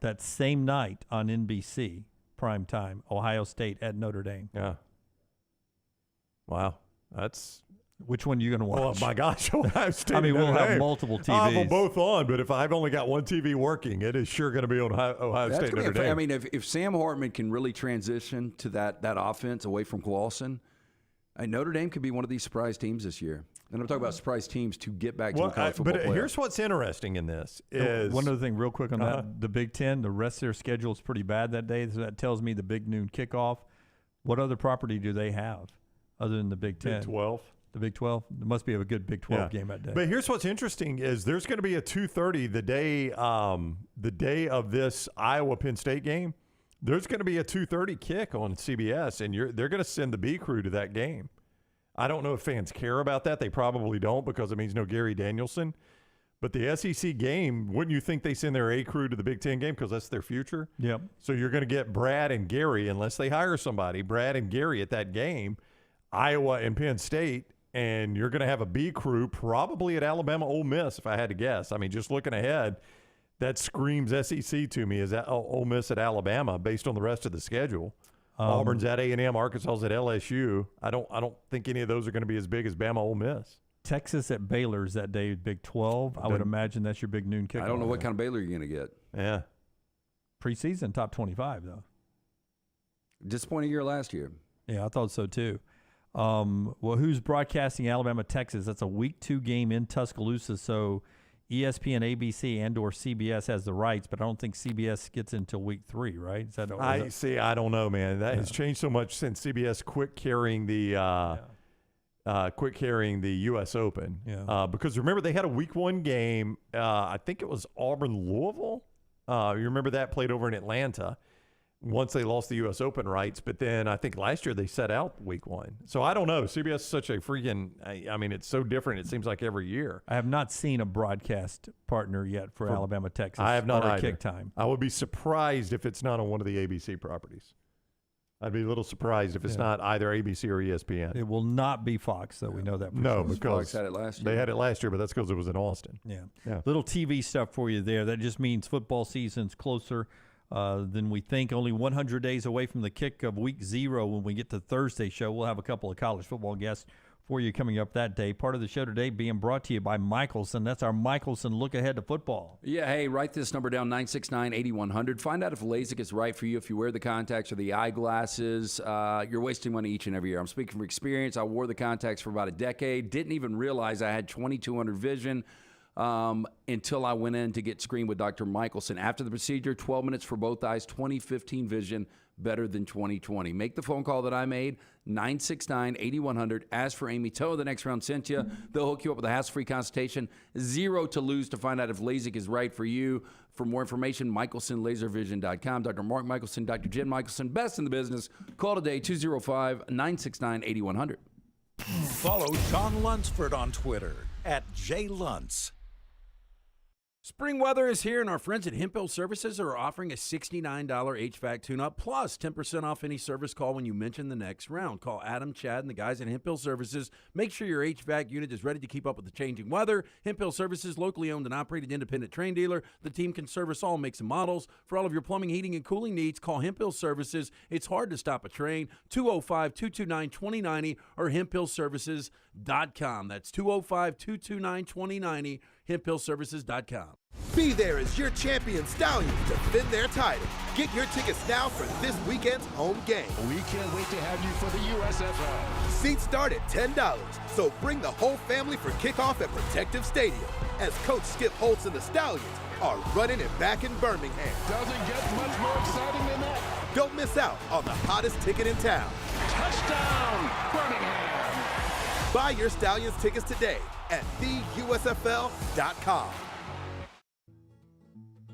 That same night on NBC, prime time, Ohio State at Notre Dame. Yeah. Wow. That's... Which one are you going to watch? Oh, my gosh. Ohio State. I mean, we'll have Dame. multiple TVs. I'll have them both on, but if I've only got one TV working, it is sure going to be on Ohio State Notre Dame. I mean, if Sam Hartman can really transition to that offense away from Clawson, Notre Dame could be one of these surprise teams this year. And I'm talking about surprise teams to get back to the college football playoff. Here's what's interesting in this is... One other thing real quick on that. The Big Ten, the rest of their schedule is pretty bad that day. So that tells me the big noon kickoff. What other property do they have other than the Big Ten? Big 12. The Big 12? There must be a good Big 12 game that day. But here's what's interesting is there's going to be a 2:30 the day of this Iowa Penn State game. There's going to be a 2:30 kick on CBS, and they're going to send the B crew to that game. I don't know if fans care about that. They probably don't because it means no Gary Danielson. But the SEC game, wouldn't you think they send their A crew to the Big Ten game because that's their future? Yep. So you're going to get Brad and Gary, unless they hire somebody, Brad and Gary at that game, Iowa and Penn State. And you're going to have a B crew probably at Alabama Ole Miss, if I had to guess. I mean, just looking ahead, that screams SEC to me. Is that Ole Miss at Alabama based on the rest of the schedule? Auburn's at A&M, Arkansas's at LSU. I don't think any of those are going to be as big as Bama Ole Miss. Texas at Baylor's that day, Big 12. I would imagine that's your big noon kickoff. I don't know what kind of Baylor you're going to get. Yeah. Preseason, top 25, though. Disappointing year last year. Yeah, I thought so, too. Well, who's broadcasting Alabama, Texas? That's a week 2 game in Tuscaloosa. So ESPN, ABC, and/or CBS has the rights, but I don't think CBS gets until week 3, right? Is that? I don't know, man. That has changed so much since CBS quit carrying the U.S. Open. Yeah. Because remember they had a week 1 game. I think it was Auburn-Louisville. You remember that played over in Atlanta. Once they lost the U.S. Open rights, but then I think last year they set out week 1. So I don't know. CBS is such a freaking, I mean, it's so different. It seems like every year. I have not seen a broadcast partner yet for Alabama, Texas. I have not or either. Kick time. I would be surprised if it's not on one of the ABC properties. I'd be a little surprised if it's not either ABC or ESPN. It will not be Fox, though. We know that for No, sure. because Fox had it last year. They had it last year, but that's because it was in Austin. Yeah. Little TV stuff for you there. That just means football season's closer than we think. Only 100 days away from the kick of week 0. When we get to Thursday show, we'll have a couple of college football guests for you coming up that day. Part of the show today being brought to you by Michelson. That's our Michelson look ahead to football. Yeah, hey, write this number down, 969-8100. Find out if LASIK is right for you. If you wear the contacts or the eyeglasses, you're wasting money each and every year. I'm speaking from experience. I wore the contacts for about a decade. Didn't even realize I had 2200 vision. Until I went in to get screened with Dr. Michelson. After the procedure, 12 minutes for both eyes, 2015 vision, better than 2020. Make the phone call that I made, 969-8100. Ask for Amy. Tell her the next round sent you. They'll hook you up with a hassle-free consultation. 0 to lose to find out if LASIK is right for you. For more information, michelsonlaservision.com. Dr. Mark Michelson, Dr. Jen Michelson, best in the business. Call today, 205-969-8100. Follow Sean Lunsford on Twitter @JLuntz. Spring weather is here, and our friends at Hemphill Services are offering a $69 HVAC tune-up plus 10% off any service call when you mention the next round. Call Adam, Chad, and the guys at Hemphill Services. Make sure your HVAC unit is ready to keep up with the changing weather. Hemphill Services, locally owned and operated independent Trane dealer. The team can service all makes and models. For all of your plumbing, heating, and cooling needs, call Hemphill Services. It's hard to stop a Trane. 205-229-2090 or hemphillservices.com. That's 205-229-2090. hemphillservices.com. Be there as your champion Stallions defend their title. Get your tickets now for this weekend's home game. We can't wait to have you for the USFL. Seats start at $10, so bring the whole family for kickoff at Protective Stadium as Coach Skip Holtz and the Stallions are running it back in Birmingham. Doesn't get much more exciting than that. Don't miss out on the hottest ticket in town. Touchdown, Birmingham. Buy your Stallions tickets today at theusfl.com.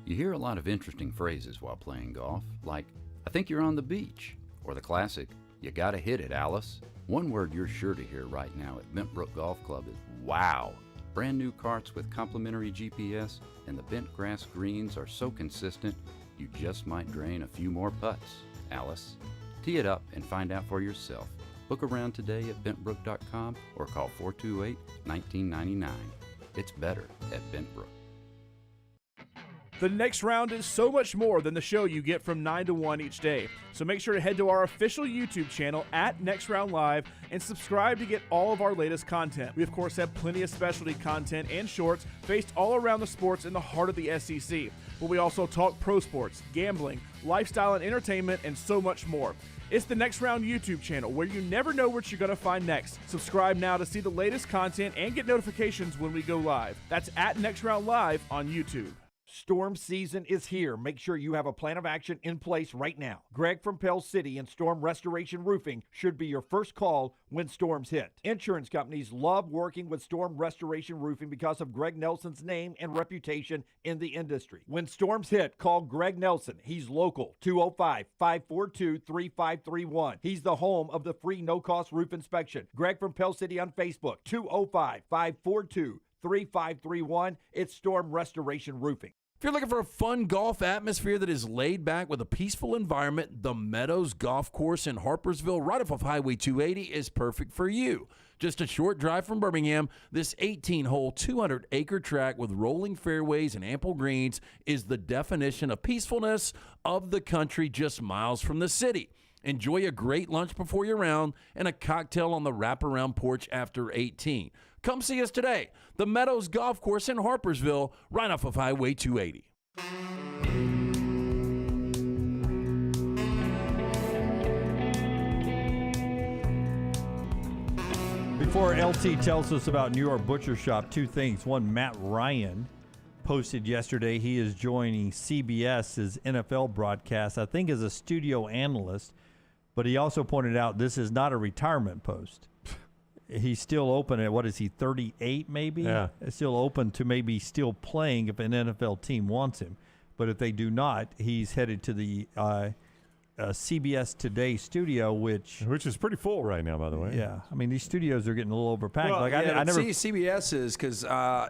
You hear a lot of interesting phrases while playing golf, like I think you're on the beach. Or the classic, you gotta hit it, Alice. One word you're sure to hear right now at Bentbrook Golf Club is wow. Brand new carts with complimentary GPS, and the bent grass greens are so consistent, you just might drain a few more putts, Alice. Tee it up and find out for yourself. Book around today at bentbrook.com or call 428-1999. It's better at Bentbrook. The Next Round is so much more than the show you get from 9 to 1 each day. So make sure to head to our official YouTube channel at Next Round Live and subscribe to get all of our latest content. We, of course, have plenty of specialty content and shorts based all around the sports in the heart of the SEC. But we also talk pro sports, gambling, lifestyle and entertainment, and so much more. It's the Next Round YouTube channel where you never know what you're going to find next. Subscribe now to see the latest content and get notifications when we go live. That's at Next Round Live on YouTube. Storm season is here. Make sure you have a plan of action in place right now. Greg from Pell City and Storm Restoration Roofing should be your first call when storms hit. Insurance companies love working with Storm Restoration Roofing because of Greg Nelson's name and reputation in the industry. When storms hit, call Greg Nelson. He's local, 205-542-3531. He's the home of the free no-cost roof inspection. Greg from Pell City on Facebook, 205-542-3531. It's Storm Restoration Roofing. If you're looking for a fun golf atmosphere that is laid back with a peaceful environment, the Meadows Golf Course in Harpersville, right off of Highway 280, is perfect for you. Just a short drive from Birmingham, this 18-hole, 200-acre track with rolling fairways and ample greens is the definition of peacefulness of the country just miles from the city. Enjoy a great lunch before your round and a cocktail on the wraparound porch after 18. Come see us today. The Meadows Golf Course in Harpersville, right off of Highway 280. Before LT tells us about New York Butcher Shop, two things. One, Matt Ryan posted yesterday he is joining CBS's NFL broadcast, I think as a studio analyst, but he also pointed out this is not a retirement post. He's still open at, what is he, 38 maybe? Yeah. It's still open to maybe still playing if an NFL team wants him. But if they do not, he's headed to the CBS Today studio, which is pretty full right now, by the way. Yeah. I mean, these studios are getting a little overpacked. Well, like yeah, I never CBS is because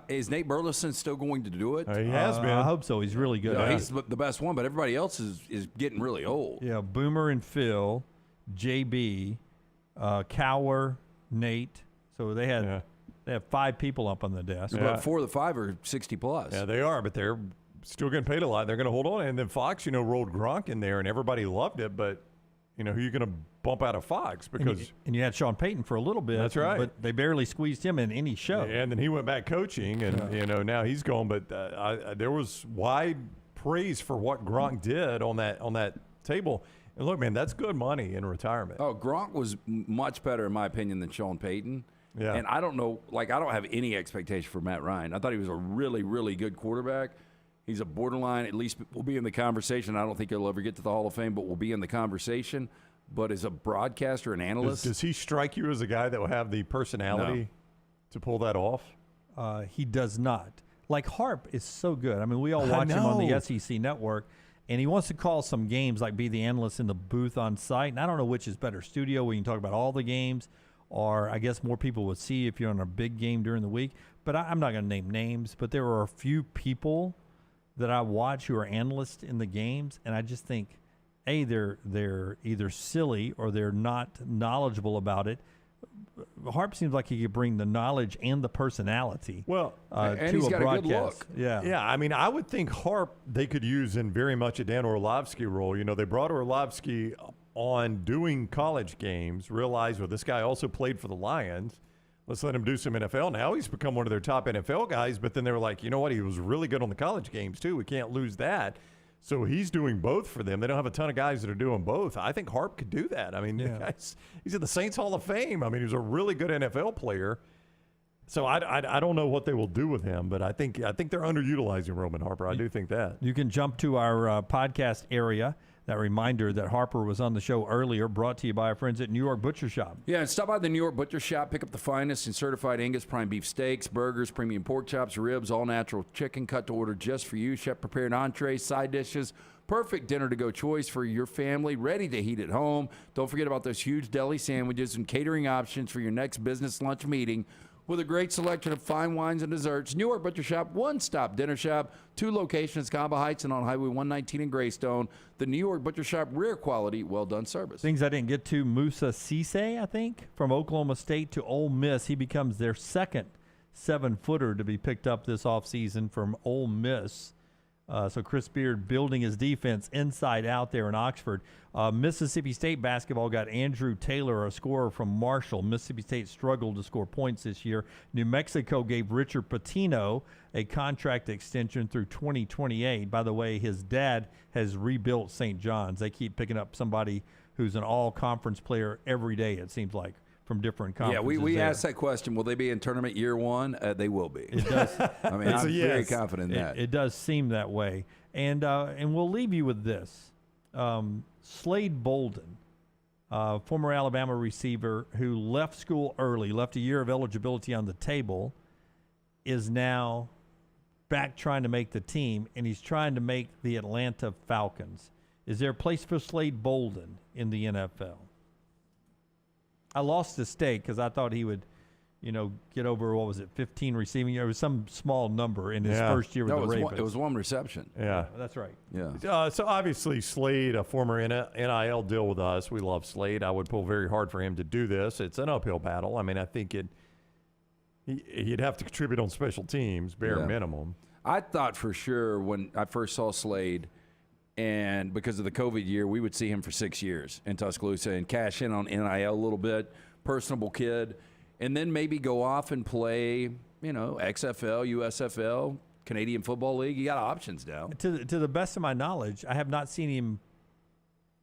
is Nate Burleson still going to do it? He has been. I hope so. He's really good. Yeah, he's the best one, but everybody else is getting really old. Yeah, Boomer and Phil, JB, Cower, Nate. So they have 5 people up on the desk. Yeah. But 4 of the 5 are 60 plus. Yeah, they are, but they're still getting paid a lot. They're going to hold on. And then Fox, rolled Gronk in there, and everybody loved it. But, who are you going to bump out of Fox? Because and you had Sean Payton for a little bit. That's right. But they barely squeezed him in any show. Yeah, and then he went back coaching, and now he's gone. But there was wide praise for what Gronk did on that table. And look, man, that's good money in retirement. Oh, Gronk was much better, in my opinion, than Sean Payton. Yeah. And I don't know, I don't have any expectation for Matt Ryan. I thought he was a really, really good quarterback. He's a borderline, at least will be in the conversation. I don't think he'll ever get to the Hall of Fame, but will be in the conversation. But as a broadcaster and analyst. Does he strike you as a guy that will have the personality to pull that off? He does not. Like Harp is so good. I mean, we all watch him on the SEC network. And he wants to call some games, like be the analyst in the booth on site. And I don't know which is better, studio where you can talk about all the games, or I guess more people would see if you're on a big game during the week. But I'm not going to name names, but there are a few people that I watch who are analysts in the games, and I just think, A, they're either silly or they're not knowledgeable about it. Harp seems like he could bring the knowledge and the personality and to he's a got broadcast. A good look. Yeah. I mean, I would think Harp they could use in very much a Dan Orlovsky role. They brought Orlovsky on doing college games, realized, well, this guy also played for the Lions. Let's let him do some NFL. Now he's become one of their top NFL guys, but then they were like, you know what? He was really good on the college games, too. We can't lose that. So he's doing both for them. They don't have a ton of guys that are doing both. I think Harp could do that. I mean, the guy's, he's in the Saints Hall of Fame. I mean, he was a really good NFL player. So I don't know what they will do with him, but I think they're underutilizing Roman Harper. I do think that. You can jump to our podcast area. That reminder that Harper was on the show earlier, brought to you by our friends at New York Butcher Shop. Yeah, and stop by the New York Butcher Shop. Pick up the finest in certified Angus prime beef steaks, burgers, premium pork chops, ribs, all-natural chicken cut to order just for you. Chef-prepared entrees, side dishes. Perfect dinner-to-go choice for your family, ready to heat at home. Don't forget about those huge deli sandwiches and catering options for your next business lunch meeting. With a great selection of fine wines and desserts, New York Butcher Shop, one-stop dinner shop, 2 locations, Camba Heights and on Highway 119 in Greystone. The New York Butcher Shop, rare quality, well-done service. Things I didn't get to, Musa Cisse, I think, from Oklahoma State to Ole Miss. He becomes their second 7-footer to be picked up this offseason from Ole Miss. So Chris Beard building his defense inside out there in Oxford. Mississippi State basketball got Andrew Taylor, a scorer from Marshall. Mississippi State struggled to score points this year. New Mexico gave Richard Pitino a contract extension through 2028. By the way, his dad has rebuilt St. John's. They keep picking up somebody who's an all-conference player every day, it seems like, from different conferences. Yeah, we asked that question. Will they be in tournament year one? They will be. It does. I mean, I'm very confident in that. It does seem that way. And we'll leave you with this. Slade Bolden, former Alabama receiver who left school early, left a year of eligibility on the table, is now back trying to make the team, and he's trying to make the Atlanta Falcons. Is there a place for Slade Bolden in the NFL? I lost the stake because I thought he would, get over, 15 receiving? It was some small number in his first year with the Ravens. It was 1 reception. Yeah. That's right. Yeah. So obviously Slade, a former NIL deal with us. We love Slade. I would pull very hard for him to do this. It's an uphill battle. I mean, I think he'd have to contribute on special teams, bare minimum. I thought for sure when I first saw Slade, and because of the COVID year, we would see him for 6 years in Tuscaloosa and cash in on NIL a little bit, personable kid, and then maybe go off and play, XFL, USFL, Canadian Football League. You got options now. To the best of my knowledge, I have not seen him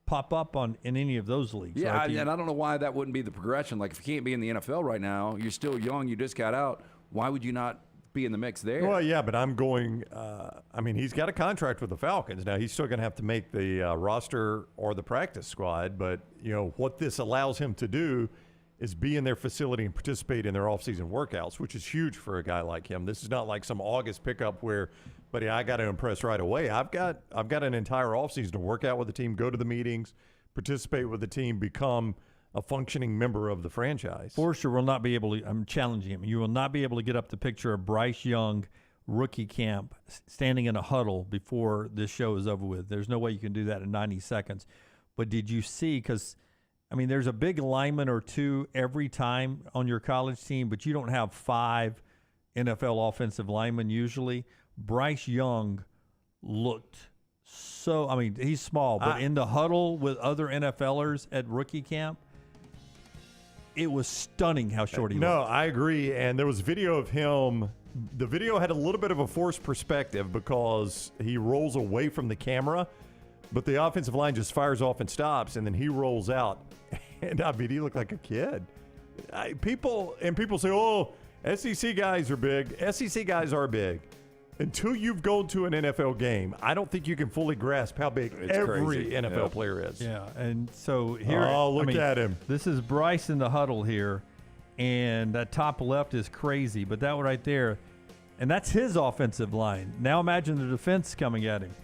pop up in any of those leagues. Yeah, and I don't know why that wouldn't be the progression. Like, if you can't be in the NFL right now, you're still young, you just got out, why would you not be in the mix there? Well, yeah, but I'm going he's got a contract with the Falcons. Now, he's still going to have to make the roster or the practice squad, but, what this allows him to do is be in their facility and participate in their offseason workouts, which is huge for a guy like him. This is not like some August pickup where, buddy, I got to impress right away. I've got an entire offseason to work out with the team, go to the meetings, participate with the team, become a functioning member of the franchise. Forrester will not be able to, I'm challenging him, you will not be able to get up the picture of Bryce Young, rookie camp, standing in a huddle before this show is over with. There's no way you can do that in 90 seconds. But did you see, because, there's a big lineman or two every time on your college team, but you don't have 5 NFL offensive linemen usually. Bryce Young looked so, he's small, but in the huddle with other NFLers at rookie camp, it was stunning how short he was. No, I agree. And there was video of him. The video had a little bit of a forced perspective because he rolls away from the camera, but the offensive line just fires off and stops, and then he rolls out. And, he looked like a kid. People say, oh, SEC guys are big. SEC guys are big. Until you've gone to an NFL game, I don't think you can fully grasp how big every NFL player is. Yeah, and so here, look at him. This is Bryce in the huddle here, and that top left is crazy, but that one right there, and that's his offensive line. Now imagine the defense coming at him.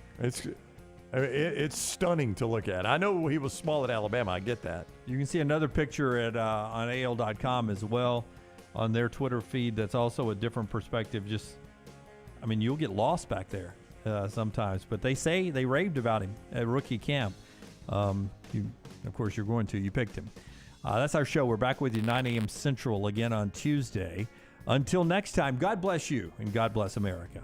It's stunning to look at. I know he was small at Alabama. I get that. You can see another picture at on AL.com as well on their Twitter feed. That's also a different perspective. You'll get lost back there sometimes. But they say they raved about him at rookie camp. Of course, you're going to. You picked him. That's our show. We're back with you 9 a.m. Central again on Tuesday. Until next time, God bless you and God bless America.